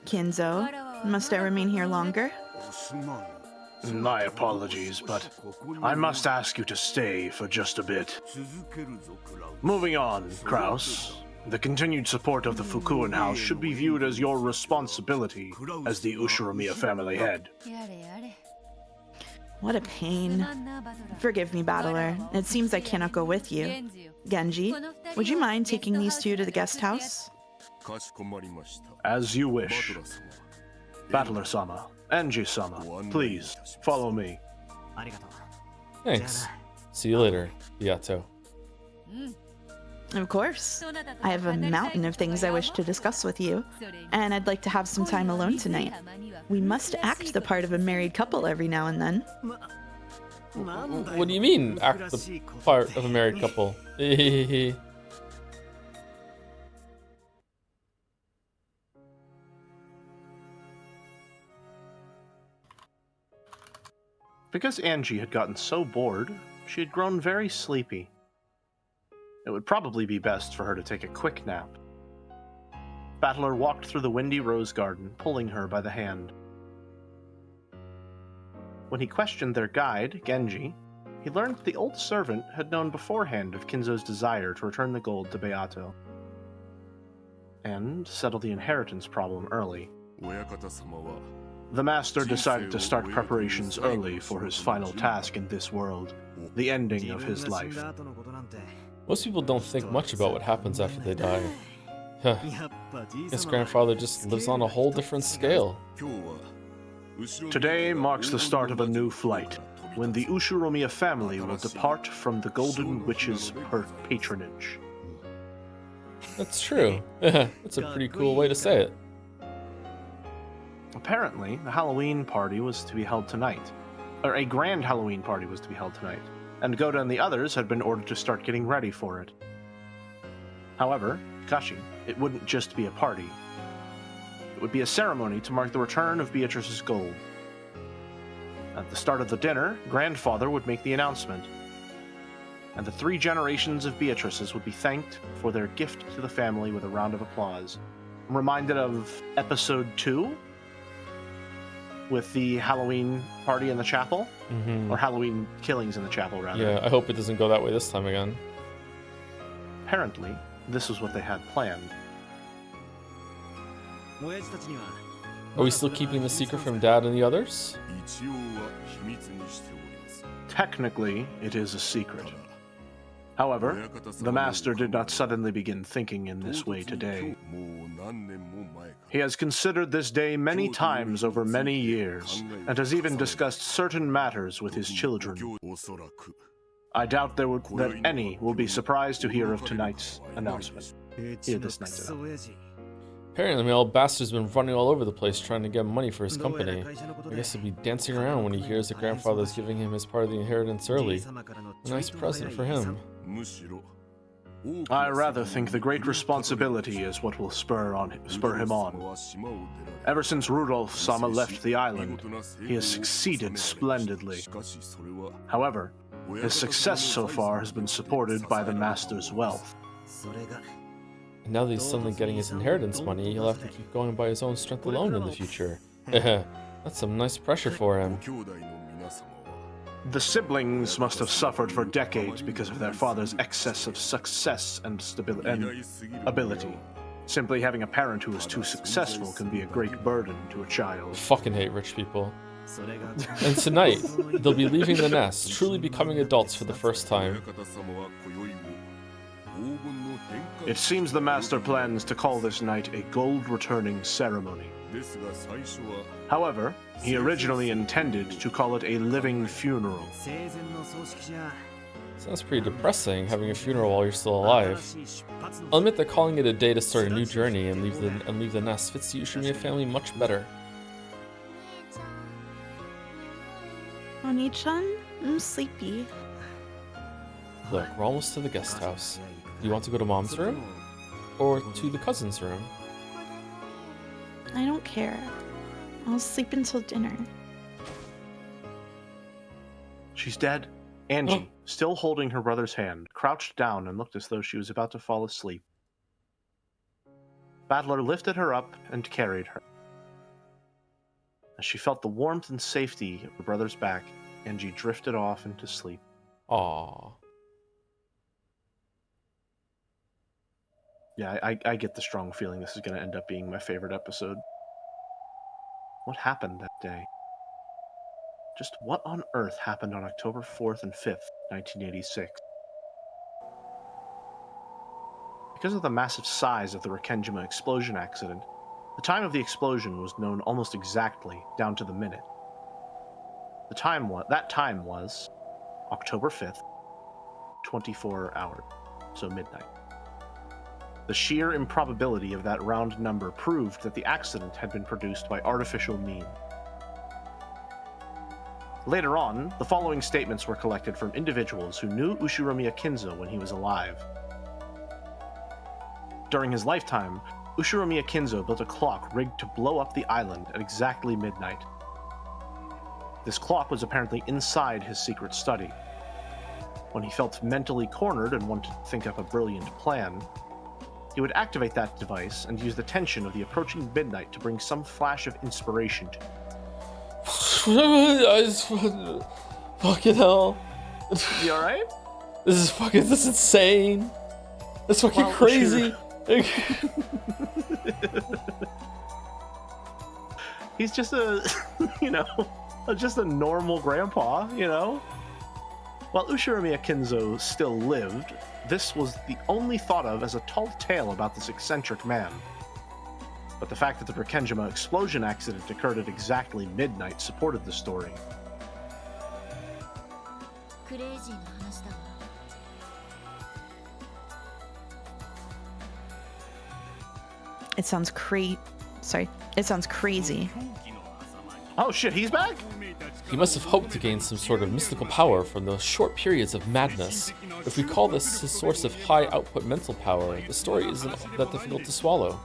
Kinzo, must I remain here longer? My apologies, but I must ask you to stay for just a bit. Moving on, Kraus. The continued support of the Fukuen house should be viewed as your responsibility as the Ushiromiya family head. What a pain. Forgive me, Battler. It seems I cannot go with you. Genji, would you mind taking these two to the guest house? As you wish. Battler-sama, Angie-sama, please, follow me. Thanks. See you later, Yato. Of course. I have a mountain of things I wish to discuss with you, and I'd like to have some time alone tonight. We must act the part of a married couple every now and then. What do you mean, act the part of a married couple? Because Angie had gotten so bored, she had grown very sleepy. It would probably be best for her to take a quick nap. Battler walked through the windy rose garden, pulling her by the hand. When he questioned their guide, Genji, he learned that the old servant had known beforehand of Kinzo's desire to return the gold to Beato, and settle the inheritance problem early. The master decided to start preparations early for his final task in this world, the ending of his life. Most people don't think much about what happens after they die. His grandfather just lives on a whole different scale. Today marks the start of a new flight, when the Ushiromiya family will depart from the Golden Witch's patronage. That's true. That's a pretty cool way to say it. Apparently, the Halloween party was to be held tonight. Or a grand Halloween party was to be held tonight, and Goda and the others had been ordered to start getting ready for it. However, Kashi, it wouldn't just be a party. It would be a ceremony to mark the return of Beatrice's gold. At the start of the dinner, Grandfather would make the announcement, and the 3 generations of Beatrices would be thanked for their gift to the family with a round of applause. I'm reminded of episode 2, with the Halloween party in the chapel, or Halloween killings in the chapel, rather. Yeah, I hope it doesn't go that way this time again. Apparently, this was what they had planned. Are we still keeping the secret from Dad and the others? Technically, it is a secret. However, the Master did not suddenly begin thinking in this way today. He has considered this day many times over many years, and has even discussed certain matters with his children. I doubt that any will be surprised to hear of tonight's announcement. Hear this night's announcement. Apparently, my old bastard's been running all over the place trying to get money for his company. I guess he'll be dancing around when he hears that Grandfather's giving him his part of the inheritance early. A nice present for him. I rather think the great responsibility is what will spur him on. Ever since Rudolf-sama left the island, he has succeeded splendidly. However, his success so far has been supported by the Master's wealth. And now that he's suddenly getting his inheritance money, he'll have to keep going by his own strength alone in the future. That's some nice pressure for him. The siblings must have suffered for decades because of their father's excess of success and ability. Simply having a parent who is too successful can be a great burden to a child. I fucking hate rich people. And tonight, they'll be leaving the nest, truly becoming adults for the first time. It seems the Master plans to call this night a gold returning ceremony. However, he originally intended to call it a living funeral. Sounds pretty depressing, having a funeral while you're still alive. I'll admit that calling it a day to start a new journey and leave the nest fits the Ushiromiya family much better. Oni-chan, I'm sleepy. Look, we're almost to the guest house. Do you want to go to Mom's room? Or to the cousin's room? I don't care. I'll sleep until dinner. She's dead. Angie, still holding her brother's hand, crouched down and looked as though she was about to fall asleep. Battler lifted her up and carried her. As she felt the warmth and safety of her brother's back, Angie drifted off into sleep. Aww. Yeah, I get the strong feeling this is going to end up being my favorite episode. What happened that day? Just what on earth happened on October 4th and 5th, 1986? Because of the massive size of the Rekenjima explosion accident, the time of the explosion was known almost exactly, down to the minute. That time was October 5th, 24 hours, so midnight. The sheer improbability of that round number proved that the accident had been produced by artificial means. Later on, the following statements were collected from individuals who knew Ushiromiya Kinzo when he was alive. During his lifetime, Ushiromiya Kinzo built a clock rigged to blow up the island at exactly midnight. This clock was apparently inside his secret study. When he felt mentally cornered and wanted to think up a brilliant plan, he would activate that device and use the tension of the approaching midnight to bring some flash of inspiration to Fucking hell. You alright? This is insane. That's fucking crazy. He's just a, just a normal grandpa, While Ushiromiya Kinzo still lived, this was the only thought of as a tall tale about this eccentric man. But the fact that the Rekenjima explosion accident occurred at exactly midnight supported the story. It sounds crazy. Oh shit, he's back? He must have hoped to gain some sort of mystical power from those short periods of madness. If we call this his source of high output mental power, the story isn't that difficult to swallow.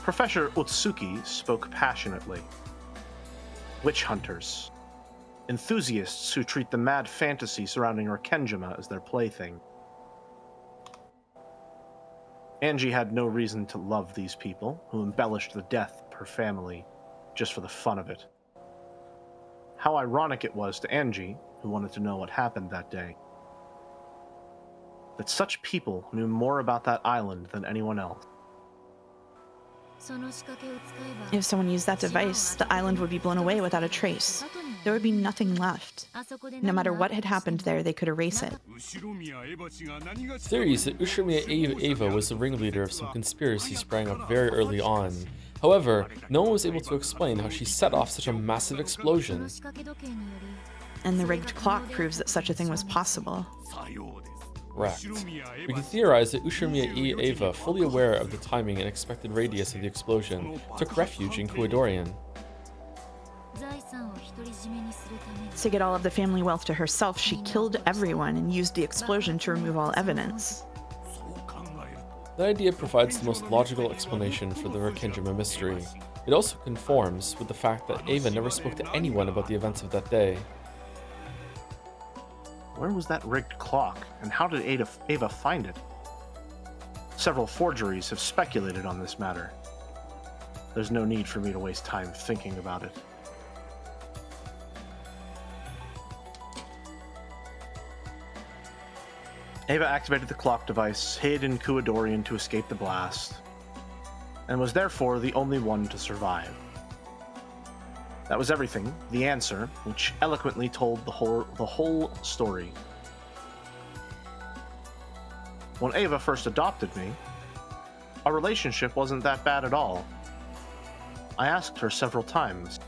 Professor Otsuki spoke passionately. Witch hunters. Enthusiasts who treat the mad fantasy surrounding Rekenjima as their plaything. Angie had no reason to love these people, who embellished the death of her family just for the fun of it. How ironic it was to Angie, who wanted to know what happened that day. That such people knew more about that island than anyone else. If someone used that device, the island would be blown away without a trace. There would be nothing left. No matter what had happened there, they could erase it. Theories that Ushiromiya Eva was the ringleader of some conspiracy sprang up very early on. However, no one was able to explain how she set off such a massive explosion. And the rigged clock proves that such a thing was possible. Correct. We can theorize that Ushiromiya Eva, fully aware of the timing and expected radius of the explosion, took refuge in Kuodorian. To get all of the family wealth to herself, she killed everyone and used the explosion to remove all evidence. That idea provides the most logical explanation for the Rekenjima mystery. It also conforms with the fact that Eva never spoke to anyone about the events of that day. Where was that rigged clock, and how did Eva find it? Several forgeries have speculated on this matter. There's no need for me to waste time thinking about it. Eva activated the clock device, hid in Kuodorian to escape the blast, and was therefore the only one to survive. That was everything, the answer, which eloquently told the whole story. When Eva first adopted me, our relationship wasn't that bad at all. I asked her several times,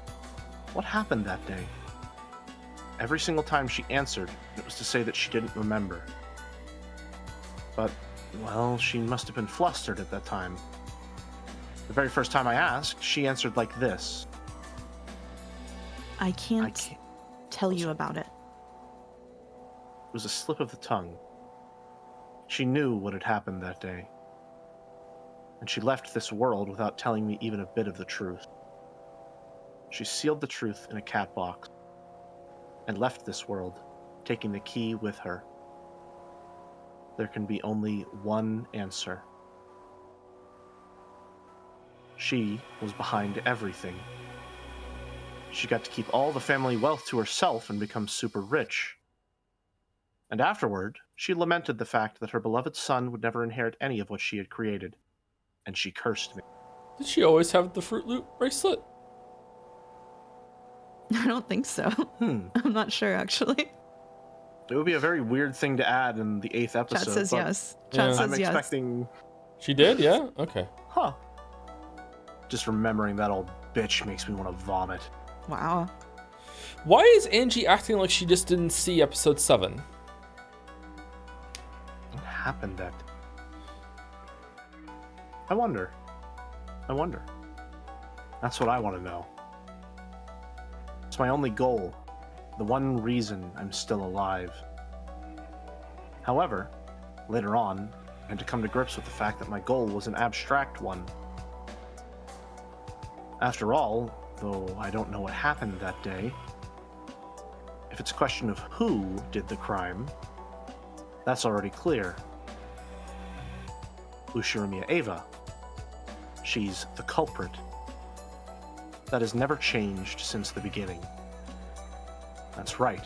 what happened that day? Every single time she answered, it was to say that she didn't remember. But, well, she must have been flustered at that time. The very first time I asked, she answered like this. I can't tell you about it. It was a slip of the tongue. She knew what had happened that day. And she left this world without telling me even a bit of the truth. She sealed the truth in a cat box and left this world, taking the key with her. There can be only one answer. She was behind everything. She got to keep all the family wealth to herself and become super rich. And afterward, she lamented the fact that her beloved son would never inherit any of what she had created. And she cursed me. Did she always have the Fruit Loop bracelet? I don't think so. I'm not sure, actually. It would be a very weird thing to add in the 8th episode. Chat says but yes. Yeah. Chat I'm says yes. expecting... She did? Yeah? Okay. Huh. Just remembering that old bitch makes me want to vomit. Wow. Why is Angie acting like she just didn't see episode 7? What happened that... I wonder. That's what I want to know. It's my only goal. The one reason I'm still alive. However, later on, I had to come to grips with the fact that my goal was an abstract one. After all, though I don't know what happened that day, if it's a question of who did the crime, that's already clear. Ushiromiya Eva. She's the culprit. That has never changed since the beginning. That's right.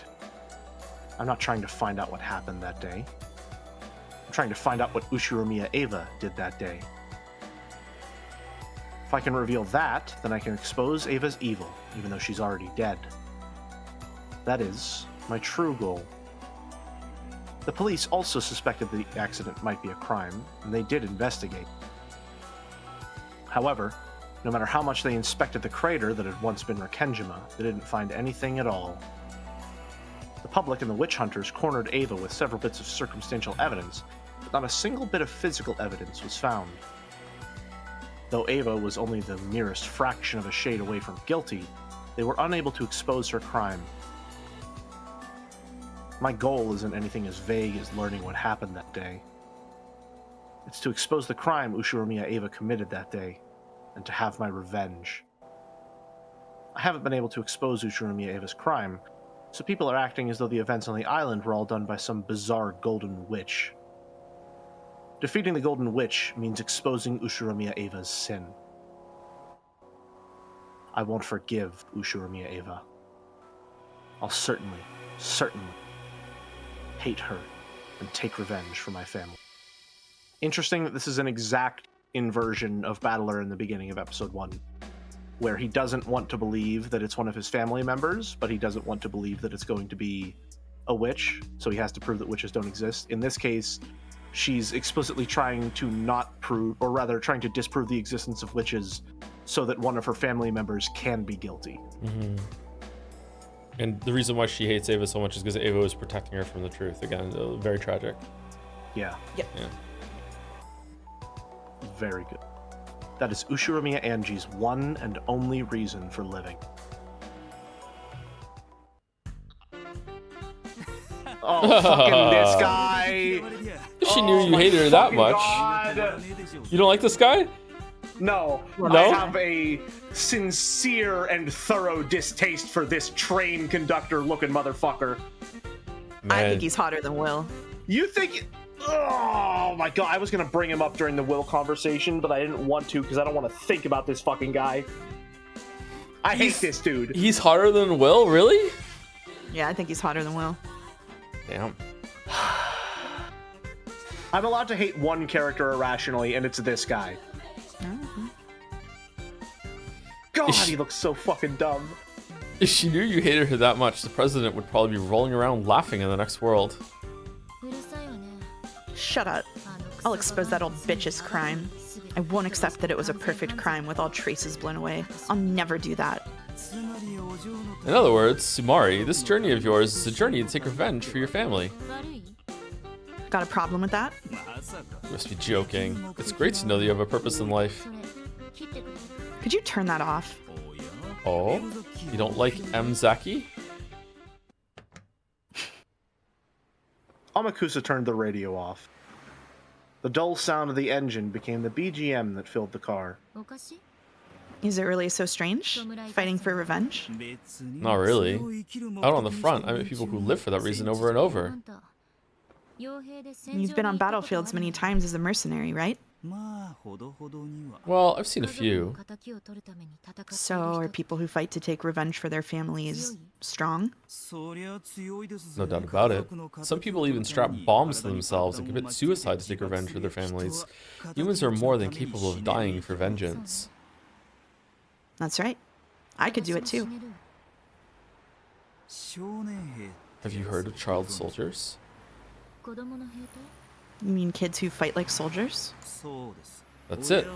I'm not trying to find out what happened that day. I'm trying to find out what Ushiromiya Eva did that day. If I can reveal that, then I can expose Eva's evil, even though she's already dead. That is my true goal. The police also suspected the accident might be a crime, and they did investigate. However, no matter how much they inspected the crater that had once been Rekenjima, they didn't find anything at all. The public and the witch hunters cornered Eva with several bits of circumstantial evidence, but not a single bit of physical evidence was found. Though Eva was only the merest fraction of a shade away from guilty, they were unable to expose her crime. My goal isn't anything as vague as learning what happened that day. It's to expose the crime Ushiromiya Eva committed that day, and to have my revenge. I haven't been able to expose Ushiromiya Eva's crime, so people are acting as though the events on the island were all done by some bizarre golden witch. Defeating the golden witch means exposing Ushiromiya Eva's sin. I won't forgive Ushiromiya Eva. I'll certainly hate her and take revenge for my family. Interesting that this is an exact inversion of Battler in the beginning of episode 1, where he doesn't want to believe that it's one of his family members, but he doesn't want to believe that it's going to be a witch, so he has to prove that witches don't exist. In this case, she's explicitly trying to not prove, or rather trying to disprove the existence of witches so that one of her family members can be guilty. Mm-hmm. And the reason why she hates Eva so much is because Eva was protecting her from the truth. Again, very tragic. Yeah. Yeah. Very good. That is Ushiromiya Angie's one and only reason for living. Oh, fucking this guy! She knew you hated her that much. God. You don't like this guy? No, No? I have a sincere and thorough distaste for this train conductor-looking motherfucker. I Man. think he's hotter than Will. You think... Oh my god, I was gonna bring him up during the Will conversation, but I didn't want to because I don't want to think about this fucking guy. I hate this dude. He's hotter than Will? Really? Yeah, I think he's hotter than Will. Damn. I'm allowed to hate one character irrationally, and it's this guy. Mm-hmm. God, he looks so fucking dumb. If she knew you hated her that much, the president would probably be rolling around laughing in the next world. Shut up. I'll expose that old bitch's crime. I won't accept that it was a perfect crime with all traces blown away. I'll never do that. In other words, Sumari, this journey of yours is a journey to take revenge for your family. Got a problem with that? You must be joking. It's great to know that you have a purpose in life. Could you turn that off? Oh? You don't like M. Zaki? Amakusa turned the radio off. The dull sound of the engine became the BGM that filled the car. Is it really so strange? Fighting for revenge? Not really. Out on the front, I met people who live for that reason over and over. You've been on battlefields many times as a mercenary, right? Well, I've seen a few. So are people who fight to take revenge for their families strong? No doubt about it. Some people even strap bombs to themselves and commit suicide to take revenge for their families. Humans are more than capable of dying for vengeance. That's right. I could do it too. Have you heard of child soldiers? You mean kids who fight like soldiers? That's it.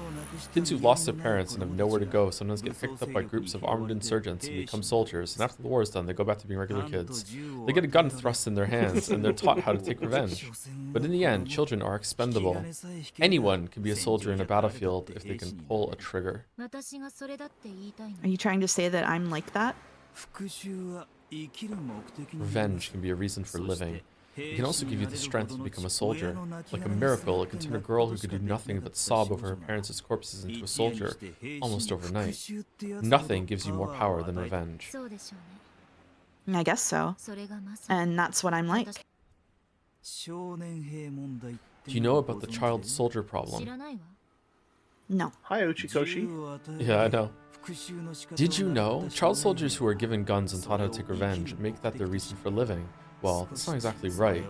Kids who've lost their parents and have nowhere to go sometimes get picked up by groups of armed insurgents and become soldiers, and after the war is done, they go back to being regular kids. They get a gun thrust in their hands, and they're taught how to take revenge. But in the end, children are expendable. Anyone can be a soldier in a battlefield if they can pull a trigger. Are you trying to say that I'm like that? Revenge can be a reason for living. It can also give you the strength to become a soldier. Like a miracle, it can turn a girl who could do nothing but sob over her parents' corpses into a soldier, almost overnight. Nothing gives you more power than revenge. I guess so. And that's what I'm like. Do you know about the child soldier problem? No. Hi, Uchikoshi. Yeah, I know. Did you know? Child soldiers who are given guns and taught how to take revenge make that their reason for living. Well, that's not exactly right.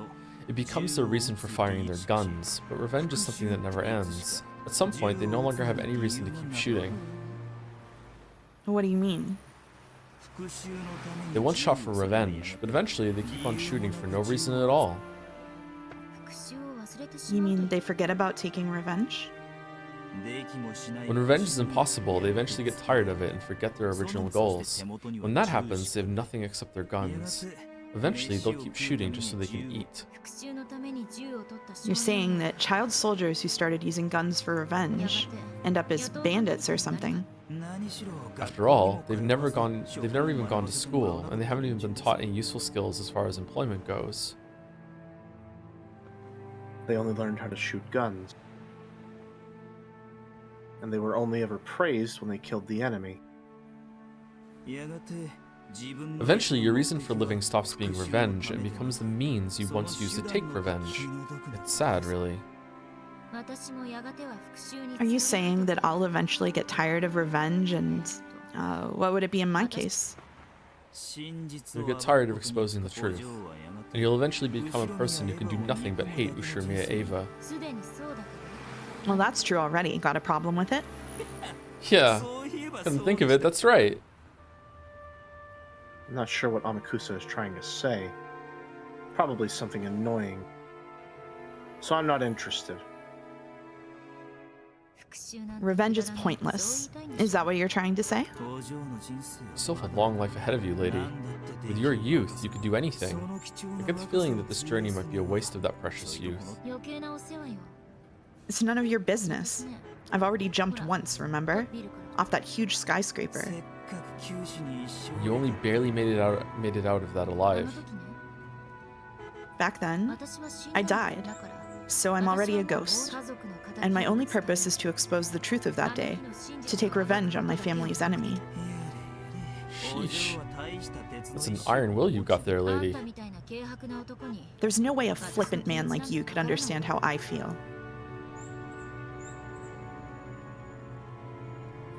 It becomes their reason for firing their guns, but revenge is something that never ends. At some point, they no longer have any reason to keep shooting. What do you mean? They once shot for revenge, but eventually they keep on shooting for no reason at all. You mean they forget about taking revenge? When revenge is impossible, they eventually get tired of it and forget their original goals. When that happens, they have nothing except their guns. Eventually, they'll keep shooting just so they can eat. You're saying that child soldiers who started using guns for revenge end up as bandits or something. After all, they've never even gone to school, and they haven't even been taught any useful skills as far as employment goes. They only learned how to shoot guns. And they were only ever praised when they killed the enemy. Eventually, your reason for living stops being revenge and becomes the means you once used to take revenge. It's sad, really. Are you saying that I'll eventually get tired of revenge and what would it be in my case? You'll get tired of exposing the truth, and you'll eventually become a person who can do nothing but hate Ushirmiya Eva. Well, that's true already. Got a problem with it? Yeah, couldn't think of it, that's right. I'm not sure what Amakusa is trying to say. Probably something annoying. So I'm not interested. Revenge is pointless. Is that what you're trying to say? You still have a long life ahead of you, lady. With your youth, you could do anything. I get the feeling that this journey might be a waste of that precious youth. It's none of your business. I've already jumped once, remember? Off that huge skyscraper. You only barely made it out of that alive. Back then, I died. So I'm already a ghost. And my only purpose is to expose the truth of that day, to take revenge on my family's enemy. Sheesh. That's an iron will you got there, lady. There's no way a flippant man like you could understand how I feel.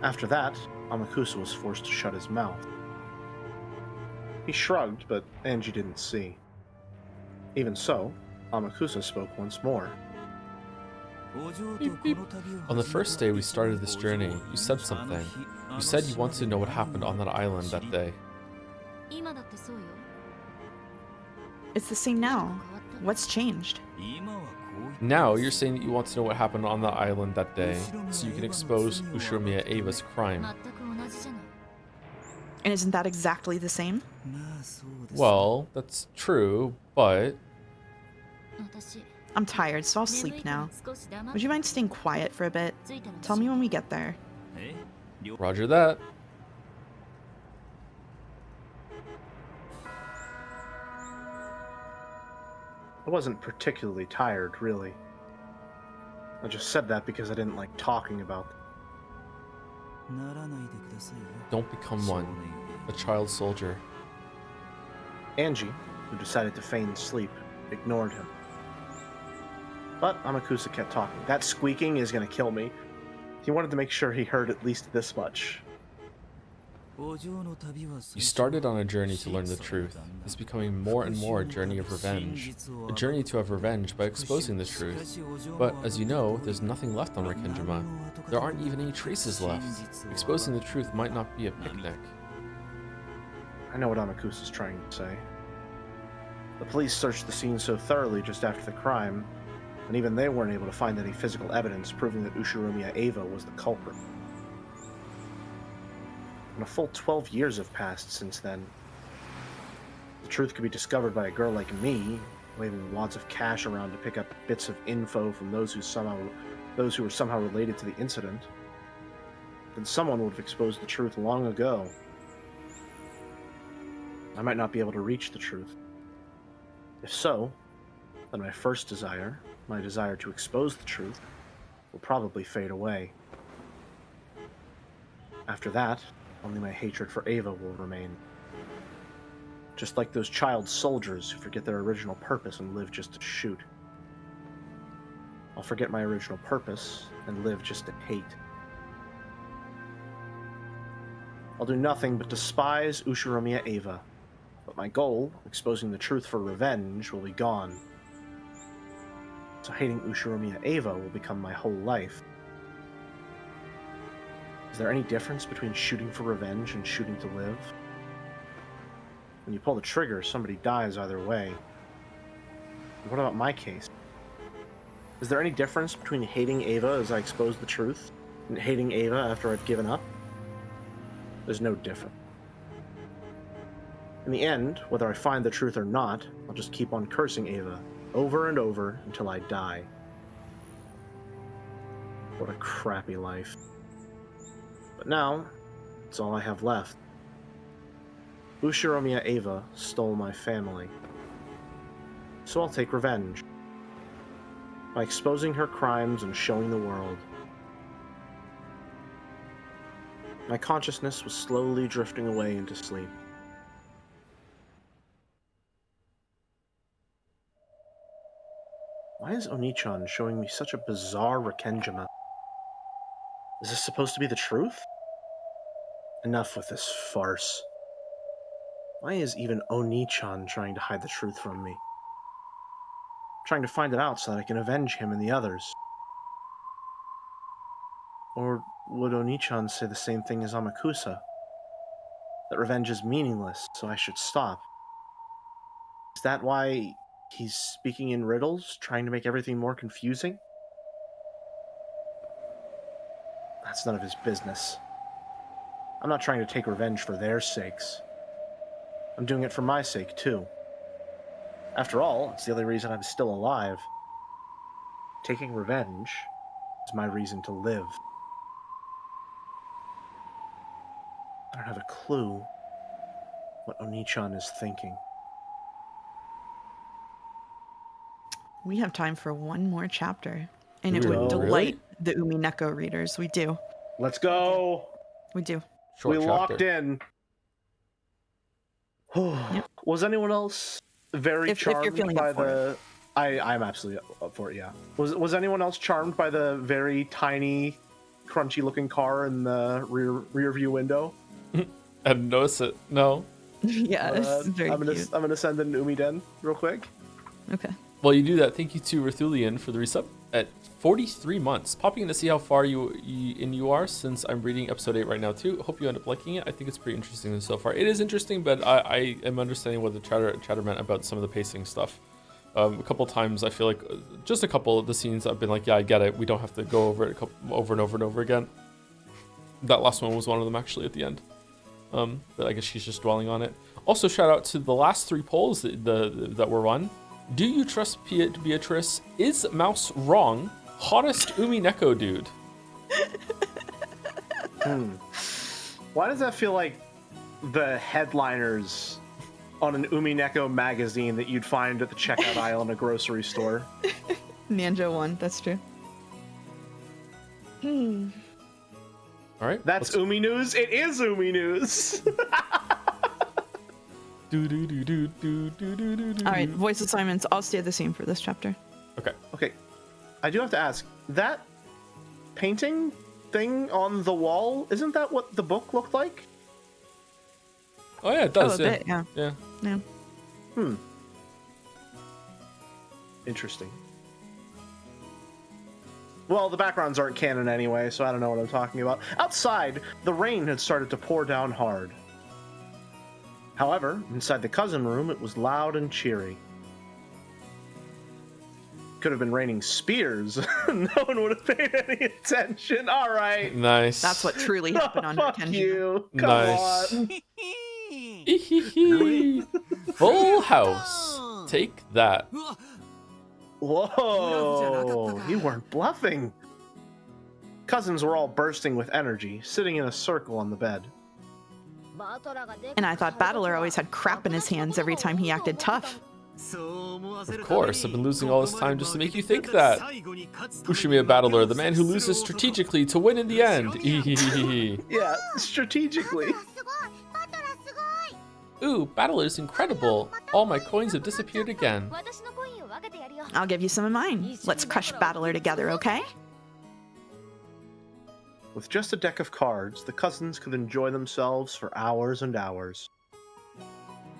After that, Amakusa was forced to shut his mouth. He shrugged, but Angie didn't see. Even so, Amakusa spoke once more. Beep, beep. On the first day we started this journey, you said something. You said you wanted to know what happened on that island that day. It's the same now. What's changed? Now you're saying that you want to know what happened on that island that day, so you can expose Ushirmiya Eva's crime. And isn't that exactly the same? Well, that's true, but... I'm tired, so I'll sleep now. Would you mind staying quiet for a bit? Tell me when we get there. Roger that. I wasn't particularly tired, really. I just said that because I didn't like talking about them. Don't become one. A child soldier. Angie, who decided to feign sleep, ignored him. But Amakusa kept talking. That squeaking is going to kill me. He wanted to make sure he heard at least this much. You started on a journey to learn the truth. It's becoming more and more a journey of revenge. A journey to have revenge by exposing the truth. But, as you know, there's nothing left on Rikenjima. There aren't even any traces left. Exposing the truth might not be a picnic. I know what Amakusa's trying to say. The police searched the scene so thoroughly just after the crime, and even they weren't able to find any physical evidence proving that Ushiromiya Eva was the culprit. And a full 12 years have passed since then. The truth could be discovered by a girl like me, waving wads of cash around to pick up bits of info from those who were somehow related to the incident. Then someone would have exposed the truth long ago. I might not be able to reach the truth. If so, then my first desire, my desire to expose the truth, will probably fade away. After that, only my hatred for Eva will remain. Just like those child soldiers who forget their original purpose and live just to shoot. I'll forget my original purpose and live just to hate. I'll do nothing but despise Ushiromiya Eva, but my goal, exposing the truth for revenge, will be gone. So hating Ushiromiya Eva will become my whole life. Is there any difference between shooting for revenge and shooting to live? When you pull the trigger, somebody dies either way. And what about my case? Is there any difference between hating Eva as I expose the truth and hating Eva after I've given up? There's no difference. In the end, whether I find the truth or not, I'll just keep on cursing Eva over and over until I die. What a crappy life. But now, it's all I have left. Ushiromiya Eva stole my family. So I'll take revenge. By exposing her crimes and showing the world. My consciousness was slowly drifting away into sleep. Why is Oni-chan showing me such a bizarre Rekenjima? Is this supposed to be the truth? Enough with this farce. Why is even Oni-chan trying to hide the truth from me? I'm trying to find it out so that I can avenge him and the others. Or would Oni-chan say the same thing as Amakusa? That revenge is meaningless, so I should stop. Is that why he's speaking in riddles, trying to make everything more confusing? That's none of his business. I'm not trying to take revenge for their sakes. I'm doing it for my sake, too. After all, it's the only reason I'm still alive. Taking revenge is my reason to live. I don't have a clue what Oni-chan is thinking. We have time for one more chapter. And it Really? would delight the Umineko readers. We do. Let's go! We do. Short We chapter. locked in. Yep. Was anyone else very charmed if you're feeling by up for the... I'm absolutely up for it, yeah. Was anyone else charmed by the very tiny, crunchy-looking car in the rear view window? I didn't notice it. No. Yes. Very cute. I'm gonna send in Umiden real quick. Okay. Well, you do that. Thank you to Rethulian for the resub at 43 months. Popping in to see how far you are, since I'm reading episode 8 right now too. Hope you end up liking it. I think it's pretty interesting so far. It is interesting, but I am understanding what the chatter meant about some of the pacing stuff. A couple times I feel like just a couple of the scenes I've been like, yeah, I get it. We don't have to go over it over and over and over again. That last one was one of them actually at the end. But I guess she's just dwelling on it. Also, shout out to the last 3 polls that were run. Do you trust Beatrice? Is Mouse wrong? Hottest Umineko dude. Why does that feel like the headliners on an Umineko magazine that you'd find at the checkout aisle in a grocery store? Ninja one. That's true. All right. That's Umi News. It is Umi News. All right. Voice assignments. I'll stay the same for this chapter. Okay. Okay. I do have to ask, that painting thing on the wall, isn't that what the book looked like? Oh yeah, it does. A bit, yeah. Yeah. Interesting. Well, the backgrounds aren't canon anyway, so I don't know what I'm talking about. Outside, the rain had started to pour down hard. However, inside the cousin room, it was loud and cheery. could have been raining spears. No one would have paid any attention. All right. Nice. That's what truly happened on Fuck Kenji. you. Come Nice. on. Full house. Take that. Whoa. You weren't bluffing. Cousins were all bursting with energy, sitting in a circle on the bed. And I thought Battler always had crap in his hands every time he acted tough. Of course, I've been losing all this time just to make you think that. Ushimiya Battler, the man who loses strategically to win in the end. Yeah, strategically. Ooh, Battler's incredible. All my coins have disappeared again. I'll give you some of mine. Let's crush Battler together, okay? With just a deck of cards, the cousins could enjoy themselves for hours and hours.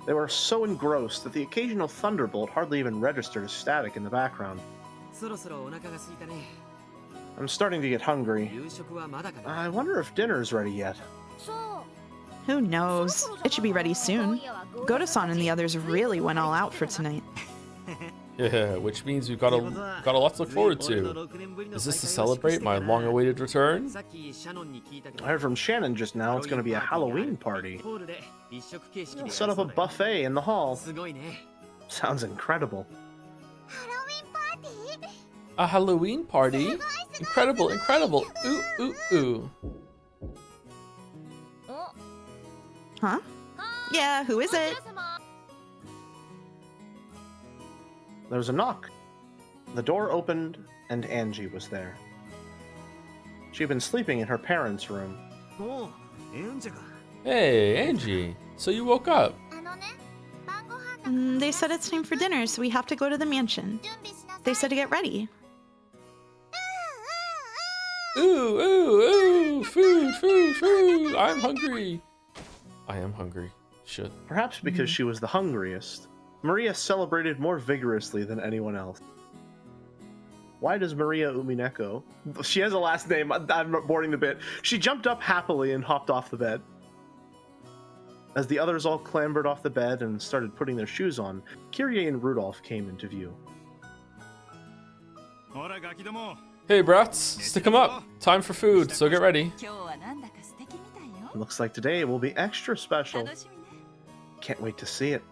They were so engrossed that the occasional thunderbolt hardly even registered as static in the background. I'm starting to get hungry. I wonder if dinner's ready yet. Who knows? It should be ready soon. Goto-san and the others really went all out for tonight. Yeah, which means we've got a lot to look forward to. Is this to celebrate my long-awaited return? I heard from Shannon just now it's going to be a Halloween party. We'll set up a buffet in the hall. Sounds incredible. A Halloween party? Incredible, incredible. Ooh, ooh, ooh. Huh? Yeah, who is it? There was a knock. The door opened, and Angie was there. She'd been sleeping in her parents' room. Hey, Angie. So you woke up. They said it's time for dinner, so we have to go to the mansion. They said to get ready. Ooh, ooh, ooh. Food, food, food. I'm hungry. I am hungry. Shit. Perhaps because she was the hungriest, Maria celebrated more vigorously than anyone else. Why does Maria Umineko... She has a last name, I'm boarding the bit. She jumped up happily and hopped off the bed. As the others all clambered off the bed and started putting their shoes on, Kyrie and Rudolph came into view. Hey, brats. Stick 'em up. Time for food, so get ready. Looks like today will be extra special. Can't wait to see it.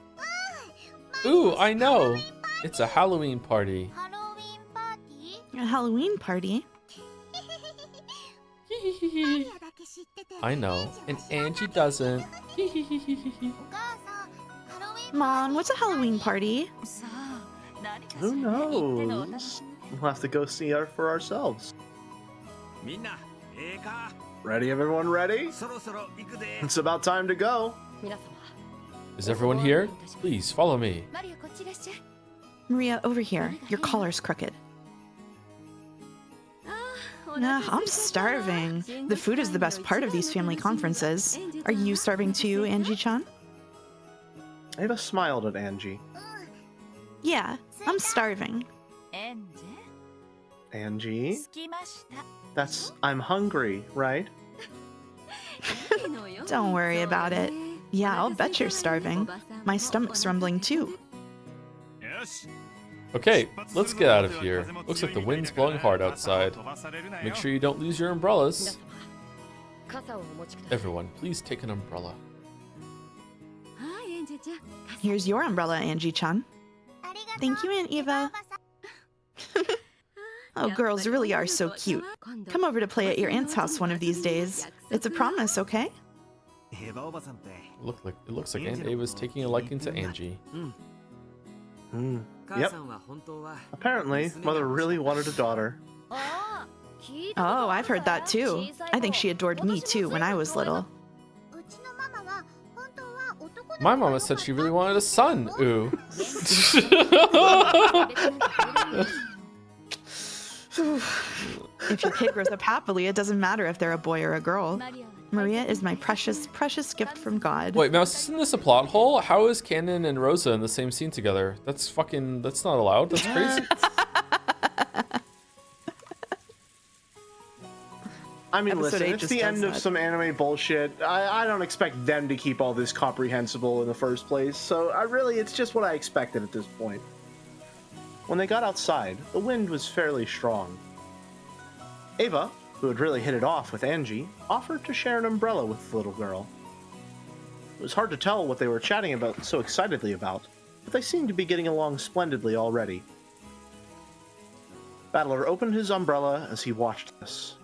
Ooh, I know. It's a Halloween party. A Halloween party? I know, and Angie doesn't. Mom, what's a Halloween party? Who knows? We'll have to go see her for ourselves. Ready, everyone ready? It's about time to go. Is everyone here? Please, follow me. Maria, over here. Your collar's crooked. Nah, I'm starving. The food is the best part of these family conferences. Are you starving too, Angie-chan? Ava smiled at Angie. Yeah, I'm starving. Angie? That's I'm hungry, right? Don't worry about it. Yeah, I'll bet you're starving. My stomach's rumbling too. Okay, let's get out of here. Looks like the wind's blowing hard outside. Make sure you don't lose your umbrellas. Everyone, please take an umbrella. Here's your umbrella, Angie-chan. Thank you, Aunt Eva. Oh, girls really are so cute. Come over to play at your aunt's house one of these days. It's a promise, okay? It looks like Aunt Ava's taking a liking to Angie. Yep. Apparently, Mother really wanted a daughter. Oh, I've heard that too. I think she adored me too when I was little. My mama said she really wanted a son. Ooh. If your kid grows up happily, it doesn't matter if they're a boy or a girl. Maria is my precious, precious gift from God. Wait, Mouse, isn't this a plot hole? How is Canon and Rosa in the same scene together? That's not allowed. That's crazy. I mean, Episode listen, 8 it's just the does end of that. some anime bullshit. I don't expect them to keep all this comprehensible in the first place, so it's just what I expected at this point. When they got outside, the wind was fairly strong. Ava, who had really hit it off with Angie, offered to share an umbrella with the little girl. It was hard to tell what they were chatting about so excitedly about, but they seemed to be getting along splendidly already. Battler opened his umbrella as he watched this.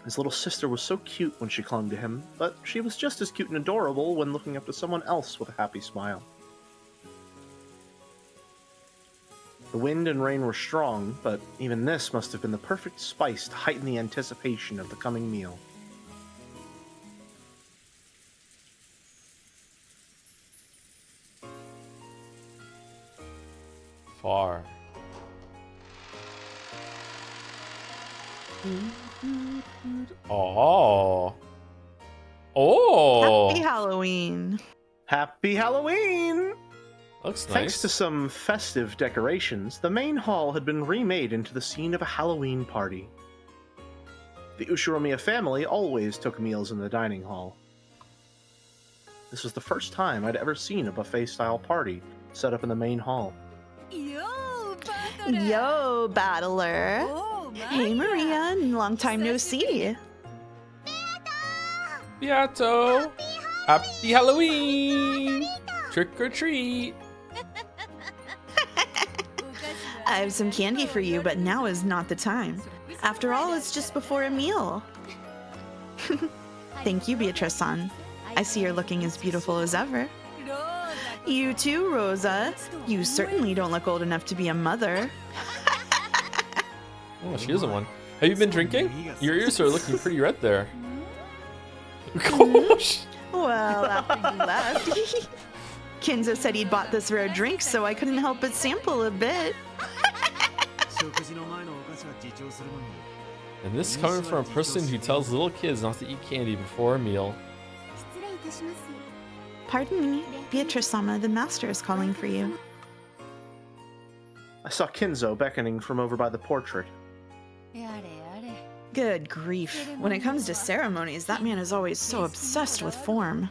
His little sister was so cute when she clung to him, but she was just as cute and adorable when looking up to someone else with a happy smile. The wind and rain were strong, but even this must have been the perfect spice to heighten the anticipation of the coming meal. Far. Oh. Oh. Happy Halloween. Happy Halloween! Looks nice. Thanks to some festive decorations, the main hall had been remade into the scene of a Halloween party. The Ushiromiya family always took meals in the dining hall. This was the first time I'd ever seen a buffet-style party set up in the main hall. Yo, Battler. Hey, Maria. Long time no see. Beato. Happy Halloween. Trick or treat. I have some candy for you, but now is not the time. After all, it's just before a meal. Thank you, Beatrice-san. I see you're looking as beautiful as ever. You too, Rosa. You certainly don't look old enough to be a mother. Oh, she isn't one. Have you been drinking? Your ears are looking pretty red there. Gosh. Well, after you left, Kinzo said he'd bought this rare drink, so I couldn't help but sample a bit. And this is coming from a person who tells little kids not to eat candy before a meal. Pardon me, Beatrice-sama, the master is calling for you. I saw Kinzo beckoning from over by the portrait. Good grief. When it comes to ceremonies, that man is always so obsessed with form.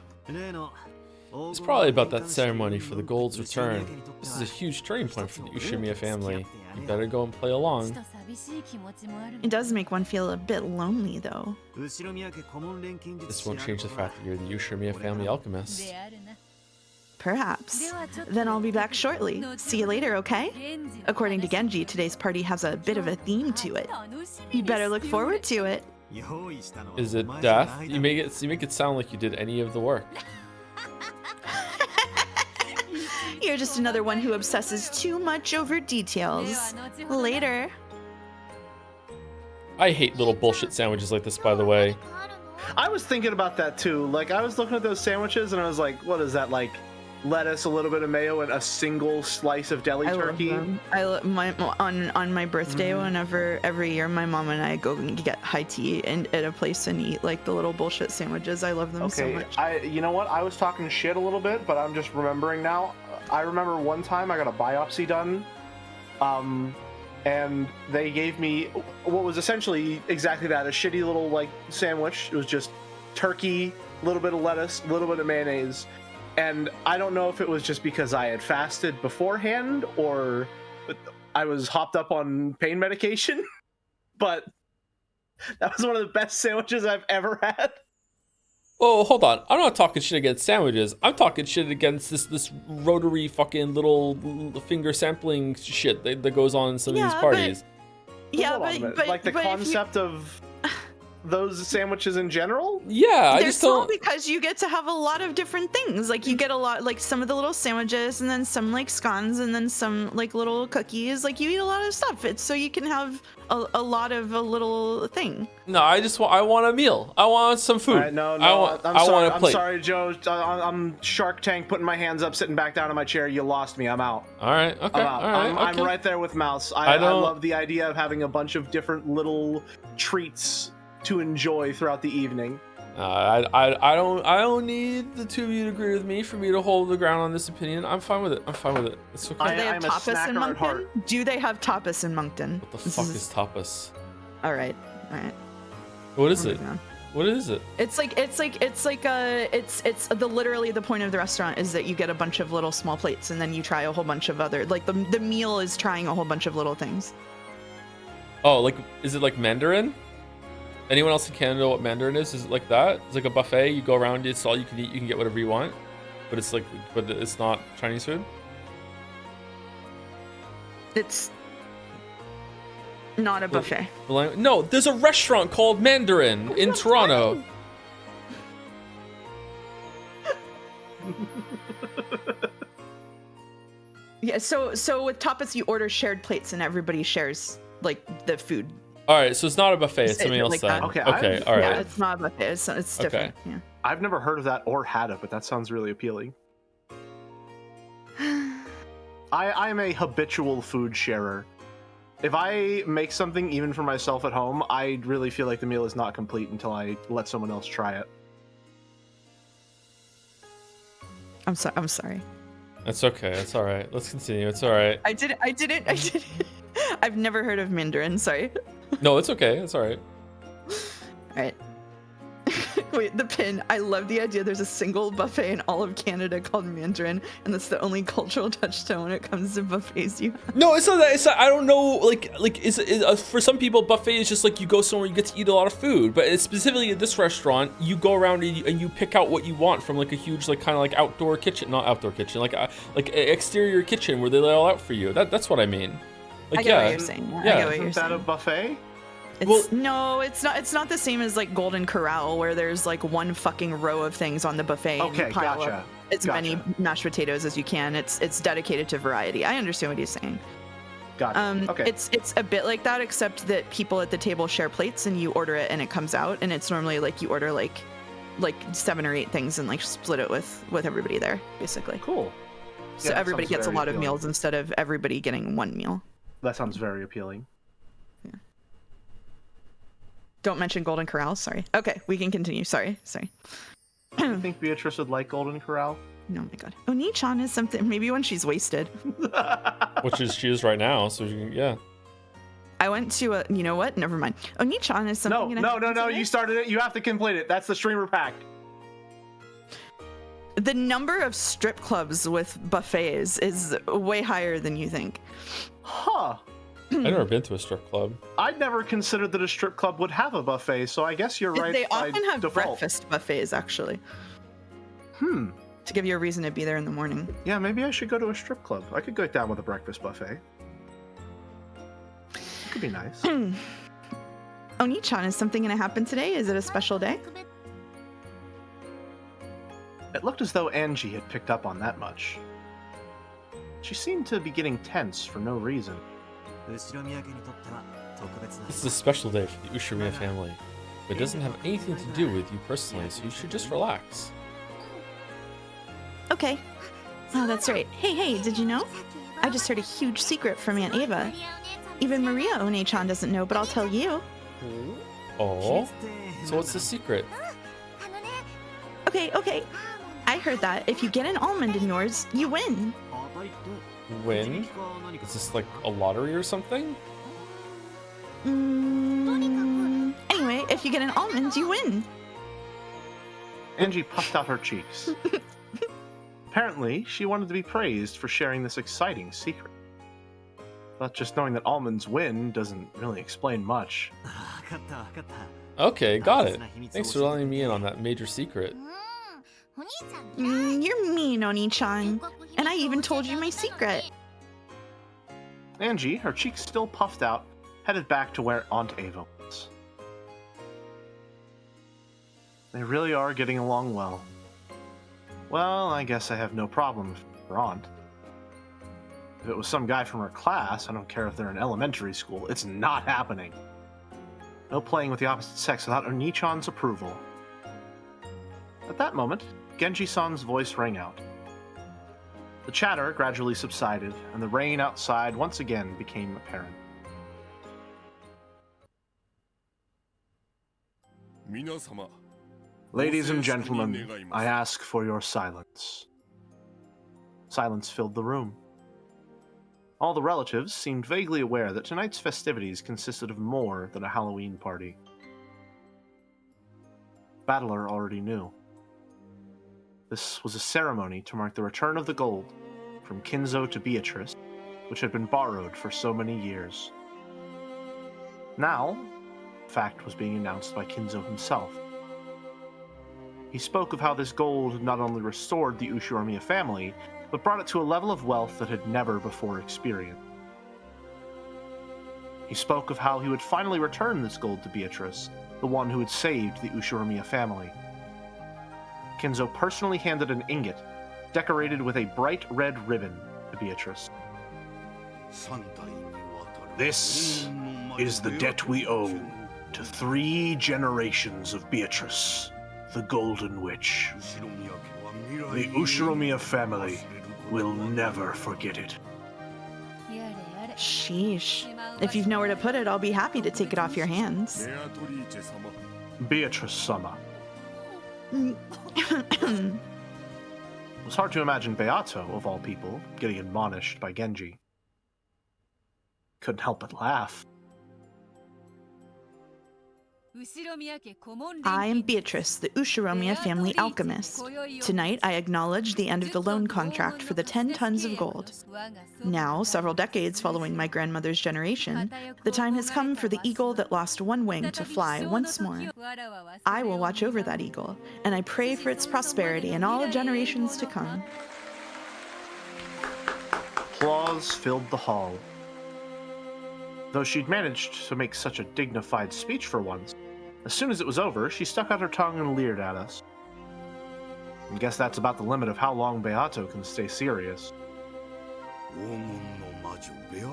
It's probably about that ceremony for the gold's return. This is a huge turning point for the Ushimiya family. You better go and play along. It does make one feel a bit lonely, though. This won't change the fact that you're the Ushimiya family alchemist. Perhaps. Then I'll be back shortly. See you later, okay? According to Genji, today's party has a bit of a theme to it. You better look forward to it. Is it death? You make it sound like you did any of the work. You're just another one who obsesses too much over details. Later. I hate little bullshit sandwiches like this, by the way. I was thinking about that too. Like, I was looking at those sandwiches and I was like, what is that, like lettuce, a little bit of mayo, and a single slice of deli turkey? On my birthday, whenever every year my mom and I go and get high tea and at a place and eat like the little bullshit sandwiches. I love them so much. You know what? I was talking shit a little bit, but I'm just remembering now. I remember one time I got a biopsy done, and they gave me what was essentially exactly that, a shitty little like sandwich. It was just turkey, a little bit of lettuce, a little bit of mayonnaise. And I don't know if it was just because I had fasted beforehand or I was hopped up on pain medication, but that was one of the best sandwiches I've ever had. Oh, hold on. I'm not talking shit against sandwiches. I'm talking shit against this rotary fucking little finger sampling shit that goes on in some of these parties. But like the concept of those sandwiches in general? Yeah, I They're just don't. small because you get to have a lot of different things. Like you get a lot, like some of the little sandwiches, and then some like scones, and then some like little cookies. Like you eat a lot of stuff. It's so you can have a lot of a little thing. No, I want a meal. I want some food. All right, no, I'm sorry, Joe. I'm Shark Tank, putting my hands up, sitting back down in my chair. You lost me. I'm out. All right, okay. I'm right there with Mouse. I love the idea of having a bunch of different little treats to enjoy throughout the evening. I don't need the two of you to agree with me for me to hold the ground on this opinion. I'm fine with it. It's okay. Do they have tapas in Moncton? Do they have tapas in Moncton? What the fuck is tapas? All right. What is it? What is it? It's literally the point of the restaurant is that you get a bunch of little small plates and then you try a whole bunch of other, like the meal is trying a whole bunch of little things. Oh, like, is it like Mandarin? Anyone else in Canada know what Mandarin is? Is it like that? It's like a buffet. You go around, it's all you can eat. You can get whatever you want, but it's not Chinese food. It's not a buffet. No, there's a restaurant called Mandarin in Toronto. Yeah, so with tapas you order shared plates and everybody shares like the food. All right, so it's not a buffet. It's something else like then. Okay, Okay. All right. Yeah, it's not a buffet. It's different. Yeah. I've never heard of that or had it, but that sounds really appealing. I am a habitual food sharer. If I make something even for myself at home, I really feel like the meal is not complete until I let someone else try it. I'm sorry. That's okay. That's all right. Let's continue. It's all right. I didn't. I've never heard of Mandarin. Sorry. No, it's okay. It's all right. All right. Wait, the pin. I love the idea there's a single buffet in all of Canada called Mandarin, and that's the only cultural touchstone when it comes to buffets you have. No, it's not that. It's not, I don't know. For some people, buffet is just like you go somewhere, you get to eat a lot of food. But it's specifically at this restaurant, you go around and you pick out what you want from like a huge, like kind of like outdoor kitchen, not outdoor kitchen, like exterior kitchen where they lay it all out for you. That's what I mean. Like, I get what you're saying. Yeah, I get what you're Isn't that saying. a buffet? No, it's not. It's not the same as like Golden Corral, where there's like one fucking row of things on the buffet. Okay, and you pile gotcha. up as many mashed potatoes as you can. It's dedicated to variety. I understand what he's saying. Gotcha. Okay. It's a bit like that, except that people at the table share plates, and you order it, and it comes out, and it's normally like you order like 7 or 8 things, and like split it with everybody there, basically. Cool. So Yeah, that everybody sounds gets a very lot of appealing. meals instead of everybody getting one meal. That sounds very appealing. Don't mention Golden Corral. Sorry. Okay, we can continue. Sorry. Do you think Beatrice would like Golden Corral? Oh my god. Oni-chan is something. Maybe when she's wasted. Which is she is right now. So yeah. I went to a. You know what? Never mind. Oni-chan is something. No. You started it. You have to complete it. That's the streamer pack. The number of strip clubs with buffets is way higher than you think. Huh. I've never been to a strip club. I'd never considered that a strip club would have a buffet, so I guess you're right. They by often have default. breakfast buffets, actually, To give you a reason to be there in the morning. Yeah, maybe I should go to a strip club. I could go down with a breakfast buffet. It could be nice. Oni-chan, is something going to happen today? Is it a special day? It looked as though Angie had picked up on that much. She seemed to be getting tense for no reason. This is a special day for the Ushimiya family, but it doesn't have anything to do with you personally, so you should just relax. Okay. Oh, that's right. Hey, did you know? I just heard a huge secret from Aunt Ava. Even Maria One-chan doesn't know, but I'll tell you. Oh? So what's the secret? Okay. I heard that if you get an almond in yours, you win. Win? Is this like a lottery or something? Anyway, if you get an almond, you win. Angie puffed out her cheeks. Apparently, she wanted to be praised for sharing this exciting secret. But just knowing that almonds win doesn't really explain much. Okay, got it. Thanks for letting me in on that major secret. You're mean, Oni-chan. And I even told you my secret. Angie, her cheeks still puffed out, headed back to where Aunt Ava was. They really are getting along well. Well, I guess I have no problem with her aunt. If it was some guy from her class, I don't care if they're in elementary school, it's not happening. No playing with the opposite sex without Oni-chan's approval. At that moment, Genji-san's voice rang out. The chatter gradually subsided, and the rain outside once again became apparent. Ladies and gentlemen, I ask for your silence. Silence filled the room. All the relatives seemed vaguely aware that tonight's festivities consisted of more than a Halloween party. battler already knew. This was a ceremony to mark the return of the gold from Kinzo to Beatrice, which had been borrowed for so many years. Now, the fact was being announced by Kinzo himself. He spoke of how this gold had not only restored the Ushiromiya family, but brought it to a level of wealth that had never before experienced. He spoke of how he would finally return this gold to Beatrice, the one who had saved the Ushiromiya family. Kinzo personally handed an ingot, decorated with a bright red ribbon, to Beatrice. This is the debt we owe to 3 generations of Beatrice, the Golden Witch. The Ushiromiya family will never forget it. Sheesh. If you've nowhere to put it, I'll be happy to take it off your hands. Beatrice-sama. It was hard to imagine Beato, of all people, getting admonished by Genji. Couldn't help but laugh. I am Beatrice, the Ushiromiya family alchemist. Tonight, I acknowledge the end of the loan contract for the 10 tons of gold. Now, several decades following my grandmother's generation, the time has come for the eagle that lost one wing to fly once more. I will watch over that eagle, and I pray for its prosperity in all generations to come. Applause filled the hall. Though she'd managed to make such a dignified speech for once, as soon as it was over, she stuck out her tongue and leered at us. I guess that's about the limit of how long Beato can stay serious.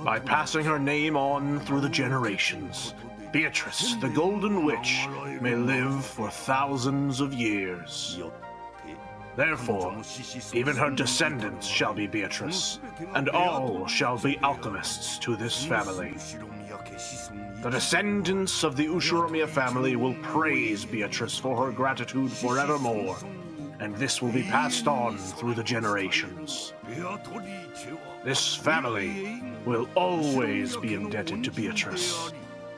By passing her name on through the generations, Beatrice, the Golden Witch, may live for thousands of years. Therefore, even her descendants shall be Beatrice, and all shall be alchemists to this family. The descendants of the Ushiromiya family will praise Beatrice for her gratitude forevermore, and this will be passed on through the generations. This family will always be indebted to Beatrice,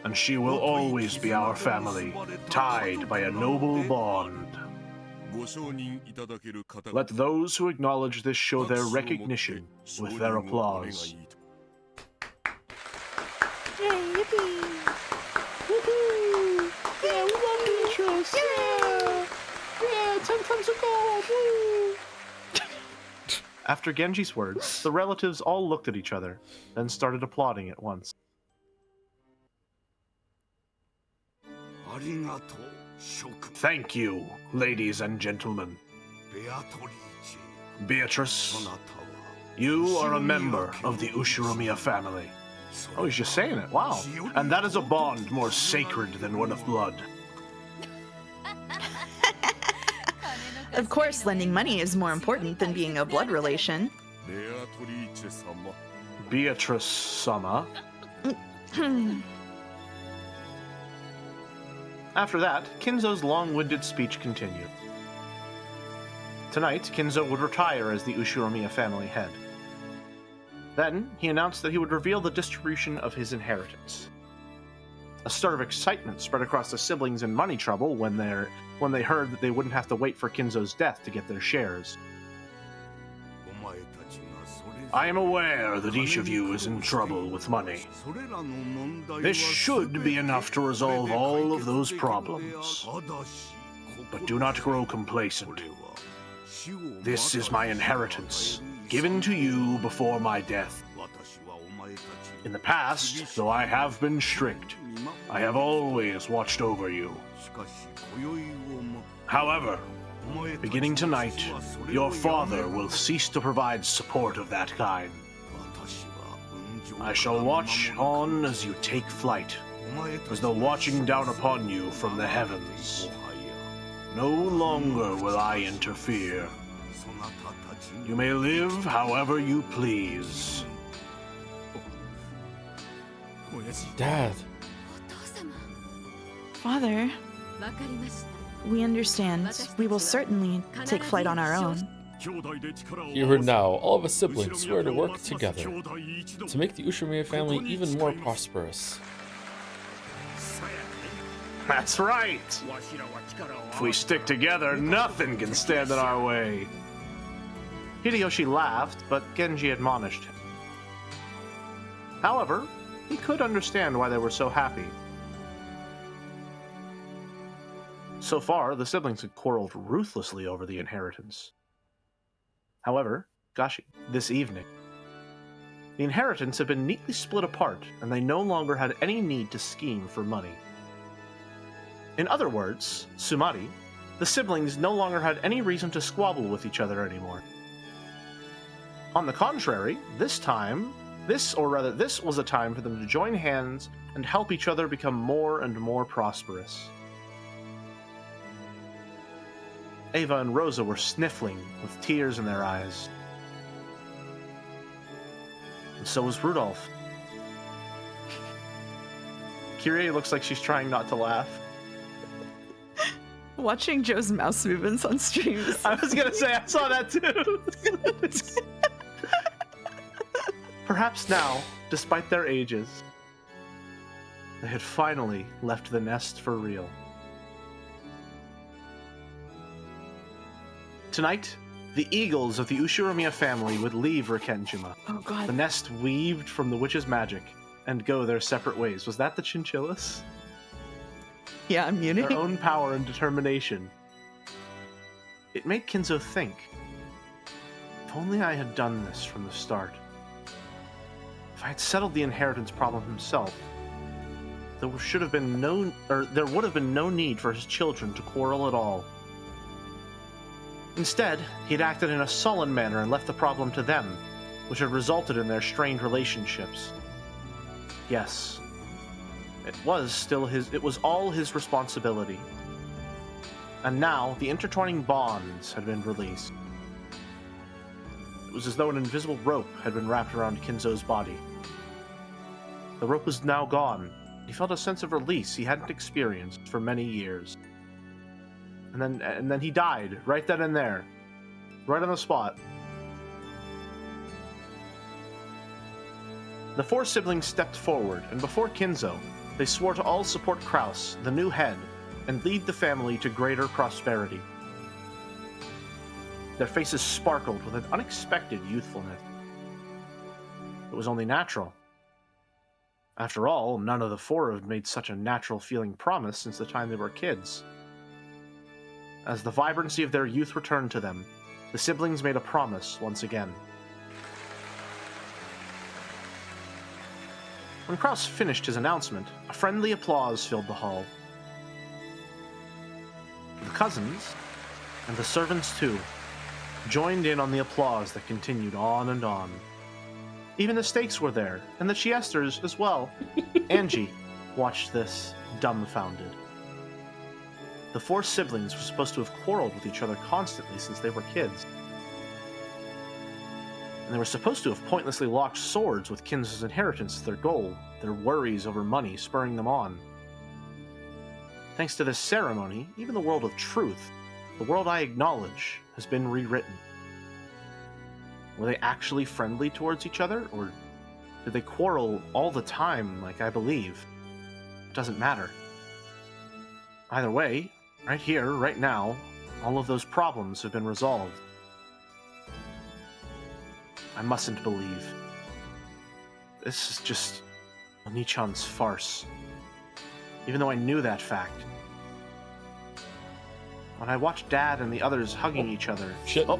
and she will always be our family, tied by a noble bond. Let those who acknowledge this show their recognition with their applause. Yay, yippee! Woohoo! Yeah, we love Beatrice! Yeah! Yeah, 10 tons of gold! Woo! After Genji's words, the relatives all looked at each other, then started applauding at once. Thank you, ladies and gentlemen. Beatrice, you are a member of the Ushiromiya family. Oh, he's just saying it. Wow. And that is a bond more sacred than one of blood. Of course, lending money is more important than being a blood relation. Beatrice-sama. After that, Kinzo's long-winded speech continued. Tonight, Kinzo would retire as the Ushiromiya family head. Then, he announced that he would reveal the distribution of his inheritance. A stir of excitement spread across the siblings in money trouble when they heard that they wouldn't have to wait for Kinzo's death to get their shares. I am aware that each of you is in trouble with money. This should be enough to resolve all of those problems. But do not grow complacent. This is my inheritance, given to you before my death. In the past, though I have been strict, I have always watched over you. However, beginning tonight, your father will cease to provide support of that kind. I shall watch on as you take flight, as though watching down upon you from the heavens. No longer will I interfere. You may live however you please. Dad. Father, we understand. We will certainly take flight on our own. You heard now, all of us siblings swear to work together to make the Ushiromiya family even more prosperous. That's right. If we stick together, nothing can stand in our way. Hideyoshi laughed, but Genji admonished him. However, he could understand why they were so happy. So far, the siblings had quarreled ruthlessly over the inheritance. However, this evening, the inheritance had been neatly split apart, and they no longer had any need to scheme for money. In other words, Sumari, the siblings no longer had any reason to squabble with each other anymore. On the contrary, this was a time for them to join hands and help each other become more and more prosperous. Ava and Rosa were sniffling with tears in their eyes. And so was Rudolph. Kyrie looks like she's trying not to laugh. Watching Joe's mouse movements on stream. I was gonna say, I saw that too. Perhaps now, despite their ages, they had finally left the nest for real. Tonight, the eagles of the Ushiromiya family would leave Rikkenjima. Oh god. The nest weaved from the witch's magic and go their separate ways. Was that the chinchillas? Yeah, I'm muting. Their own power and determination. It made Kinzo think, if only I had done this from the start. If I had settled the inheritance problem himself, there would have been no need for his children to quarrel at all. Instead, he'd acted in a sullen manner and left the problem to them, which had resulted in their strained relationships. Yes, it was all his responsibility. And now, the intertwining bonds had been released. It was as though an invisible rope had been wrapped around Kinzo's body. The rope was now gone. He felt a sense of release he hadn't experienced for many years. And then he died, right then and there. Right on the spot. The four siblings stepped forward, and before Kinzo, they swore to all support Kraus, the new head, and lead the family to greater prosperity. Their faces sparkled with an unexpected youthfulness. It was only natural. After all, none of the four had made such a natural-feeling promise since the time they were kids. As the vibrancy of their youth returned to them, the siblings made a promise once again. When Kraus finished his announcement, a friendly applause filled the hall. The cousins, and the servants too, joined in on the applause that continued on and on. Even the Stakes were there, and the Chiesters as well. Angie watched this, dumbfounded. The four siblings were supposed to have quarreled with each other constantly since they were kids. And they were supposed to have pointlessly locked swords with Kinzo's inheritance as their goal, their worries over money spurring them on. Thanks to this ceremony, even the world of truth, the world I acknowledge, has been rewritten. Were they actually friendly towards each other, or did they quarrel all the time, like I believe? It doesn't matter. Either way, right here, right now, all of those problems have been resolved. I mustn't believe. This is just Oni-chan's farce. Even though I knew that fact. When I watched Dad and the others hugging each other... Shit. Oh!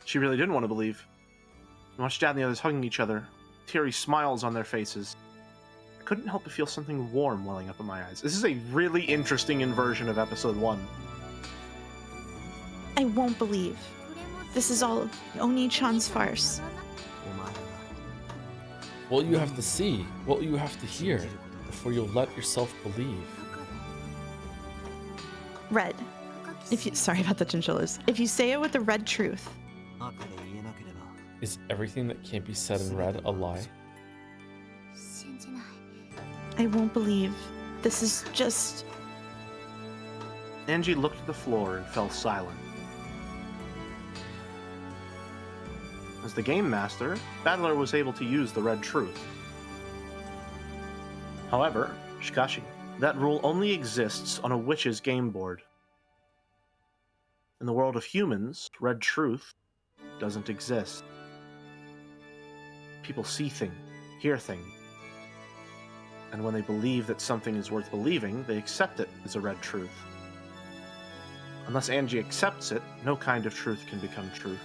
She really didn't want to believe. I watched Dad and the others hugging each other, teary smiles on their faces. I couldn't help but feel something warm welling up in my eyes. This is a really interesting inversion of Episode 1. I won't believe. This is all Oni-chan's farce. What you have to see, what you have to hear, before you'll let yourself believe. Red. Sorry about the chinchillas. If you say it with the red truth. Is everything that can't be said in red a lie? I won't believe. This is just... Angie looked at the floor and fell silent. As the game master, Battler was able to use the red truth. However, Shikashi, that rule only exists on a witch's game board. In the world of humans, red truth doesn't exist. People see things, hear things, and when they believe that something is worth believing, they accept it as a red truth. Unless Angie accepts it, no kind of truth can become truth.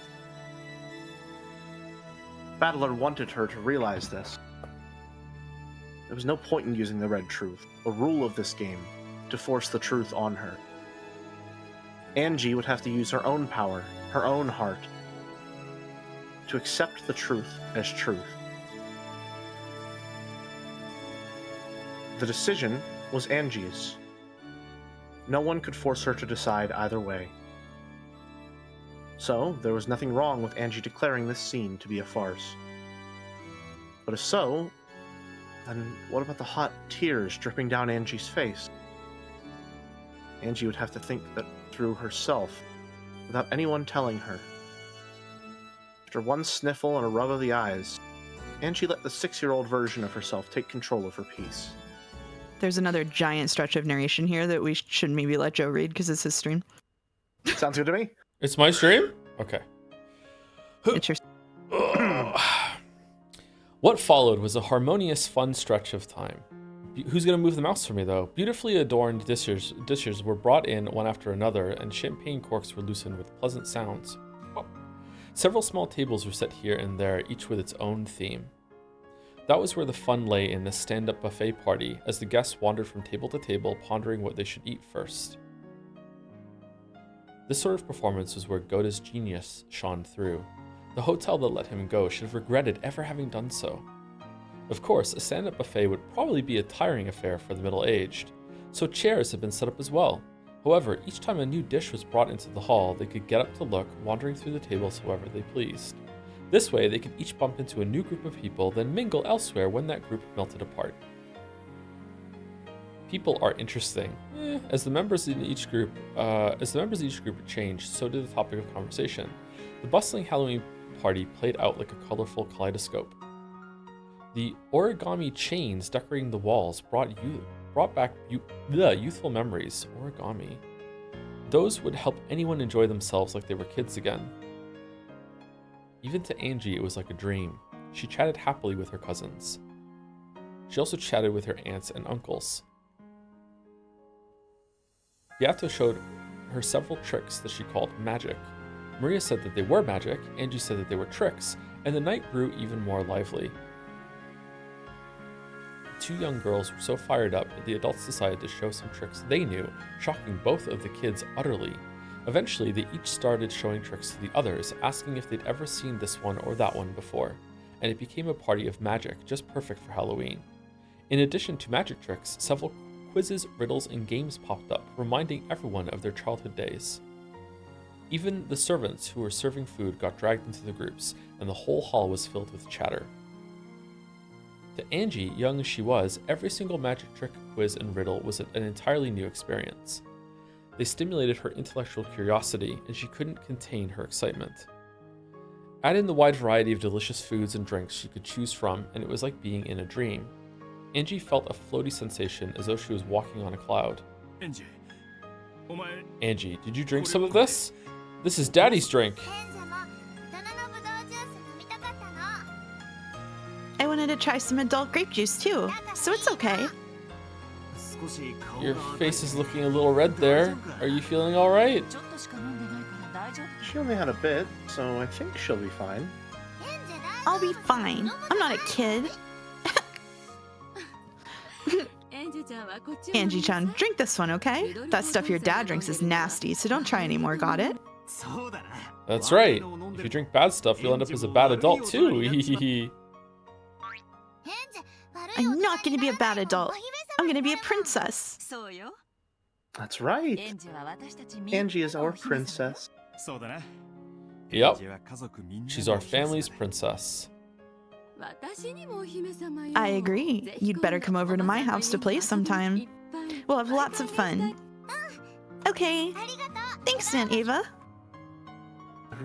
Battler wanted her to realize this. There was no point in using the red truth, a rule of this game, to force the truth on her. Angie would have to use her own power, her own heart, to accept the truth as truth. The decision was Angie's. No one could force her to decide either way. So, there was nothing wrong with Angie declaring this scene to be a farce. But if so, then what about the hot tears dripping down Angie's face? Angie would have to think that through herself, without anyone telling her. After one sniffle and a rub of the eyes, Angie let the 6-year-old version of herself take control of her piece. There's another giant stretch of narration here that we should maybe let Joe read because it's his stream. Sounds good to me. It's my stream? Okay. It's your... What followed was a harmonious, fun stretch of time. Who's going to move the mouse for me, though? Beautifully adorned dishes were brought in one after another, and champagne corks were loosened with pleasant sounds. Oh. Several small tables were set here and there, each with its own theme. That was where the fun lay in this stand-up buffet party, as the guests wandered from table to table, pondering what they should eat first. This sort of performance was where Goda's genius shone through. The hotel that let him go should have regretted ever having done so. Of course, a stand-up buffet would probably be a tiring affair for the middle-aged, so chairs had been set up as well. However, each time a new dish was brought into the hall, they could get up to look, wandering through the tables however they pleased. This way, they could each bump into a new group of people, then mingle elsewhere when that group melted apart. People are interesting. As the members in each group changed, so did the topic of conversation. The bustling Halloween party played out like a colorful kaleidoscope. The origami chains decorating the walls brought back youthful memories. Origami. Those would help anyone enjoy themselves like they were kids again. Even to Angie, it was like a dream. She chatted happily with her cousins. She also chatted with her aunts and uncles. Yato showed her several tricks that she called magic. Maria said that they were magic, Angie said that they were tricks, and the night grew even more lively. The two young girls were so fired up that the adults decided to show some tricks they knew, shocking both of the kids utterly. Eventually, they each started showing tricks to the others, asking if they'd ever seen this one or that one before, and it became a party of magic, just perfect for Halloween. In addition to magic tricks, several quizzes, riddles, and games popped up, reminding everyone of their childhood days. Even the servants who were serving food got dragged into the groups, and the whole hall was filled with chatter. To Angie, young as she was, every single magic trick, quiz, and riddle was an entirely new experience. They stimulated her intellectual curiosity, and she couldn't contain her excitement. Add in the wide variety of delicious foods and drinks she could choose from, and it was like being in a dream. Angie felt a floaty sensation as though she was walking on a cloud. Angie, did you drink some of this? This is Daddy's drink. I wanted to try some adult grape juice too, so it's okay. Your face is looking a little red there. Are you feeling all right? She only had a bit, so I think she'll be fine. I'll be fine. I'm not a kid. Angie-chan, drink this one, okay? That stuff your dad drinks is nasty, so don't try anymore, got it? That's right. If you drink bad stuff, you'll end up as a bad adult too. I'm not gonna be a bad adult. I'm gonna be a princess. That's right. Angie is our princess. Yep. She's our family's princess. I agree. You'd better come over to my house to play sometime. We'll have lots of fun. Okay. Thanks, Aunt Ava.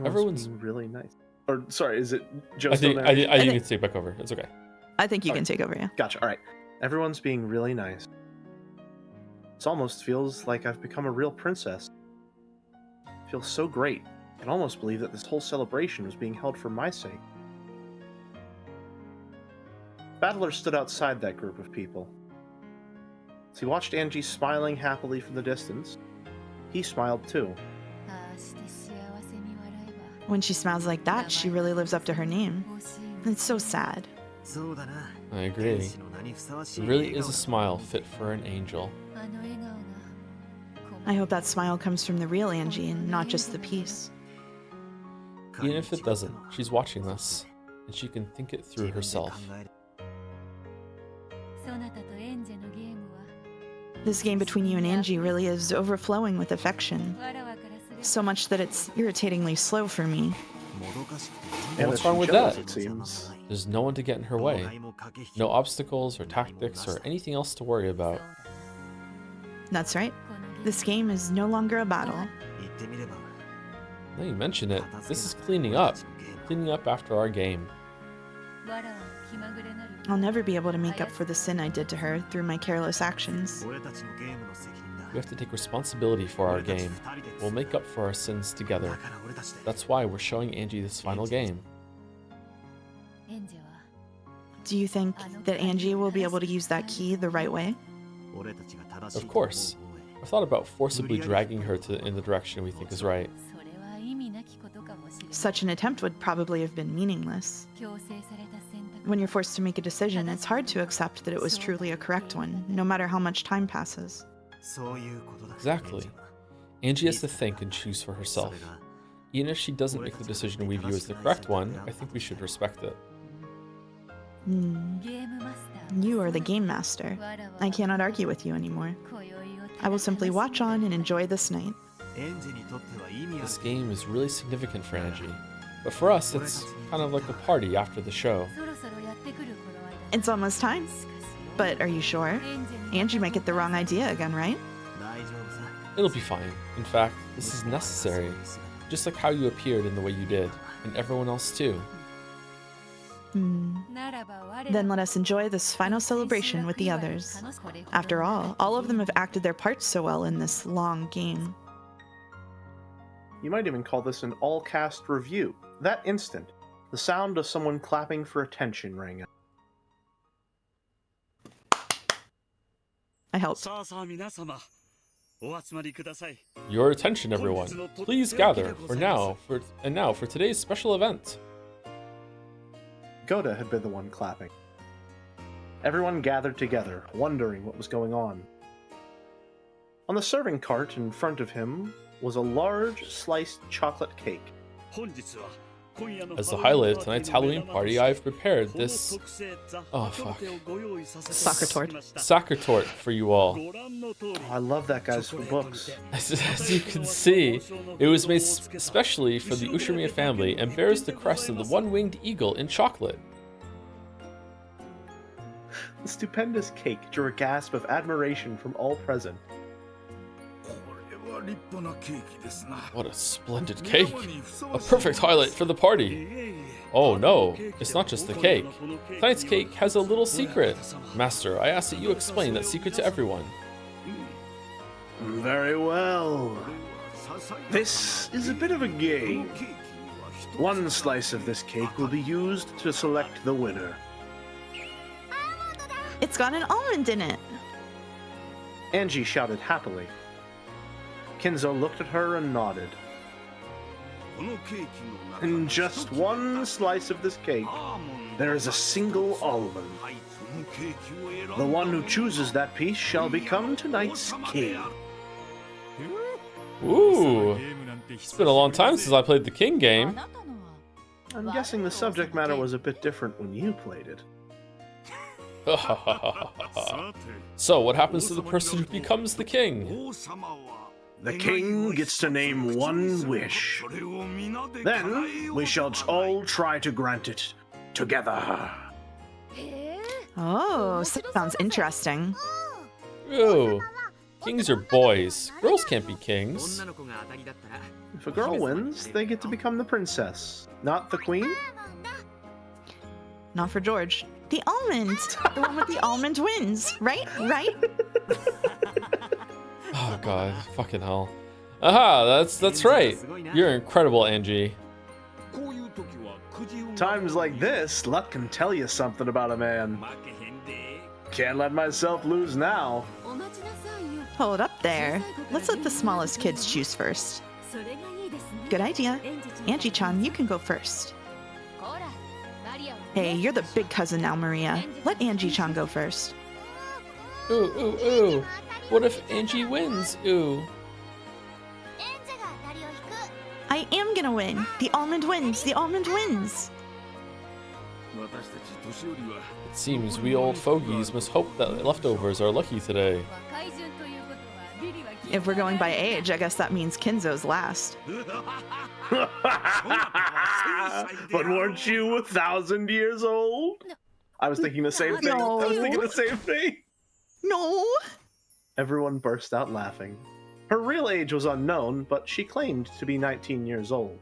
Everyone's being really nice. Or, sorry, is it Joe I still think there? you can take back over. It's okay. I think you can take over, yeah. Gotcha. All right. Everyone's being really nice. It almost feels like I've become a real princess. It feels so great. I can almost believe that this whole celebration was being held for my sake. Battler stood outside that group of people. As he watched Angie smiling happily from the distance, he smiled too. When she smiles like that, she really lives up to her name. It's so sad. I agree. It really is a smile fit for an angel. I hope that smile comes from the real Angie and not just the piece. Even if it doesn't, she's watching this, and she can think it through herself. This game between you and Angie really is overflowing with affection. So much that it's irritatingly slow for me. And what's wrong with that? It seems. There's no one to get in her way. No obstacles or tactics or anything else to worry about. That's right. This game is no longer a battle. Now you mention it, this is cleaning up. Cleaning up after our game. I'll never be able to make up for the sin I did to her through my careless actions. We have to take responsibility for our game. We'll make up for our sins together. That's why we're showing Angie this final game. Do you think that Angie will be able to use that key the right way? Of course. I've thought about forcibly dragging her in the direction we think is right. Such an attempt would probably have been meaningless. When you're forced to make a decision, it's hard to accept that it was truly a correct one, no matter how much time passes. Exactly. Angie has to think and choose for herself. Even if she doesn't make the decision we view as the correct one, I think we should respect it. You are the game master. I cannot argue with you anymore. I will simply watch on and enjoy this night. This game is really significant for Angie, but for us it's kind of like a party after the show. It's almost time. But are you sure? Angie might get the wrong idea again, right? It'll be fine. In fact, this is necessary. Just like how you appeared in the way you did, and everyone else too. Then let us enjoy this final celebration with the others. After all of them have acted their parts so well in this long game. You might even call this an all-cast review. That instant, the sound of someone clapping for attention rang out. I helped. Your attention, everyone. Please gather for today's special event. Goda had been the one clapping. Everyone gathered together, wondering what was going on. On the serving cart in front of him was a large sliced chocolate cake. As the highlight of tonight's Halloween party, I've prepared this... Oh, fuck. Soccer tort for you all. Oh, I love that guy's books. As you can see, it was made specially for the Ushimiya family and bears the crest of the one-winged eagle in chocolate. The stupendous cake drew a gasp of admiration from all present. What a splendid cake! A perfect highlight for the party! Oh no, it's not just the cake. Tonight's cake has a little secret. Master, I ask that you explain that secret to everyone. Very well. This is a bit of a game. One slice of this cake will be used to select the winner. It's got an almond in it! Angie shouted happily. Kinzo looked at her and nodded. In just one slice of this cake, there is a single almond. The one who chooses that piece shall become tonight's king. Ooh! It's been a long time since I played the king game. I'm guessing the subject matter was a bit different when you played it. So, what happens to the person who becomes the king? The king gets to name one wish. Then we shall all try to grant it together. Oh, sounds interesting. Ooh. Kings are boys. Girls can't be kings. If a girl wins, they get to become the princess, not the queen. Not for George. The almond! The one with the almond wins, right? Right? god, fucking hell. Aha, that's right. You're incredible, Angie. Times like this, luck can tell you something about a man. Can't let myself lose now. Hold up there. Let's let the smallest kids choose first. Good idea. Angie-chan, you can go first. Hey, you're the big cousin now, Maria. Let Angie-chan go first. Ooh, ooh, ooh. What if Angie wins? Ooh. I am gonna win. The almond wins. The almond wins. It seems we old fogies must hope that leftovers are lucky today. If we're going by age, I guess that means Kinzo's last. But weren't you 1,000 years old? I was thinking the same thing. No. I was thinking the same thing. No. Everyone burst out laughing. Her real age was unknown, but she claimed to be 19 years old.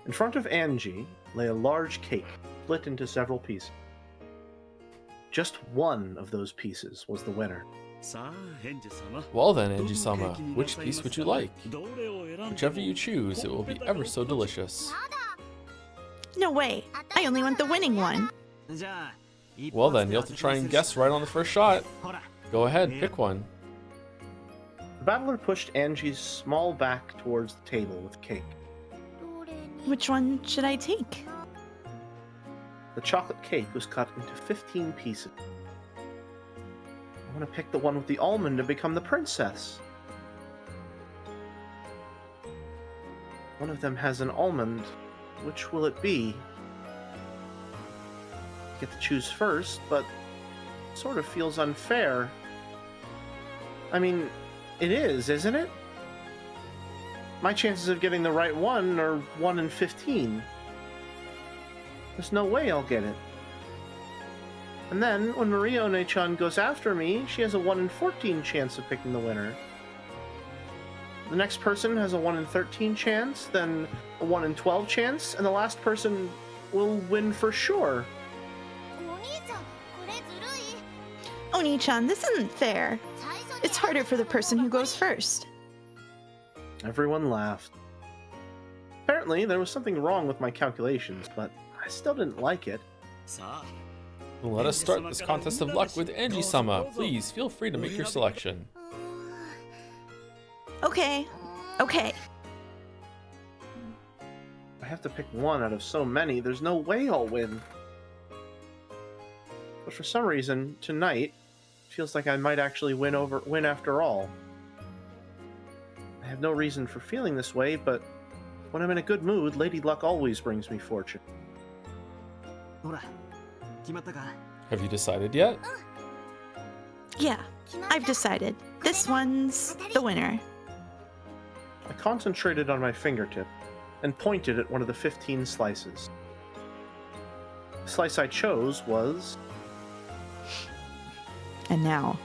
In front of Angie lay a large cake, split into several pieces. Just one of those pieces was the winner. Well then, Angie-sama, which piece would you like? Whichever you choose, it will be ever so delicious. No way. I only want the winning one. Well then, you'll have to try and guess right on the first shot. Go ahead, pick one. The battler pushed Angie's small back towards the table with cake. Which one should I take? The chocolate cake was cut into 15 pieces. I want to pick the one with the almond to become the princess. One of them has an almond. Which will it be? I get to choose first, but it sort of feels unfair. I mean, it is, isn't it? My chances of getting the right one are 1 in 15. There's no way I'll get it. And then, when Maria One-chan goes after me, she has a 1 in 14 chance of picking the winner. The next person has a 1 in 13 chance, then a 1 in 12 chance, and the last person will win for sure. Oni-chan, this isn't fair. It's harder for the person who goes first. Everyone laughed. Apparently, there was something wrong with my calculations, but I still didn't like it. Let us start this contest of luck with Angie-sama. Please, feel free to make your selection. Okay. Okay. I have to pick one out of so many, there's no way I'll win. But for some reason, tonight, it feels like I might actually win after all. I have no reason for feeling this way, but when I'm in a good mood, Lady Luck always brings me fortune. Have you decided yet? Yeah, I've decided. This one's the winner. I concentrated on my fingertip and pointed at one of the 15 slices. The slice I chose was... And now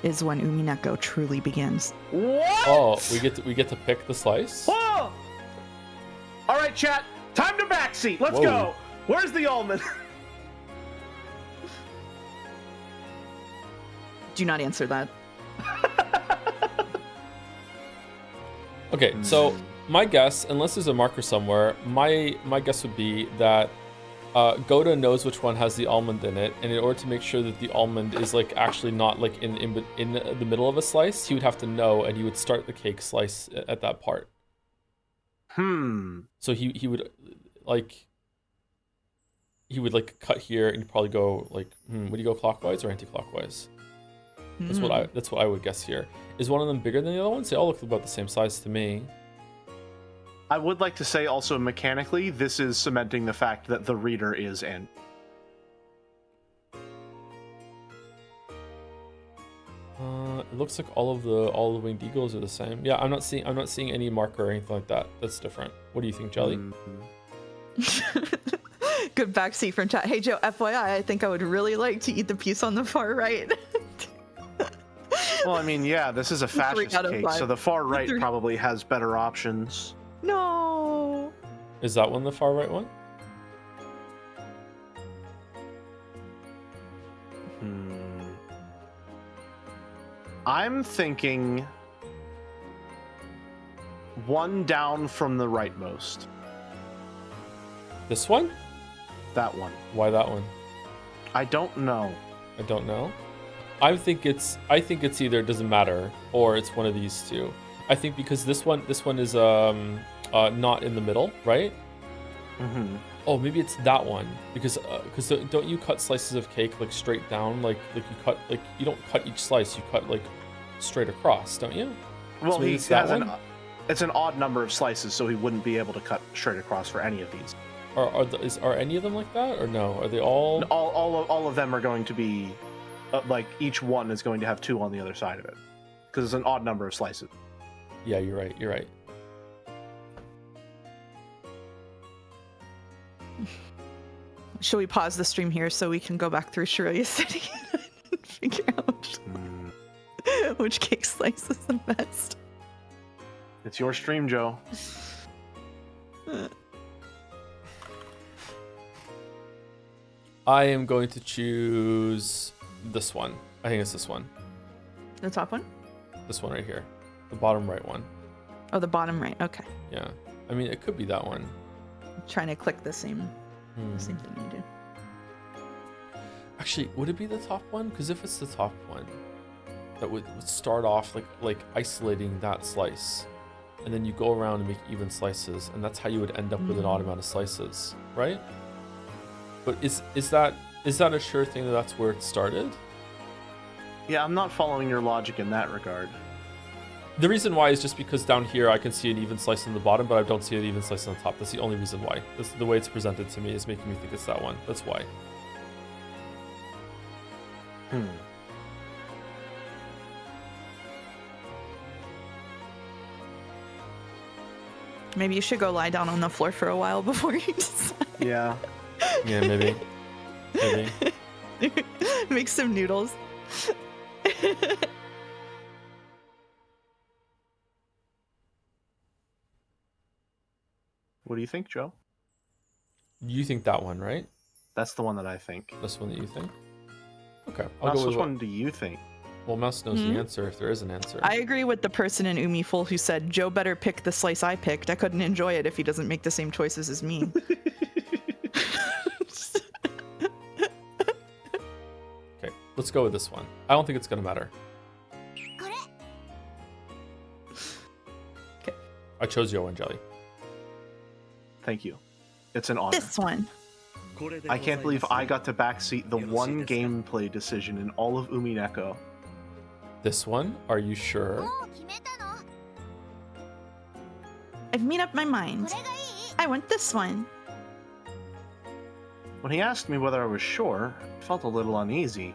is when Umineko truly begins. What? Oh, we get to pick the slice? Whoa! All right, chat. Time to backseat. Let's Whoa. go. Where's the almond? Do not answer that. Okay, so my guess, unless there's a marker somewhere, my guess would be that Goda knows which one has the almond in it, and in order to make sure that the almond is like actually not like in the middle of a slice, he would have to know, and he would start the cake slice at that part. So he would like cut here and probably go like would he go clockwise or anti-clockwise? That's what I would guess here. Is one of them bigger than the other ones? They all look about the same size to me. I would like to say also mechanically, this is cementing the fact that the reader is in. It looks like all the winged eagles are the same. Yeah, I'm not seeing any marker or anything like that. That's different. What do you think, Jelly? Good backseat from chat. Hey Joe, FYI, I think I would really like to eat the piece on the far right. Well, I mean, yeah, this is a fascist out of cake, 5. so the far right probably has better options. No. Is that one the far right one? I'm thinking one down from the rightmost. This one? That one. Why that one? I don't know. I don't know. I think it's either it doesn't matter or it's one of these two. I think because this one is not in the middle, right? Mm-hmm. Oh, maybe it's that one because don't you cut slices of cake like straight down like you don't cut each slice, you cut like straight across, don't you? Well, So he it's that has one? it's an odd number of slices, so he wouldn't be able to cut straight across for any of these. Are any of them like that or no? Are they all? All of them are going to be like each one is going to have 2 on the other side of it because it's an odd number of slices. Yeah, you're right. You're right. Should we pause the stream here so we can go back through Shiroya City and figure out which cake slice is the best? It's your stream, Joe. I am going to choose this one. I think it's this one. The top one? This one right here. The bottom right one. Oh, the bottom right. Okay. Yeah. I mean, it could be that one. I'm trying to click the same thing you do. Actually, would it be the top one? Because if it's the top one, that would start off like isolating that slice. And then you go around and make even slices. And that's how you would end up with an odd amount of slices, right? But is that a sure thing that that's where it started? Yeah, I'm not following your logic in that regard. The reason why is just because down here I can see an even slice on the bottom, but I don't see an even slice on the top. That's the only reason why. The way it's presented to me is making me think it's that one. That's why. Maybe you should go lie down on the floor for a while before you decide. Yeah. Yeah, maybe. Maybe. Make some noodles. What do you think, Joe? You think that one, right? That's the one that I think. This one that you think? Okay. Mouse, which one do you think? Well, Mouse knows the answer if there is an answer. I agree with the person in Umiful who said, Joe better pick the slice I picked. I couldn't enjoy it if he doesn't make the same choices as me. Okay, let's go with this one. I don't think it's going to matter. Okay. I chose Yo and Jelly. Thank you. It's an honor. This one. I can't believe I got to backseat the one gameplay decision in all of Umineko. This one? Are you sure? I've made up my mind. I want this one. When he asked me whether I was sure, I felt a little uneasy.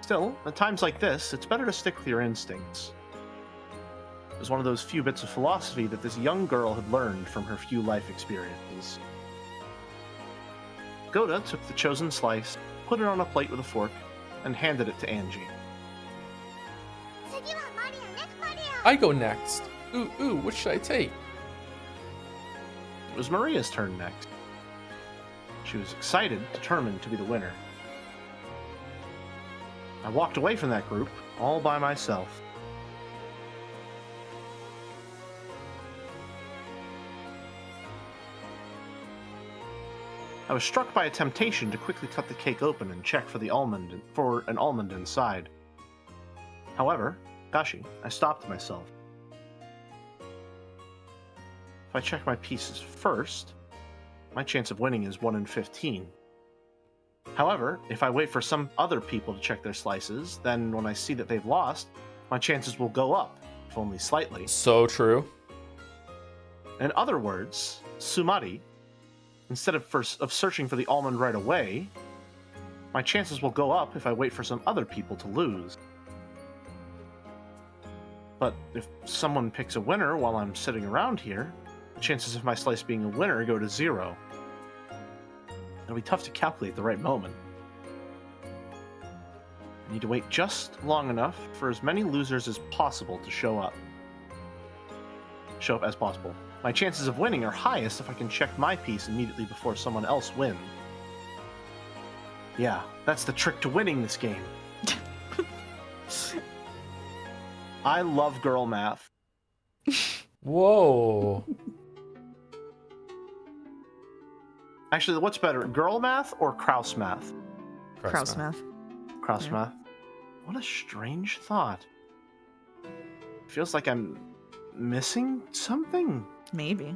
Still, at times like this, it's better to stick with your instincts. It was one of those few bits of philosophy that this young girl had learned from her few life experiences. Goda took the chosen slice, put it on a plate with a fork, and handed it to Angie. I go next. Ooh, what should I take? It was Maria's turn next. She was excited, determined to be the winner. I walked away from that group, all by myself. I was struck by a temptation to quickly cut the cake open and check for an almond inside. However, I stopped myself. If I check my pieces first, my chance of winning is 1 in 15. However, if I wait for some other people to check their slices, then when I see that they've lost, my chances will go up, if only slightly. So true. In other words, Sumari, instead of searching for the almond right away, my chances will go up if I wait for some other people to lose. But if someone picks a winner while I'm sitting around here, the chances of my slice being a winner go to 0. It'll be tough to calculate the right moment. I need to wait just long enough for as many losers as possible to show up as possible. My chances of winning are highest if I can check my piece immediately before someone else wins. Yeah, that's the trick to winning this game. I love girl math. Whoa. Actually, what's better, girl math or Kraus math? Kraus math. Kraus Yeah. math. What a strange thought. Feels like I'm missing something. Maybe.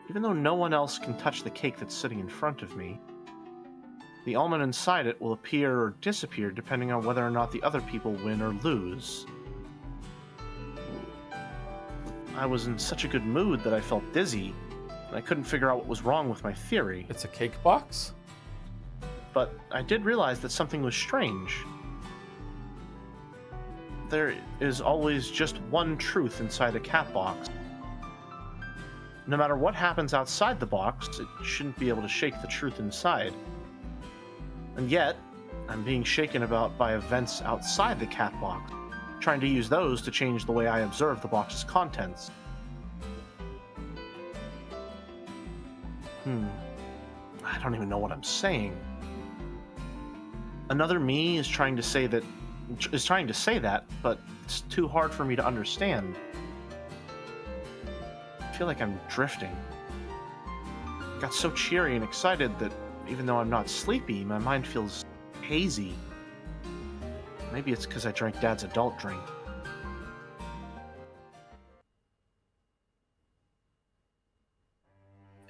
Even though no one else can touch the cake that's sitting in front of me, the almond inside it will appear or disappear depending on whether or not the other people win or lose. I was in such a good mood that I felt dizzy, and I couldn't figure out what was wrong with my theory. It's a cake box? But I did realize that something was strange. There is always just one truth inside a cat box. No matter what happens outside the box, it shouldn't be able to shake the truth inside. And yet, I'm being shaken about by events outside the cat box, trying to use those to change the way I observe the box's contents. I don't even know what I'm saying. Another me is trying to say that, but it's too hard for me to understand. I feel like I'm drifting. I got so cheery and excited that even though I'm not sleepy, my mind feels hazy. Maybe it's because I drank Dad's adult drink.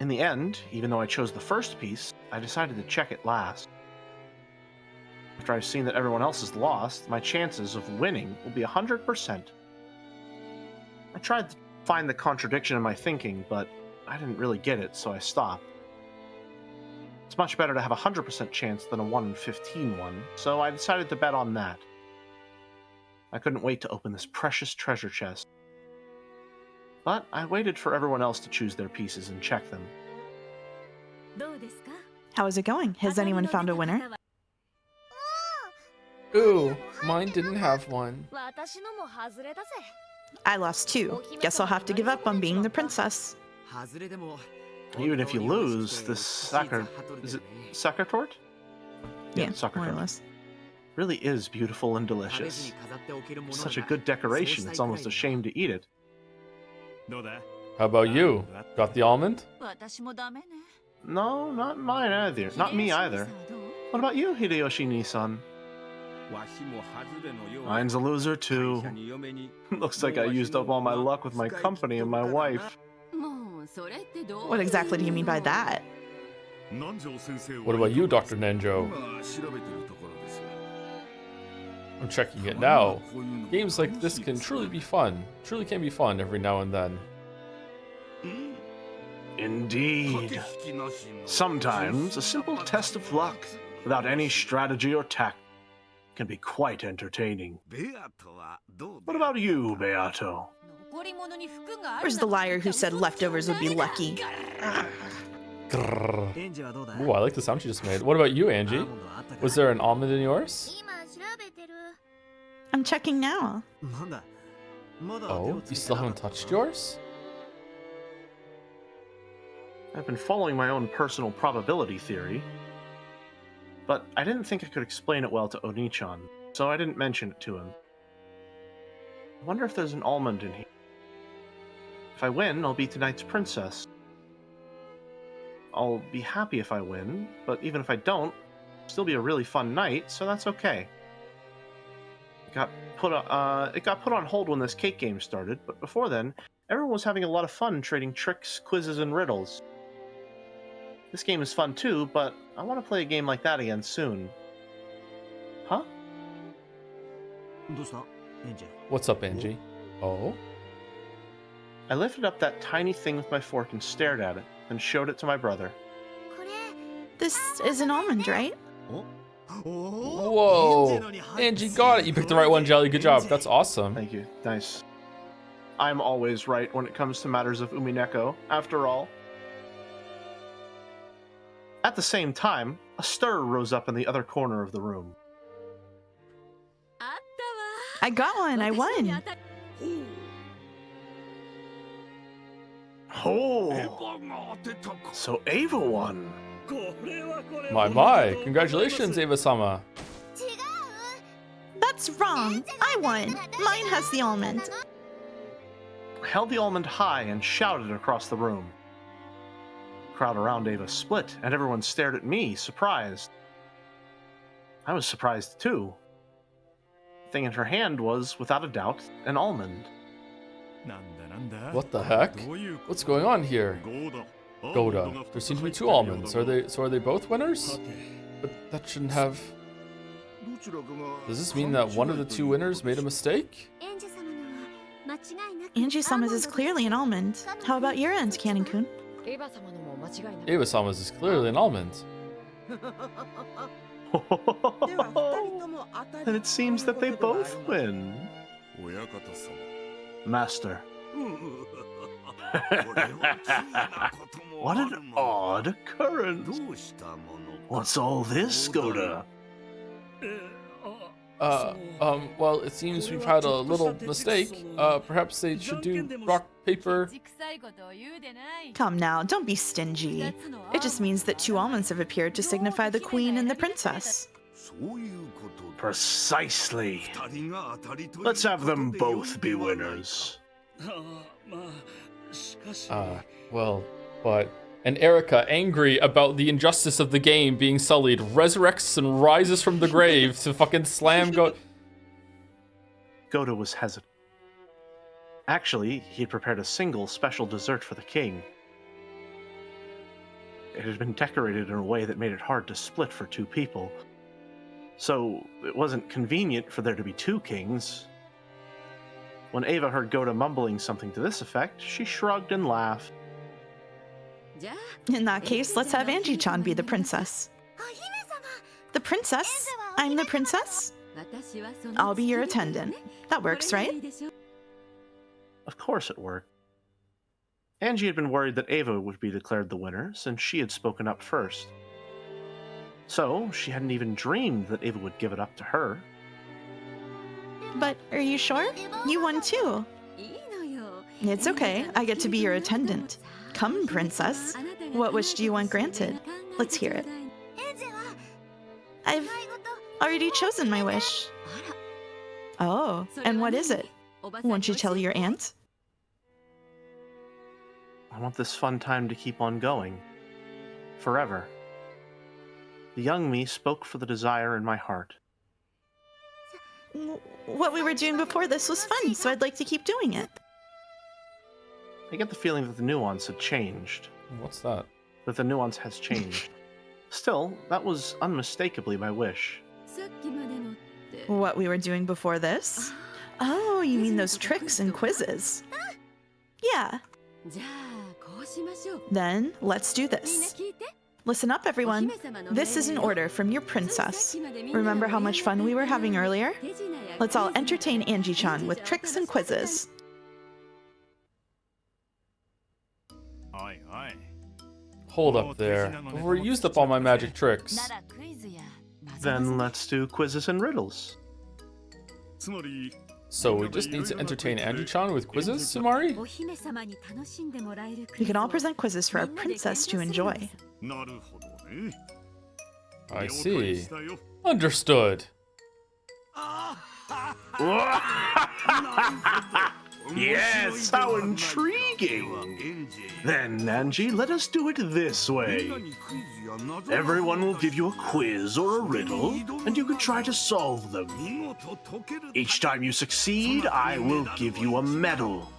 In the end, even though I chose the first piece, I decided to check it last. After I've seen that everyone else is lost, my chances of winning will be 100%. I tried to find the contradiction in my thinking, but I didn't really get it, so I stopped. It's much better to have a 100% chance than a 1 in 15 one, so I decided to bet on that. I couldn't wait to open this precious treasure chest. But I waited for everyone else to choose their pieces and check them. How is it going? Has anyone found a winner? Ooh, mine didn't have one. I lost 2. Guess I'll have to give up on being the princess. Even if you lose, this is it Sakertort? Yeah, more or Sakertort. less. Really is beautiful and delicious. Such a good decoration, it's almost a shame to eat it. How about you? Got the almond? No, not mine either. Not me either. What about you, Hideyoshi Nissan? Mine's a loser too. Looks like I used up all my luck with my company and my wife. What exactly do you mean by that? What about you, Dr. Nenjo? I'm checking it now. Games like this can truly be fun. Truly can be fun every now and then. Indeed. Sometimes a simple test of luck, without any strategy or tact, can be quite entertaining. What about you, Beato? Where's the liar who said leftovers would be lucky? Grrr. Ooh, I like the sound she just made. What about you, Angie? Was there an almond in yours? I'm checking now. Oh, you still haven't touched yours? I've been following my own personal probability theory, but I didn't think I could explain it well to Oni-chan, so I didn't mention it to him. I wonder if there's an almond in here. If I win, I'll be tonight's princess. I'll be happy if I win, but even if I don't, it'll still be a really fun night, so that's okay. It got put on hold when this cake game started, but before then, everyone was having a lot of fun trading tricks, quizzes, and riddles. This game is fun too, but I want to play a game like that again soon. Huh? What's up, Angie? Oh? I lifted up that tiny thing with my fork and stared at it, then showed it to my brother. This is an almond, right? Whoa! Angie got it! You picked the right one, Jelly. Good job. That's awesome. Thank you. Nice. I'm always right when it comes to matters of Umineko, after all. At the same time, a stir rose up in the other corner of the room. I got one. I won. Oh! So Ava won. My. Congratulations, Ava-sama. That What's wrong? I won. Mine has the almond. I held the almond high and shouted across the room. The crowd around Ava split, and everyone stared at me, surprised. I was surprised too. The thing in her hand was, without a doubt, an almond. What the heck? What's going on here? Goda, there seem to be 2 almonds. Are they both winners? But that shouldn't have... Does this mean that one of the 2 winners made a mistake? Angie-sama's is clearly an almond. How about your end, Canon-kun? Ava-sama's is clearly an almond. And it seems that they both win. Master. What an odd occurrence. What's all this, Goda? Well, it seems we've had a little mistake. Perhaps they should do rock, paper... Come now, don't be stingy. It just means that 2 almonds have appeared to signify the queen and the princess. Precisely. Let's have them both be winners. Well, but... And Erica, angry about the injustice of the game being sullied, resurrects and rises from the grave to fucking slam Goda was hesitant. Actually, he had prepared a single special dessert for the king. It had been decorated in a way that made it hard to split for 2 people. So, it wasn't convenient for there to be 2 kings. When Ava heard Goda mumbling something to this effect, she shrugged and laughed. In that case, let's have Angie-chan be the princess. The princess? I'm the princess? I'll be your attendant. That works, right? Of course it worked. Angie had been worried that Ava would be declared the winner, since she had spoken up first. So, she hadn't even dreamed that Ava would give it up to her. But are you sure? You won too. It's okay. I get to be your attendant. Come, princess. What wish do you want granted? Let's hear it. I've already chosen my wish. Oh, and what is it? Won't you tell your aunt? I want this fun time to keep on going. Forever. The young me spoke for the desire in my heart. What we were doing before this was fun, so I'd like to keep doing it. I get the feeling that the nuance had changed. What's that? That the nuance has changed. Still, that was unmistakably my wish. What we were doing before this? Oh, you mean those tricks and quizzes? Yeah. Then, let's do this. Listen up, everyone. This is an order from your princess. Remember how much fun we were having earlier? Let's all entertain Angie-chan with tricks and quizzes. Hold up there. I've already used up all my magic tricks. Then let's do quizzes and riddles. So we just need to entertain Angie-chan with quizzes, Sumari? We can all present quizzes for our princess to enjoy. I see. Understood. Yes, how intriguing! Then, Angie, let us do it this way. Everyone will give you a quiz or a riddle, and you can try to solve them. Each time you succeed, I will give you a medal.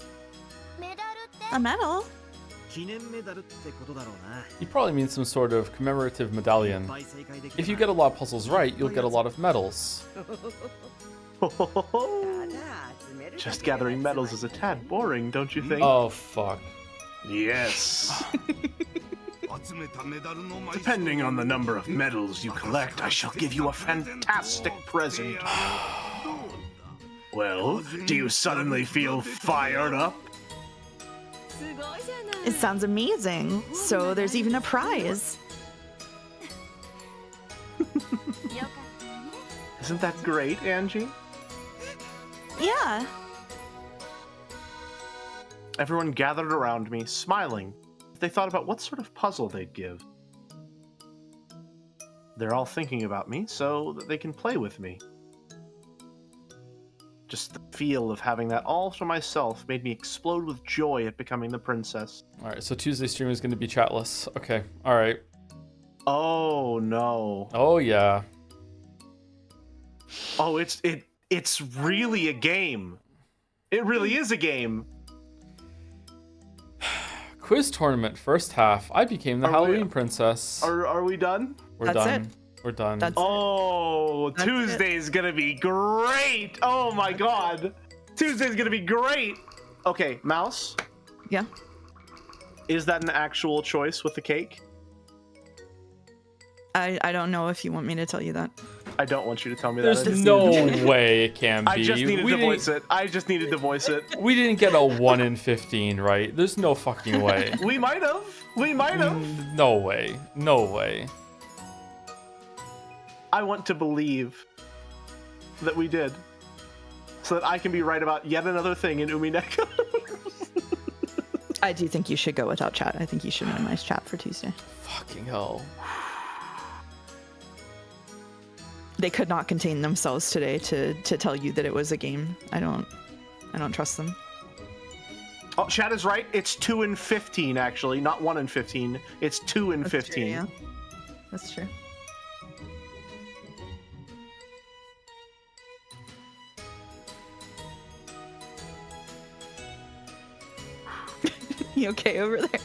A medal? He probably means some sort of commemorative medallion. If you get a lot of puzzles right, you'll get a lot of medals. Just gathering medals is a tad boring, don't you think? Oh, fuck. Yes. Depending on the number of medals you collect, I shall give you a fantastic present. Well, do you suddenly feel fired up? It sounds amazing. So there's even a prize. Isn't that great, Angie? Yeah. Everyone gathered around me, smiling. They thought about what sort of puzzle they'd give. They're all thinking about me so that they can play with me. Just the feel of having that all to myself made me explode with joy at becoming the princess. All right, so Tuesday stream is going to be chatless. Okay, all right. Oh no. Oh yeah. Oh, it's really a game. It really is a game. Quiz tournament first half. I became the Halloween princess. Are we done? We're That's done. it. We're done. That's Oh, That's Tuesday's gonna be great. Oh my god. Tuesday's gonna be great. Okay, Mouse, Yeah. is that an actual choice with the cake? I don't know if you want me to tell you that. I don't want you to tell me There's that. no way it can be. I just needed We to didn't- voice it. I just needed to voice it. We didn't get a 1 in 15, right? There's no fucking way. We might have. We might have. No way. No way. I want to believe that we did, so that I can be right about yet another thing in Umineko. I do think you should go without chat. I think you should minimize chat for Tuesday. Fucking hell. They could not contain themselves today to tell you that it was a game. I don't trust them. Oh, Chad is right. It's 2 in 15, actually, not 1 in 15. It's 2 in That's 15. true, yeah. That's true. You okay over there?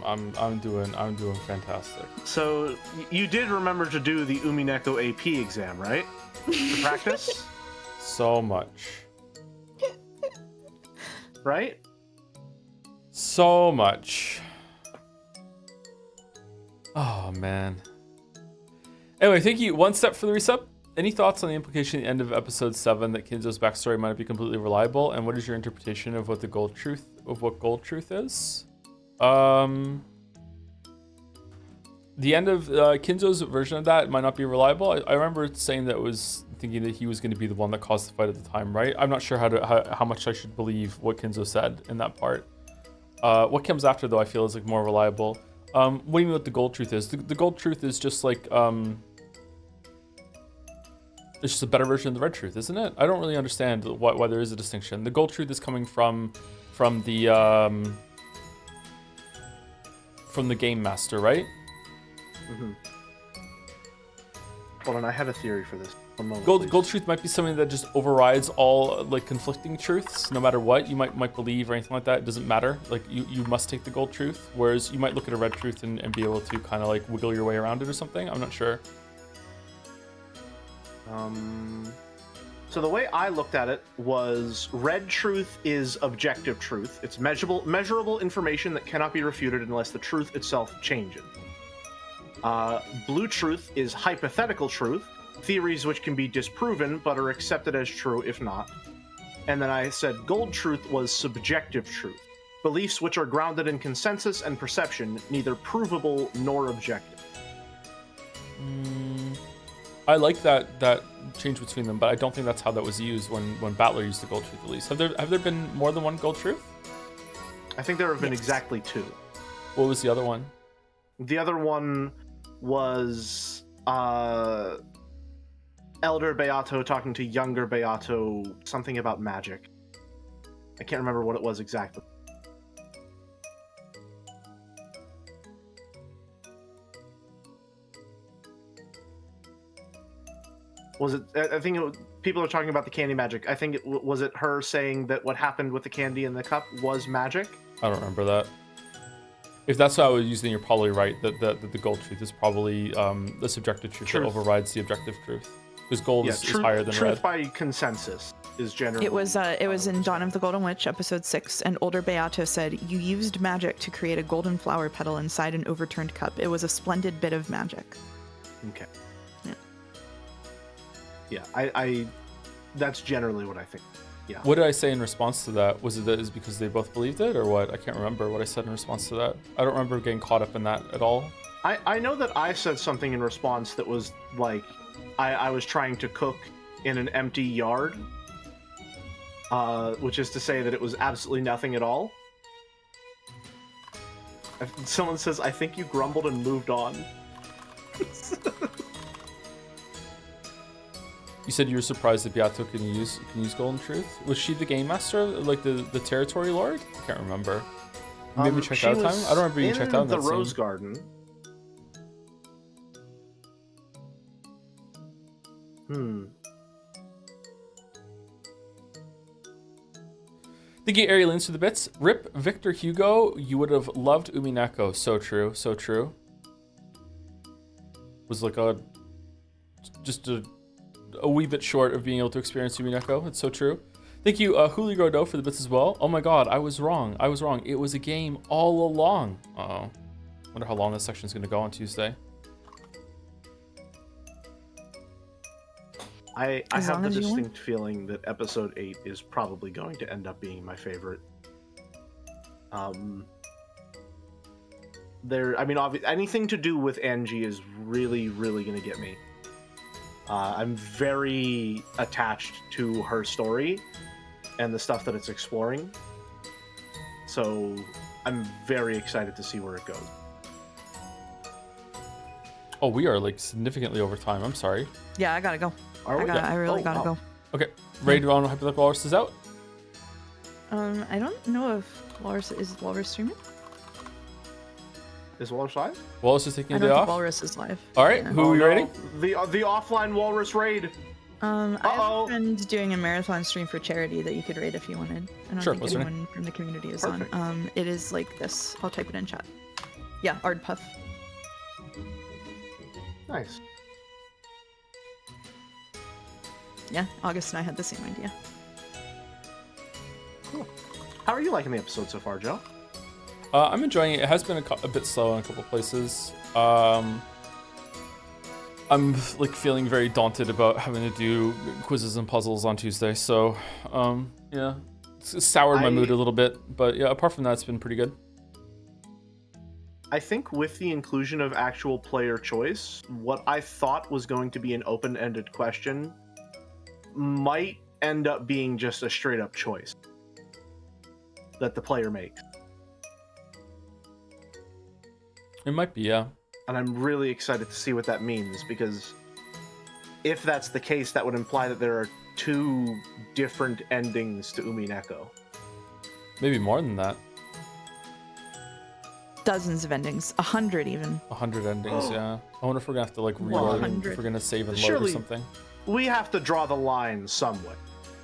I'm doing fantastic. So you did remember to do the Umineko AP exam, right? To practice, So much. right? So much. Oh man. Anyway, thank you. One step for the resub. Any thoughts on the implication at the end of episode 7 that Kinzo's backstory might be completely reliable? And what is your interpretation of what gold truth is? The end of Kinzo's version of that might not be reliable. I remember saying that thinking that he was going to be the one that caused the fight at the time, right? I'm not sure how much I should believe what Kinzo said in that part. What comes after, though, I feel is like more reliable. What do you mean what the gold truth is? The gold truth is just like it's just a better version of the red truth, isn't it? I don't really understand why there is a distinction. The gold truth is coming from the game master, right? Mm-hmm. Hold on, I had a theory for this. One moment, Gold truth might be something that just overrides all like conflicting truths, no matter what you might believe or anything like that. It doesn't matter. Like you must take the gold truth, whereas you might look at a red truth and be able to kind of like wiggle your way around it or something. I'm not sure. So the way I looked at it was red truth is objective truth. It's measurable information that cannot be refuted unless the truth itself changes. Blue truth is hypothetical truth, theories which can be disproven but are accepted as true if not. And then I said gold truth was subjective truth, beliefs which are grounded in consensus and perception, neither provable nor objective. I like that change between them, but I don't think that's how that was used when Battler used the gold truth at least. Have there been more than one gold truth? I think there have been exactly 2. What was the other one? The other one was Elder Beato talking to younger Beato, something about magic. I can't remember what it was exactly. Was it? I think people are talking about the candy magic. I think was it her saying that what happened with the candy in the cup was magic? I don't remember that. If that's what I was using, you're probably right. That the gold truth is probably the subjective truth that overrides the objective truth. Because gold is higher than truth red. by consensus is generally. It was in Dawn of the Golden Witch, episode 6, and older Beato said, "You used magic to create a golden flower petal inside an overturned cup. It was a splendid bit of magic." Okay. Yeah. Yeah, I that's generally what I think. Yeah. What did I say in response to that? Was it that is because they both believed it, or what? I can't remember what I said in response to that. I don't remember getting caught up in that at all. I know that I said something in response that was like, I was trying to cook in an empty yard, which is to say that it was absolutely nothing at all. Someone says, "I think you grumbled and moved on." You said you were surprised that Beato can use Golden Truth. Was she the game master, like the territory lord? I can't remember. Maybe we checked out time. I don't remember you checked out in the that Rose scene. Garden. Thank you, Ari Lins, for the bits. Rip Victor Hugo, you would have loved Umineko. So true, so true. Was like just a wee bit short of being able to experience Umineko. It's so true. Thank you, Huli Grodo, for the bits as well. Oh my god, I was wrong. I was wrong. It was a game all along. Uh-oh. Wonder how long this section is going to go on Tuesday. I have the distinct feeling that episode 8 is probably going to end up being my favorite. Anything to do with Angie is really, really going to get me. I'm very attached to her story and the stuff that it's exploring. So I'm very excited to see where it goes. Oh, we are like significantly over time. I'm sorry. Yeah, I gotta go. I really gotta go. Okay, ready to run Hypothetical Walrus is out? I don't know if Walrus is streaming. Is Walrus live? Walrus is taking I a day don't think off. Walrus is live. All right, who are we rating? The offline Walrus raid. I have a friend doing a marathon stream for charity that you could rate if you wanted. I don't Sure, think what's her anyone from the community is Perfect. on. It is like this. I'll type it in chat. Yeah, Ard Puff. Nice. Yeah, August and I had the same idea. Cool. How are you liking the episode so far, Joe? I'm enjoying it. It has been a bit slow in a couple places. I'm like feeling very daunted about having to do quizzes and puzzles on Tuesday. So, yeah, it's soured my mood a little bit. But yeah, apart from that, it's been pretty good. I think with the inclusion of actual player choice, what I thought was going to be an open-ended question might end up being just a straight-up choice that the player makes. It might be, yeah. And I'm really excited to see what that means, because if that's the case, that would imply that there are 2 different endings to Umineko. Maybe more than that. Dozens of endings, 100 even. 100 endings, yeah. I wonder if we're gonna have to like reload, if 100. we're gonna save and load Surely- or something. We have to draw the line somewhere.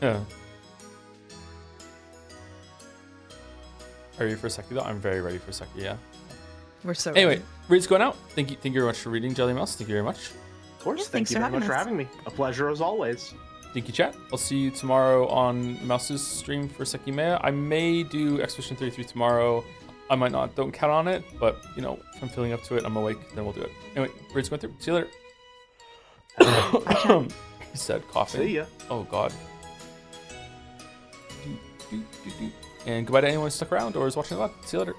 Yeah. Are you ready for Seki though? I'm very ready for Seki, yeah. We're so Anyway, ready. read's going out. Thank you very much for reading, Jelly Mouse. Thank you very much. Of course, Yeah, thank thanks you for very much having for us. having me. A pleasure as always. Thank you, chat. I'll see you tomorrow on Mouse's stream for Seki Mea. I may do Expedition 33 tomorrow. I might not. Don't count on it. But, you know, if I'm feeling up to it, I'm awake, then we'll do it. Anyway, read's going through. See you later. He said coughing. See ya. Oh, God. And goodbye to anyone who stuck around or is watching live. See you later.